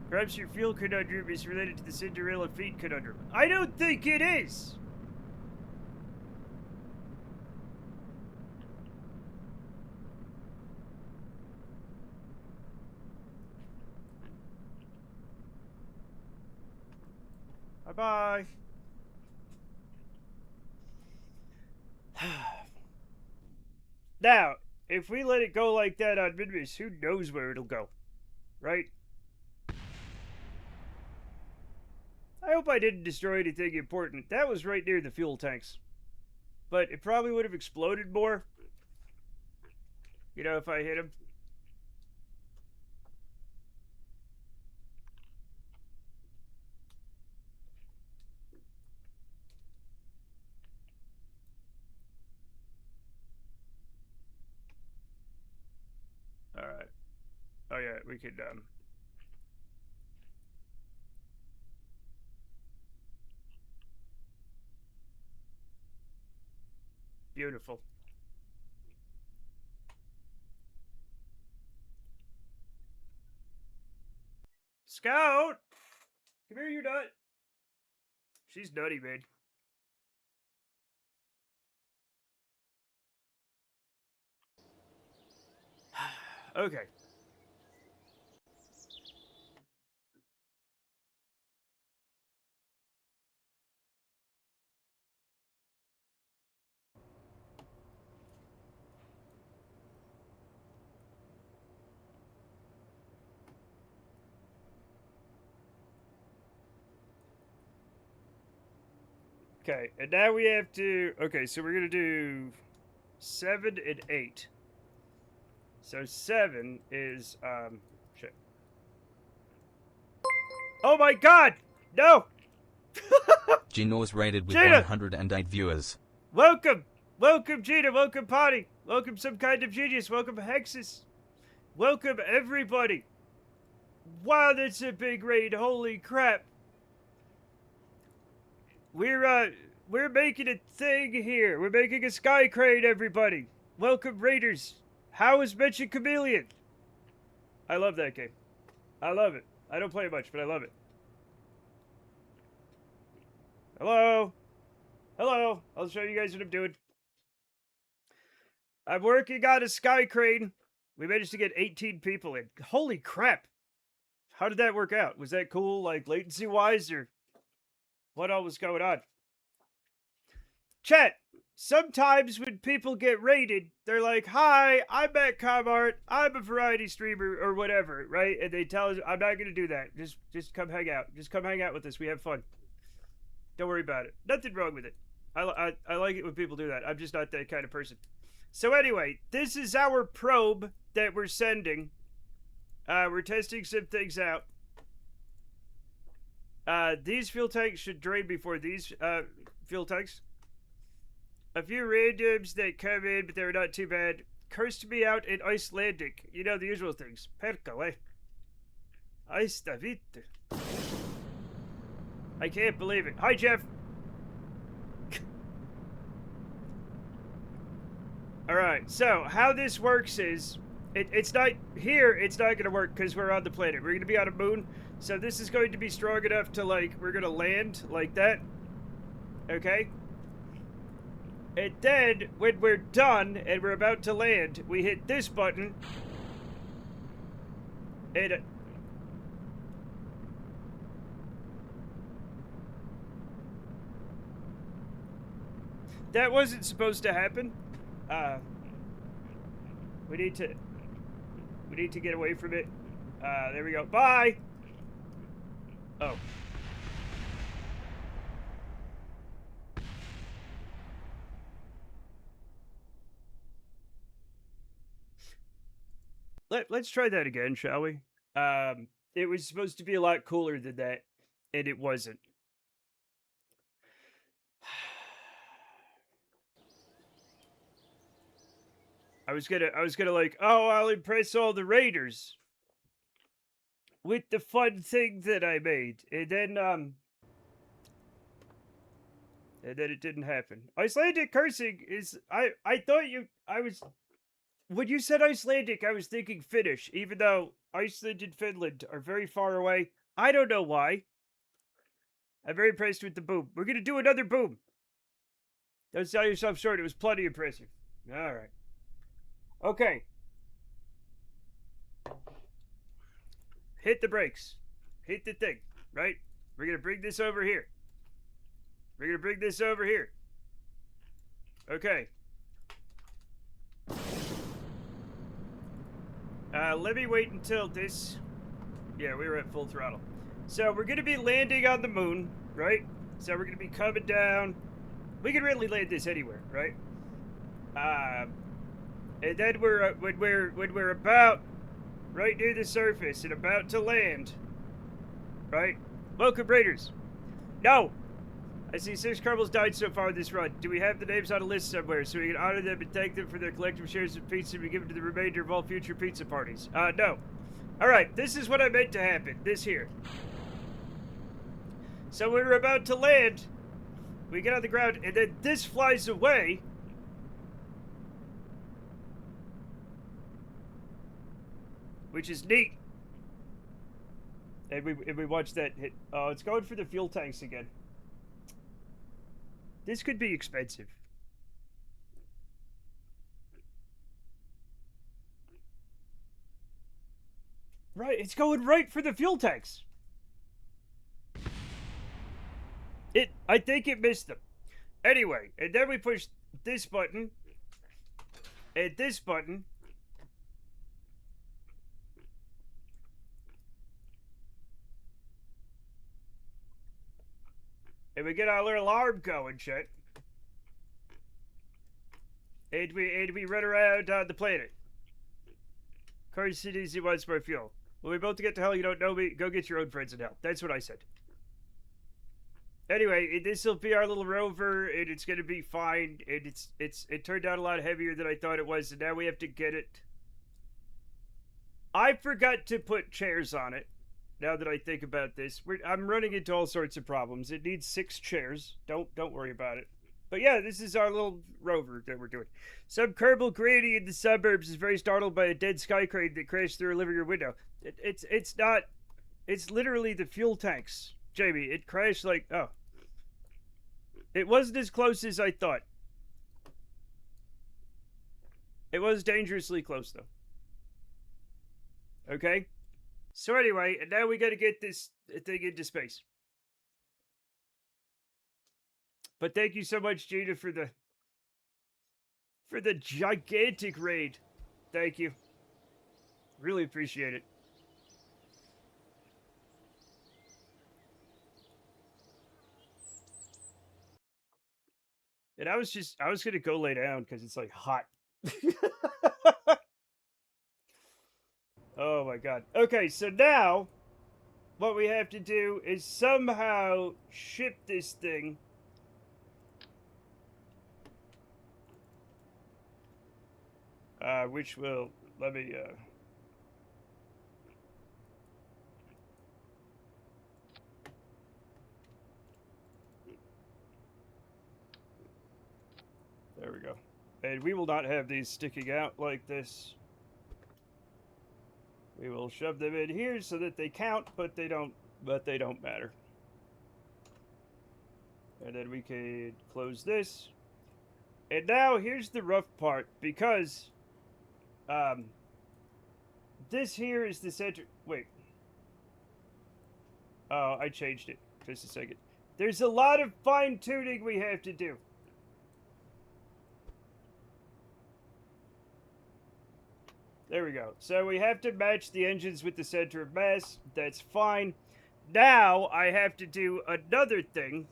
Perhaps your fuel conundrum is related to the Cinderella feet conundrum. I don't think it is! Bye-bye. Now, if we let it go like that on Midwest, who knows where it'll go, right? I hope I didn't destroy anything important. That was right near the fuel tanks. But it probably would have exploded more. You know, if I hit him. Alright. Oh yeah, we could, beautiful. Scout! Come here, you nut. She's nutty, man. Okay. Okay, and now we have to... Okay, so we're gonna do 7 and 8. So 7 is, shit. Oh my god! No! Gino's rated with Gina! 108 viewers. Welcome! Welcome, Gina! Welcome, Potty! Welcome, some kind of genius! Welcome, Hexus! Welcome, everybody! Wow, that's a big raid! Holy crap! We're making a thing here. We're making a sky crane, everybody. Welcome, Raiders. How is Mention Chameleon? I love that game. I love it. I don't play it much, but I love it. Hello? Hello? I'll show you guys what I'm doing. I'm working on a sky crane. We managed to get 18 people in. Holy crap. How did that work out? Was that cool, like, latency-wise, or what all was going on? Chat, sometimes when people get raided, they're like, hi, I'm Matt Comart, I'm a variety streamer, or whatever, right? And they tell us, I'm not going to do that. Just come hang out. Just come hang out with us. We have fun. Don't worry about it. Nothing wrong with it. I like it when people do that. I'm just not that kind of person. So anyway, this is our probe that we're sending. We're testing some things out. These fuel tanks should drain before these fuel tanks. A few randoms that come in, but they're not too bad. Cursed me out in Icelandic. You know, the usual things. Perkele. Istavit. I can't believe it. Hi, Jeff. Alright, so how this works is, it's not, here it's not going to work because we're on the planet. We're going to be on a moon, so this is going to be strong enough to, like, we're going to land like that. Okay? And then, when we're done and we're about to land, we hit this button. And... that wasn't supposed to happen. We need to get away from it. There we go. Bye! Oh. Let's try that again, shall we? It was supposed to be a lot cooler than that, and it wasn't. I was gonna like, oh, I'll impress all the raiders with the fun thing that I made, and then it didn't happen. Icelandic cursing is, I thought when you said Icelandic, I was thinking Finnish, even though Iceland and Finland are very far away. I don't know why. I'm very impressed with the boom. We're gonna do another boom. Don't sell yourself short, it was plenty impressive. Alright. Okay. Hit the brakes. Hit the thing, right? We're gonna bring this over here. We're gonna bring this over here. Okay. Let me wait until this... yeah, we were at full throttle. So we're gonna be landing on the moon. right? So we're gonna be coming down. We can really land this anywhere, right? And then when we're about right near the surface and about to land, right? Welcome, Raiders. No, I see 6 Kerbals died so far this run. Do we have the names on a list somewhere so we can honor them and thank them for their collective shares of pizza we give to the remainder of all future pizza parties? No. Alright, this is what I meant to happen. This here. So when we're about to land, we get on the ground, and then this flies away. Which is neat. And we watch that hit. Oh, it's going for the fuel tanks again. This could be expensive. Right, it's going right for the fuel tanks. I think it missed them. Anyway, and then we push this button. And this button. And we get our little alarm going, shit. And we run around the planet. Car cities, he wants more fuel. When we both get to hell, you don't know me. Go get your own friends in hell. That's what I said. Anyway, this will be our little rover, and it's gonna be fine. And it turned out a lot heavier than I thought it was, and now we have to get it. I forgot to put chairs on it. Now that I think about this, I'm running into all sorts of problems. It needs 6 chairs. Don't worry about it. But yeah, this is our little rover that we're doing. Some Kerbal granny in the suburbs is very startled by a dead sky crane that crashed through her living room window. It's not. It's literally the fuel tanks, Jamie. It crashed like It wasn't as close as I thought. It was dangerously close though. Okay. So anyway, and now we got to get this thing into space. But thank you so much, Gina, for the gigantic raid. Thank you. Really appreciate it. And I was gonna go lay down because it's like hot. Oh my god. Okay, so now what we have to do is somehow ship this thing which will let me there we go. And we will not have these sticking out like this. We will shove them in here so that they count, but they don't matter. And then we can close this. And now here's the rough part, because this here is the center. Wait. Oh, I changed it. Just a second. There's a lot of fine tuning we have to do. There we go. So we have to match the engines with the center of mass. That's fine. Now I have to do another thing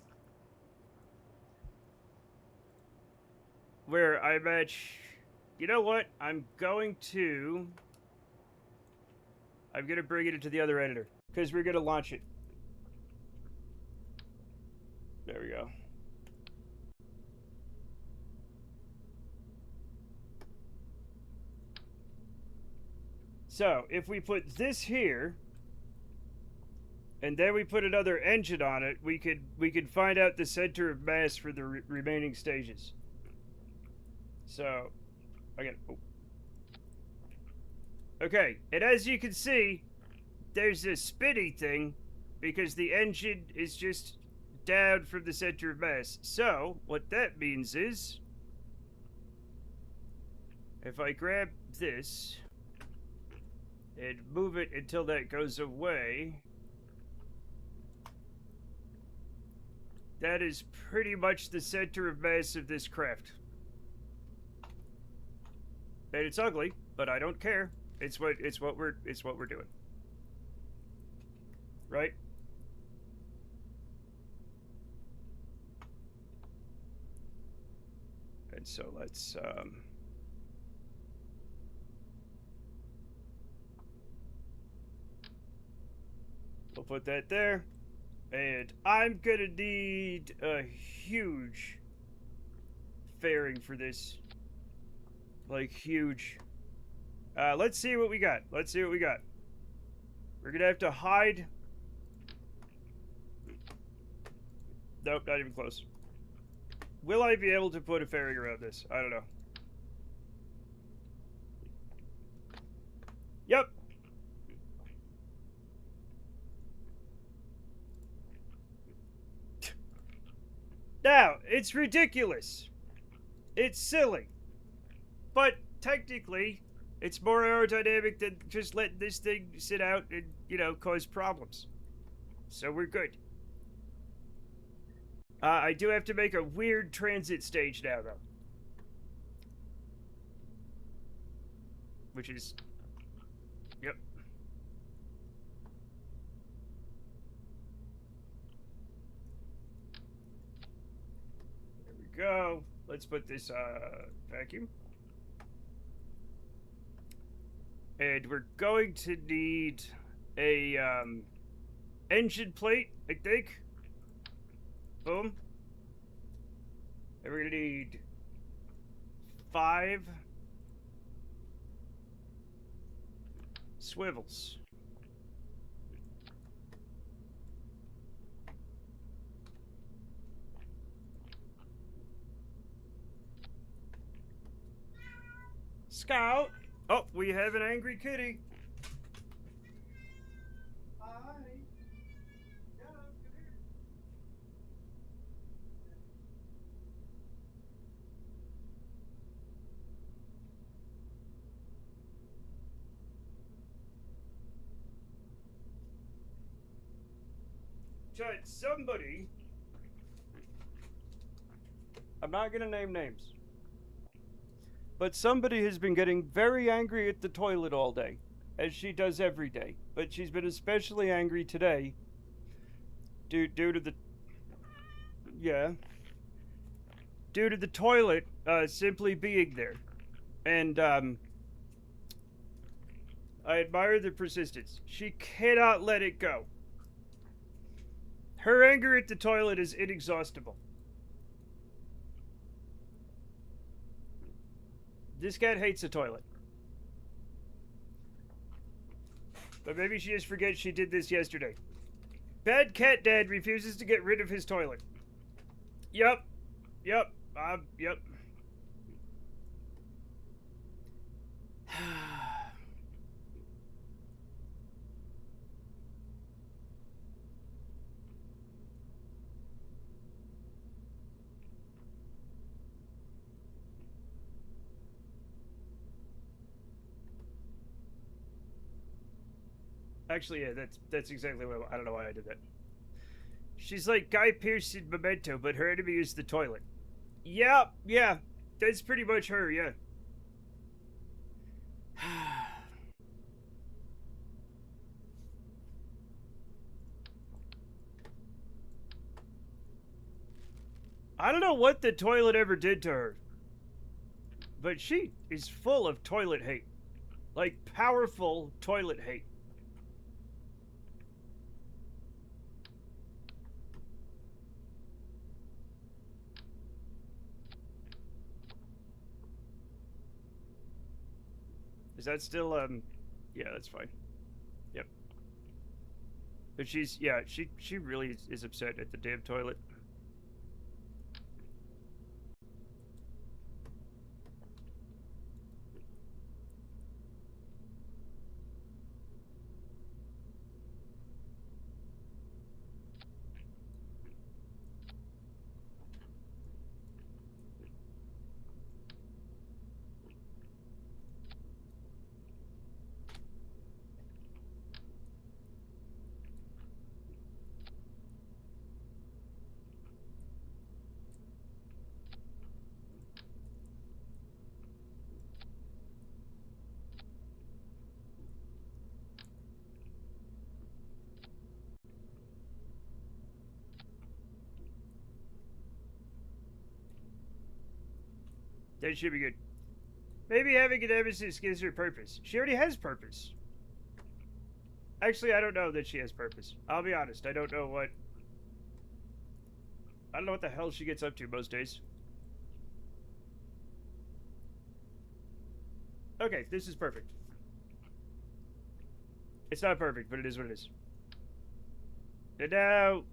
where I match. You know what? I'm going to bring it into the other editor because we're going to launch it. There we go. So, if we put this here, and then we put another engine on it, we could find out the center of mass for the remaining stages. So, again, okay, and as you can see, there's a spinny thing because the engine is just down from the center of mass. So, what that means is, if I grab this and move it until that goes away, that is pretty much the center of mass of this craft. And it's ugly, but I don't care. It's what we're doing. Right? And so let's we'll put that there. And I'm gonna need a huge fairing for this. Like, huge. Let's see what we got. Let's see what we got. We're gonna have to hide. Nope, not even close. Will I be able to put a fairing around this? I don't know. Yep. Now, it's ridiculous. It's silly. But technically, it's more aerodynamic than just letting this thing sit out and, you know, cause problems. So we're good. I do have to make a weird transit stage now, though. Which is... Yep. There we go. Let's put this, vacuum. And we're going to need a, engine plate, I think. Boom. And we're gonna need 5 swivels. Scout! Oh, we have an angry kitty. Hi. Get up, come here. Chad, somebody... I'm not gonna name names. But somebody has been getting very angry at the toilet all day, as she does every day. But she's been especially angry today due to the... Yeah. Due to the toilet simply being there. And, I admire the persistence. She cannot let it go. Her anger at the toilet is inexhaustible. This cat hates the toilet. But maybe she just forgets she did this yesterday. Bad cat dad refuses to get rid of his toilet. Yep. Yep. Yep. Actually, yeah, that's exactly what I don't know why I did that. She's like Guy Pearce in Memento, but her enemy is the toilet. Yeah, that's pretty much her, yeah. I don't know what the toilet ever did to her, but she is full of toilet hate. Like, powerful toilet hate. Is that still, yeah, that's fine. Yep. But she's, yeah, she really is upset at the damn toilet. That should be good. Maybe having an nemesis gives her purpose. She already has purpose. Actually, I don't know that she has purpose. I'll be honest. I don't know what the hell she gets up to most days. Okay, this is perfect. It's not perfect, but it is what it is. And now,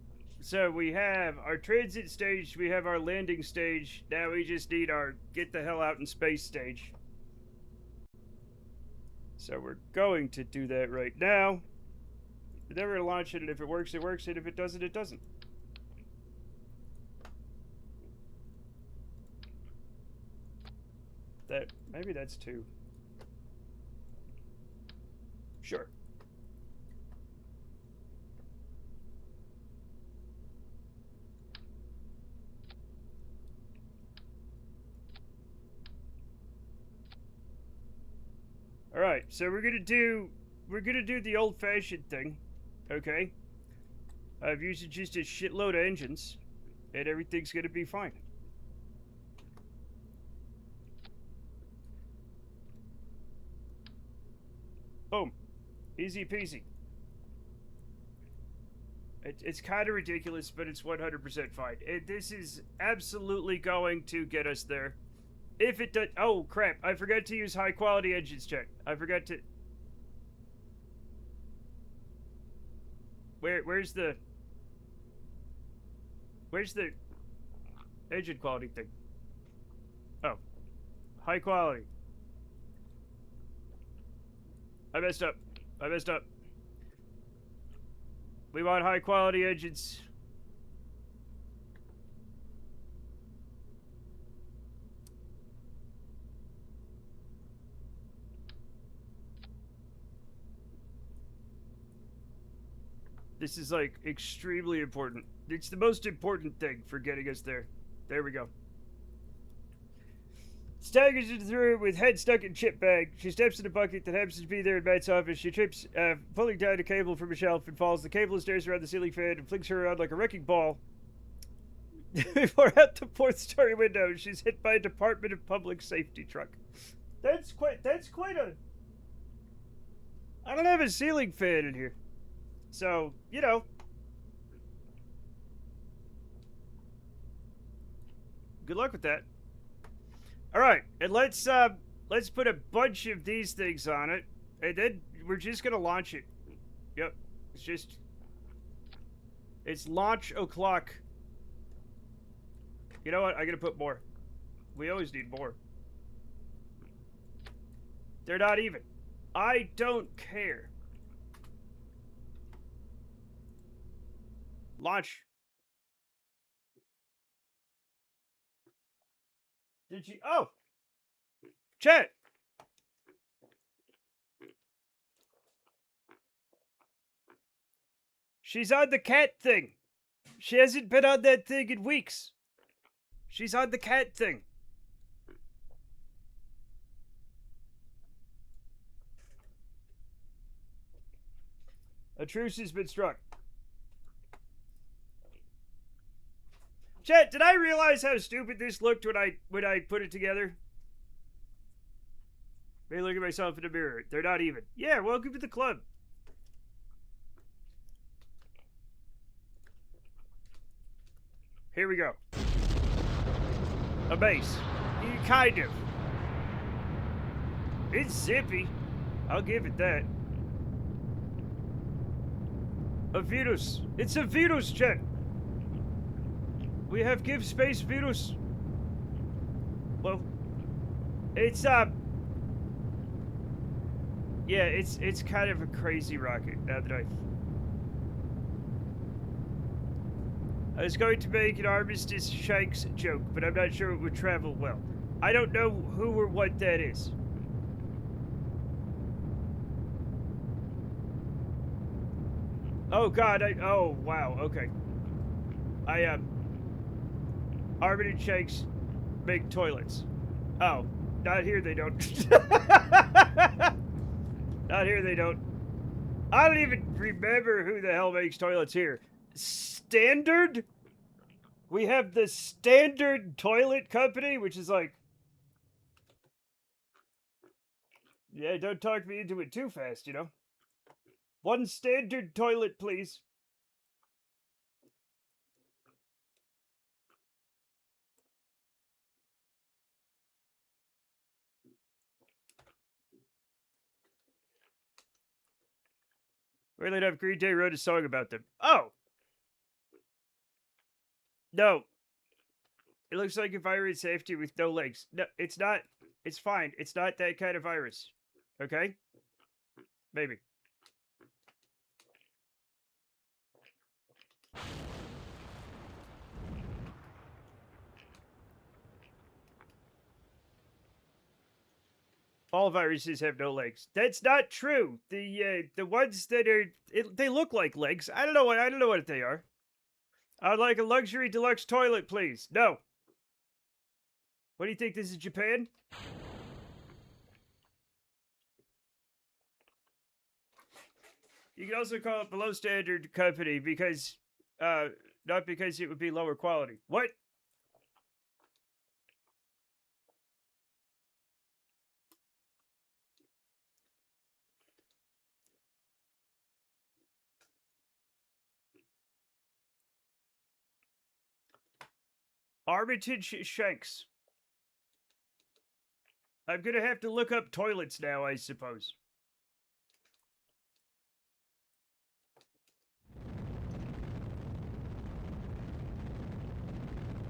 so we have our transit stage, we have our landing stage. Now we just need our get the hell out in space stage. So we're going to do that right now. Then we're gonna launch it, and if it works, it works, and if it doesn't, it doesn't. Maybe that's 2. Sure. All right, so we're gonna do the old-fashioned thing, okay? Of using just a shitload of engines, and everything's gonna be fine. Boom. Easy peasy. It's kind of ridiculous, but it's 100% fine. This is absolutely going to get us there. If it does... Oh, crap. I forgot to use high-quality engines check. I forgot to... Where's the engine quality thing? Oh. High quality. I messed up. We want high quality engines. This is like extremely important. It's the most important thing for getting us there. There we go. Staggers into the room with head stuck in chip bag. She steps in a bucket that happens to be there in Matt's office. She trips, pulling down a cable from a shelf and falls. The cable stares around the ceiling fan and flings her around like a wrecking ball. Before out the 4th-story window, she's hit by a Department of Public Safety truck. That's quite a... I don't have a ceiling fan in here. So, you know. Good luck with that. All right, and let's put a bunch of these things on it, and then we're just gonna launch it. Yep, it's launch o'clock. You know what? I'm gonna put more. We always need more. They're not even. I don't care. Launch. Did you? Oh! Chat! She's on the cat thing. She hasn't been on that thing in weeks. She's on the cat thing. A truce has been struck. Chat, did I realize how stupid this looked when I put it together? Maybe look at myself in the mirror. They're not even. Yeah, welcome to the club. Here we go. A base. Kind of. It's zippy. I'll give it that. A virus. It's a virus, chat. We have give space virus. Well, it's yeah, it's kind of a crazy rocket. Now that I was going to make an Armistice Shanks joke, but I'm not sure it would travel well. I don't know who or what that is. Oh God! Oh wow. Okay. Armistice Shanks make toilets. Oh, not here they don't. Not here they don't. I don't even remember who the hell makes toilets here. Standard? We have the Standard Toilet Company, which is like Yeah, don't talk me into it too fast, you know. One standard toilet, please. Really enough, Green Day wrote a song about them. Oh! No. It looks like a virus safety with no legs. No, it's not. It's fine. It's not that kind of virus. Okay? Maybe. All viruses have no legs. That's not true. The ones that are they look like legs. I don't know what they are. I'd like a luxury deluxe toilet, please. No. What do you think, this is Japan? You can also call it below standard company because not because it would be lower quality. What? Armitage Shanks. I'm gonna have to look up toilets now, I suppose.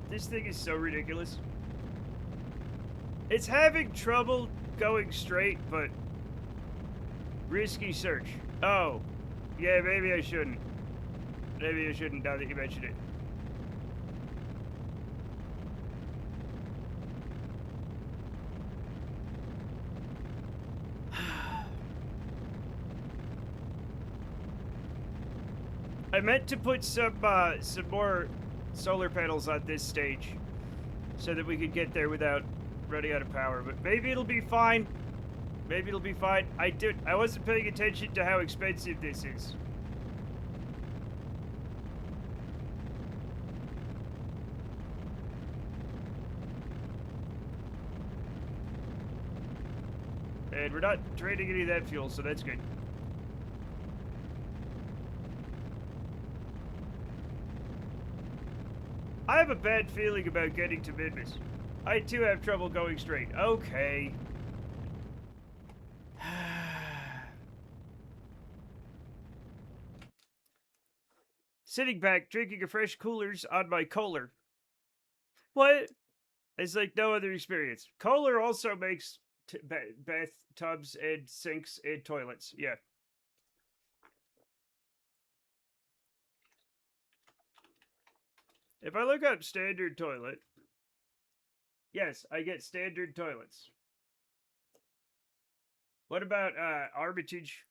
This thing is so ridiculous. It's having trouble going straight, but risky search. Oh, yeah, maybe I shouldn't. Maybe I shouldn't now that you mentioned it. I meant to put some more solar panels on this stage so that we could get there without running out of power, but maybe it'll be fine. Maybe it'll be fine. I wasn't paying attention to how expensive this is. And we're not draining any of that fuel, so that's good. I have a bad feeling about getting to Midmas. I too have trouble going straight. Okay. Sitting back, drinking a fresh coolers on my Kohler. What? It's like no other experience. Kohler also makes bathtubs and sinks and toilets. Yeah. If I look up standard toilet, yes, I get standard toilets. What about Armitage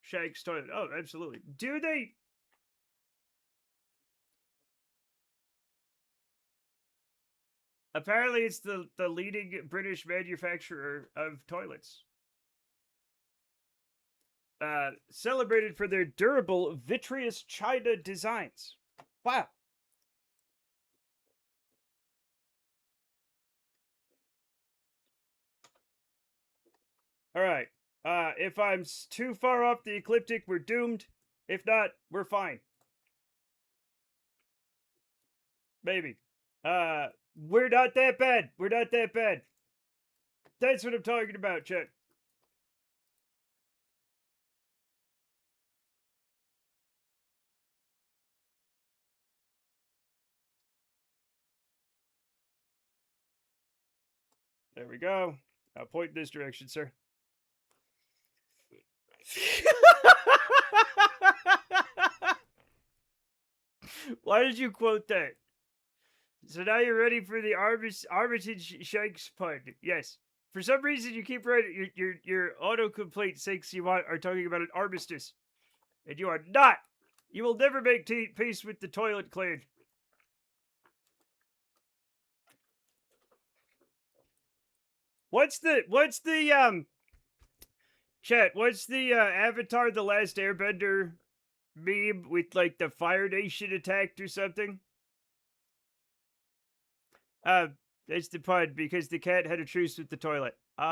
Shanks toilet? Oh, absolutely. Do they? Apparently, it's the leading British manufacturer of toilets. Celebrated for their durable vitreous china designs. Wow. All right. If I'm too far off the ecliptic, we're doomed. If not, we're fine. Maybe. We're not that bad. We're not that bad. That's what I'm talking about, Chet. There we go. I'll point this direction, sir. Why did you quote that? So now you're ready for the Armitage Shanks pun. Yes. For some reason, you keep writing your autocomplete sinks you want are talking about an armistice, and you are not. You will never make peace with the toilet clan. What's the chat? What's the Avatar: The Last Airbender meme with like the Fire Nation attacked or something? That's the pun because the cat had a truce with the toilet. Oh.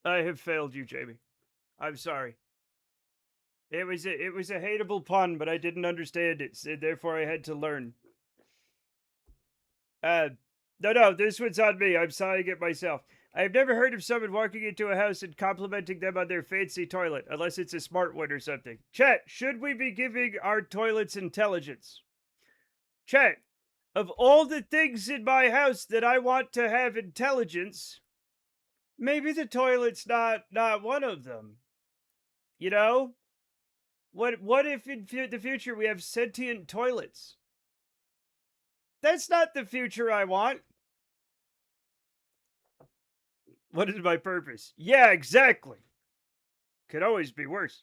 I have failed you, Jamie. I'm sorry. It was a hateable pun, but I didn't understand it, so therefore I had to learn. Uh, no, this one's on me. I'm sighing it myself. I've never heard of someone walking into a house and complimenting them on their fancy toilet, unless it's a smart one or something. Chat, should we be giving our toilets intelligence? Chat, of all the things in my house that I want to have intelligence, maybe the toilet's not one of them. You know? What if in the future we have sentient toilets? That's not the future I want. What is my purpose? Yeah, exactly. Could always be worse.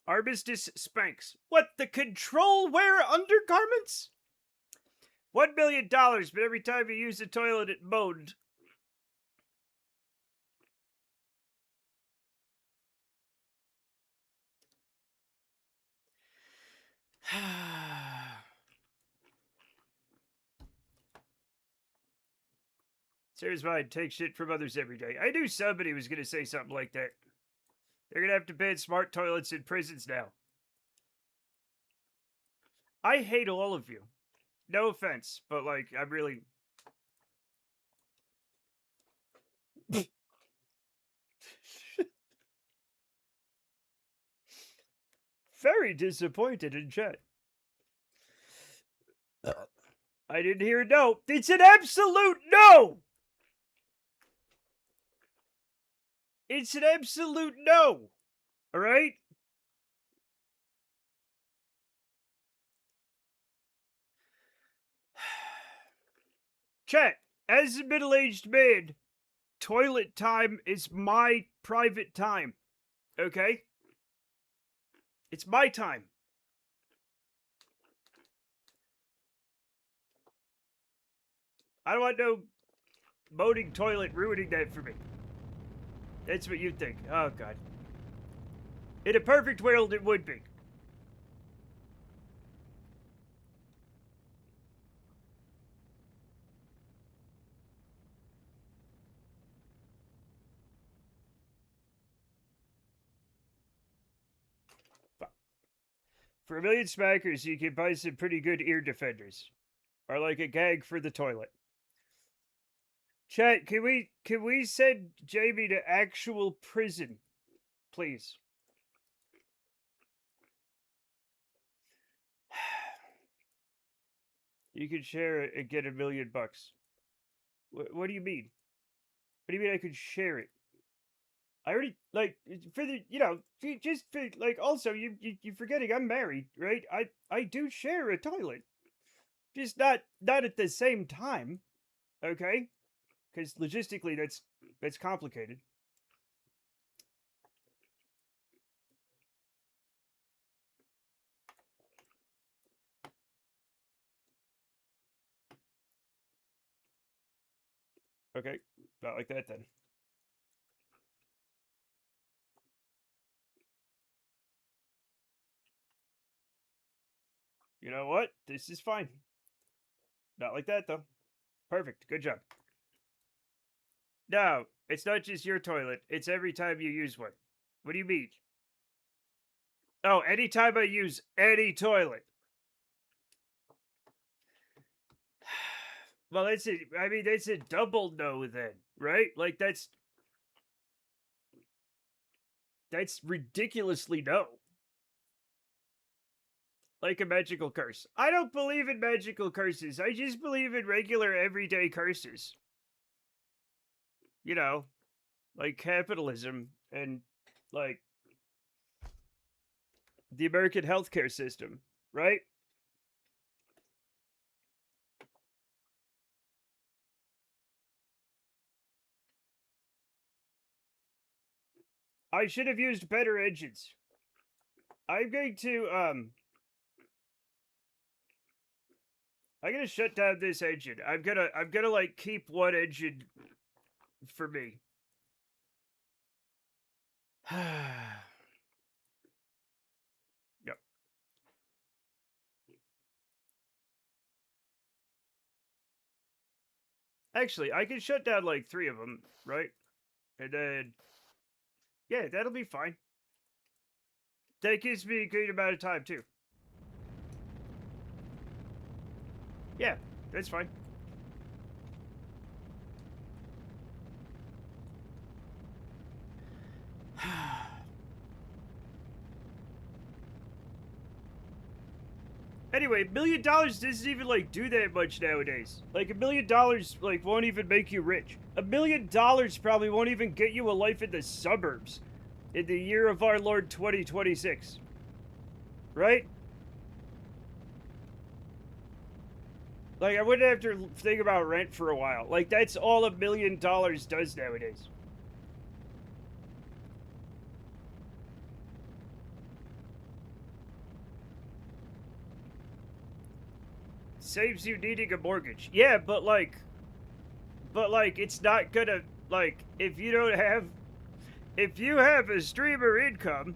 Armistice Spanx. What, the control wear undergarments? $1 million, but every time you use the toilet, it moaned. Serious mind, take shit from others every day. I knew somebody was going to say something like that. They're going to have to ban smart toilets in prisons now. I hate all of you. No offense, but like, I'm really. Very disappointed in chat. I didn't hear a no. It's an absolute no! It's an absolute no! Alright? Chat, as a middle-aged man, toilet time is my private time. Okay? It's my time. I don't want no moaning toilet ruining that for me. That's what you think. Oh, God. In a perfect world, it would be. For $1 million smackers, you can buy some pretty good ear defenders. Or like a gag for the toilet. Chat, can we send Jamie to actual prison, please? You can share it and get $1 million. What do you mean? What do you mean I could share it? I already like for the just for like also you forgetting I'm married, right? I do share a toilet, just not at the same time, okay? Because logistically that's complicated. Okay, not like that then. You know what? This is fine. Not like that though. Perfect. Good job. No, it's not just your toilet. It's every time you use one. What do you mean? Oh, anytime I use any toilet. Well, that's a double no then, right? Like that's ridiculously no. Like a magical curse. I don't believe in magical curses. I just believe in regular everyday curses. You know, like capitalism and like the American healthcare system, right? I should have used better engines. I'm going to I'm gonna shut down this engine. I'm gonna like keep one engine for me. Yep. Actually, I can shut down like 3 of them, right? And then, yeah, that'll be fine. That gives me a great amount of time, too. Yeah, that's fine. Anyway, $1 million doesn't even like do that much nowadays. Like $1 million like won't even make you rich. $1 million probably won't even get you a life in the suburbs in the year of our Lord 2026. Right? Like I wouldn't have to think about rent for a while. Like that's all $1 million does nowadays. Saves you needing a mortgage. Yeah, but like it's not gonna like if you have a streamer income,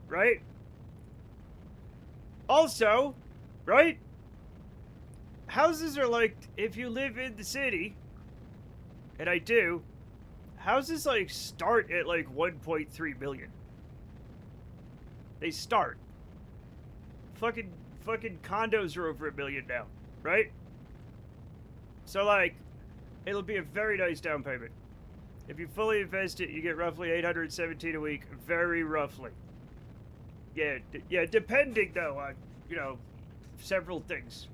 right? Also, right? Houses are like if you live in the city, and I do, houses like start at like 1.3 million. They start. Fucking condos are over $1 million now, right? So like it'll be a very nice down payment. If you fully invest it, you get roughly 817 a week, very roughly. Yeah, yeah, depending though on, you know, several things.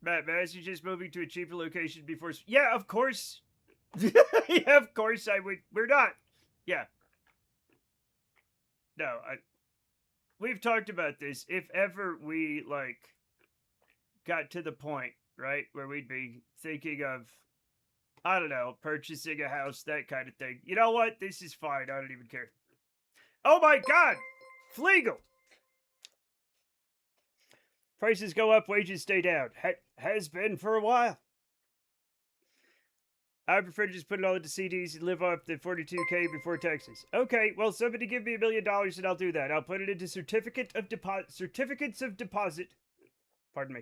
Matt, you just moving to a cheaper location before. Yeah, of course. Yeah, of course I would. We're not. Yeah. No, we've talked about this. If ever we like got to the point, right, where we'd be thinking of, I don't know, purchasing a house, that kind of thing. You know what? This is fine. I don't even care. Oh my God, Flegel. Prices go up, wages stay down. Has been for a while. I prefer to just put it all into CDs and live off the 42K before taxes. Okay, well, somebody give me $1 million and I'll do that. I'll put it into certificates of deposit. Pardon me.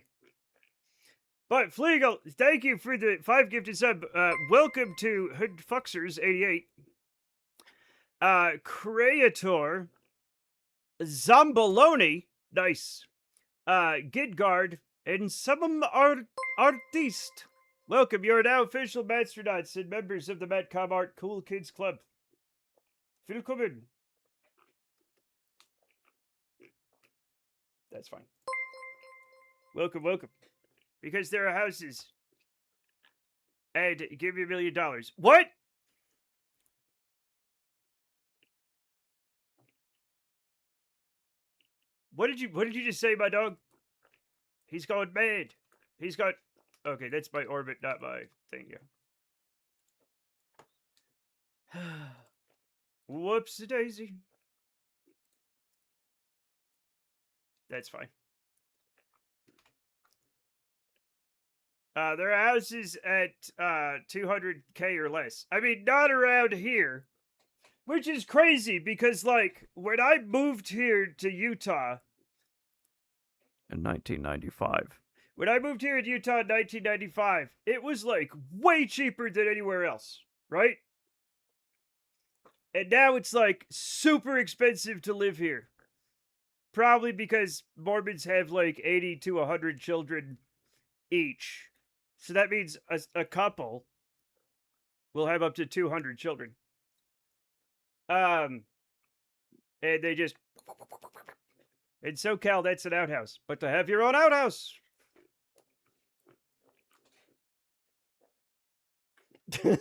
But Flegel, thank you for the 5 gifted sub. Welcome to Hoodfuxers88. Creator, Zombaloni, nice. Gidgard, and some artiste. Welcome, you're now official Masternauts and members of the Matcom Art Cool Kids Club. Willkommen. That's fine. Welcome, welcome. Because there are houses. And give me $1 million. What? What did you just say, my dog? He's going mad. He's got. Okay, that's my orbit, not my thing. Yeah. Whoops daisy. That's fine. There are houses at 200K or less. I mean, not around here, which is crazy because, like, when I moved here to Utah in 1995, when I moved here in Utah in 1995, it was like way cheaper than anywhere else, right? And now it's like super expensive to live here. Probably because Mormons have like 80 to 100 children each. So that means a couple will have up to 200 children. And they just. In SoCal, that's an outhouse. But to have your own outhouse. In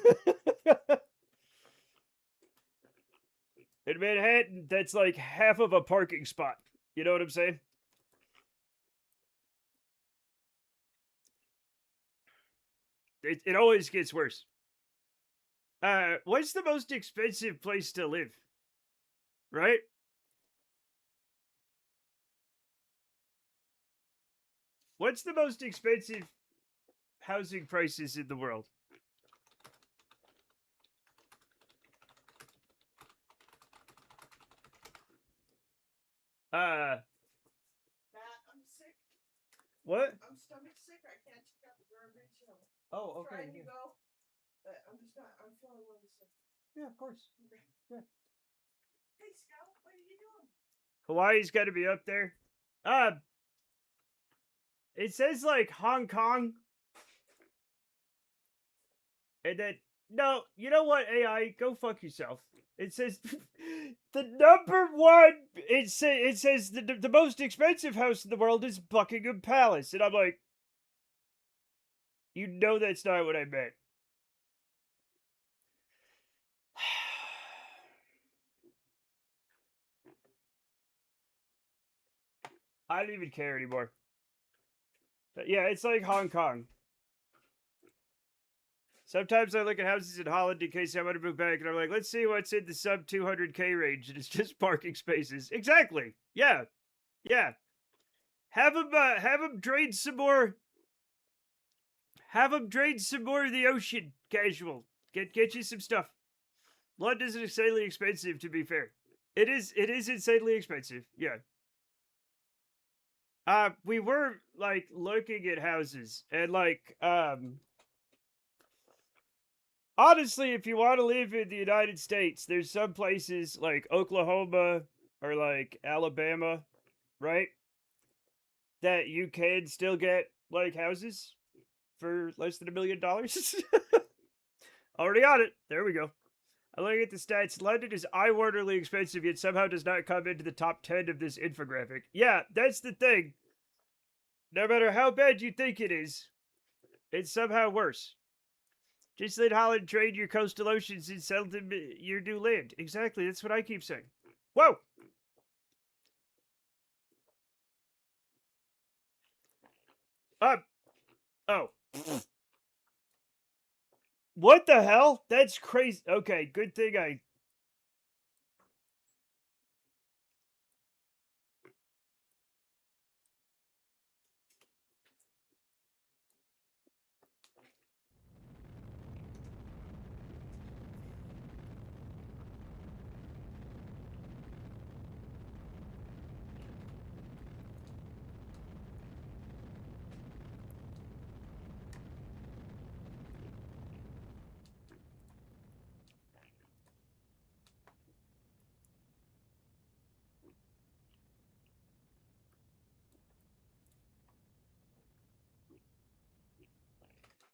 Manhattan, that's like half of a parking spot. You know what I'm saying? It always gets worse. What's the most expensive place to live? Right? What's the most expensive housing prices in the world? Matt, I'm sick. What? I'm stomach sick. I can't take out the garbage. So Oh, I'm trying okay. to go. But I'm just not. I'm feeling really sick. Yeah, of course. Okay. Yeah. Hey, Scout, what are you doing? Hawaii's got to be up there. It says like Hong Kong, and then no, you know what? AI, go fuck yourself. It says the number one. It says the most expensive house in the world is Buckingham Palace, and I'm like, you know that's not what I meant. I don't even care anymore. But yeah, it's like Hong Kong. Sometimes I look at houses in Holland in case I want to move back, and I'm like, let's see what's in the sub 200K range, and it's just parking spaces. Exactly. Yeah. Yeah. Have them drain some more. Have them drain some more of the ocean. Casual. Get you some stuff. London's insanely expensive, to be fair. It is insanely expensive. Yeah. We were like looking at houses and like honestly, if you want to live in the United States, there's some places like Oklahoma or like Alabama, right? That you can still get like houses for less than $1 million. Already on it. There we go. I look at the stats. London is eye-wateringly expensive, yet somehow does not come into the top 10 of this infographic. Yeah, that's the thing. No matter how bad you think it is, it's somehow worse. Just let Holland trade your coastal oceans and sell them your new land. Exactly, that's what I keep saying. Whoa! Oh. What the hell? That's crazy. Okay, good thing I...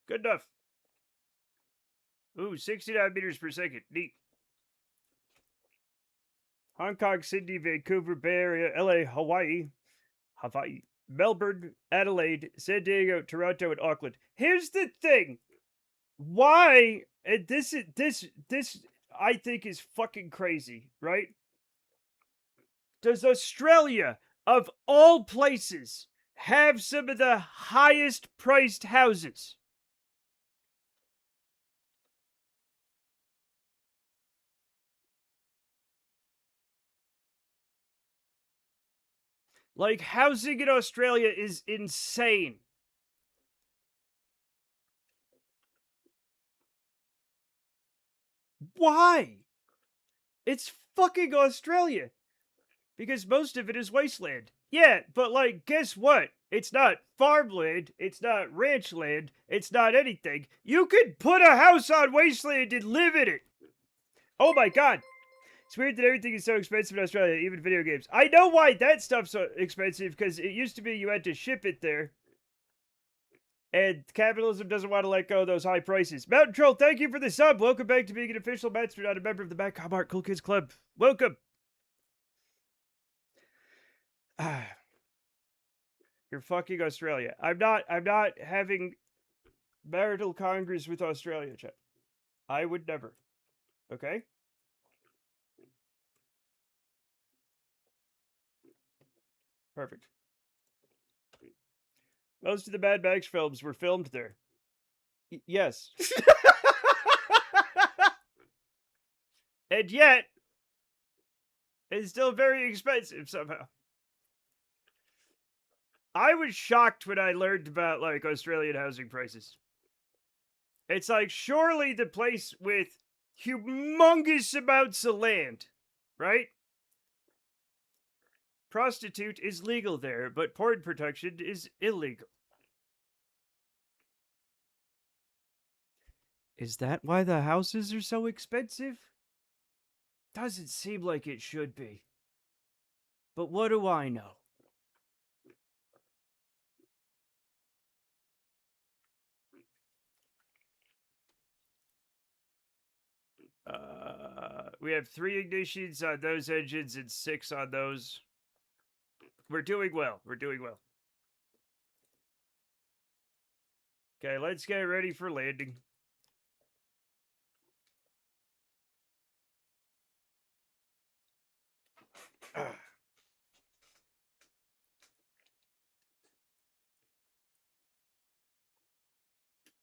Good enough. Ooh, 69 meters per second. Neat. Hong Kong, Sydney, Vancouver, Bay Area, LA, Hawaii, Melbourne, Adelaide, San Diego, Toronto, and Auckland. Here's the thing. Why? And this I think is fucking crazy, right? Does Australia, of all places, have some of the highest priced houses? Like, housing in Australia is insane. Why? It's fucking Australia. Because most of it is wasteland. Yeah, but like, guess what? It's not farmland, it's not ranch land, it's not anything. You could put a house on wasteland and live in it. Oh my god. It's weird that everything is so expensive in Australia, even video games. I know why that stuff's so expensive, because it used to be you had to ship it there. And capitalism doesn't want to let go of those high prices. Mountain Troll, thank you for the sub. Welcome back to being an official master, not a member of the Matt Comart Cool Kids Club. Welcome. You're fucking Australia. I'm not having marital congress with Australia, chat. I would never. Okay? Perfect. Most of the Mad Max films were filmed there. Yes. And yet, it's still very expensive somehow. I was shocked when I learned about like Australian housing prices. It's like surely the place with humongous amounts of land, right? Prostitute is legal there, but porn production is illegal. Is that why the houses are so expensive? Doesn't seem like it should be. But what do I know? We have 3 ignitions on those engines and 6 on those. We're doing well. We're doing well. Okay, let's get ready for landing.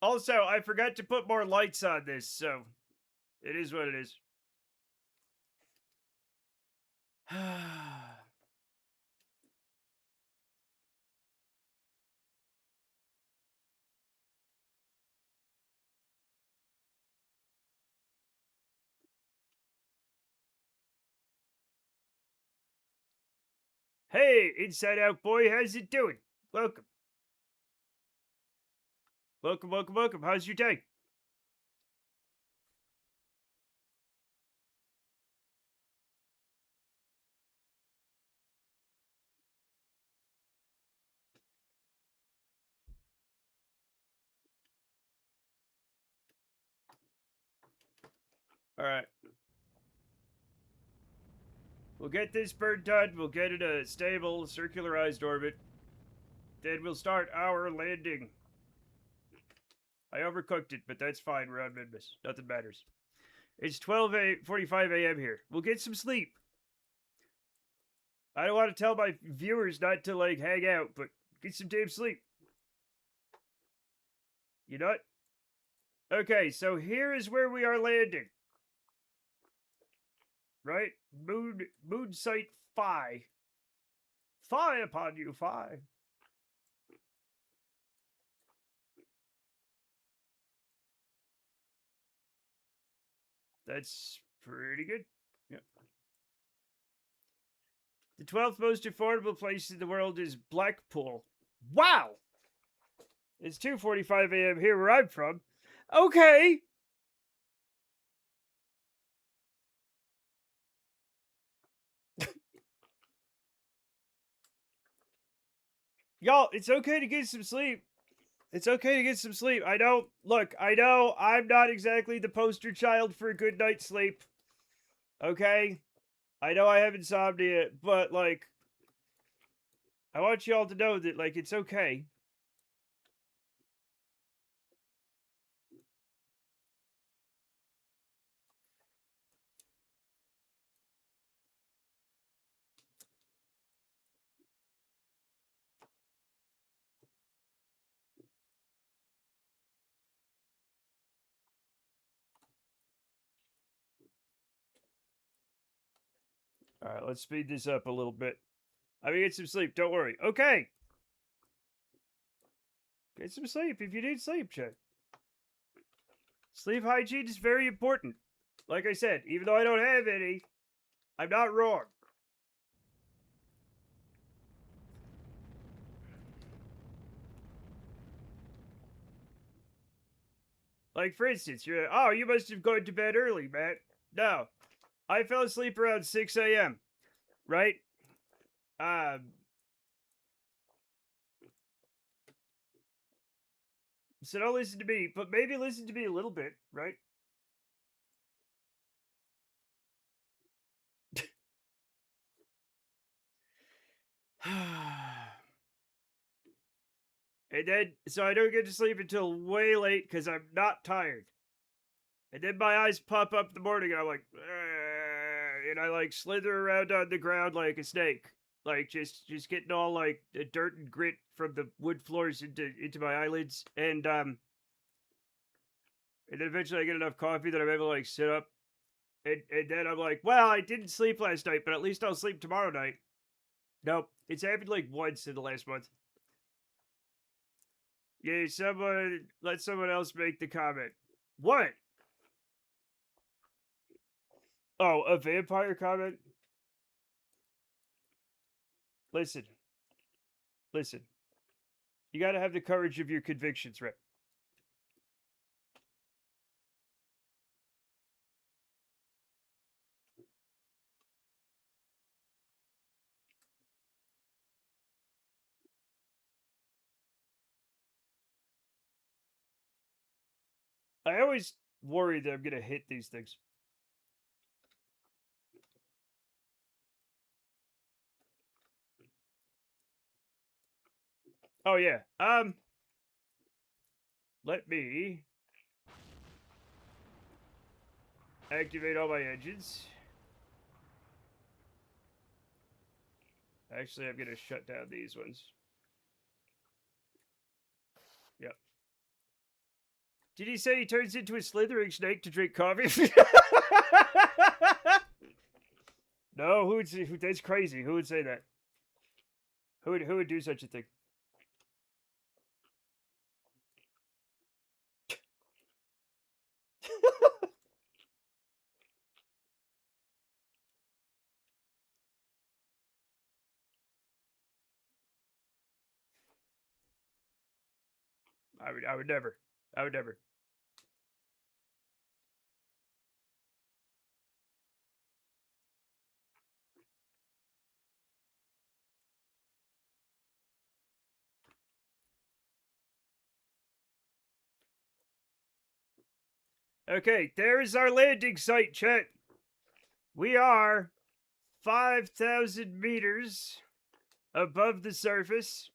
Also, I forgot to put more lights on this, so it is what it is. Hey, Inside Out Boy, how's it doing? Welcome. Welcome, welcome, welcome. How's your day? All right. We'll get this bird done. We'll get it a stable, circularized orbit. Then we'll start our landing. I overcooked it, but that's fine. We're on Midmas. Nothing matters. It's 12:45 a.m. here. We'll get some sleep. I don't want to tell my viewers not to, like, hang out, but get some damn sleep. You know what? Okay, so here is where we are landing. Right? Moon site Phi. Phi upon you, Phi. That's pretty good. Yep. The 12th most affordable place in the world is Blackpool. Wow! It's 2:45 a.m. here where I'm from. Okay. Y'all, it's okay to get some sleep. It's okay to get some sleep. I know, look, I know I'm not exactly the poster child for a good night's sleep. Okay? I know I have insomnia, but, like, I want y'all to know that, like, it's okay. All right, let's speed this up a little bit. I'm gonna get some sleep. Don't worry. Okay. Get some sleep if you need sleep, Chet. Sleep hygiene is very important. Like I said, even though I don't have any, I'm not wrong. Like, for instance, you must have gone to bed early, Matt. No. I fell asleep around 6 a.m., right? Um, so don't listen to me, but maybe listen to me a little bit, right? And then, so I don't get to sleep until way late because I'm not tired. And then my eyes pop up in the morning and I'm like, and I like slither around on the ground like a snake. Like just getting all like the dirt and grit from the wood floors into my eyelids. And then eventually I get enough coffee that I'm able to like sit up. And then I'm like, well, I didn't sleep last night, but at least I'll sleep tomorrow night. Nope. It's happened like once in the last month. Yeah, let someone else make the comment. What? Oh, a vampire comment? Listen. Listen. You gotta have the courage of your convictions, right? I always worry that I'm gonna hit these things. Oh yeah. Let me activate all my engines. Actually, I'm gonna shut down these ones. Yep. Did he say he turns into a slithering snake to drink coffee? No, who would say, that's crazy. Who would say that? Who would do such a thing? I would never. I would never. Okay, there's our landing site, chat. We are 5,000 meters above the surface.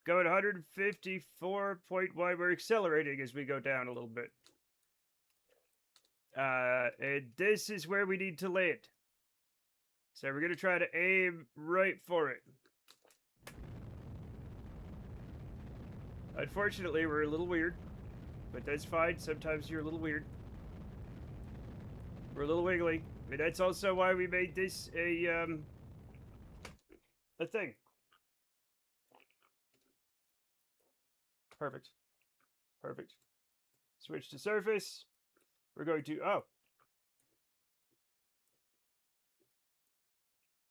Going 154.1. We're accelerating as we go down a little bit. And this is where we need to land. So we're going to try to aim right for it. Unfortunately, we're a little weird. But that's fine. Sometimes you're a little weird. We're a little wiggly. And that's also why we made this a thing. Perfect. Perfect. Switch to surface. We're going to... Oh.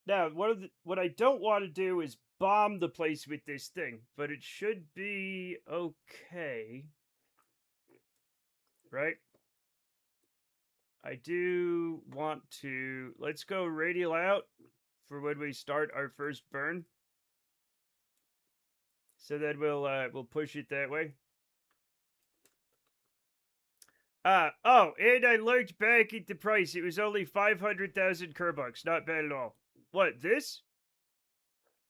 Now, what I don't want to do is bomb the place with this thing. But it should be okay. Right? I do want to... Let's go radial out for when we start our first burn. So then we'll push it that way. Oh, and I looked back at the price. It was only 500,000 Kerbucks. Not bad at all. What, this?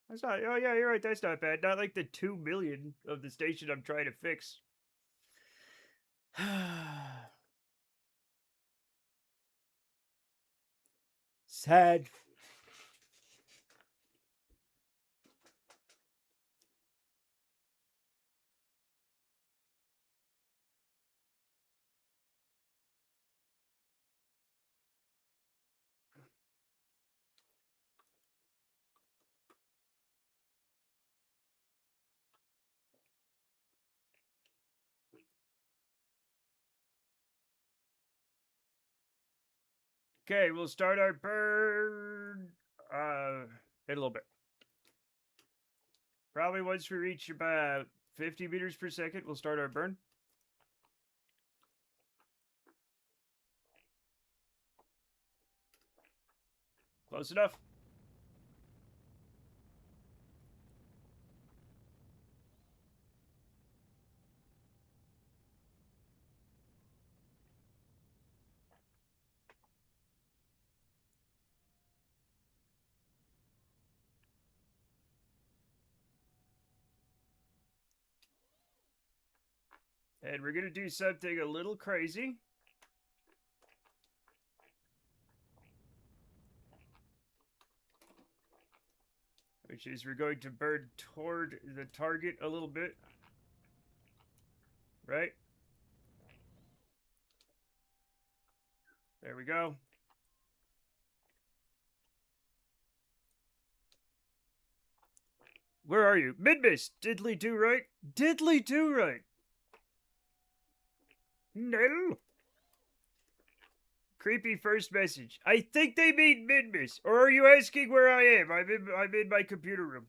That's not, oh yeah, you're right, that's not bad. Not like the 2 million of the station I'm trying to fix. Sad. Okay, we'll start our burn in a little bit. Probably once we reach about 50 meters per second, we'll start our burn. Close enough. And we're going to do something a little crazy. Which is we're going to burn toward the target a little bit. Right? There we go. Where are you? Midmiss! Diddly do right? Diddly do right! No! Creepy first message. I think they mean Midmiss. Or are you asking where I am? I'm in my computer room.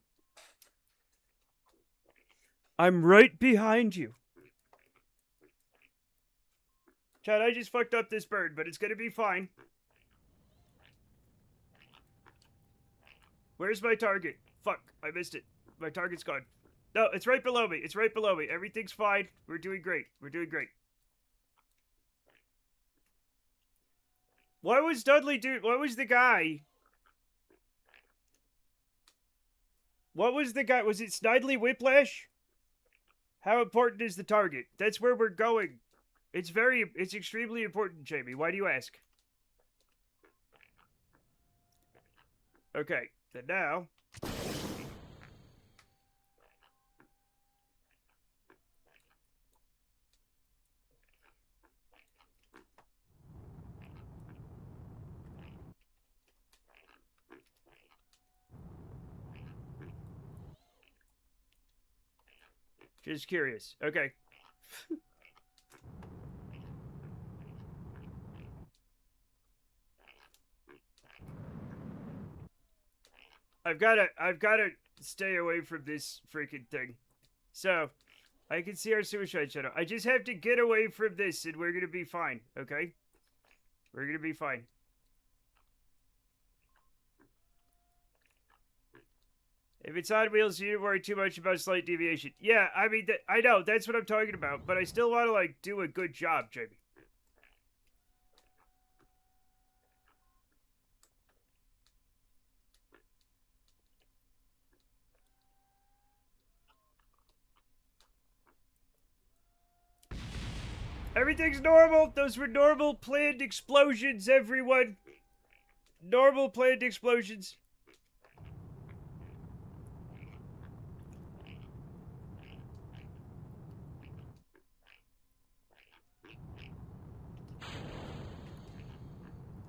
I'm right behind you. Chad, I just fucked up this bird, but it's gonna be fine. Where's my target? Fuck, I missed it. My target's gone. No, it's right below me. It's right below me. Everything's fine. We're doing great. We're doing great. What was Dudley do? What was the guy? What was the guy? Was it Snidely Whiplash? How important is the target? That's where we're going. It's extremely important, Jamie. Why do you ask? Okay, then now. Just curious. Okay. I've gotta stay away from this freaking thing. So, I can see our suicide shadow. I just have to get away from this and we're gonna be fine, okay? We're gonna be fine. If it's on wheels, you don't worry too much about slight deviation. Yeah, I mean, I know, that's what I'm talking about, but I still want to, like, do a good job, Jamie. Everything's normal. Those were normal planned explosions, everyone. Normal planned explosions.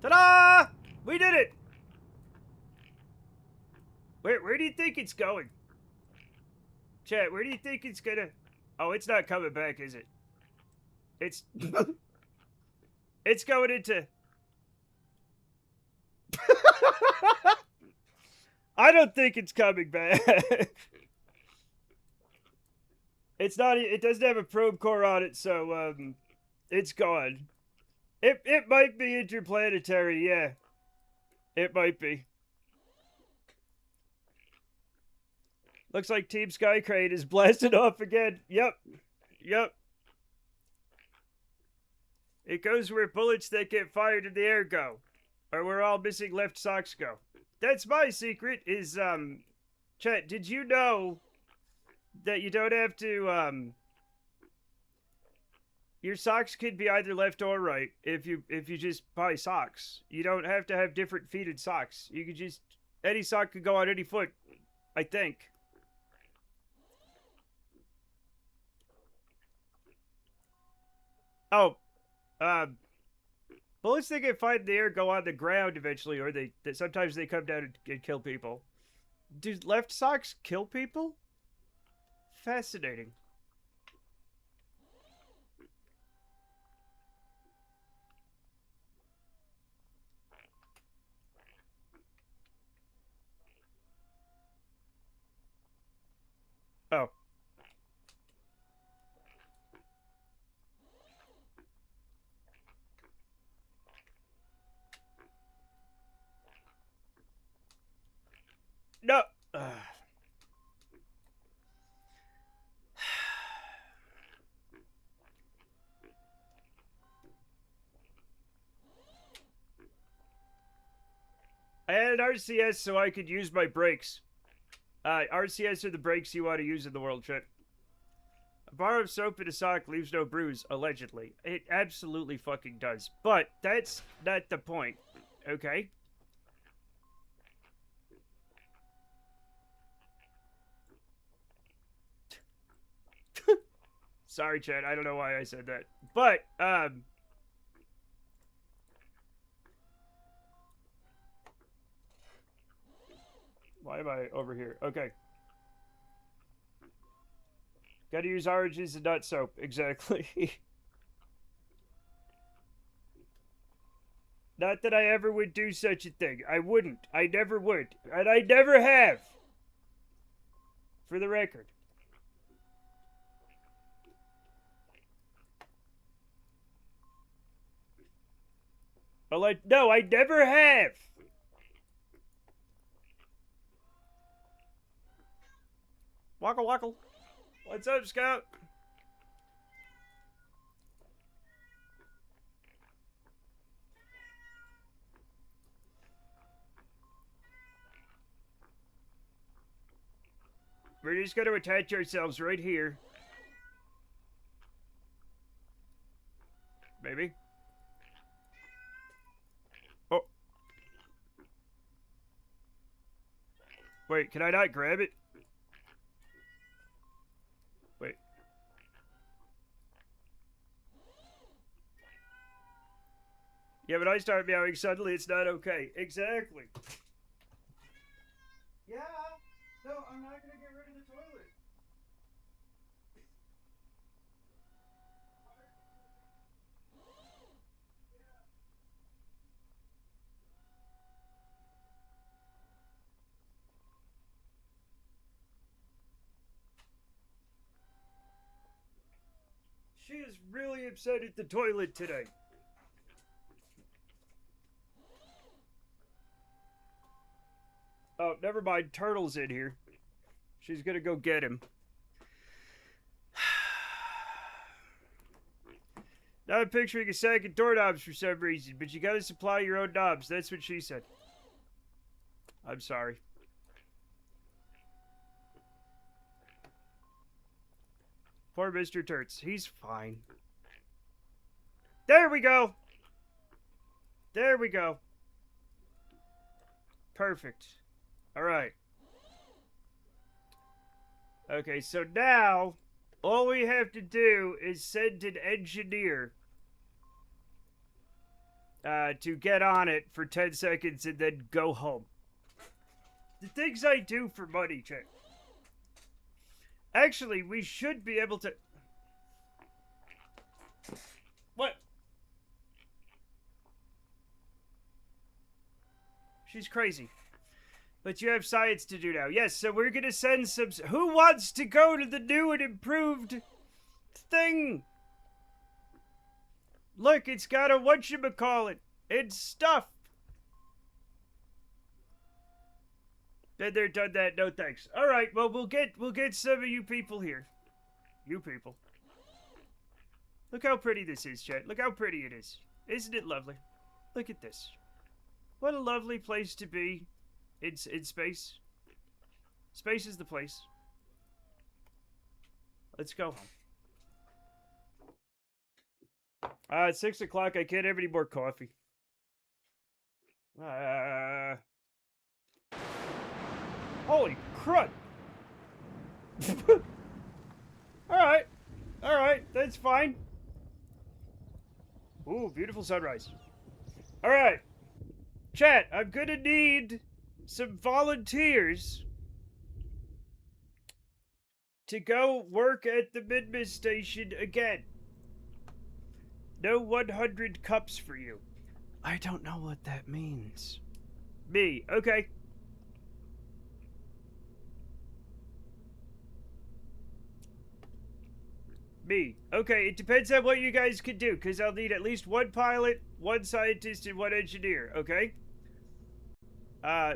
Ta-da! We did it! Where do you think it's going? Chat, where do you think it's gonna... Oh, it's not coming back, is it? It's... it's going into... I don't think it's coming back. It's not... It doesn't have a probe core on it, so, it's gone. It might be interplanetary, yeah. It might be. Looks like Team Skycrane is blasted off again. Yep. Yep. It goes where bullets that get fired in the air go. Or where all missing left socks go. That's my secret is, Chet, did you know that you don't have to, your socks could be either left or right if you just buy socks. You don't have to have different feeted socks. You could just... Any sock could go on any foot, I think. Oh, bullets that get fired in the air go on the ground eventually, or sometimes they come down and kill people. Do left socks kill people? Fascinating. Oh. No. I had RCS so I could use my brakes. RCS are the brakes you want to use in the world, Chet. A bar of soap in a sock leaves no bruise, allegedly. It absolutely fucking does. But that's not the point, okay? Sorry, Chad. I don't know why I said that. But, why am I over here? Okay. Gotta use oranges and not soap. Exactly. Not that I ever would do such a thing. I wouldn't. I never would. And I never have. For the record. No, I never have. Wackle wackle. What's up, Scout? We're just going to attach ourselves right here. Maybe. Oh. Wait, can I not grab it? Wait. Yeah, but I start meowing suddenly, it's not okay. Exactly. Yeah. No, I'm not gonna get rid of the toilet. She is really upset at the toilet today. Oh, never mind. Turtle's in here. She's gonna go get him. Now I'm picturing a sack of doorknobs for some reason, but you gotta supply your own knobs. That's what she said. I'm sorry. Poor Mr. Turts. He's fine. There we go! There we go. Perfect. Alright. Okay, so now, all we have to do is send an engineer to get on it for 10 seconds and then go home. The things I do for money, check. Actually, we should be able to... What? She's crazy. But you have science to do now. Yes, so we're gonna send some... Who wants to go to the new and improved thing? Look, it's got a whatchamacallit. It's stuff. Been there, done that. No thanks. All right, well, we'll get some of you people here. You people. Look how pretty this is, chat. Look how pretty it is. Isn't it lovely? Look at this. What a lovely place to be in space. Space is the place. Let's go home. It's 6 o'clock. I can't have any more coffee. Holy crud! Alright. Alright, that's fine. Ooh, beautiful sunrise. Alright. Chat, I'm gonna need some volunteers to go work at the Midmas station again. No 100 cups for you. I don't know what that means. Me, okay. Me. Okay, it depends on what you guys can do, because I'll need at least one pilot, one scientist, and one engineer, okay?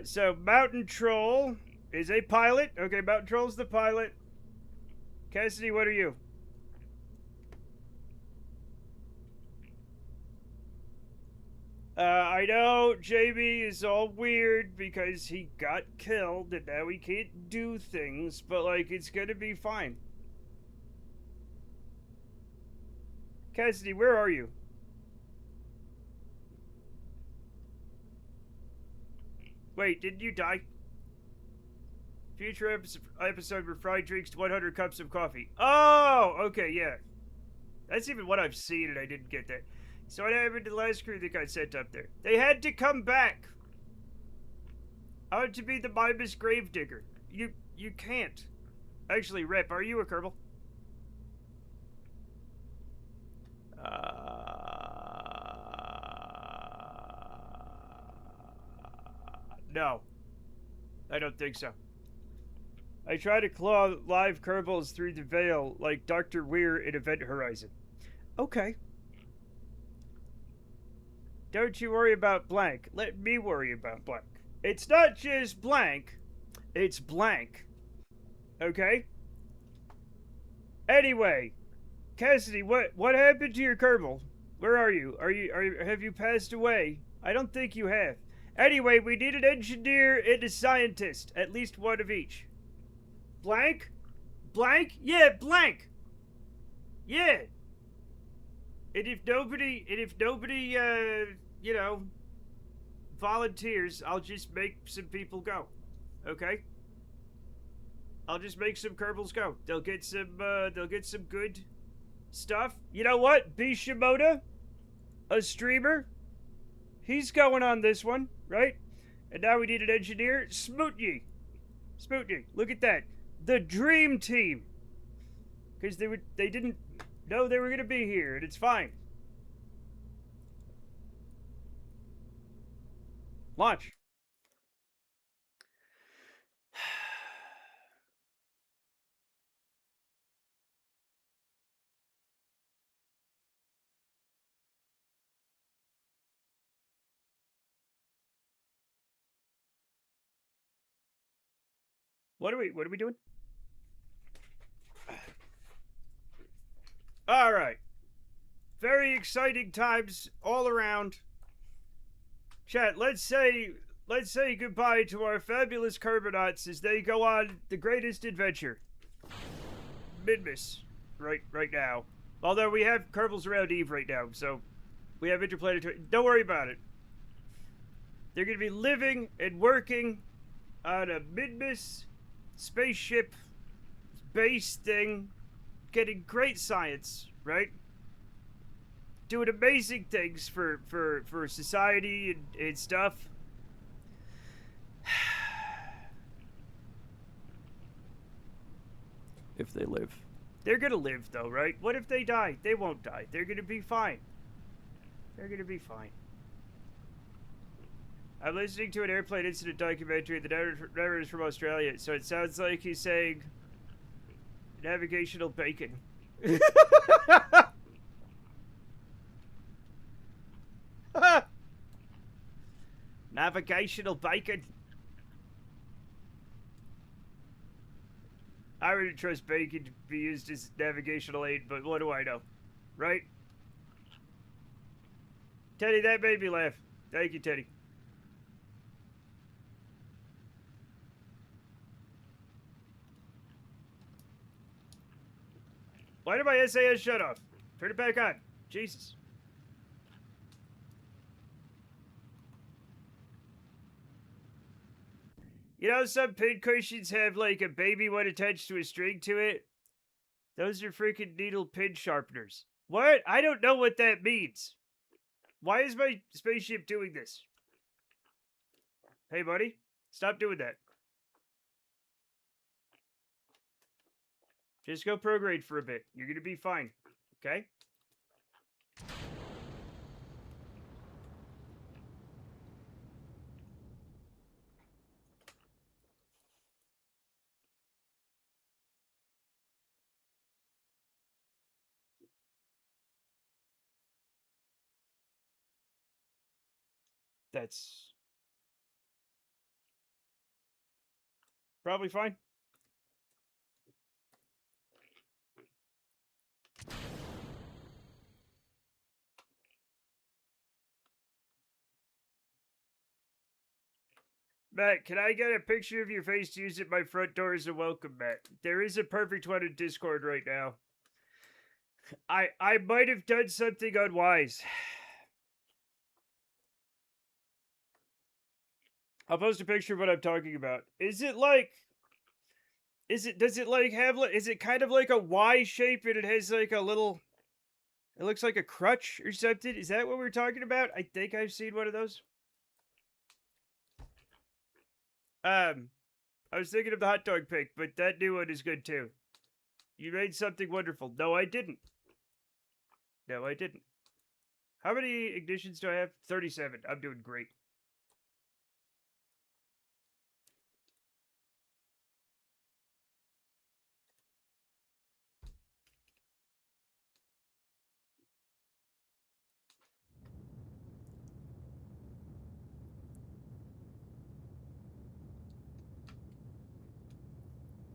So Mountain Troll is a pilot. Okay, Mountain Troll's the pilot. Cassidy, what are you? I know Jamie is all weird because he got killed and now he can't do things, but, like, it's gonna be fine. Cassidy, where are you? Wait, didn't you die? Future episode where Fry drinks 100 cups of coffee. Oh, okay, yeah. That's even what I've seen and I didn't get that. So what happened to the last crew that got sent up there? They had to come back. I want to be the Mimas Gravedigger. You can't. Actually, Rip, are you a Kerbal? No. I don't think so. I try to claw live Kerbals through the veil like Dr. Weir in Event Horizon. Okay. Don't you worry about blank. Let me worry about blank. It's not just blank, it's blank. Okay? Anyway, Cassidy, what happened to your Kerbal? Where are you? Have you passed away? I don't think you have. Anyway, we need an engineer and a scientist, at least one of each. Blank? Blank? Yeah, blank. Yeah. And if nobody, you know, volunteers, I'll just make some people go. Okay? I'll just make some Kerbals go. They'll get some good stuff. You know what? B. Shimoda, a streamer, he's going on this one, right? And now we need an engineer. Smootney. Smootney, look at that. The dream team. Because they didn't know they were gonna be here, and it's fine. Launch. What are we doing? All right. Very exciting times all around. Chat, let's say goodbye to our fabulous Kerbonauts as they go on the greatest adventure. Midmas, right now. Although we have Kerbals around Eve right now, so we have interplanetary. Don't worry about it. They're gonna be living and working on a Midmas spaceship base thing, getting great science, right? Doing amazing things for society and stuff. If they live. They're gonna live though, right? What if they die? They won't die. They're gonna be fine. They're gonna be fine. I'm listening to an airplane incident documentary. The driver is from Australia, so it sounds like he's saying navigational bacon. Navigational bacon. I wouldn't trust bacon to be used as navigational aid, but what do I know? Right? Teddy, that made me laugh. Thank you, Teddy. Why did my SAS shut off? Turn it back on. Jesus. You know, some pin cushions have like a baby one attached to a string to it? Those are freaking needle pin sharpeners. What? I don't know what that means. Why is my spaceship doing this? Hey, buddy. Stop doing that. Just go prograde for a bit. You're gonna be fine. Okay? That's probably fine. Matt, can I get a picture of your face to use at my front door as a welcome, Matt? There is a perfect one in Discord right now. I might have done something unwise. I'll post a picture of what I'm talking about. Does it like have like, is it kind of like a Y shape and it has like a little, it looks like a crutch or something? Is that what we're talking about? I think I've seen one of those. I was thinking of the hot dog pic, but that new one is good too. You made something wonderful. No, I didn't. No, I didn't. How many ignitions do I have? 37. I'm doing great.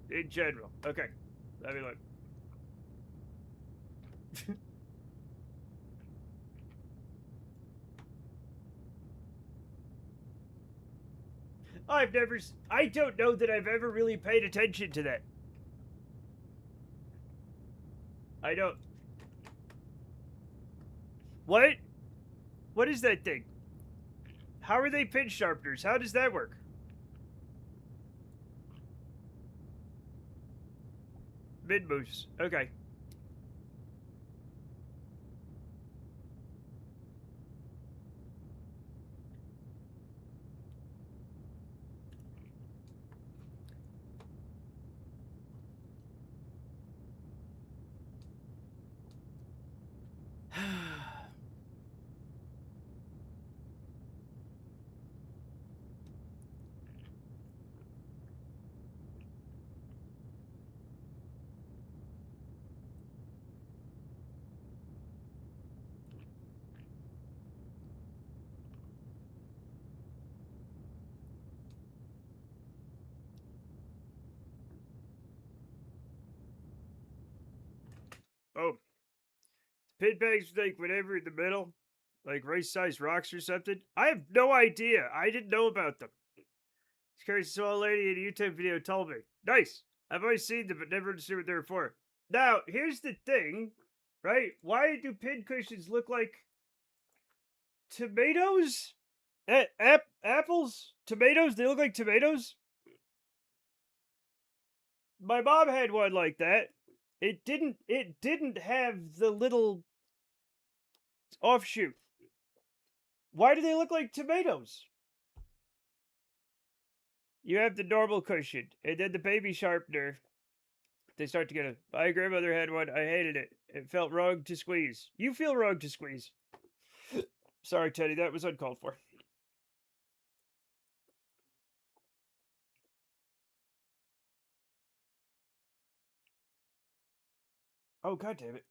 In general. Okay. Let me look. I don't know that I've ever really paid attention to that. I don't. What? What is that thing? How are they pin sharpeners? How does that work? Mid moves. Okay. Oh. Pin bags like whatever in the middle, like race-sized rocks or something. I have no idea. I didn't know about them. This curious small lady in a YouTube video told me. Nice. I've always seen them, but never understood what they were for. Now, here's the thing, right? Why do pin cushions look like tomatoes? Apples? Tomatoes? They look like tomatoes? My mom had one like that. It didn't have the little offshoot. Why do they look like tomatoes? You have the normal cushion, and then the baby sharpener. They start to get a. My grandmother had one. I hated it. It felt wrong to squeeze. You feel wrong to squeeze. Sorry, Teddy. That was uncalled for. Oh, God damn it.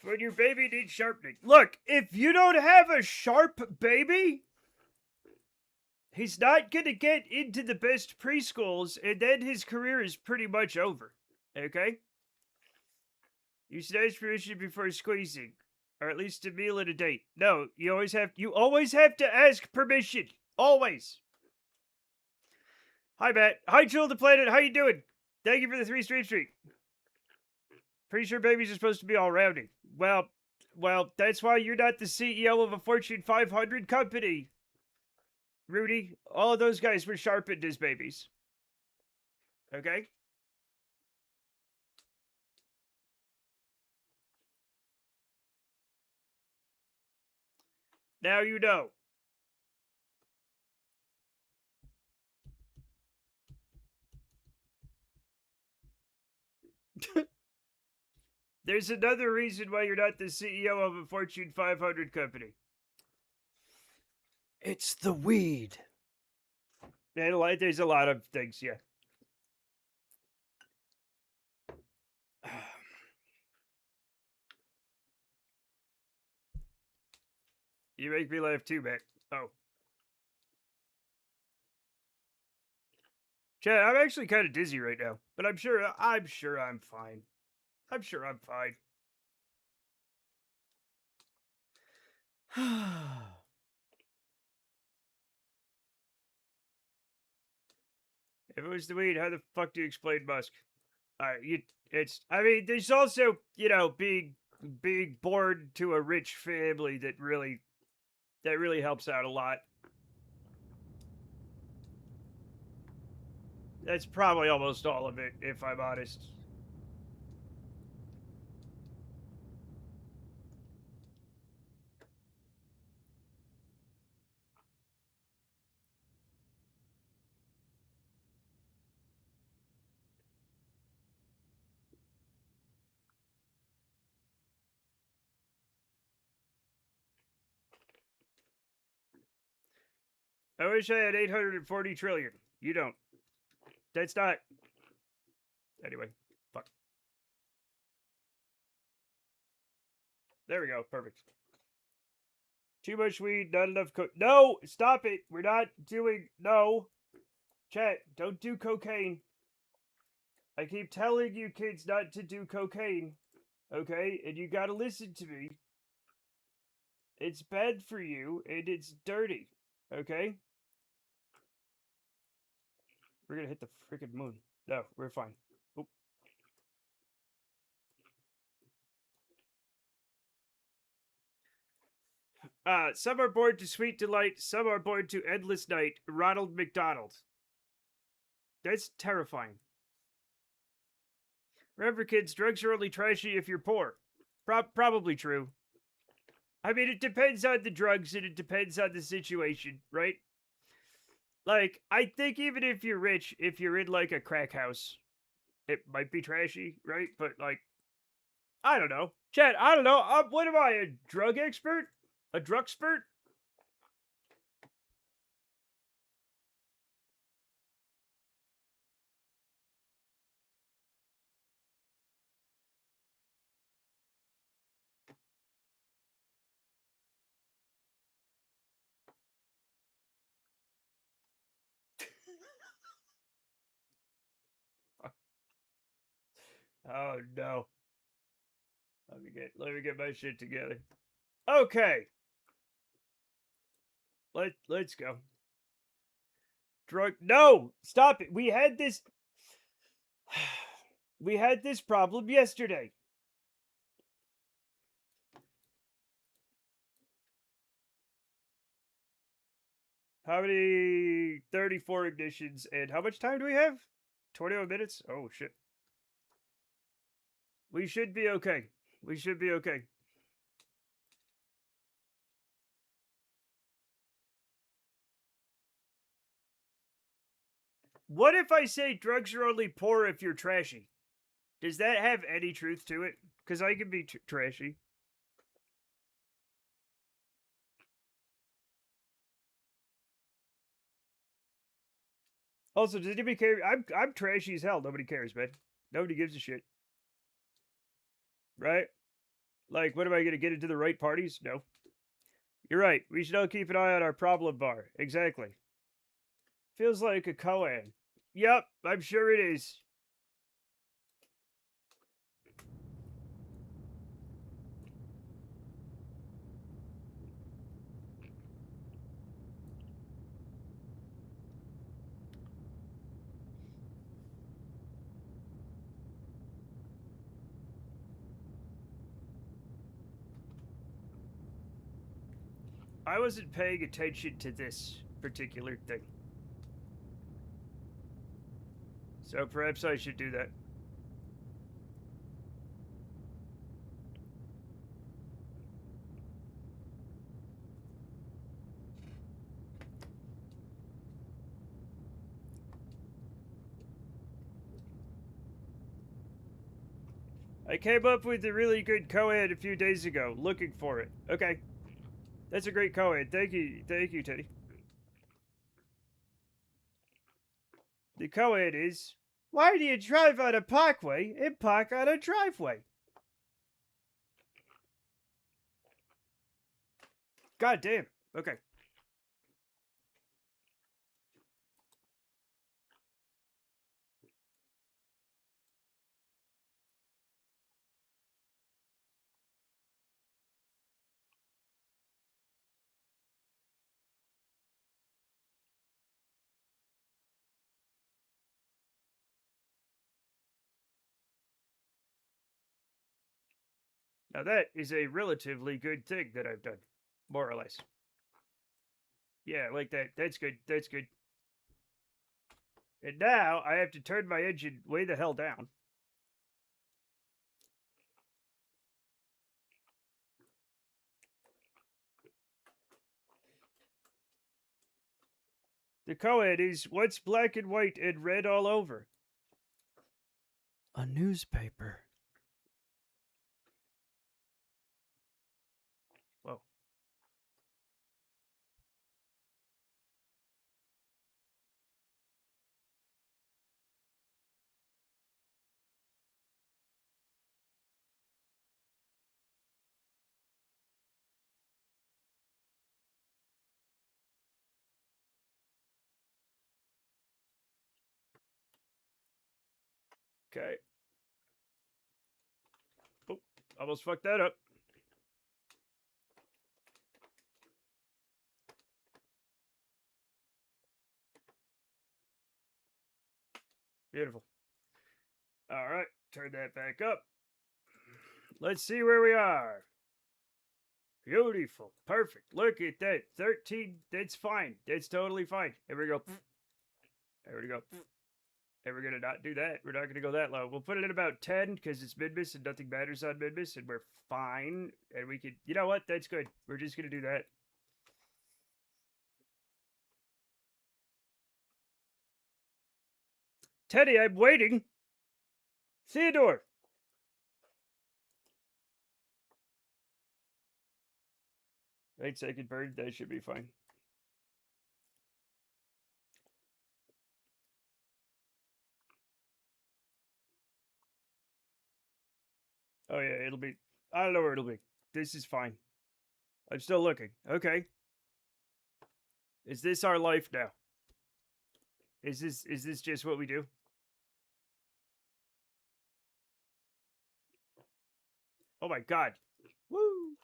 When your baby needs sharpening. Look, if you don't have a sharp baby, he's not going to get into the best preschools, and then his career is pretty much over. Okay? You should ask permission before squeezing, or at least a meal and a date. No, you always have to ask permission. Always. Hi, Matt. Hi, Jewel the Planet. How you doing? Thank you for the 3 streak. Pretty sure babies are supposed to be all rounded. Well, that's why you're not the CEO of a Fortune 500 company, Rudy. All of those guys were sharpened as babies. Okay? Now you know. There's another reason why you're not the CEO of a Fortune 500 company. It's the weed. And there's a lot of things, yeah. You make me laugh too, man. Oh. Chad, I'm actually kind of dizzy right now, but I'm sure I'm fine. I'm sure I'm fine. If it was the weed, how the fuck do you explain Musk? I mean, there's also, being born to a rich family that really helps out a lot. That's probably almost all of it, if I'm honest. I wish I had 840 trillion. You don't. That's not. Anyway, fuck. There we go. Perfect. Too much weed, not enough No! Stop it! We're not doing. No! Chat, don't do cocaine. I keep telling you kids not to do cocaine. Okay? And you gotta listen to me. It's bad for you, and it's dirty. Okay? We're gonna hit the freaking moon. No, we're fine. Oop. Some are born to sweet delight, some are born to endless night. Ronald McDonald. That's terrifying. Remember, kids, drugs are only trashy if you're poor. Probably true. I mean, it depends on the drugs and it depends on the situation, right? Like, I think even if you're rich, if you're in like a crack house, it might be trashy, right? But like, I don't know. Chad, I don't know. What am I, a drug expert? A drug expert? Oh no. Let me get my shit together. Okay. Let's go. Drug No! Stop it. We had this problem yesterday. How many 34 ignitions and how much time do we have? 21 minutes? Oh shit. We should be okay. We should be okay. What if I say drugs are only poor if you're trashy? Does that have any truth to it? Because I can be trashy. Also, does anybody care? I'm trashy as hell. Nobody cares, man. Nobody gives a shit. Right? Like, what am I gonna get into the right parties? No. You're right. We should all keep an eye on our problem bar. Exactly. Feels like a koan. Yep, I'm sure it is. I wasn't paying attention to this particular thing. So perhaps I should do that. I came up with a really good koan a few days ago, looking for it. Okay. That's a great koan. Thank you, Teddy. The koan is, why do you drive on a parkway and park on a driveway? God damn. Okay. Now that is a relatively good thing that I've done. More or less. Yeah, like that. That's good. That's good. And now I have to turn my engine way the hell down. The koan is what's black and white and red all over. A newspaper. Whoa. Okay. Oh, almost fucked that up. Beautiful. All right, turn that back up. Let's see where we are. Beautiful. Perfect. Look at that. 13. That's fine. That's totally fine. Here we go. There we go. And we're going to not do that. We're not going to go that low. We'll put it at about 10 because it's mid-miss and nothing matters on mid-miss and we're fine. And we can, you know what? That's good. We're just going to do that. Teddy, I'm waiting. Theodore. Right second bird. That should be fine. Oh, yeah. It'll be, I don't know where it'll be. This is fine. I'm still looking. Okay. Is this our life now? Is this just what we do? Oh my god. Woo!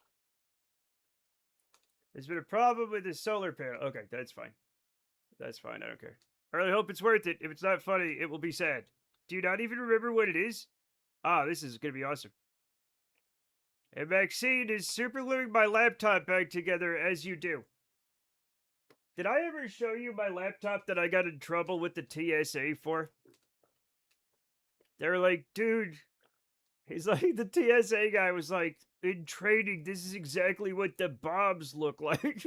There's been a problem with the solar panel. Okay, that's fine. That's fine. I don't care. I really hope it's worth it. If it's not funny, it will be sad. Do you not even remember what it is? Ah, this is going to be awesome. And Maxine is super gluing my laptop back together as you do. Did I ever show you my laptop that I got in trouble with the TSA for? They were like, dude, he's like, the TSA guy was like, in training, this is exactly what the bombs look like.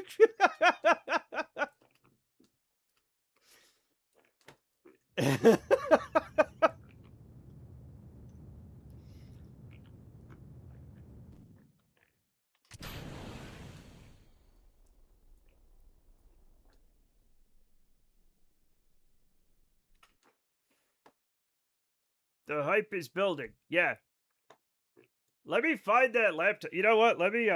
The hype is building. Yeah. Let me find that laptop. You know what? Let me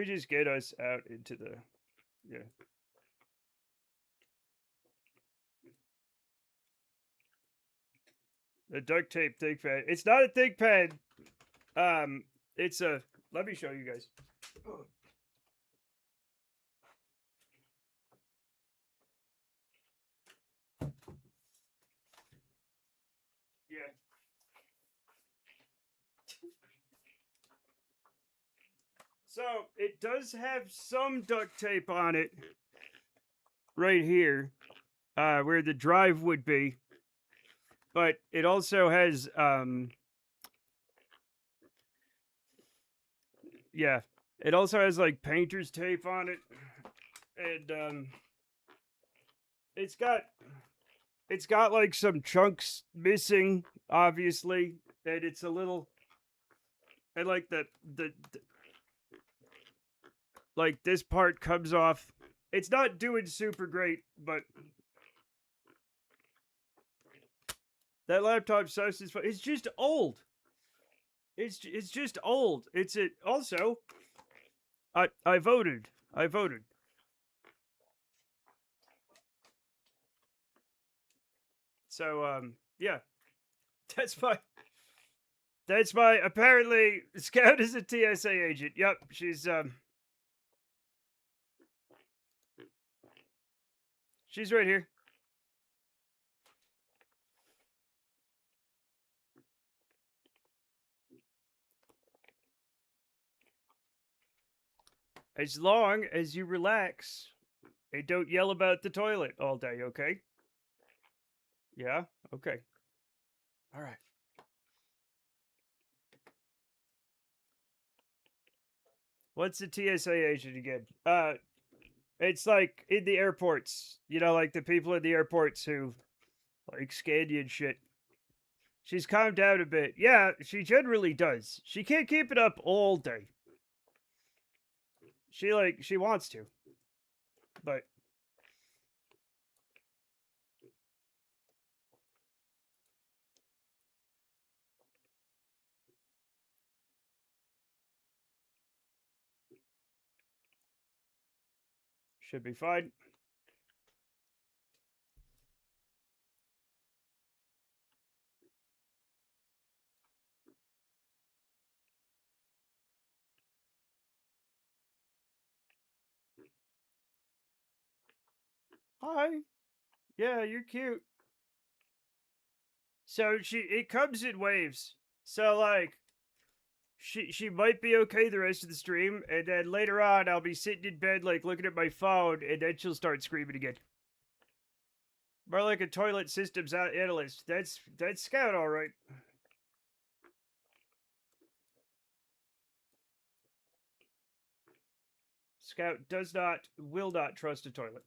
just get us out into the yeah. The duct tape ThinkPad. It's not a ThinkPad. It's a. Let me show you guys. Yeah. So it does have some duct tape on it, right here, where the drive would be, but it also has yeah, it also has like painter's tape on it, and it's got like some chunks missing, obviously, and it's a little, and like the like this part comes off. It's not doing super great, but that laptop size is fine. It's just old. It's just old. It's it. Also, I voted. I voted. So yeah, that's my apparently Scout is a TSA agent. Yep, she's right here. As long as you relax and don't yell about the toilet all day, okay? Yeah? Okay. All right. What's the TSA agent again? It's like in the airports. You know, like the people in the airports who like scan you and shit. She's calmed down a bit. Yeah, she generally does. She can't keep it up all day. She wants to. But should be fine. Hi. Yeah, you're cute. So it comes in waves. So like she might be okay the rest of the stream, and then later on I'll be sitting in bed like looking at my phone, and then she'll start screaming again. More like a toilet systems analyst. That's Scout, all right. Scout will not trust a toilet.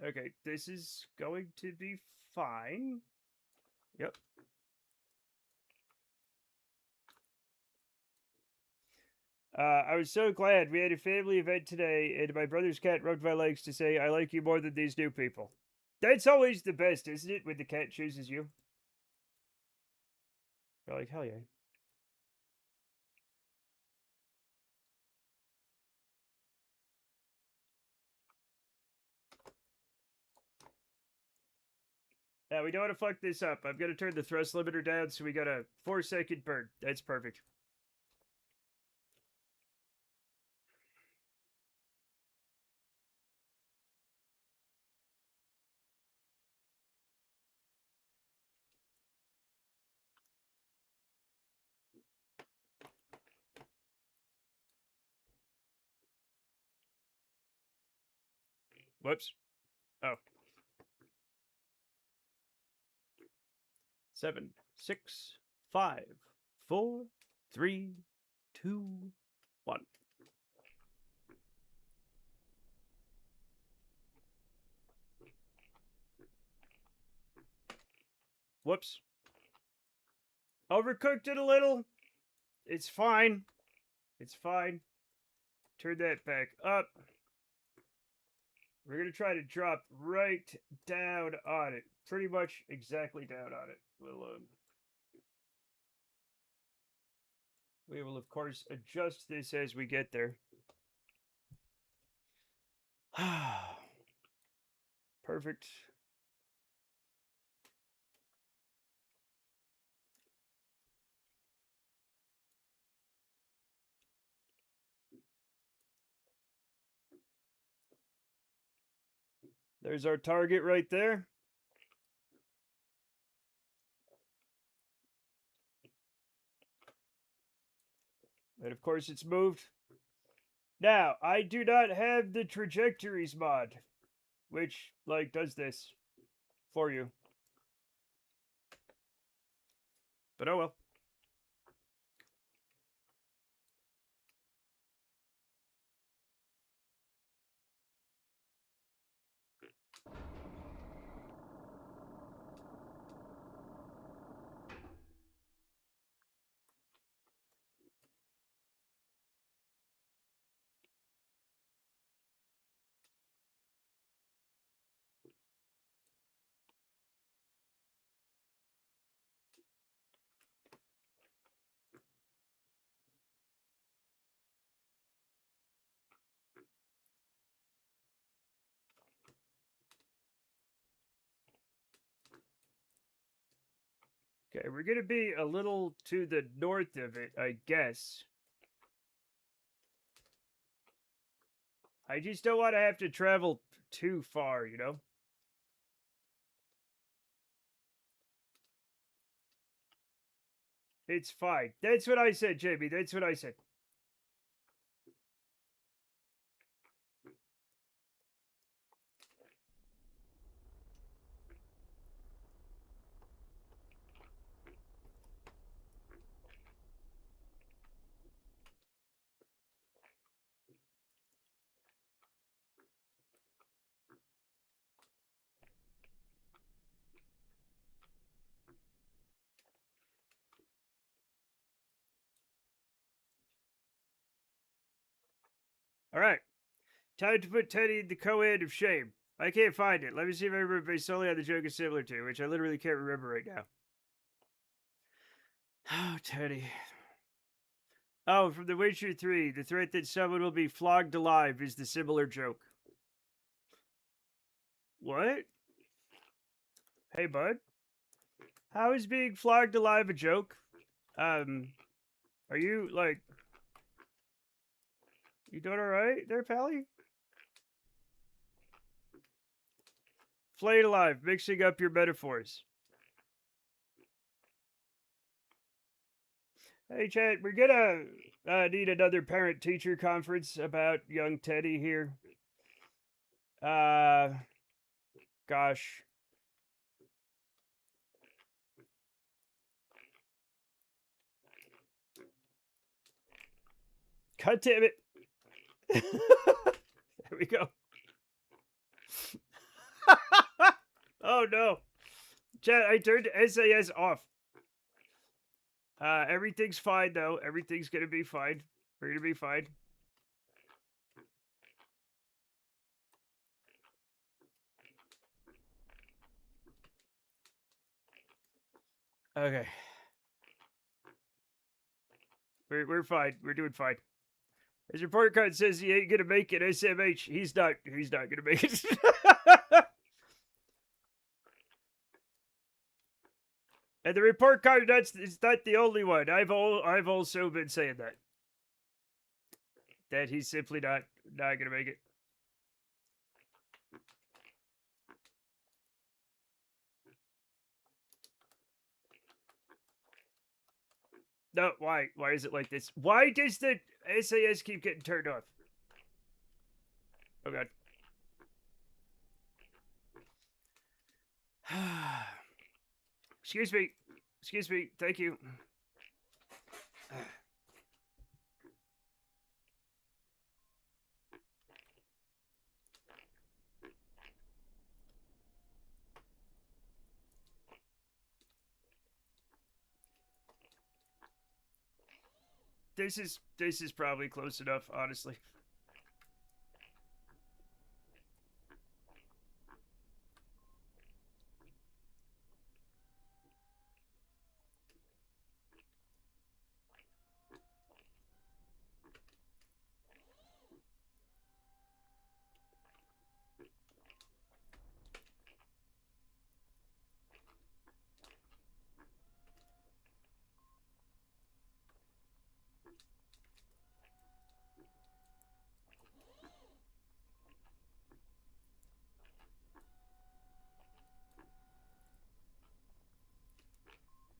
Okay, this is going to be fine. Yep. I was so glad we had a family event today, and my brother's cat rubbed my legs to say, I like you more than these new people. That's always the best, isn't it, when the cat chooses you? You're like, hell yeah. Now, we don't want to fuck this up. I'm going to turn the thrust limiter down so we got a 4-second burn. That's perfect. Whoops. Oh. 7, 6, 5, 4, 3, 2, 1. Whoops. Overcooked it a little. It's fine. It's fine. Turn that back up. We're going to try to drop right down on it. Pretty much exactly down on it. We will, of course, adjust this as we get there. Perfect. There's our target right there. And of course it's moved. Now, I do not have the trajectories mod, which, like, does this for you. But oh well. Okay, we're gonna be a little to the north of it, I guess. I just don't want to have to travel too far, you know? It's fine. That's what I said, Jamie. That's what I said. All right. Time to put Teddy in the co-ed of shame. I can't find it. Let me see if I remember based solely on the joke is similar to, which I literally can't remember right now. Oh, Teddy. Oh, from The Witcher 3, the threat that someone will be flogged alive is the similar joke. What? Hey, bud. How is being flogged alive a joke? Are you, like... You doing alright there, Pally? Flayed alive, mixing up your metaphors. Hey, Chad, we're gonna need another parent-teacher conference about young Teddy here. Gosh. God damn it. There we go. Oh no. Chat, I turned SAS off. Everything's fine though. Everything's gonna be fine. We're gonna be fine. Okay. We're fine. We're doing fine. His report card says he ain't gonna make it SMH. He's not gonna make it. And the report card, it's not the only one. I've also been saying that. That he's simply not gonna make it. No, why? Why is it like this? Why does the SAS keep getting turned off? Oh god. Excuse me. Excuse me. Thank you. This is probably close enough, honestly.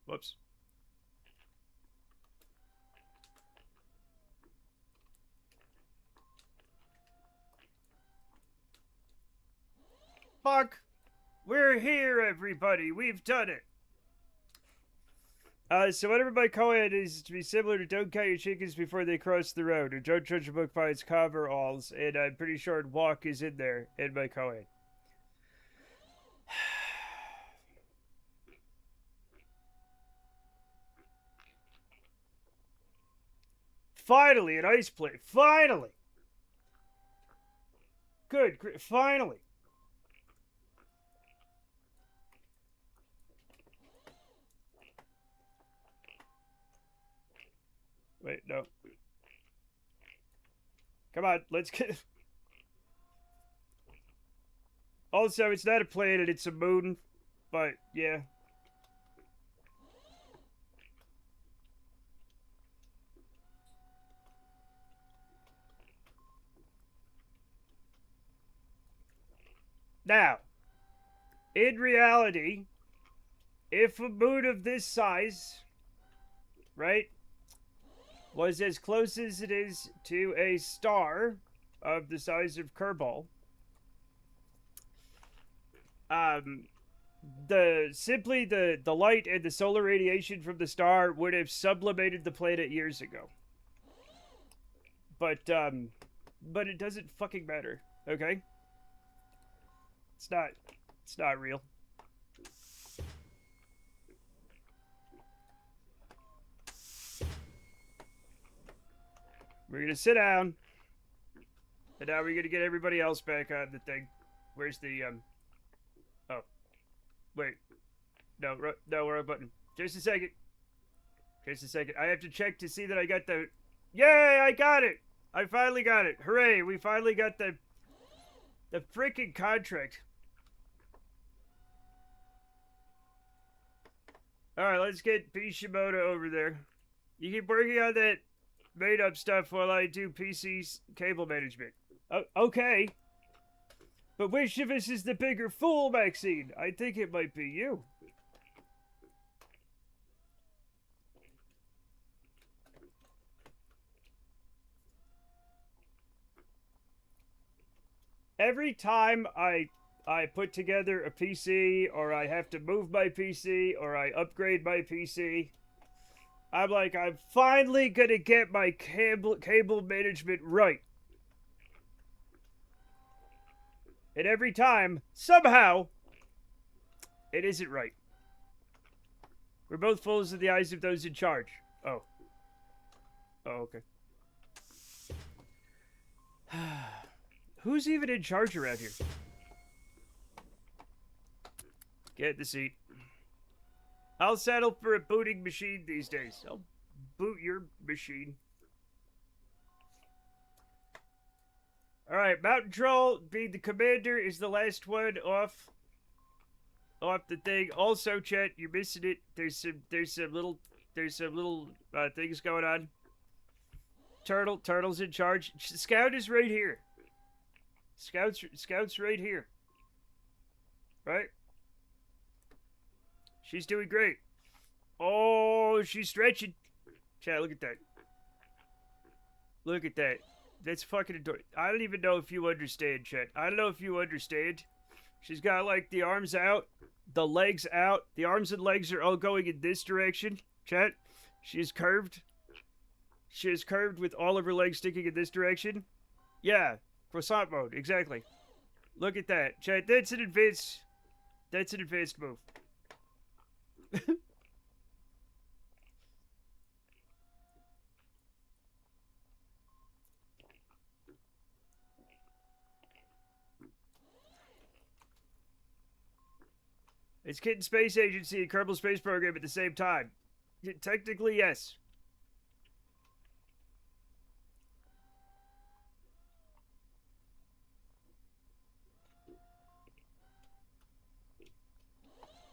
Whoops. Fuck! We're here, everybody. We've done it. So whatever my co-ed is to be similar to don't count your chickens before they cross the road, or don't judge a book by its coveralls, and I'm pretty sure walk is in there in my co-ed. Finally, an ice plate. Finally! Good, finally. Wait, no. Come on, let's get... Also, it's not a planet, it's a moon. But, yeah. Now, in reality, if a moon of this size, right, was as close as it is to a star of the size of Kerbal, the light and the solar radiation from the star would have sublimated the planet years ago. But it doesn't fucking matter, okay? It's not real. We're gonna sit down. And now we're gonna get everybody else back on the thing. Where's the, oh. Wait. No, wrong button. Just a second. Just a second. I have to check to see that I got the... Yay, I got it! I finally got it. Hooray, we finally got the freaking contract. Alright, let's get P. Shimoda over there. You keep working on that made-up stuff while I do PC's cable management. Okay. But which of us is the bigger fool, Maxine? I think it might be you. Every time I put together a PC, or I have to move my PC, or I upgrade my PC, I'm like, I'm finally gonna get my cable management right. And every time, somehow, it isn't right. We're both fools in the eyes of those in charge. Oh. Oh, okay. Who's even in charge around here? Get the seat. I'll settle for a booting machine these days. I'll boot your machine. Alright, Mountain Troll, being the commander, is the last one off the thing. Also, Chet, you're missing it. There's some little things going on. Turtle's in charge. Scout is right here. Scout's right here. Right? She's doing great. Oh, she's stretching. Chat, look at that. Look at that. That's fucking adorable. I don't even know if you understand, Chet. I don't know if you understand. She's got, like, the arms out, the legs out. The arms and legs are all going in this direction, Chet. She is curved. She is curved with all of her legs sticking in this direction. Yeah, croissant mode, exactly. Look at that. Chet, that's an advanced move. It's Kitten Space Agency and Kerbal Space Program at the same time. Technically, yes.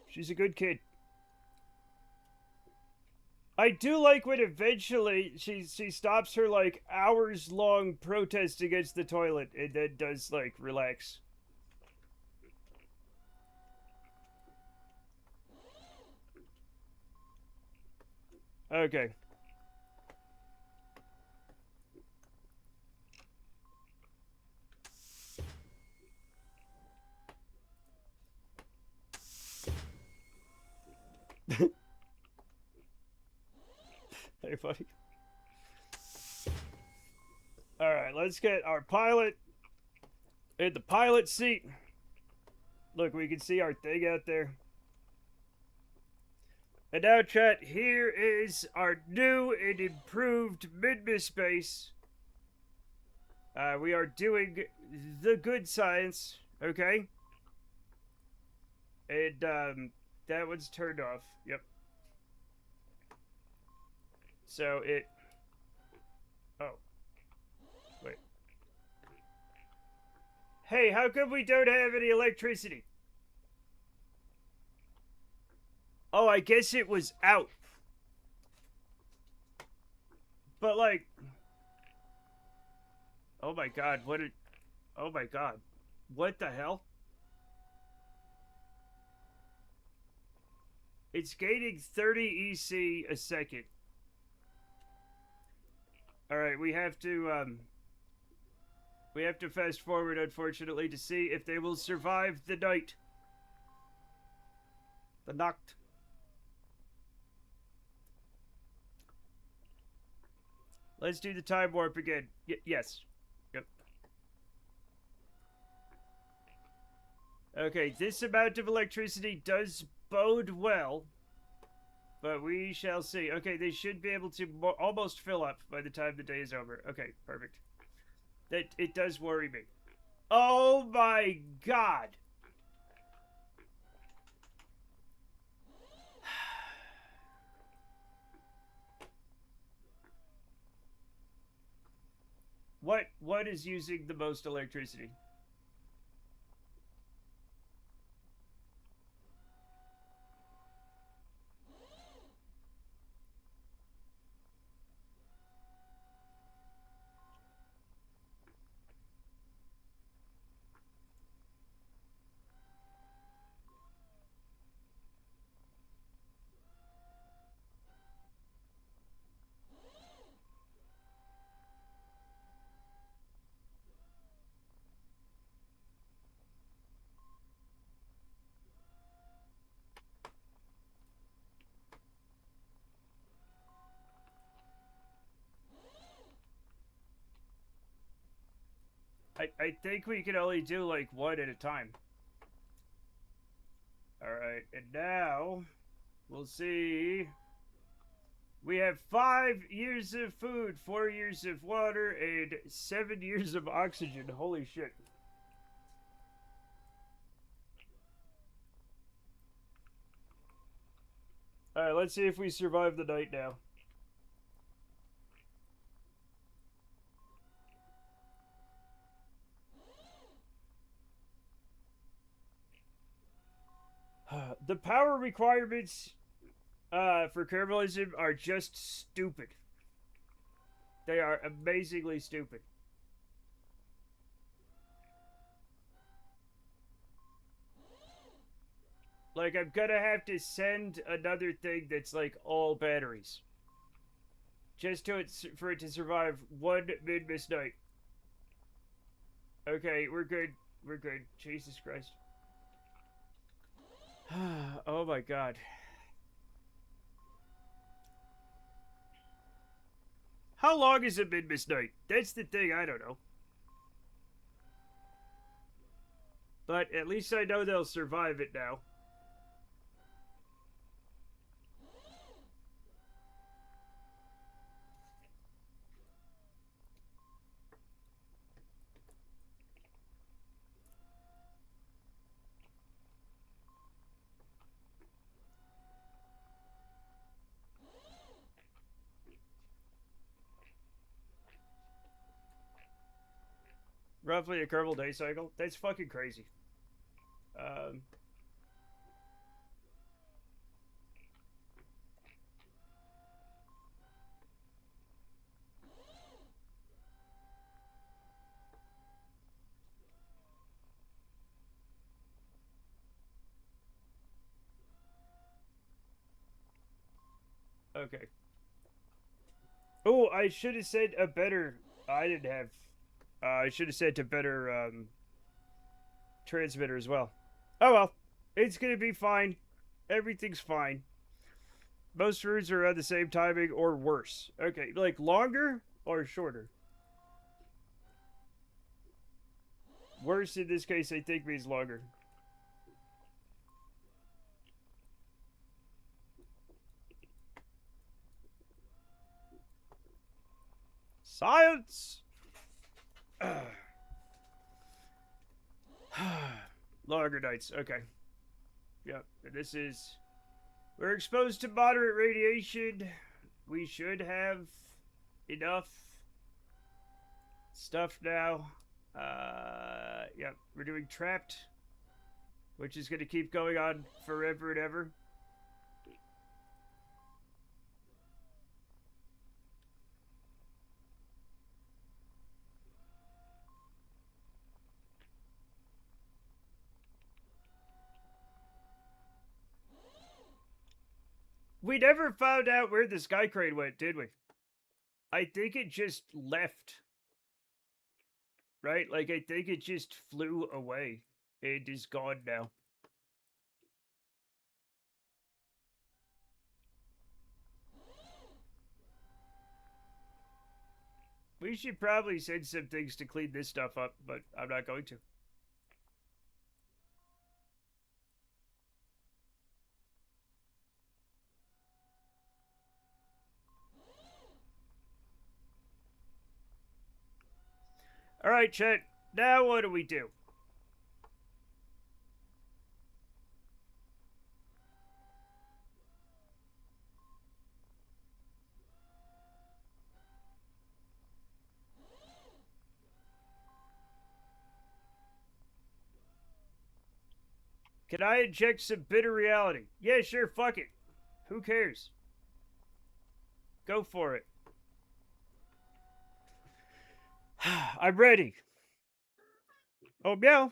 She's a good kid. I do like when eventually she stops her, like, hours-long protest against the toilet and then does, like, relax. Okay. Hey, buddy. Alright, let's get our pilot in the pilot seat. Look, we can see our thing out there. And now, chat, here is our new and improved mid-miss space. We are doing the good science, okay? And, that one's turned off. Yep. So it... Oh. Wait. Hey, how come we don't have any electricity? Oh, I guess it was out. But, like... Oh my god, what did... Oh my god. What the hell? It's gaining 30 EC a second. Alright, we have to fast forward, unfortunately, to see if they will survive the night. The Nacht. Let's do the time warp again. Yes. Yep. Okay, this amount of electricity does bode well, but we shall see. Okay, they should be able to almost fill up by the time the day is over. Okay, perfect. It does worry me. Oh my god! What is using the most electricity? I think we can only do like one at a time. Alright, and now we'll see. We have 5 years of food, 4 years of water, and 7 years of oxygen. Holy shit. Alright, let's see if we survive the night now. The power requirements for Kerbalism are just stupid. They are amazingly stupid. Like, I'm gonna have to send another thing that's like all batteries. Just for it to survive one mid-miss night. Okay, we're good. We're good. Jesus Christ. Oh my god. How long is a mid-miss night? That's the thing, I don't know. But at least I know they'll survive it now. Roughly a Kerbal day cycle. That's fucking crazy. Okay. Oh, I should have said a better. I didn't have. I should have said a better transmitter as well. Oh well, it's gonna be fine. Everything's fine. Most routes are at the same timing or worse. Okay, like longer or shorter. Worse in this case, I think means longer. Science. Longer nights. Okay. Yep. This is. We're exposed to moderate radiation. We should have enough stuff now. Yep. We're doing trapped, which is going to keep going on forever and ever. We never found out where the sky crane went, did we? I think it just left. Right? Like, I think it just flew away. It is gone now. We should probably send some things to clean this stuff up, but I'm not going to. Alright, Chet. Now what do we do? Can I inject some bitter reality? Yeah, sure, fuck it. Who cares? Go for it. I'm ready. Oh, meow.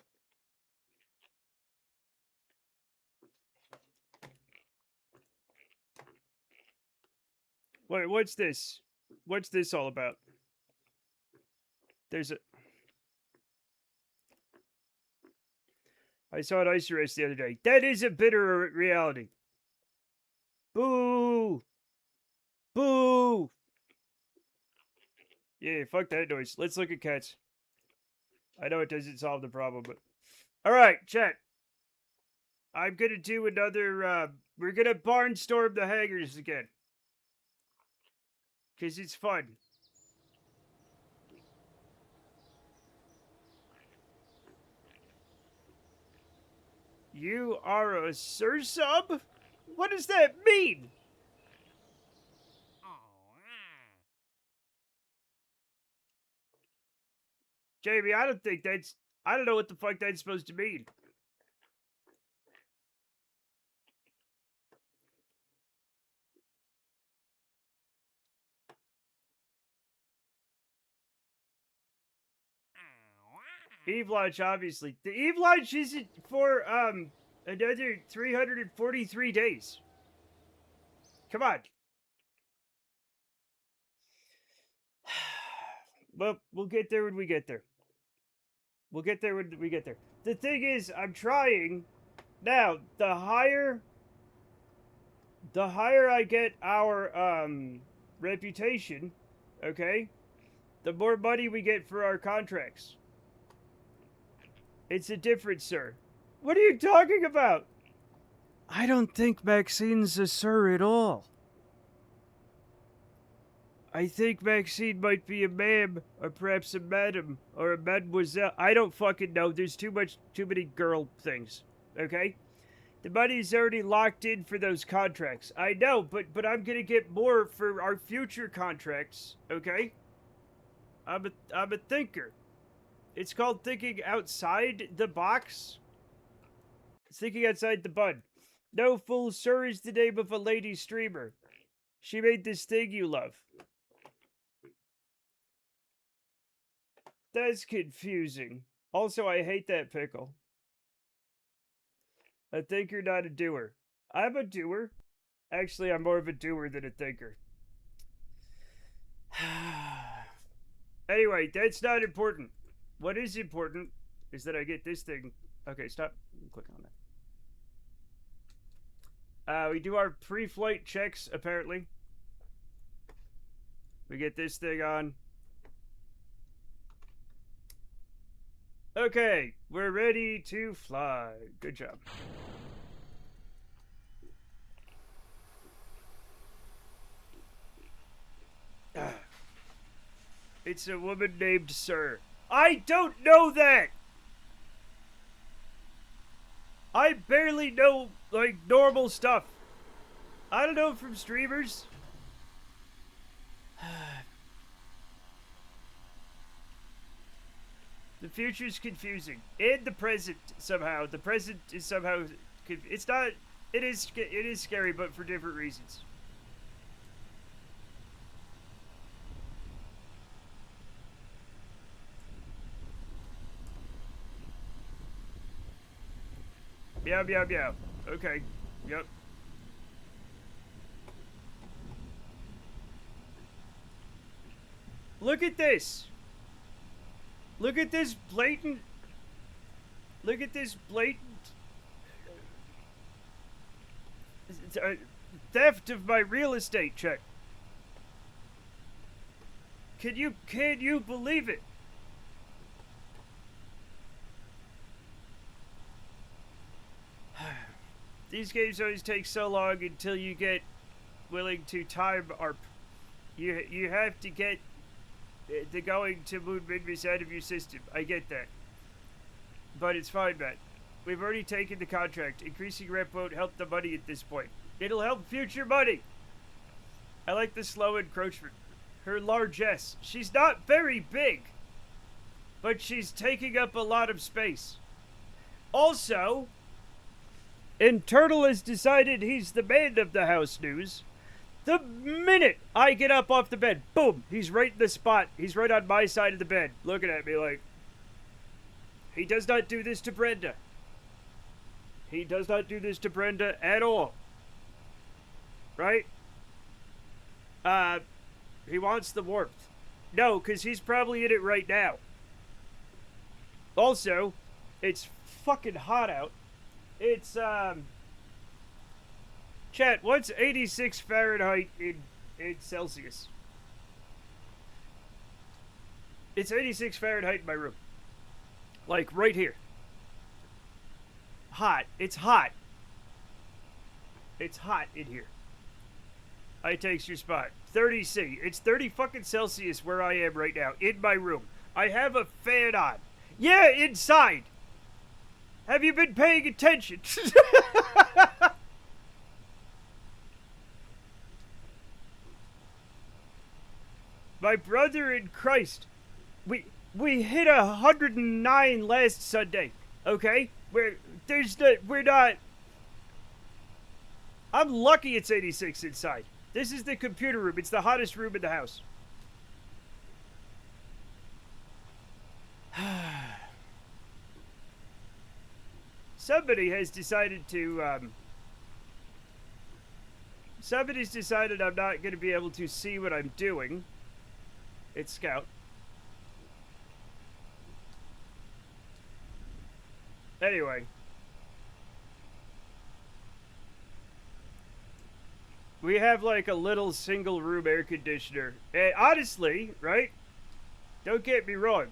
Wait, what's this? What's this all about? There's a... I saw an ice race the other day. That is a bitter reality. Boo! Boo! Yeah, fuck that noise. Let's look at cats. I know it doesn't solve the problem, but... Alright, chat. I'm gonna do another, we're gonna barnstorm the hangars again. Because it's fun. You are a Sir Sub? What does that mean? Jamie, I don't think that's... I don't know what the fuck that's supposed to mean. Eve Launch, obviously. The Eve Launch isn't for, another 343 days. Come on. Well, we'll get there when we get there. We'll get there when we get there. The thing is, I'm trying. Now, the higher I get our, reputation, okay, the more money we get for our contracts. It's a difference, sir. What are you talking about? I don't think Maxine's a sir at all. I think Maxine might be a ma'am, or perhaps a madam, or a mademoiselle. I don't fucking know. There's too many girl things. Okay? The money's already locked in for those contracts. I know, but I'm gonna get more for our future contracts. Okay? I'm a thinker. It's called thinking outside the box. It's thinking outside the bud. No Fool Sir is the name of a lady streamer. She made this thing you love. That's confusing. Also, I hate that pickle. A thinker, not a doer. I'm a doer. Actually, I'm more of a doer than a thinker. Anyway, that's not important. What is important is that I get this thing. Okay, stop. Click on that. We do our pre-flight checks, apparently. We get this thing on. Okay, we're ready to fly. Good job. It's a woman named Sir. I don't know that! I barely know, like, normal stuff. I don't know from streamers. The future's confusing. And the present, somehow. The present is somehow... It's not... It is scary, but for different reasons. Meow, meow, meow. Okay. Yep. Look at this! Look at this blatant... Look at this blatant... theft of my real estate check. Can you believe it? These games always take so long until you get willing to time ARP. You have to get the going to moon midways out of your system. I get that. But it's fine, man. We've already taken the contract. Increasing rep won't help the money at this point. It'll help future money. I like the slow encroachment. Her largesse. She's not very big, but she's taking up a lot of space. Also, Internal has decided he's the man of the house news. The minute I get up off the bed, boom, he's right in the spot. He's right on my side of the bed, looking at me like, he does not do this to Brenda. He does not do this to Brenda at all. Right? He wants the warmth. No, because he's probably in it right now. Also, it's fucking hot out. It's, chat, what's 86 Fahrenheit in Celsius? It's 86 Fahrenheit in my room. Like right here. Hot. It's hot. It's hot in here. I takes your spot. 30C. It's 30 fucking Celsius where I am right now. In my room. I have a fan on. Yeah, inside. Have you been paying attention? My brother in Christ. We hit 109 last Sunday. Okay? We're not. I'm lucky it's 86 inside. This is the computer room. It's the hottest room in the house. Somebody has decided to, somebody's decided I'm not going to be able to see what I'm doing. It's Scout. Anyway. We have like a little single room air conditioner. And honestly, right? Don't get me wrong.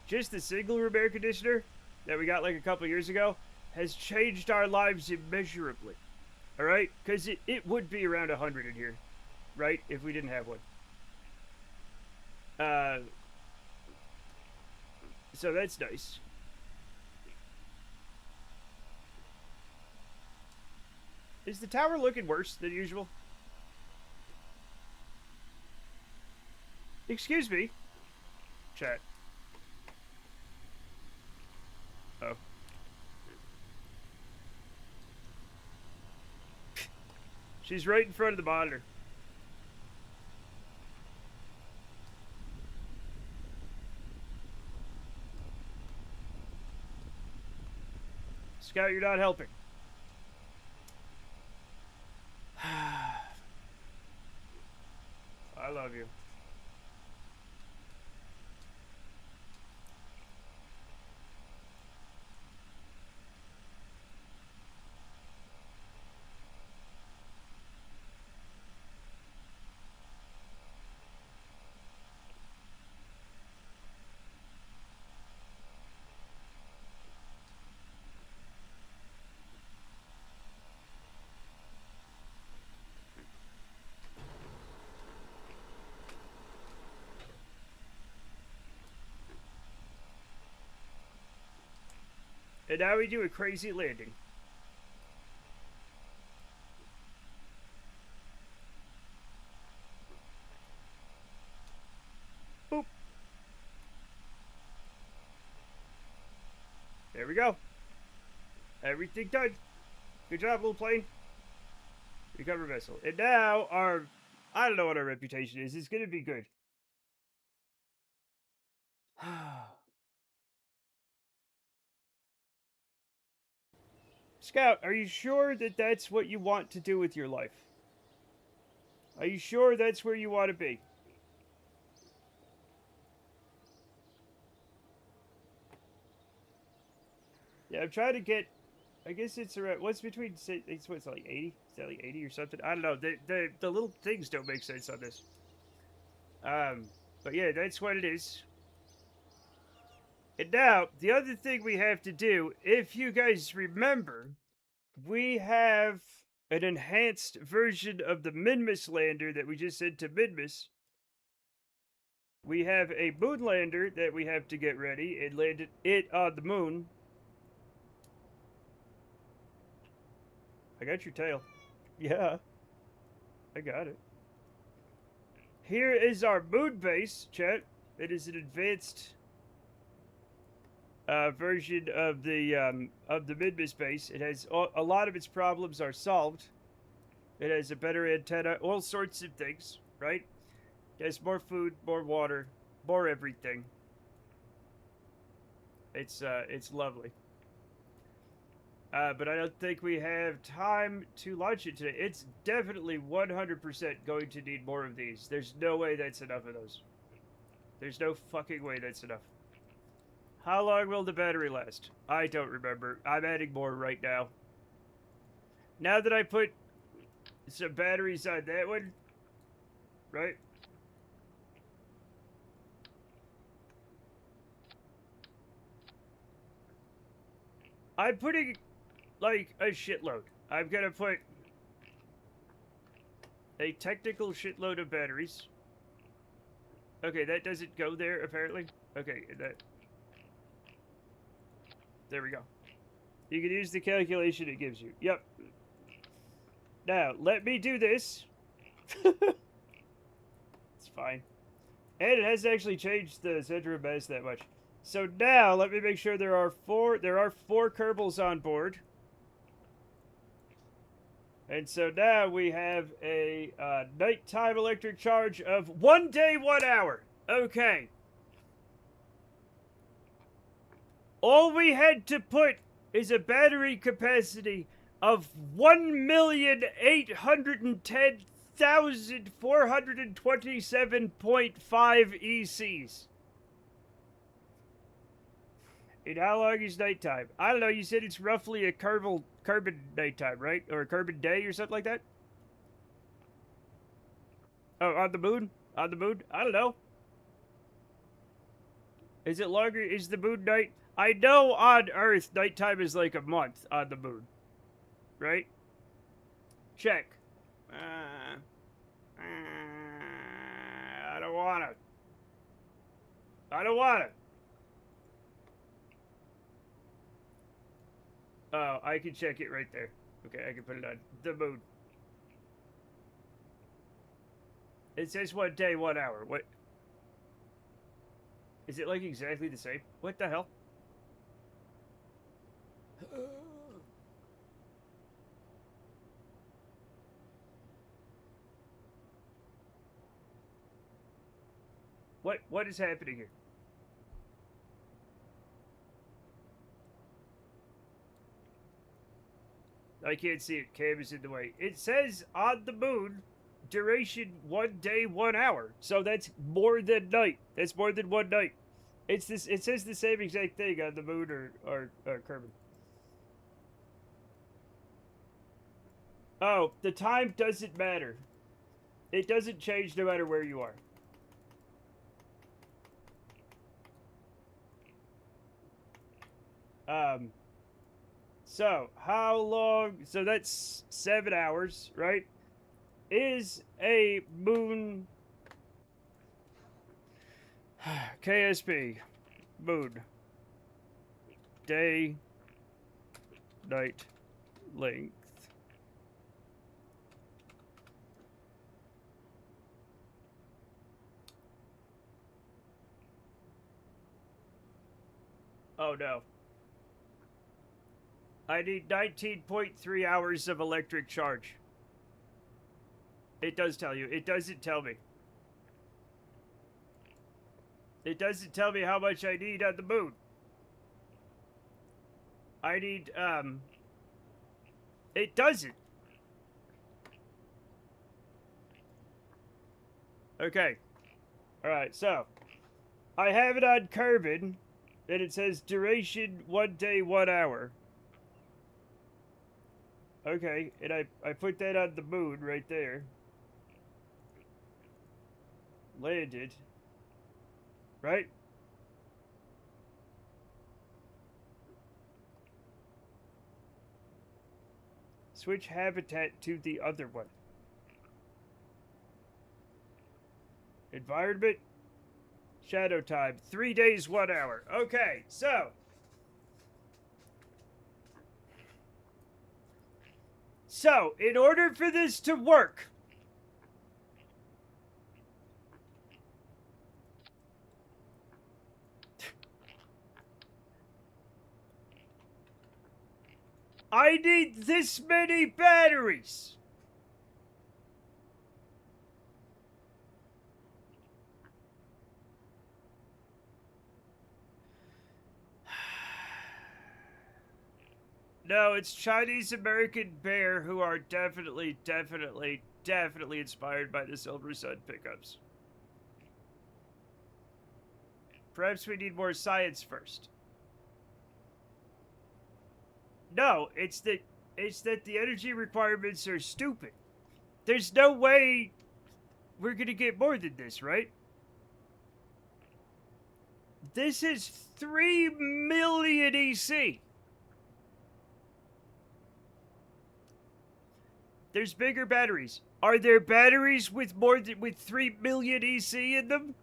Just the single room air conditioner that we got like a couple years ago has changed our lives immeasurably. Alright? Because it would be around 100 in here. Right? If we didn't have one. So that's nice. Is the tower looking worse than usual? Excuse me. Chat. Oh. She's right in front of the monitor. Scout, you're not helping. I love you. And now we do a crazy landing. Boop. There we go. Everything done. Good job, little plane. Recover vessel. And now our... I don't know what our reputation is. It's going to be good. Scout, are you sure that that's what you want to do with your life? Are you sure that's where you want to be? Yeah, I'm trying to get... I guess it's around... What's between... It's what's like 80? Is that like 80 or something? I don't know. The little things don't make sense on this. But yeah, that's what it is. And now, the other thing we have to do, if you guys remember, we have an enhanced version of the Minmus lander that we just sent to Minmus. We have a moon lander that we have to get ready and landed it on the moon. I got your tail. Yeah, I got it. Here is our moon base, chat. It is an advanced version of the Minmus base. It has a lot of its problems are solved. It has a better antenna, all sorts of things, right? It has more food, more water, more everything. It's lovely. But I don't think we have time to launch it today. It's definitely 100% going to need more of these. There's no way that's enough of those. There's no fucking way that's enough. How long will the battery last? I don't remember. I'm adding more right now. Now that I put some batteries on that one, right? I'm putting, like, a shitload. I'm gonna put a technical shitload of batteries. Okay, that doesn't go there, apparently. Okay, that... There we go. You can use the calculation it gives you. Yep. Now, let me do this. It's fine. And it hasn't actually changed the center of mass that much. So now, let me make sure there are four Kerbals on board. And so now we have a nighttime electric charge of 1 day, 1 hour. Okay. All we had to put is a battery capacity of 1,810,427.5 ECs. And how long is nighttime? I don't know, you said it's roughly a Kerbal nighttime, right? Or a Kerbal day or something like that? Oh, on the moon? On the moon? I don't know. Is it longer? Is the moon night? I know on Earth, nighttime is like a month on the moon. Right? Check. I don't wanna. I don't wanna. Oh, I can check it right there. Okay, I can put it on the moon. It says 1 day, 1 hour. What? Is it like exactly the same? What the hell? What is happening here? I can't see it. Cam is in the way. It says on the moon, duration 1 day, 1 hour. So that's more than night. That's more than 1 night. It's this. It says the same exact thing on the moon or Kerbal. Oh, the time doesn't matter. It doesn't change no matter where you are. So how long? So that's 7 hours, right? Is a moon KSP moon day night length oh no, I need 19.3 hours of electric charge. It does tell you. It doesn't tell me. It doesn't tell me how much I need on the moon. I need, it doesn't. Okay. Alright, so. I have it on Kerbal, and it says duration 1 day, 1 hour. Okay, and I put that on the moon right there. Landed. Right? Switch habitat to the other one. Environment. Shadow time. 3 days, 1 hour. Okay, so. So, in order for this to work, I need this many batteries. No, it's Chinese American Bear who are definitely inspired by the Silver Sun pickups. Perhaps we need more science first. No, it's that the energy requirements are stupid. There's no way we're gonna get more than this, right? This is 3 million EC. There's bigger batteries. Are there batteries with with 3 million EC in them?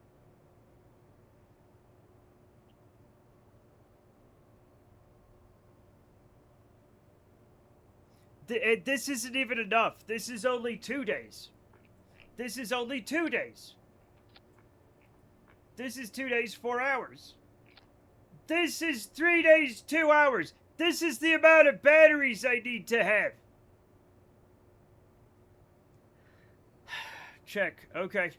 This isn't even enough. This is only 2 days. This is only 2 days. This is 2 days, 4 hours. This is 3 days, 2 hours. This is the amount of batteries I need to have. Check. Okay.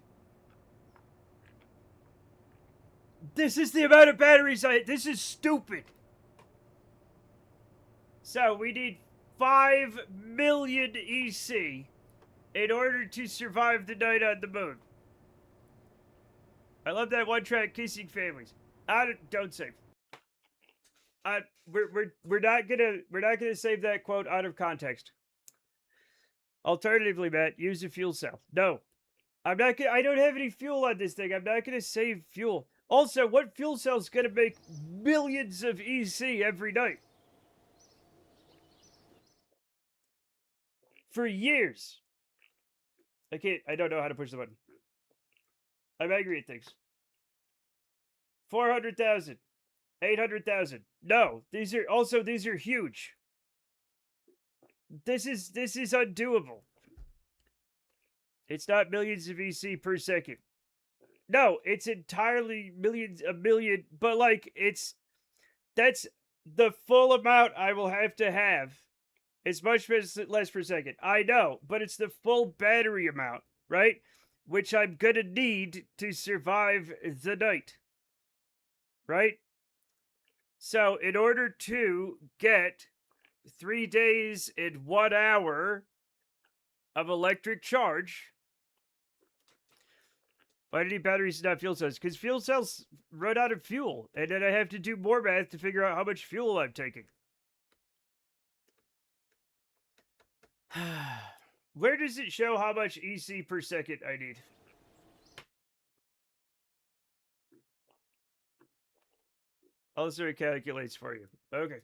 This is the amount of batteries This is stupid. So we need 5 million EC in order to survive the night on the moon. I love that one-track kissing families. Don't save. We're not gonna save that quote out of context. Alternatively, Matt, use a fuel cell. No, I'm not gonna. I don't have any fuel on this thing. I'm not gonna save fuel. Also, what fuel cell's gonna make millions of EC every night? For years. I don't know how to push the button. I'm angry at things. 400,000. 800,000. No, these are huge. This is undoable. It's not millions of EC per second. No, it's entirely a million, but like that's the full amount I will have to have. It's much less per second. I know, but it's the full battery amount, right? Which I'm gonna need to survive the night. Right? So, in order to get 3 days and 1 hour of electric charge, why do I need batteries and not fuel cells? Because fuel cells run out of fuel, and then I have to do more math to figure out how much fuel I'm taking. Where does it show how much EC per second I need? Also, it calculates for you. Okay.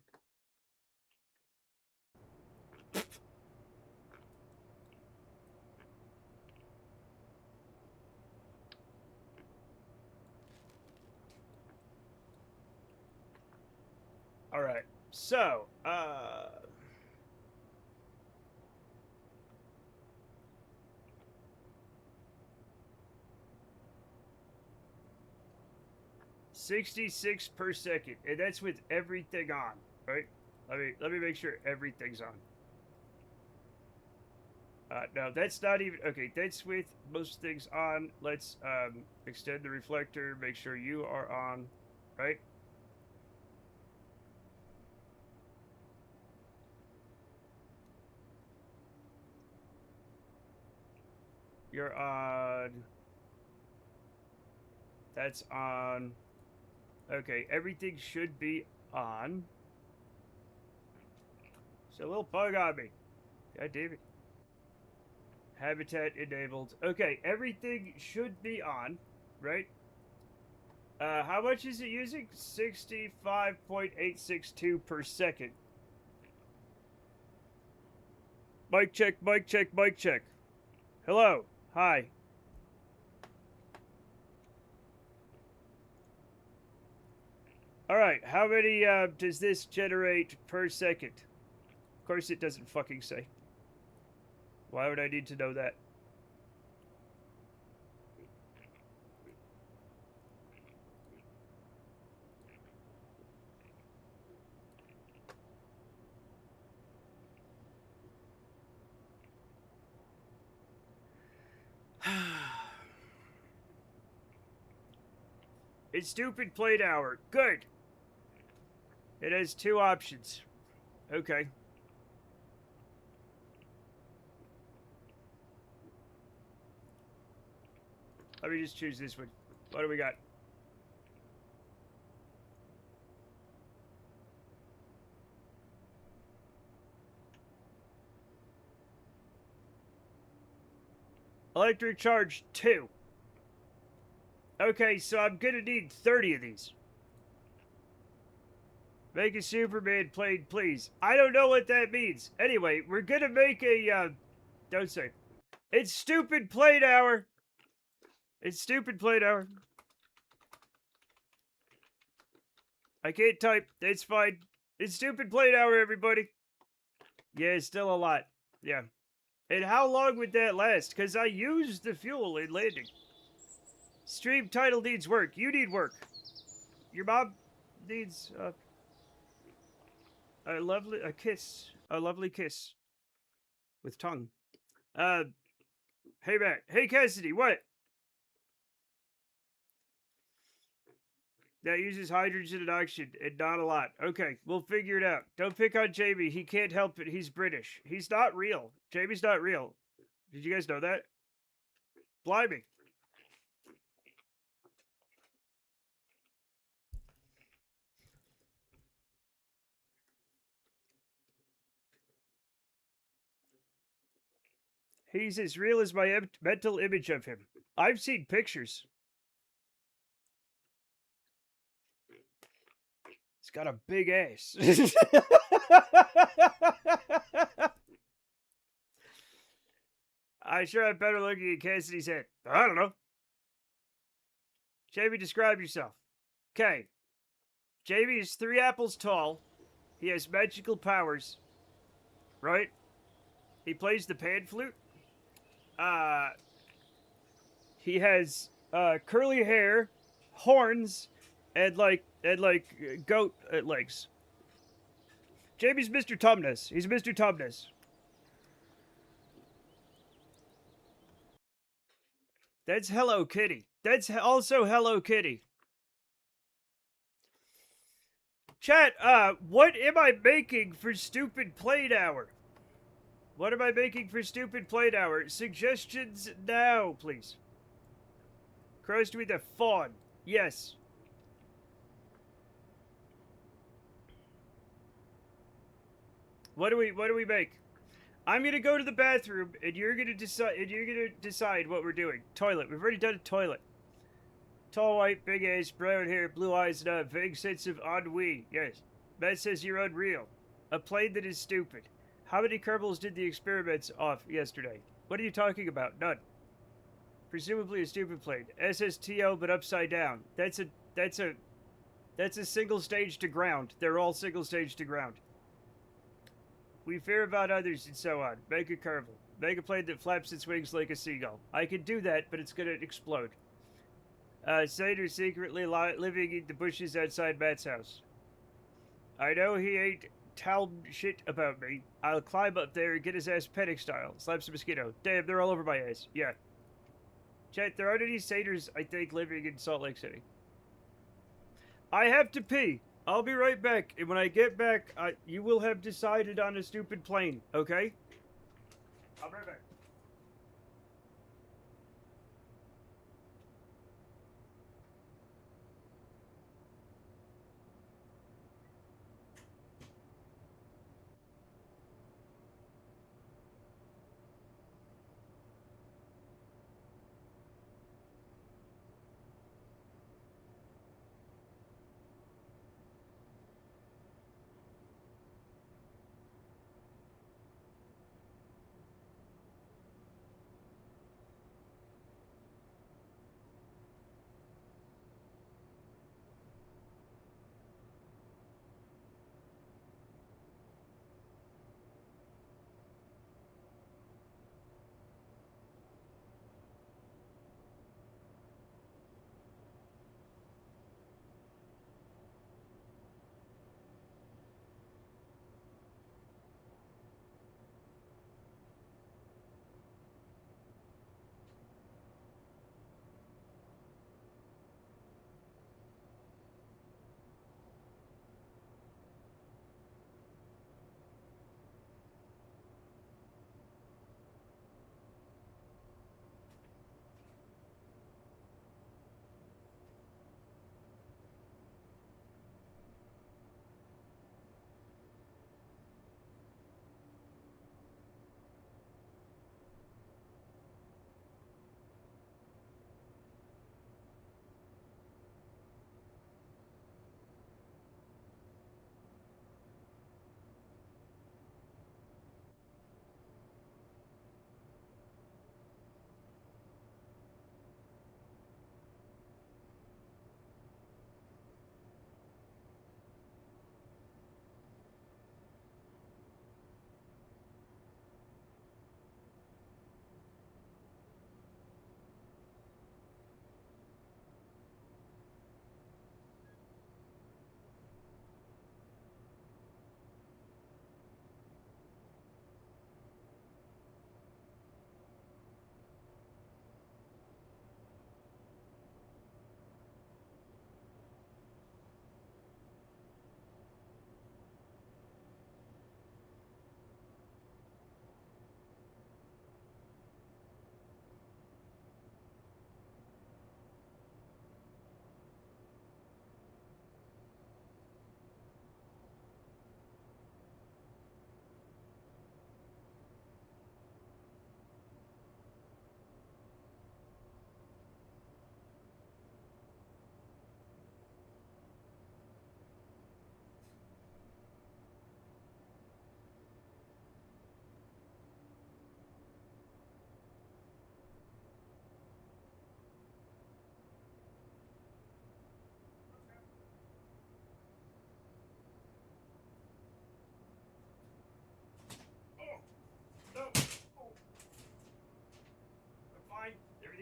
All right. So, 66 per second, and that's with everything on, right? Let me make sure everything's on. No, that's not even okay. That's with most things on. Let's extend the reflector. Make sure you are on, right? You're on. That's on. Okay, everything should be on. So a little bug on me. God damn it. Habitat enabled. Okay, everything should be on, right? How much is it using? 65.862 per second. Mic check, mic check, mic check. Hello. Hi. Alright, how many does this generate per second? Of course it doesn't fucking say. Why would I need to know that? It's stupid plate hour. Good. It has 2 options. Okay. Let me just choose this one. What do we got? Electric charge 2. Okay, so I'm gonna need 30 of these. Make a Superman plane, please. I don't know what that means. Anyway, we're gonna make a Don't say. It's stupid plate hour. It's stupid plate hour. I can't type. It's fine. It's stupid plate hour, everybody. Yeah, it's still a lot. Yeah. And how long would that last? Because I used the fuel in landing. Stream title needs work. You need work. Your mom needs a kiss. A lovely kiss. With tongue. Hey, Matt. Hey, Cassidy, what? That uses hydrogen and oxygen, and not a lot. Okay, we'll figure it out. Don't pick on Jamie. He can't help it. He's British. He's not real. Jamie's not real. Did you guys know that? Blimey. He's as real as my mental image of him. I've seen pictures. He's got a big ass. I sure have better looking at Cassidy's head. I don't know. Jamie, describe yourself. Okay. Jamie is 3 apples tall. He has magical powers. Right? He plays the pan flute. He has curly hair, horns, and goat legs. Jamie's Mr. Tumnus. He's Mr. Tumnus. That's Hello Kitty. That's also Hello Kitty. Chat, what am I making for stupid plate hour? What am I making for stupid plate hour? Suggestions now, please. Crust with a fawn. Yes. What do we make? I'm gonna go to the bathroom, and you're gonna decide what we're doing. Toilet. We've already done a toilet. Tall, white, big ass, brown hair, blue eyes, and a vague sense of ennui. Yes. Matt says you're unreal. A plane that is stupid. How many Kerbals did the experiments off yesterday? What are you talking about? None. Presumably a stupid plane. SSTO, but upside down. That's a single stage to ground. They're all single stage to ground. We fear about others and so on. Make a Kerbal. Make a plane that flaps its wings like a seagull. I can do that, but it's gonna explode. Sater secretly living in the bushes outside Matt's house. I know he ain't town shit about me. I'll climb up there and get his ass panic style. Slaps a mosquito. Damn, they're all over my ass. Yeah. Chat, there aren't any satyrs, I think, living in Salt Lake City. I have to pee. I'll be right back. And when I get back, you will have decided on a stupid plane, okay? I'll be right back.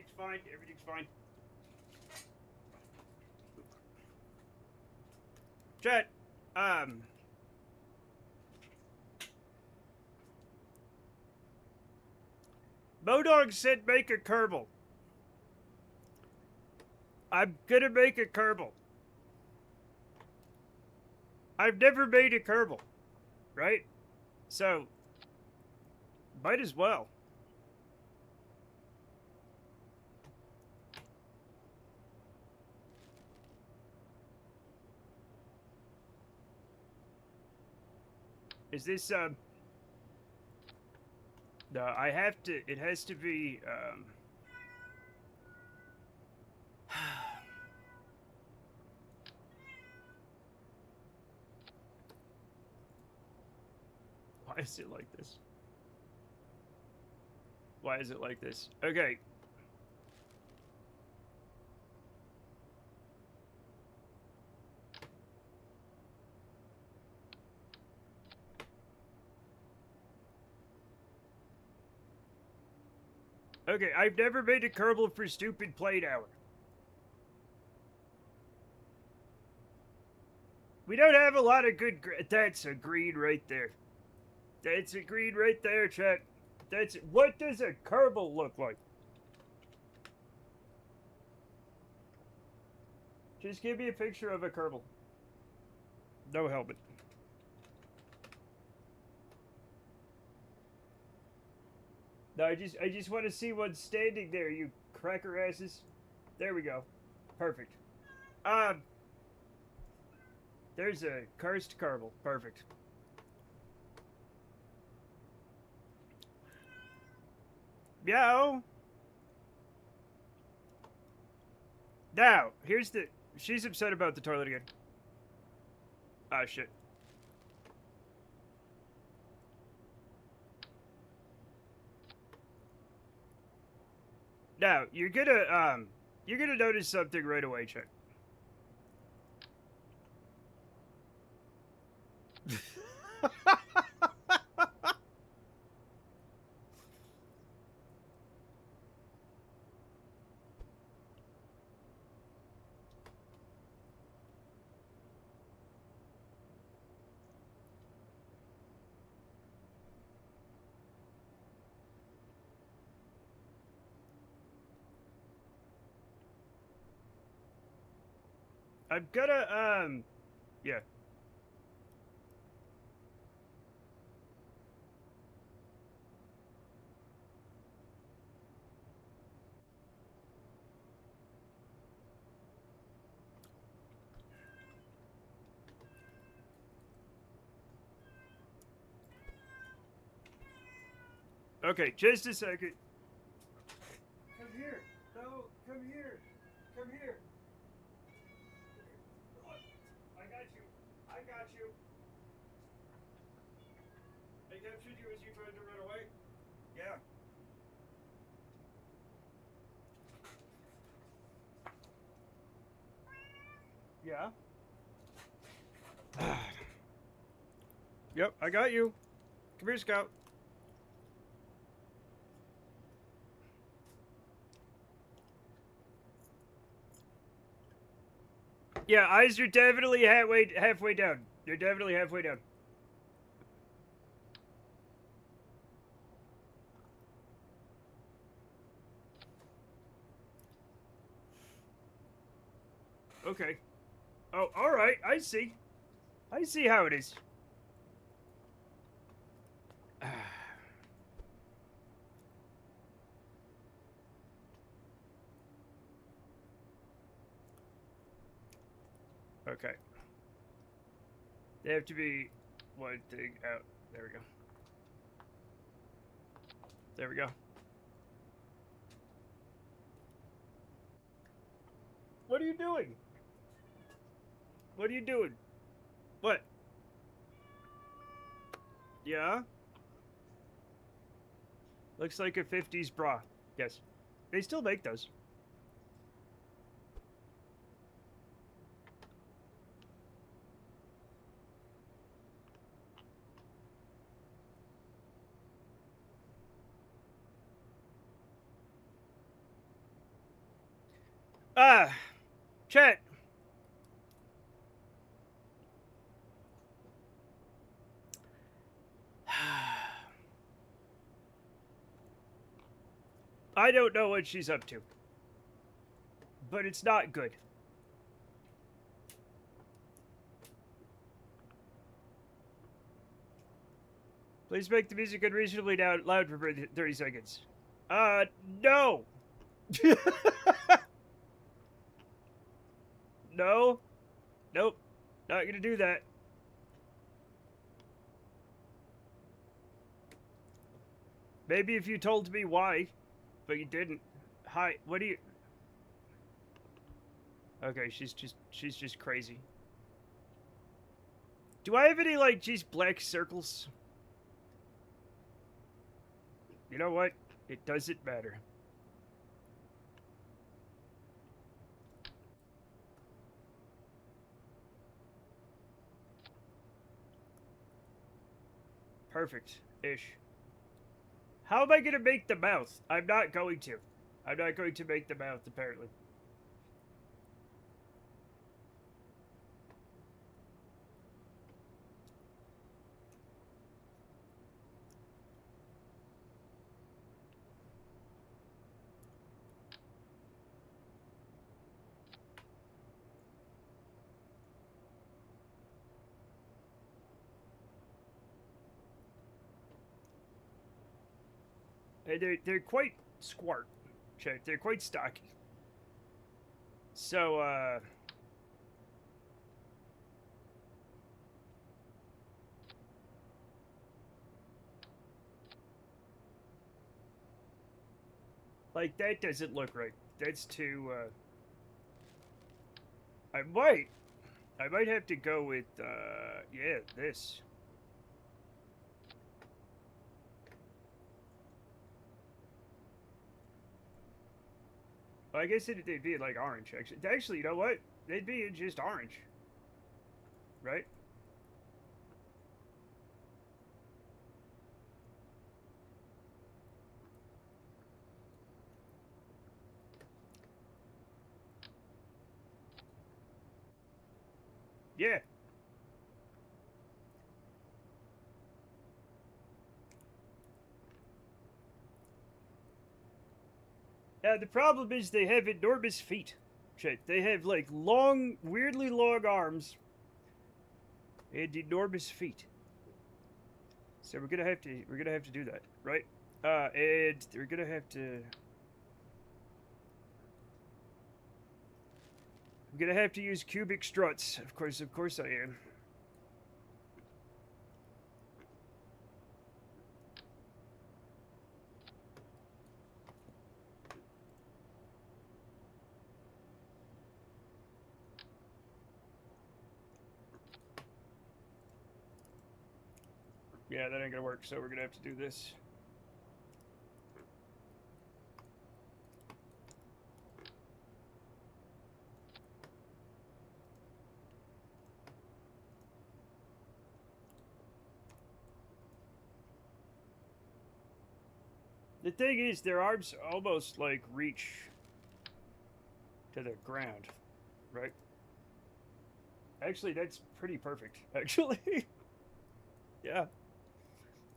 everything's fine. Everything's fine. Chat, Modog said make a Kerbal. I'm gonna make a Kerbal. I've never made a Kerbal, right? So, might as well. Is this, no, I have to, it has to be, why is it like this? Why is it like this? Okay. Okay, I've never made a Kerbal for stupid plate hour. We don't have a lot of good. That's a green right there. That's a green right there, chat. That's what does a Kerbal look like? Just give me a picture of a Kerbal. No helmet. No, I just want to see what's standing there, you cracker asses. There we go. Perfect. There's a cursed Kerbal. Perfect. Meow. Now, here's the... She's upset about the toilet again. Ah, shit. Now, you're gonna notice something right away, Chuck. I'm gonna, yeah. Okay, just a second. Come here. No, come here. Come here. I got you. I got you. I captured you as you tried to run away. Yeah. Yeah. Yep, I got you. Come here, Scout. Yeah, eyes are definitely halfway down. They're definitely halfway down. Okay. Oh, all right. I see. I see how it is. Okay. They have to be one thing out. There we go. There we go. What are you doing? What are you doing? What? Yeah? Looks like a 50s bra. Yes. They still make those. Chat. I don't know what she's up to, but it's not good. Please make the music unreasonably loud for 30 seconds. No. No. Nope. Not gonna do that. Maybe if you told me why, but you didn't. Hi, what do you... Okay, she's just crazy. Do I have any, like, just black circles? You know what? It doesn't matter. Perfect-ish. How am I gonna make the mouth? I'm not going to. I'm not going to make the mouth, apparently. They're quite squat. Check. They're quite stocky. So, like, that doesn't look right. That's too, I might have to go with, yeah, this. Well, I guess they'd be like orange, actually. Actually, you know what? They'd be in just orange. Right? Yeah. The problem is they have enormous feet. Shit, they have like long, weirdly long arms and enormous feet. So we're gonna have to do that, right? And we're gonna have to. I'm gonna have to use cubic struts. Of course I am. Yeah, that ain't gonna work, so we're gonna have to do this. The thing is, their arms almost, like, reach to the ground, right? Actually, that's pretty perfect, actually. Yeah.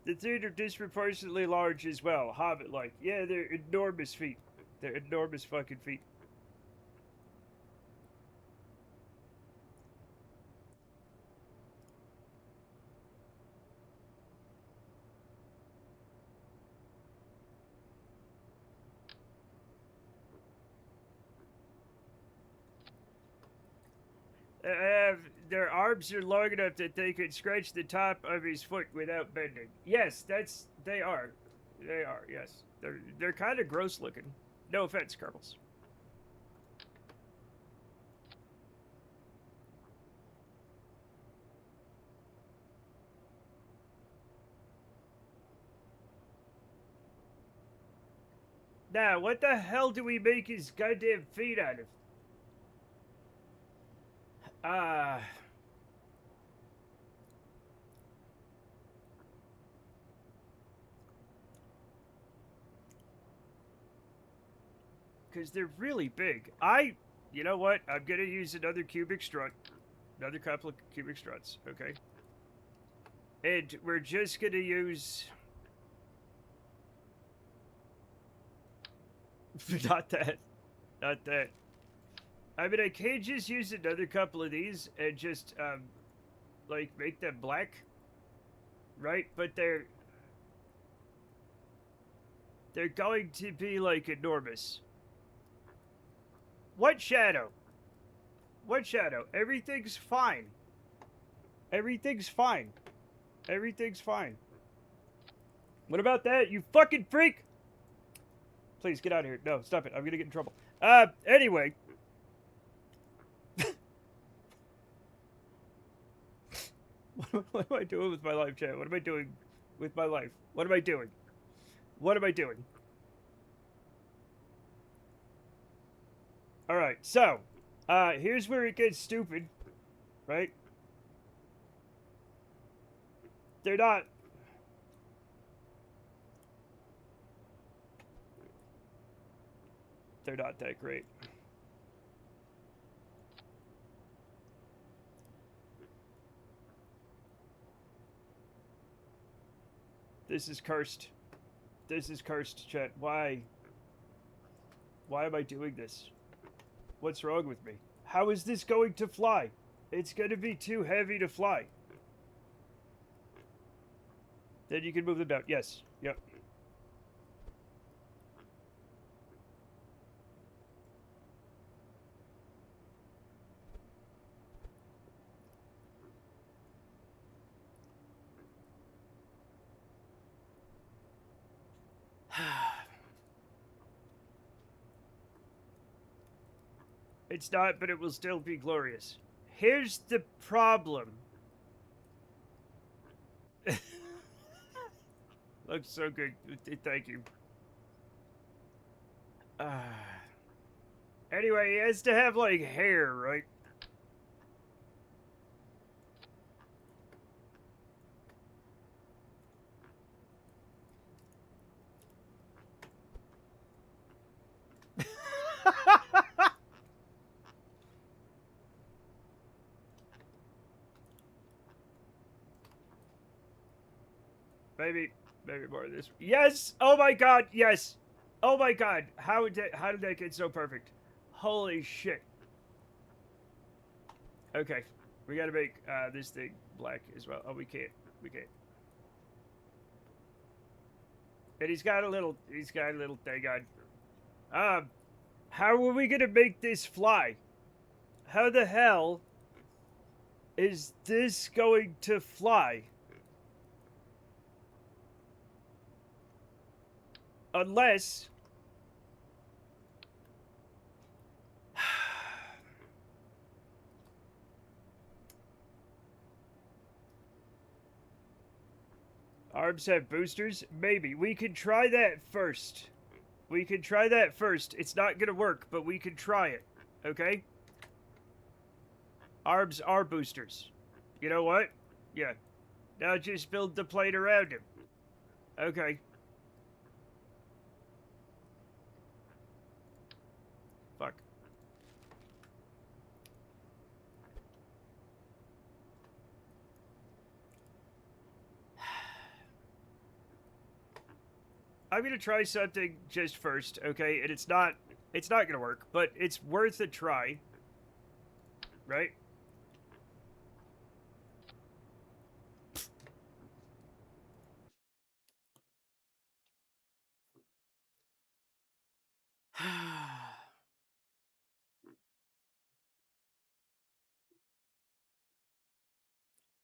The feet are disproportionately large as well, hobbit-like. Yeah, they're enormous feet. They're enormous fucking feet. Their arms are long enough that they could scratch the top of his foot without bending. Yes, they are. They are. Yes, they're kind of gross looking. No offense, Kerbals. Now, what the hell do we make his goddamn feet out of? Because they're really big. I You know what? I'm gonna use another cubic strut. Another couple of cubic struts, okay? And we're just gonna use... Not that. Not that. I mean, I can't just use another couple of these and just, like, make them black. Right? But they're going to be, like, enormous. What shadow? What shadow? Everything's fine. Everything's fine. Everything's fine. What about that, you fucking freak? Please, get out of here. No, stop it. I'm gonna get in trouble. Anyway. What am I doing with my life, chat? What am I doing with my life? What am I doing? What am I doing? Alright, so, here's where it gets stupid, right? They're not... They're not that great. This is cursed. This is cursed, chat. Why? Why am I doing this? What's wrong with me? How is this going to fly? It's going to be too heavy to fly. Then you can move them down. Yes. Yep. It's not, but it will still be glorious. Here's the problem. Looks so good. Thank you. Anyway, he has to have, like, hair, right? Maybe more of this. Yes! Oh my god, yes! Oh my god, how did that get so perfect? Holy shit. Okay, we gotta make this thing black as well. Oh, we can't. And he's got a little thing on. How are we gonna make this fly? How the hell is this going to fly? Unless... Arms have boosters? Maybe. We can try that first. It's not gonna work, but we can try it. Okay? Arms are boosters. You know what? Yeah. Now just build the plate around him. Okay. Fuck. I'm gonna try something just first, okay? And it's not gonna work, but it's worth a try. Right?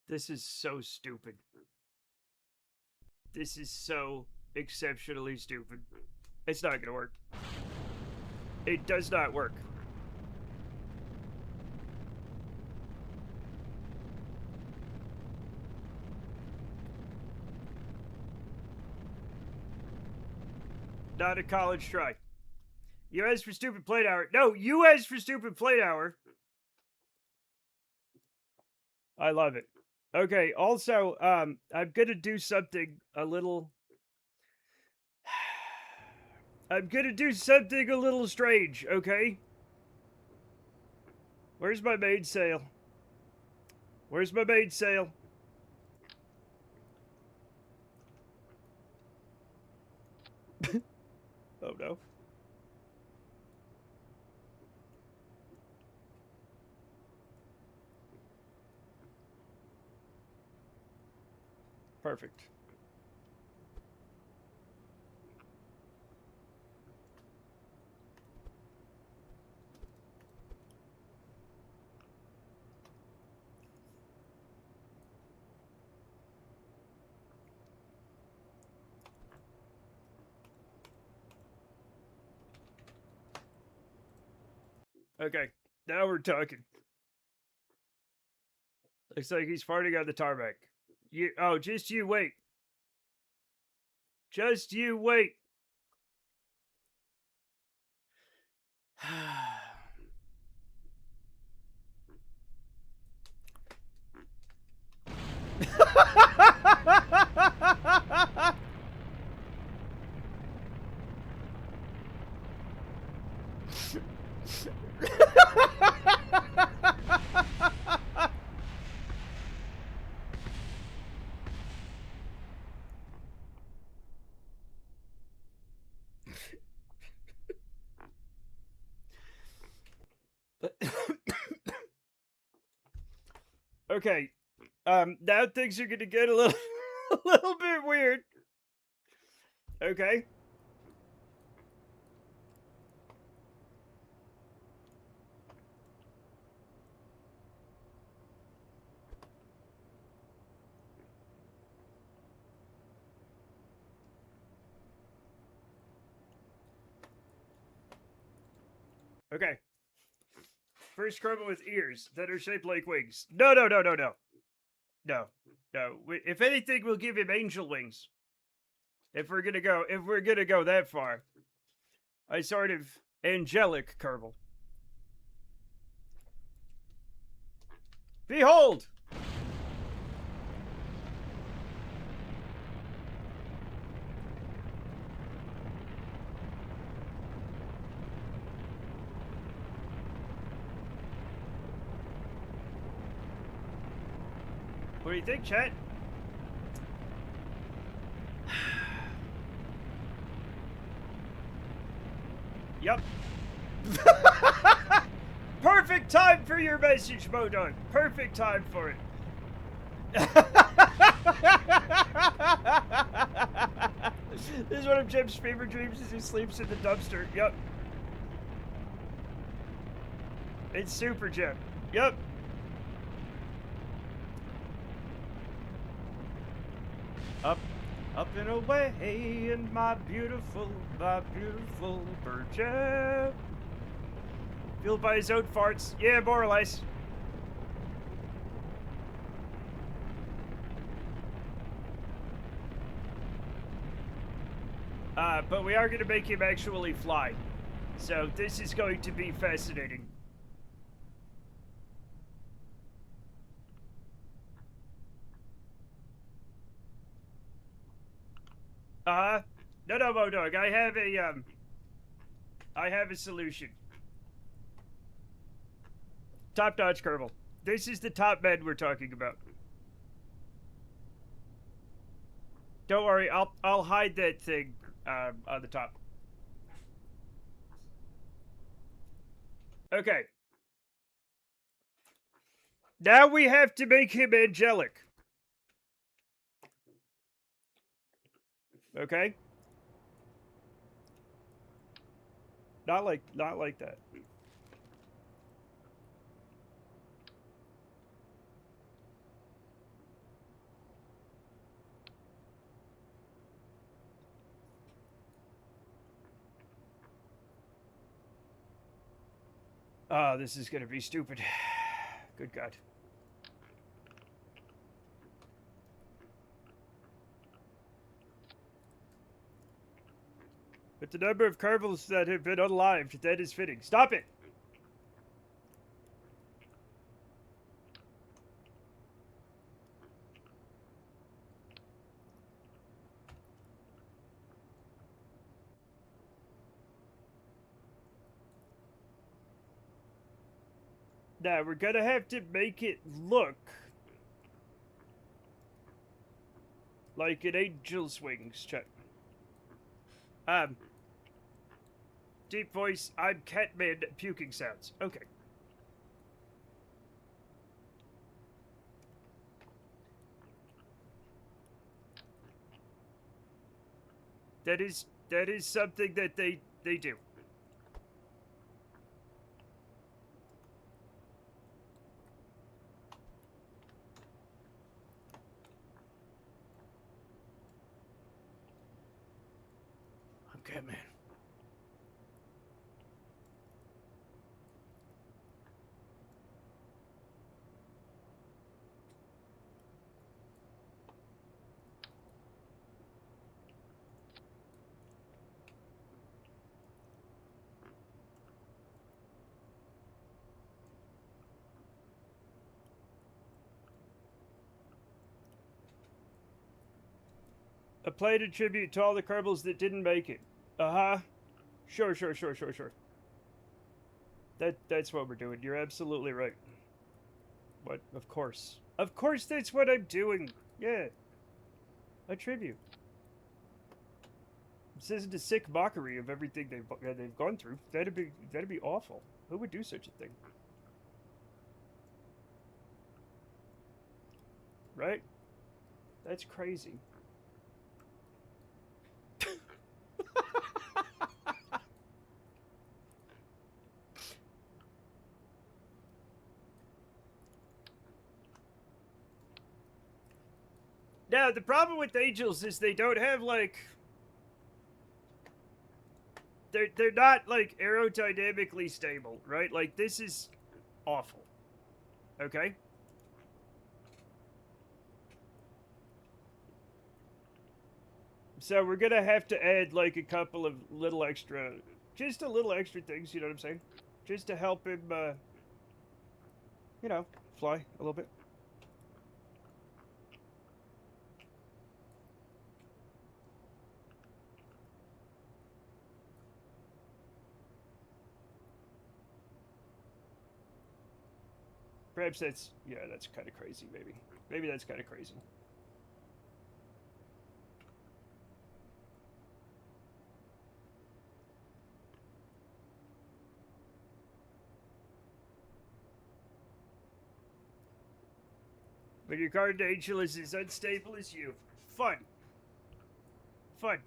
This is so stupid. This is so exceptionally stupid. It's not gonna work. It does not work. Not a college try. US for stupid plate hour. No, US for stupid plate hour. I love it. Okay, also, I'm gonna do something a little... I'm gonna do something a little strange, okay? Where's my mainsail? Where's my mainsail? Oh no. Perfect. Okay, now we're talking. Looks like he's farting on the tarmac. Just you wait. Just you wait. Okay. Now things are gonna get a little a little bit weird. Okay. Okay. First Kerbal with ears that are shaped like wings. No. No. If anything, we'll give him angel wings. If we're gonna go that far. A sort of angelic Kerbal. Behold! What do you think, chat? Yup. Perfect time for your message, Modog. Perfect time for it. This is one of Jim's favorite dreams as he sleeps in the dumpster. Yup. It's super Jim. Yup. Up and away in my beautiful bird jet. Fueled by his own farts. Yeah, more or less. But we are going to make him actually fly. So this is going to be fascinating. No, Modog. I have a solution. Top-notch Kerbal. This is the top men we're talking about. Don't worry, I'll hide that thing on the top. Okay. Now we have to make him angelic. Okay? Not like that. Oh, this is gonna be stupid. Good God. But the number of Kerbals that have been unlived, that is fitting. Stop it! Now, we're gonna have to make it look like an angel's wings. Check. Deep voice, I'm Catman puking sounds. Okay. That is something that they do. I'm Catman. A play to tribute to all the Kerbals that didn't make it. Uh-huh. Sure. That's what we're doing. You're absolutely right. What? Of course. Of course that's what I'm doing. Yeah. A tribute. This isn't a sick mockery of everything they've gone through. That'd be awful. Who would do such a thing? Right? That's crazy. Now, the problem with angels is they don't have, like... They're not, like, aerodynamically stable, right? Like, this is awful. Okay? So we're gonna have to add, like, a couple of little extra... Just a little extra things, you know what I'm saying? Just to help him, you know, fly a little bit. Perhaps that's... Yeah, that's kind of crazy, maybe. Maybe that's kind of crazy. But your guardian angel is as unstable as you. Fun. Fun.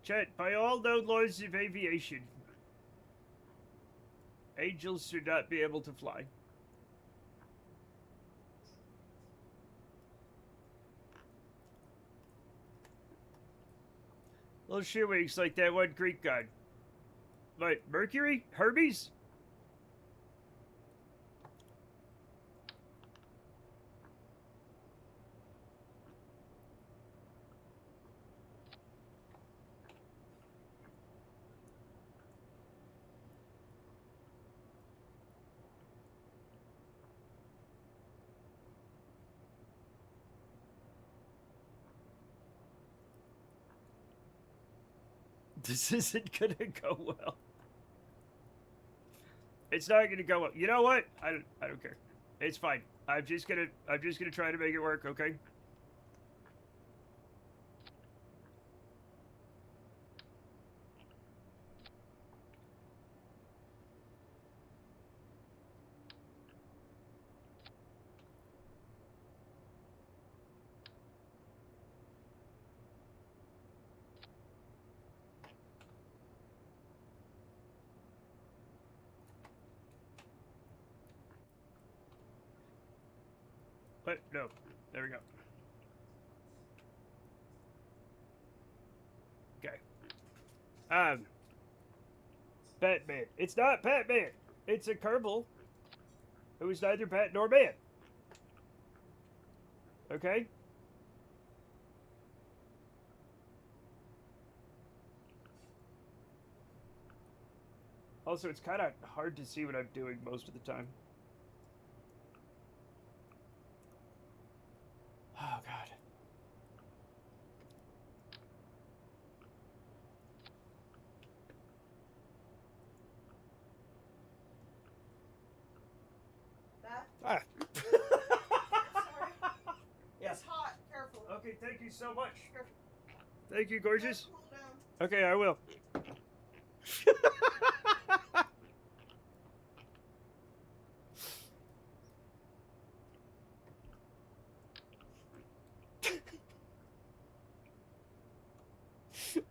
Chat, by all known laws of aviation, angels should not be able to fly. Little shoe-wings like that one Greek god. What, Mercury? Hermes? This isn't gonna go well. It's not gonna go well. You know what? I don't care. It's fine. I'm just gonna try to make it work, okay? But no. There we go. Okay. Batman. It's not Batman. It's a Kerbal who is neither Bat nor Man. Okay? Also, it's kind of hard to see what I'm doing most of the time. you so much. Thank you, gorgeous. Cool down. Okay, I will.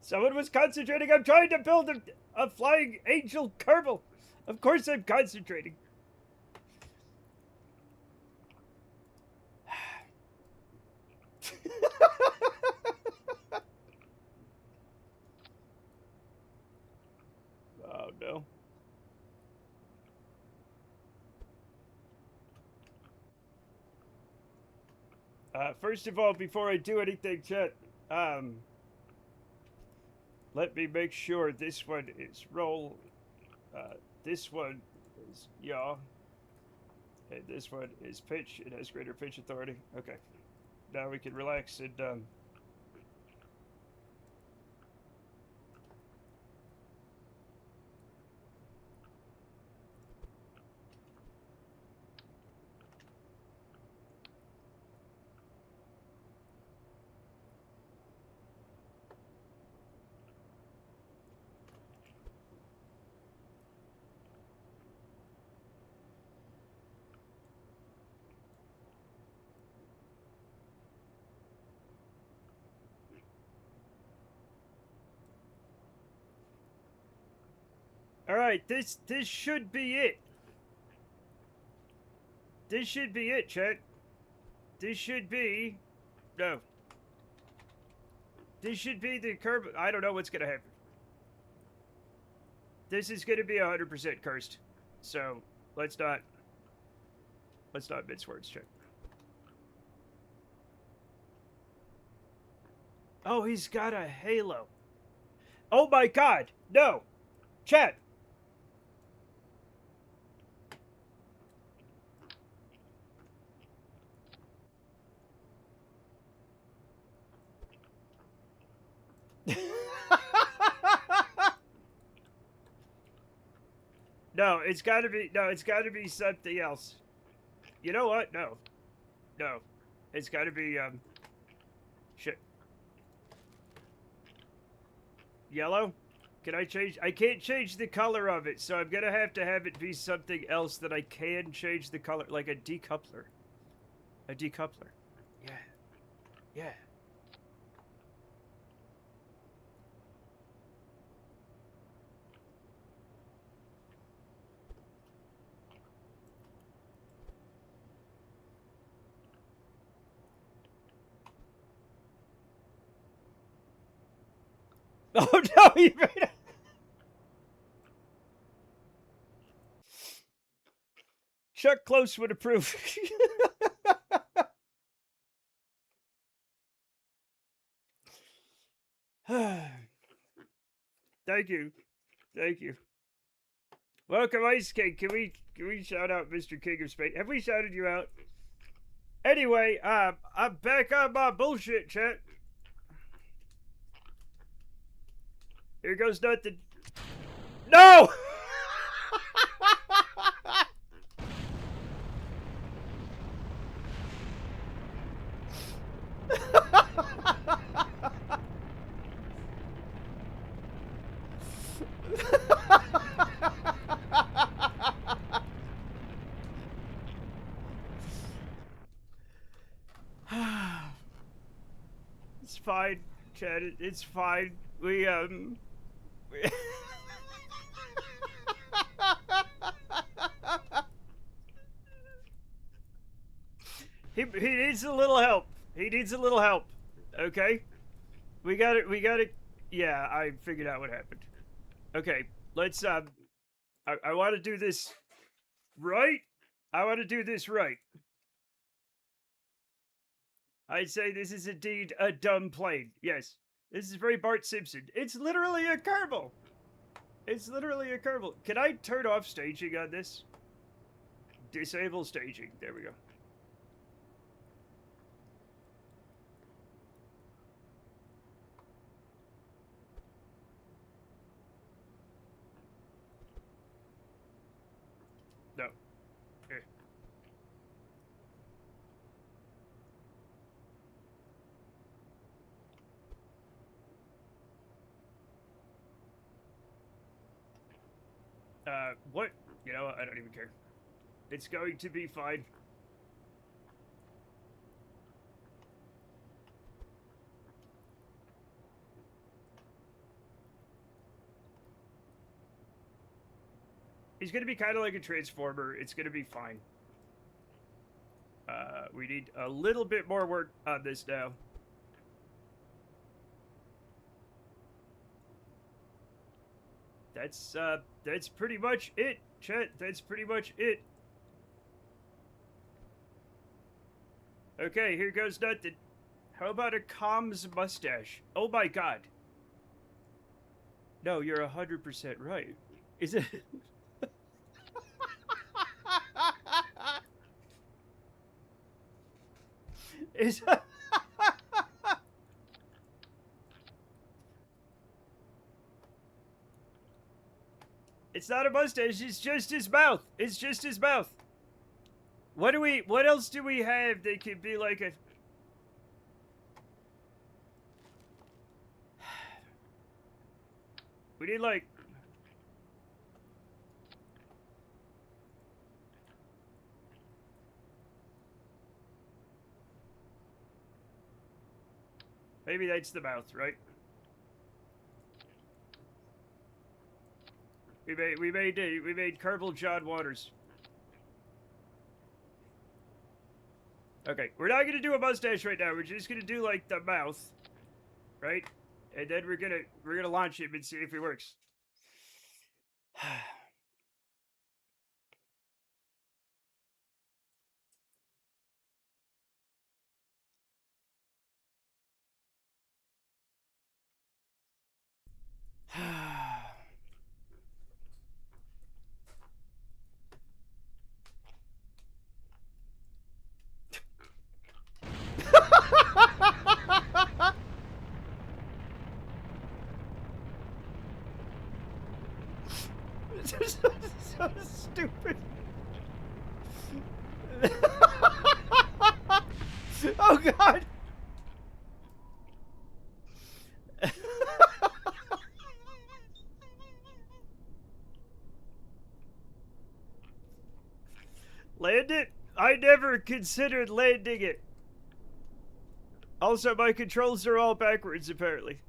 Someone was concentrating. I'm trying to build a flying angel Kerbal. Of course I'm concentrating. Oh no. First of all, before I do anything, chat, let me make sure this one is roll. This one is yaw. And this one is pitch. It has greater pitch authority. Okay. Now we can relax and all right, this should be it. This should be it, chat. This should be no. This should be the curve. I don't know what's gonna happen. This is gonna be 100% cursed. So let's not mince words, chat. Oh, he's got a halo. Oh my god, no. Chat. No, it's gotta be something else. You know what? No. No. It's gotta be, shit. Yellow? Can I change? I can't change the color of it, so I'm gonna have it be something else that I can change the color, like a decoupler. A decoupler. Yeah. Yeah. Oh no, you made it! Chuck Close would approve. Thank you. Thank you. Welcome, Ice King. Can we shout out Mr. King of Spain? Have we shouted you out? Anyway, I'm back on my bullshit, chat. Here goes nothing. No! It's fine, Chad. It's fine. We he needs a little help. He needs a little help. Okay? We got it. Yeah, I figured out what happened. Okay, let's I want to do this right. I want to do this right. I'd say this is indeed a dumb plane. Yes. This is very Bart Simpson. It's literally a Kerbal. It's literally a Kerbal. Can I turn off staging on this? Disable staging. There we go. No. Eh. What? You know, I don't even care. It's going to be fine. He's gonna be kind of like a transformer. It's gonna be fine. We need a little bit more work on this now. That's pretty much it, chat. That's pretty much it. Okay, here goes nothing. How about a comms mustache? Oh my god. No, you're 100% right. Is it? Is It's not a mustache, it's just his mouth. It's just his mouth. What else do we have that could be like a... We need like... Maybe that's the mouth, right? We made Kerbal John Waters. Okay, we're not gonna do a mustache right now. We're just gonna do like the mouth, right? And then we're gonna launch him and see if it works. This is so stupid. Oh god. Land it? I never considered landing it. Also, my controls are all backwards, apparently.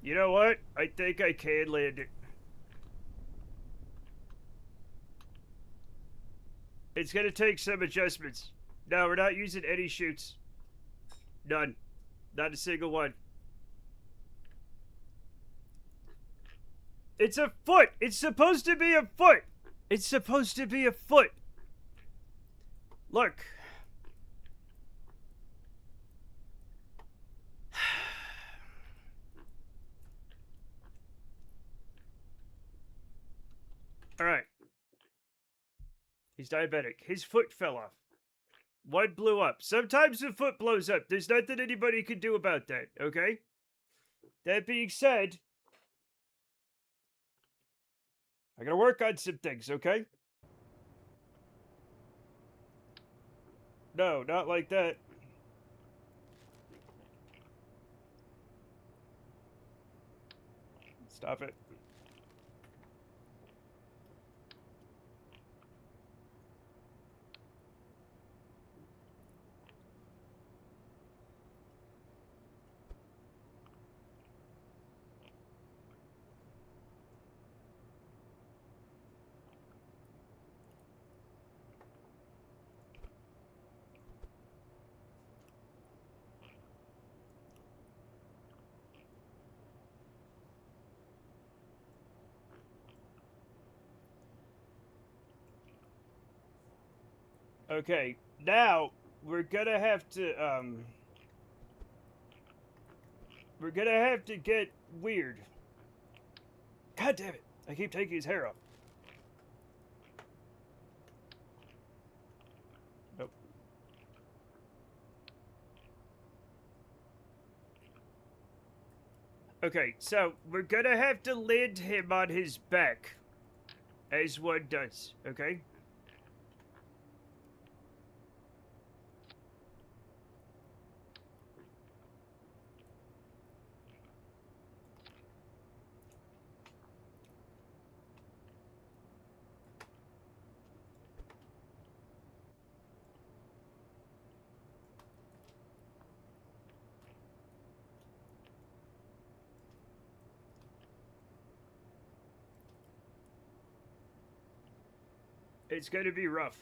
You know what? I think I can land it. It's gonna take some adjustments. No, we're not using any chutes. None. Not a single one. It's a foot! It's supposed to be a foot! It's supposed to be a foot! Look. Alright. He's diabetic. His foot fell off. One blew up. Sometimes the foot blows up. There's nothing anybody can do about that, okay? That being said, I gotta work on some things, okay? No, not like that. Stop it. Okay, now we're gonna have to we're gonna have to get weird. God damn it. I keep taking his hair off. Nope. Okay, so we're gonna have to land him on his back. As one does, okay? It's gonna be rough.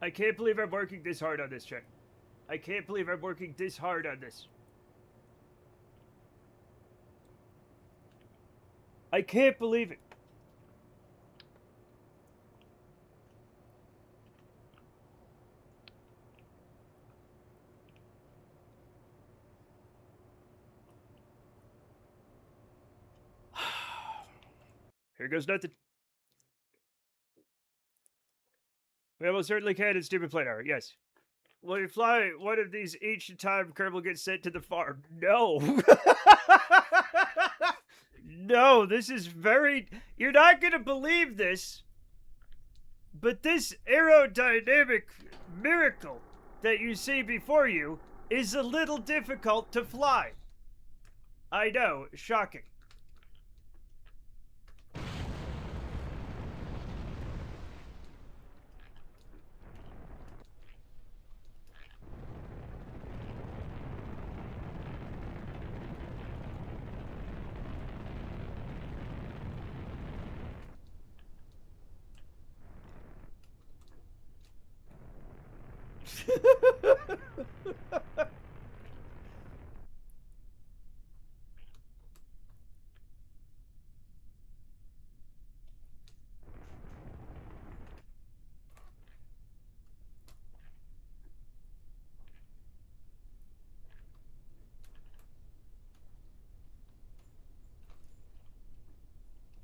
I can't believe I'm working this hard on this, Chet. I can't believe I'm working this hard on this. I can't believe it. Here goes nothing. We almost certainly can in Stupid Plane Hour, yes. Will you fly one of these each time Kerbal gets sent to the farm? No. No, this is very... You're not going to believe this, but this aerodynamic miracle that you see before you is a little difficult to fly. I know, shocking.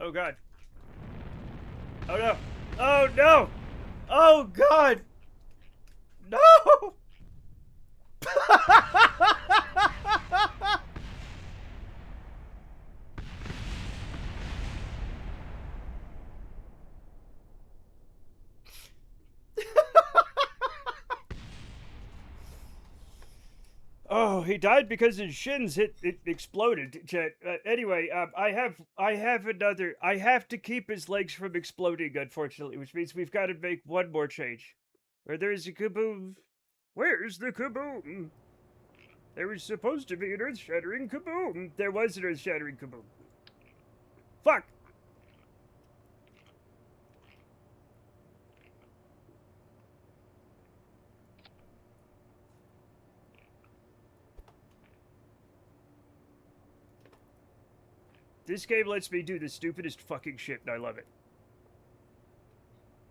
Oh god. Oh no. Oh no. Oh god. No. Oh, he died because his shins it exploded. Chet. Anyway, I have another. I have to keep his legs from exploding, unfortunately, which means we've got to make one more change. Where there's a kaboom. Where's the kaboom? There was supposed to be an earth-shattering kaboom. There was an earth-shattering kaboom. Fuck. This game lets me do the stupidest fucking shit, and I love it.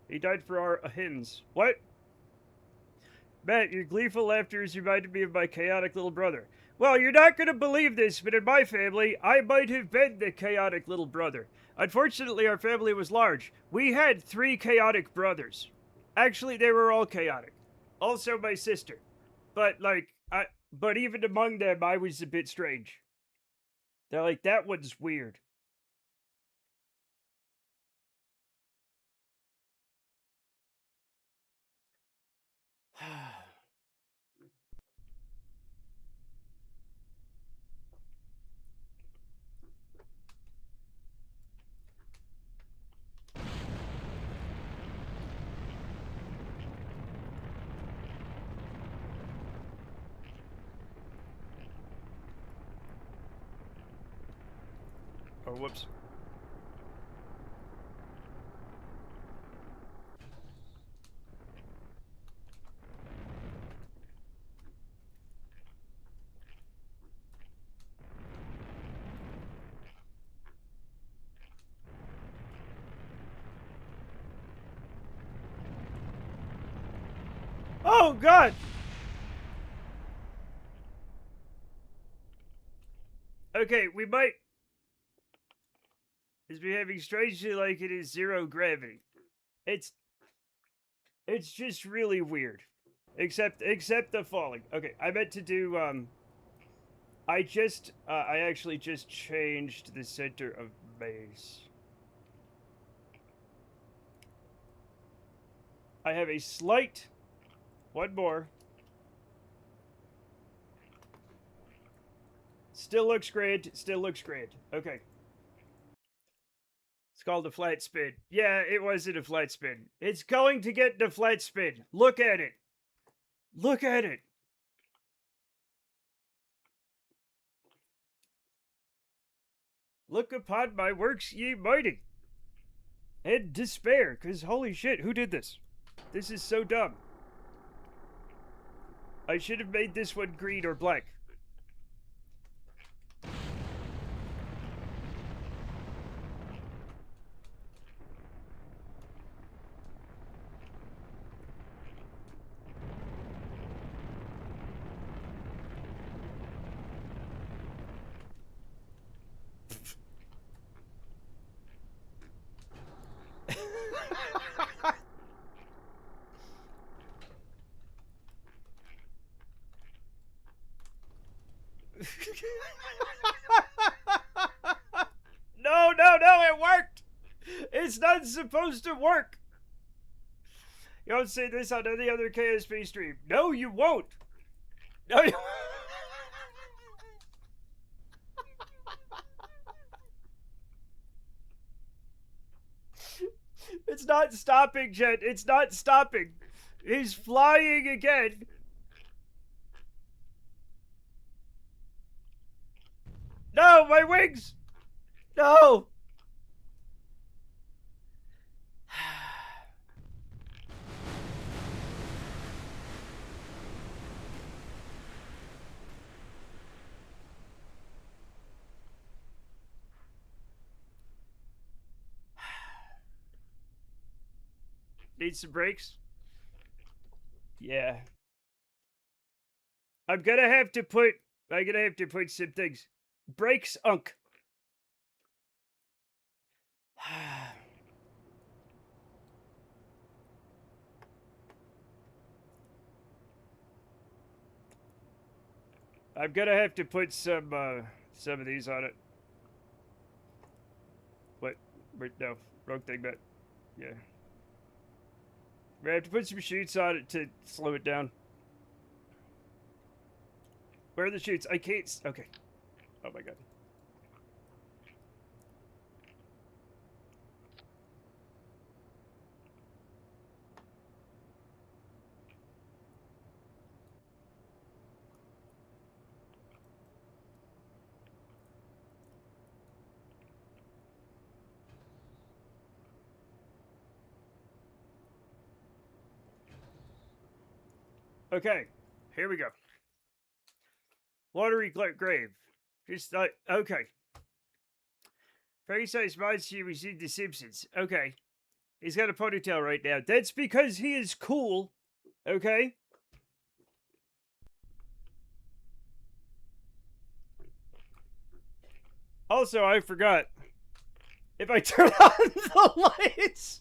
He died for our hens. What? Matt, your gleeful laughter has reminded me of my chaotic little brother. Well, you're not going to believe this, but in my family, I might have been the chaotic little brother. Unfortunately, our family was large. We had 3 chaotic brothers. Actually, they were all chaotic. Also, my sister. But, but even among them, I was a bit strange. They're like, that one's weird. Oh, whoops. Oh, God! Okay, we might... It's behaving strangely like it is zero gravity. It's just really weird. Except the falling. Okay, I meant to do, I actually just changed the center of base. I have a slight... One more. Still looks great. Still looks great. Okay. It's called a flat spin. Yeah, it wasn't a flat spin. It's going to get the flat spin. Look at it. Look at it. Look upon my works, ye mighty. And despair, because holy shit, who did this? This is so dumb. I should have made this one green or black. No, it worked! It's not supposed to work! You don't say this on any other KSP stream. No, you won't! No, you... It's not stopping, Jen. It's not stopping. He's flying again. No, my wings! No! Need some brakes? Yeah. I'm gonna have to put some things. Brakes, unk. I'm gonna have to put some of these on it. What? Wait, no. Wrong thing, but yeah. We have to put some chutes on it to slow it down. Where are the chutes? I can't... Okay. Oh my god. Okay, here we go. Watery grave. Just like, okay. Very size reminds you we see The Simpsons. Okay. He's got a ponytail right now. That's because he is cool. Okay? Also, I forgot. If I turn on the lights...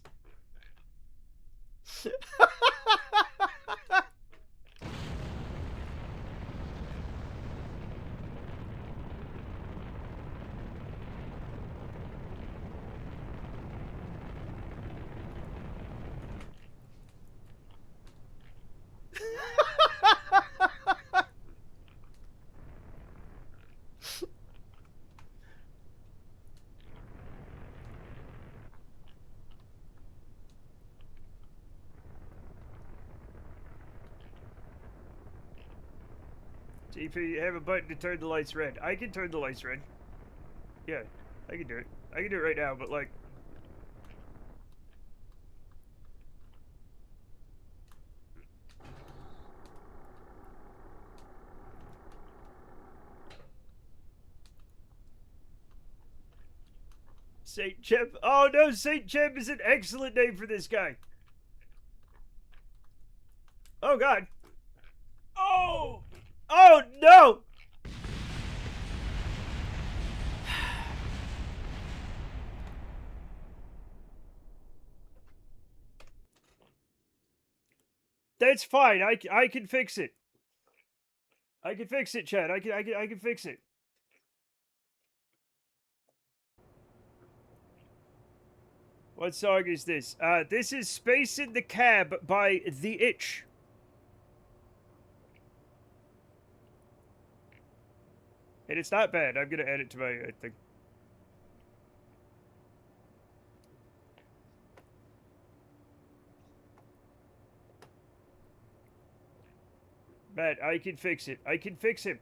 GP, you have a button to turn the lights red. I can turn the lights red. Yeah, I can do it. I can do it right now, but like... Saint Chip. Oh no, Saint Chip is an excellent name for this guy. Oh god. That's fine. I can fix it. I can fix it, Chad. I can fix it. What song is this? This is Space in the Cab by The Itch. And it's not bad. I'm gonna add it to my thing. Matt, I can fix it. I can fix him.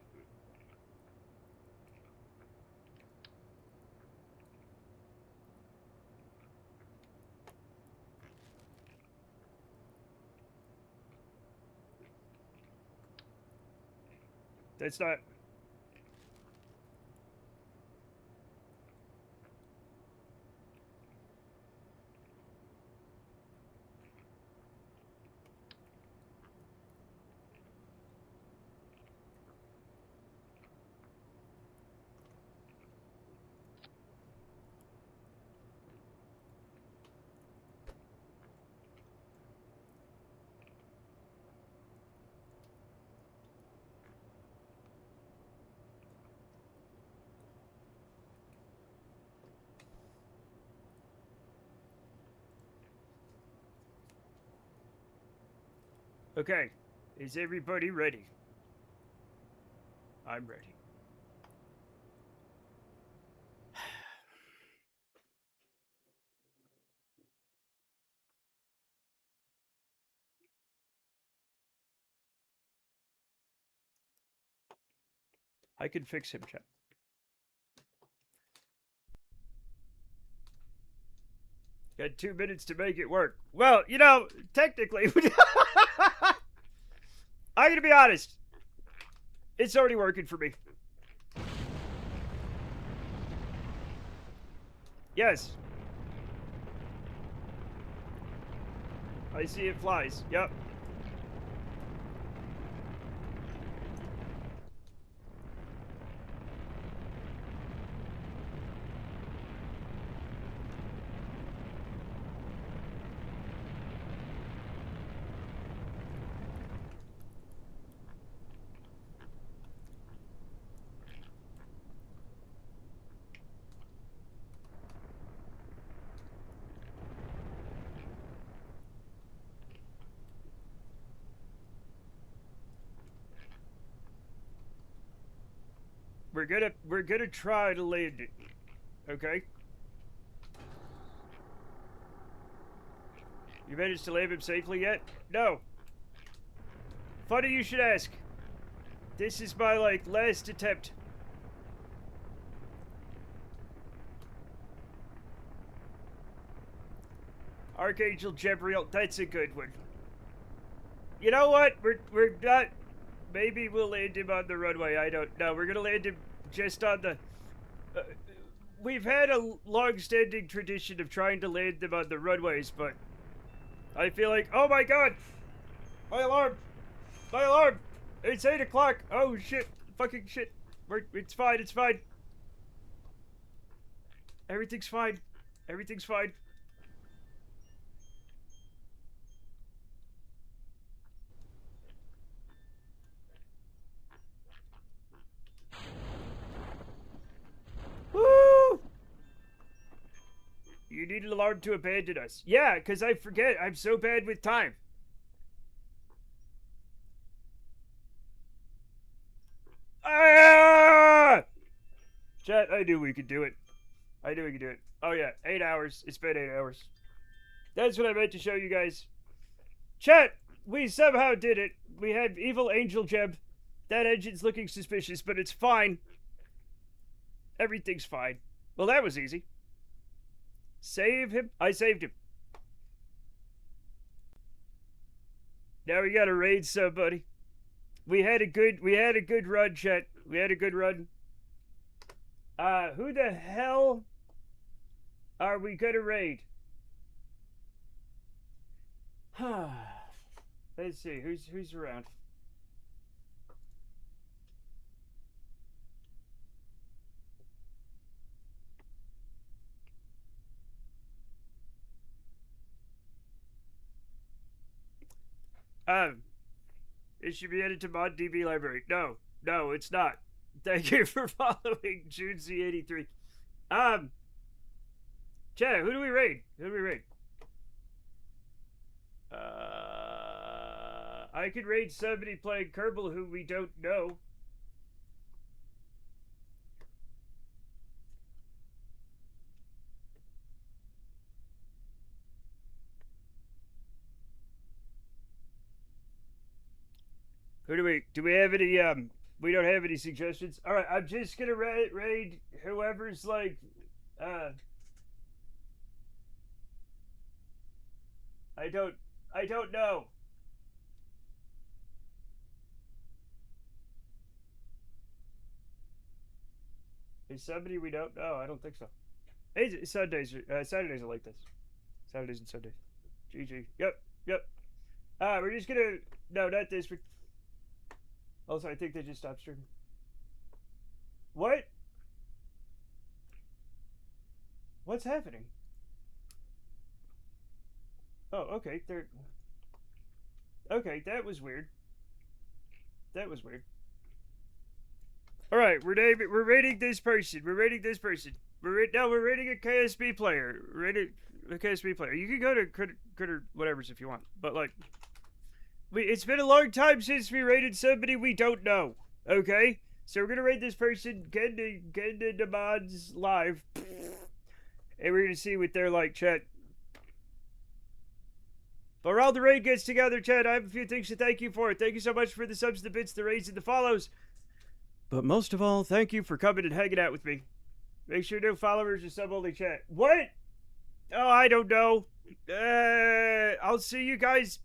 That's not... Okay. Is everybody ready? I'm ready. I can fix him, Chad. Got 2 minutes to make it work. Well, you know, technically... I'm gonna be honest. It's already working for me. Yes. I see it flies. Yep. We're gonna try to land it. Okay? You managed to land him safely yet? No. Funny you should ask. This is my, like, last attempt. Archangel Jebriel, that's a good one. You know what? We're not... Maybe we'll land him on the runway. I don't know. We're gonna land him just on the... we've had a long-standing tradition of trying to land them on the runways, but... I feel like... Oh my god! My alarm! My alarm! It's 8 o'clock! Oh shit! Fucking shit! It's fine, it's fine. Everything's fine. Everything's fine. Woo! You need an alarm to abandon us. Yeah, because I forget. I'm so bad with time. Ah! Chat, I knew we could do it. I knew we could do it. Oh yeah, 8 hours. It's been 8 hours. That's what I meant to show you guys. Chat, we somehow did it. We had Evil Angel Jeb. That engine's looking suspicious, but it's fine. Everything's fine. Well, that was easy. Save him. I saved him. Now we gotta raid somebody. We had a good run, chat. We had a good run. Who the hell are we gonna raid? Let's see, who's around? It should be added to mod DB library. No, it's not. Thank you for following June C83. Chat, who do we raid? I could raid somebody playing Kerbal who we don't know. Who do we have any, we don't have any suggestions? Alright, I'm just gonna raid whoever's like, I don't know. Is somebody we don't know? I don't think so. Hey, Saturdays are like this. Saturdays and Sundays. GG. Yep. We're just gonna, no, not this. Also, I think they just stopped streaming. What? What's happening? Oh, okay. Okay, that was weird. All right, we're rating this person. We're rating a KSB player. Rating a KSB player. You can go to critter whatever's if you want, but like, it's been a long time since we rated somebody we don't know. Okay, so we're gonna rate this person. Get into mods live, and we're gonna see what they're like. Chat. But while the raid gets together, Chad, I have a few things to thank you for. Thank you so much for the subs, the bits, the raids, and the follows. But most of all, thank you for coming and hanging out with me. Make sure no followers or sub only chat. What? Oh, I don't know. I'll see you guys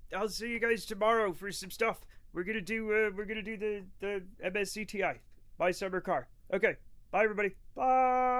tomorrow for some stuff. We're gonna do the MSCTI. Buy summer car. Okay. Bye everybody. Bye.